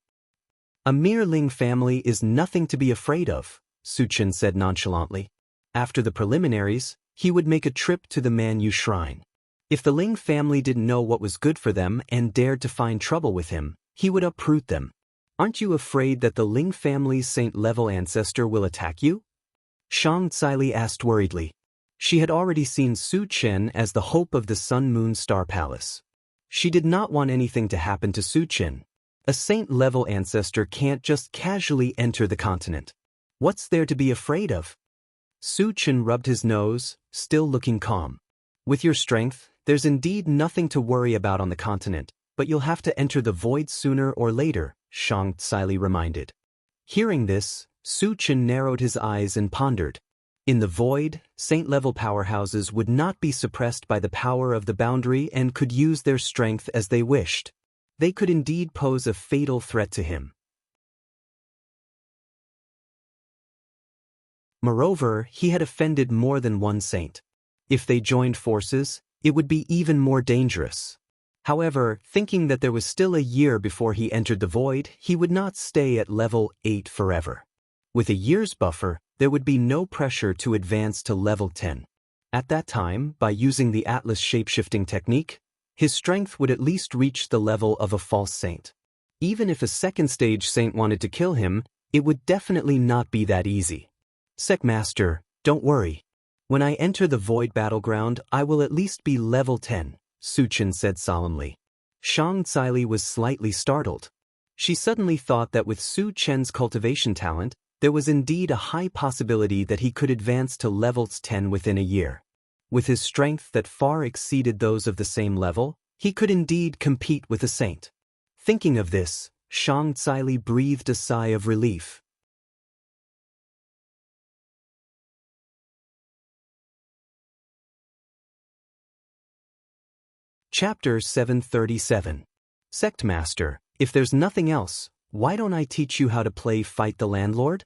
Speaker 1: A mere Ling family is nothing to be afraid of, Su Chen said nonchalantly. After the preliminaries, he would make a trip to the Manyu Shrine. If the Ling family didn't know what was good for them and dared to find trouble with him, he would uproot them. Aren't you afraid that the Ling family's saint-level ancestor will attack you? Shang Tsili asked worriedly. She had already seen Su Chen as the hope of the Sun Moon Star Palace. She did not want anything to happen to Su Chen. A saint-level ancestor can't just casually enter the continent. What's there to be afraid of? Su Chen rubbed his nose, still looking calm. With your strength, there's indeed nothing to worry about on the continent, but you'll have to enter the void sooner or later, Shang Tsili reminded. Hearing this, Su Chen narrowed his eyes and pondered. In the void, saint-level powerhouses would not be suppressed by the power of the boundary and could use their strength as they wished. They could indeed pose a fatal threat to him. Moreover, he had offended more than one saint. If they joined forces, it would be even more dangerous. However, thinking that there was still a year before he entered the void, he would not stay at level 8 forever. With a year's buffer, there would be no pressure to advance to level 10. At that time, by using the Atlas shapeshifting technique, his strength would at least reach the level of a false saint. Even if a second-stage saint wanted to kill him, it would definitely not be that easy. Master, don't worry. When I enter the void battleground, I will at least be level 10, Su Chen said solemnly. Shang Tsili was slightly startled. She suddenly thought that with Su Chen's cultivation talent, there was indeed a high possibility that he could advance to levels 10 within a year. With his strength that far exceeded those of the same level, he could indeed compete with a saint. Thinking of this, Shang Tsili breathed a sigh of relief. Chapter 737. Master, if there's nothing else, why don't I teach you how to play Fight the Landlord?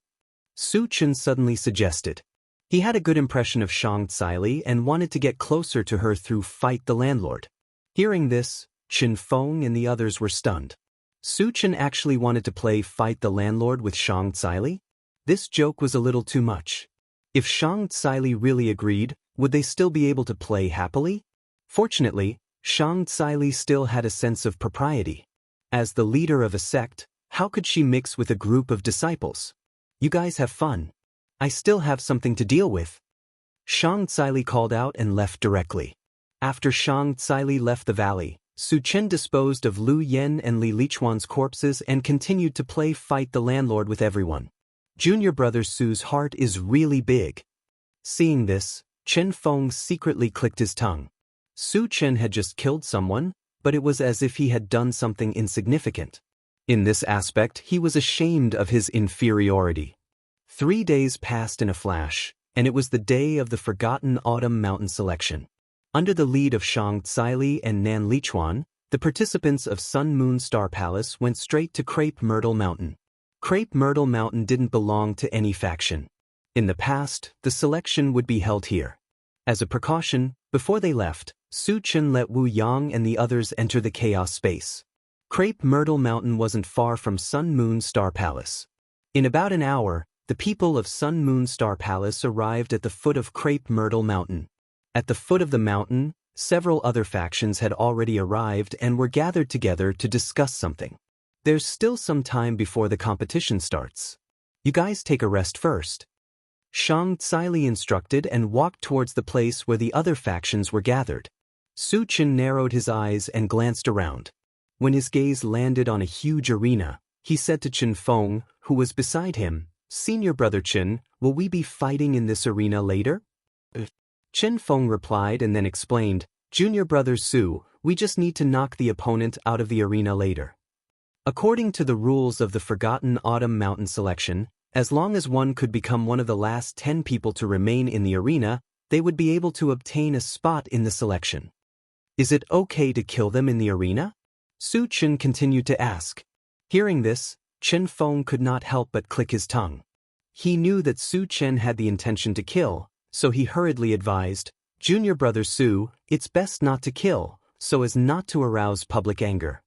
Speaker 1: Su Chen suddenly suggested. He had a good impression of Shang Tsili and wanted to get closer to her through Fight the Landlord. Hearing this, Qin Feng and the others were stunned. Su Chen actually wanted to play Fight the Landlord with Shang Tsili? This joke was a little too much. If Shang Tsili really agreed, would they still be able to play happily? Fortunately, Shang Tsili still had a sense of propriety. As the leader of a sect, how could she mix with a group of disciples? You guys have fun. I still have something to deal with. Shang Tsili called out and left directly. After Shang Tsili left the valley, Su Chen disposed of Lu Yen and Li Lichuan's corpses and continued to play Fight the Landlord with everyone. Junior brother Su's heart is really big. Seeing this, Chen Feng secretly clicked his tongue. Su Chen had just killed someone, but it was as if he had done something insignificant. In this aspect, he was ashamed of his inferiority. 3 days passed in a flash, and it was the day of the Forgotten Autumn Mountain selection. Under the lead of Shang Tsili and Nan Lichuan, the participants of Sun Moon Star Palace went straight to Crepe Myrtle Mountain. Crepe Myrtle Mountain didn't belong to any faction. In the past, the selection would be held here. As a precaution, before they left, Su Chen let Wu Yang and the others enter the chaos space. Crepe Myrtle Mountain wasn't far from Sun Moon Star Palace. In about an hour, the people of Sun Moon Star Palace arrived at the foot of Crepe Myrtle Mountain. At the foot of the mountain, several other factions had already arrived and were gathered together to discuss something. There's still some time before the competition starts. You guys take a rest first. Shang Tsili instructed and walked towards the place where the other factions were gathered. Su Chen narrowed his eyes and glanced around. When his gaze landed on a huge arena, he said to Qin Feng, who was beside him, "Senior brother Qin, will we be fighting in this arena later?" Qin Feng replied and then explained, "Junior brother Su, we just need to knock the opponent out of the arena later." According to the rules of the Forgotten Autumn Mountain selection, as long as one could become one of the last 10 people to remain in the arena, they would be able to obtain a spot in the selection. Is it okay to kill them in the arena? Su Chen continued to ask. Hearing this, Qin Feng could not help but click his tongue. He knew that Su Chen had the intention to kill, so he hurriedly advised, Junior brother Su, it's best not to kill, so as not to arouse public anger.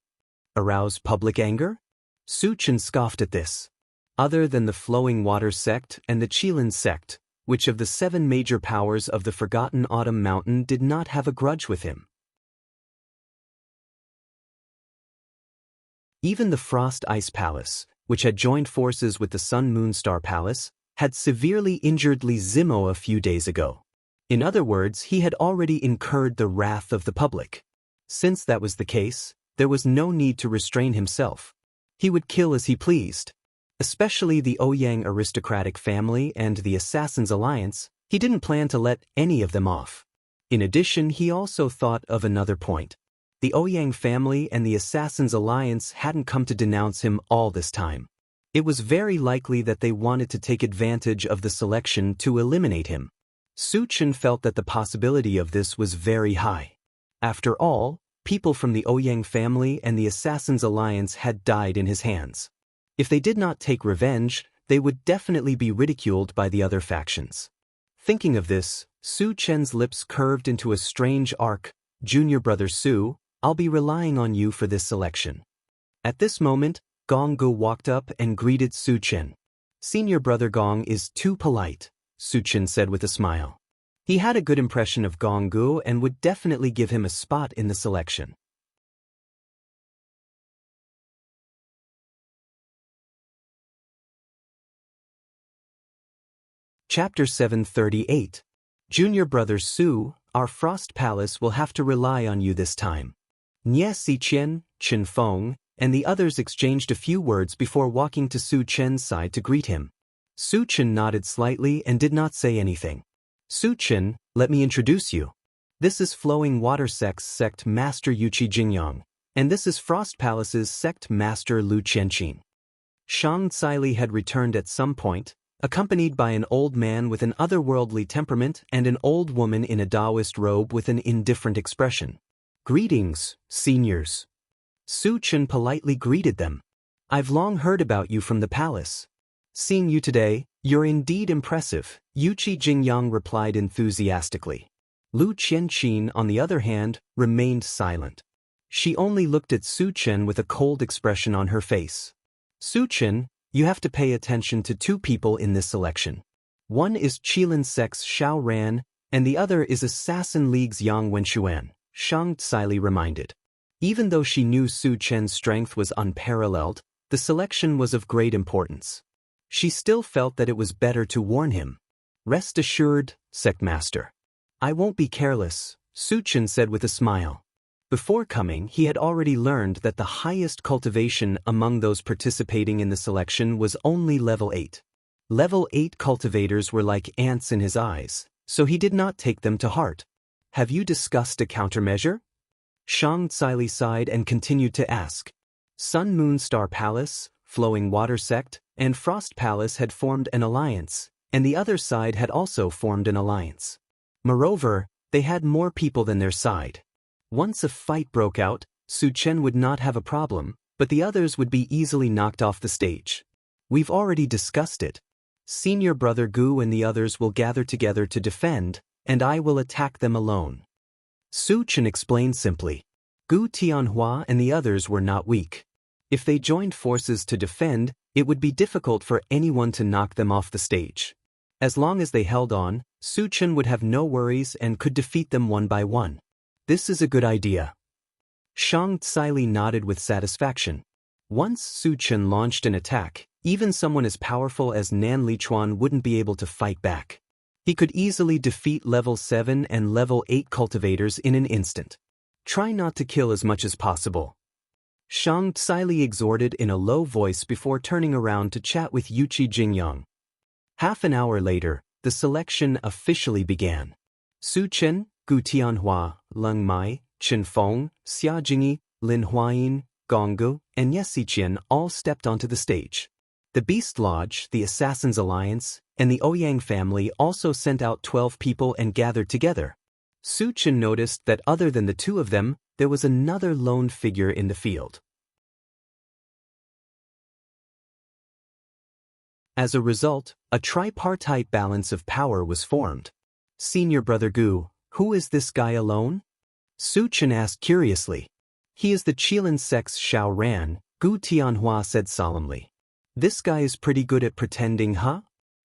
Speaker 1: Arouse public anger? Su Chen scoffed at this. Other than the Flowing Water sect and the Qilin sect, which of the 7 major powers of the Forgotten Autumn Mountain did not have a grudge with him? Even the Frost Ice Palace, which had joined forces with the Sun Moon Star Palace, had severely injured Li Zimo a few days ago. In other words, he had already incurred the wrath of the public. Since that was the case, there was no need to restrain himself. He would kill as he pleased. Especially the Ouyang aristocratic family and the Assassins' Alliance, he didn't plan to let any of them off. In addition, he also thought of another point. The Ouyang family and the Assassins' Alliance hadn't come to denounce him all this time. It was very likely that they wanted to take advantage of the selection to eliminate him. Su Chen felt that the possibility of this was very high. After all, people from the Ouyang family and the Assassins' Alliance had died in his hands. If they did not take revenge, they would definitely be ridiculed by the other factions. Thinking of this, Su Chen's lips curved into a strange arc. Junior brother Su, I'll be relying on you for this selection. At this moment, Gong Gu walked up and greeted Su Chen. Senior brother Gong is too polite, Su Chen said with a smile. He had a good impression of Gong Gu and would definitely give him a spot in the selection. Chapter 738. Junior brother Su, our Frost Palace will have to rely on you this time. Nie Xiqian, Chen Feng, and the others exchanged a few words before walking to Su Chen's side to greet him. Su Chen nodded slightly and did not say anything. Su Chen, let me introduce you. This is Flowing Water Sect's Sect Master Yuqi Jingyang, and this is Frost Palace's Sect Master Lu Qianqin. Shang Caili had returned at some point, accompanied by an old man with an otherworldly temperament and an old woman in a Taoist robe with an indifferent expression. Greetings, seniors. Su Chen politely greeted them. I've long heard about you from the palace. Seeing you today, you're indeed impressive, Yuqi Jingyang replied enthusiastically. Lu Qianqin, on the other hand, remained silent. She only looked at Su Chen with a cold expression on her face. Su Chen, you have to pay attention to 2 people in this selection. One is Qilin Sect's Xiao Ran, and the other is Assassin League's Yang Wenxuan, Shang Caili reminded. Even though she knew Su Chen's strength was unparalleled, the selection was of great importance. She still felt that it was better to warn him. Rest assured, Sect Master. I won't be careless, Su Chen said with a smile. Before coming, he had already learned that the highest cultivation among those participating in the selection was only level 8. Level 8 cultivators were like ants in his eyes, so he did not take them to heart. Have you discussed a countermeasure? Shang Caili sighed and continued to ask. Sun Moon Star Palace, Flowing Water Sect, and Frost Palace had formed an alliance, and the other side had also formed an alliance. Moreover, they had more people than their side. Once a fight broke out, Su Chen would not have a problem, but the others would be easily knocked off the stage. We've already discussed it. Senior brother Gu and the others will gather together to defend, and I will attack them alone. Su Chen explained simply. Gu Tianhua and the others were not weak. If they joined forces to defend, it would be difficult for anyone to knock them off the stage. As long as they held on, Su Chen would have no worries and could defeat them one by one. This is a good idea. Shang Caili nodded with satisfaction. Once Su Chen launched an attack, even someone as powerful as Nan Lichuan wouldn't be able to fight back. He could easily defeat level 7 and level 8 cultivators in an instant. Try not to kill as much as possible. Shang Caili exhorted in a low voice before turning around to chat with Yuqi Jingyang. Half an hour later, the selection officially began. Su Chen, Gu Tianhua, Leng Mai, Chen Feng, Xia Jingyi, Lin Huayin, Gong Gu, and Ye Xiqian all stepped onto the stage. The Beast Lodge, the Assassins' Alliance, and the Ouyang family also sent out 12 people and gathered together. Su Chen noticed that other than the 2 of them, there was another lone figure in the field. As a result, a tripartite balance of power was formed. Senior brother Gu, Who is this guy alone? Su Chen asked curiously. He is the Qilin sect's Xiao Ran, Gu Tianhua said solemnly. This guy is pretty good at pretending, huh?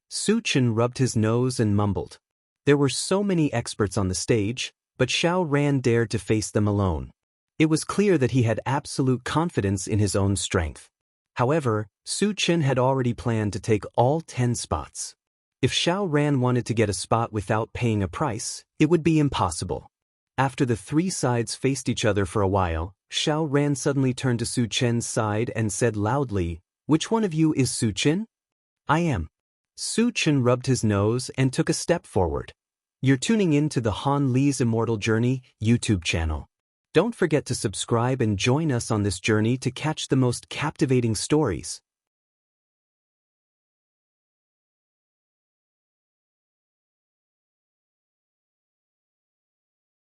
Speaker 1: Su Chen rubbed his nose and mumbled. There were so many experts on the stage, but Xiao Ran dared to face them alone. It was clear that he had absolute confidence in his own strength. However, Su Chen had already planned to take all 10 spots. If Xiao Ran wanted to get a spot without paying a price, it would be impossible. After the three sides faced each other for a while, Xiao Ran suddenly turned to Su Chen's side and said loudly, "Which one of you is Su Chen?" "I am." Su Chen rubbed his nose and took a step forward. You're tuning in to the Han Li's Immortal Journey YouTube channel. Don't forget to subscribe and join us on this journey to catch the most captivating stories.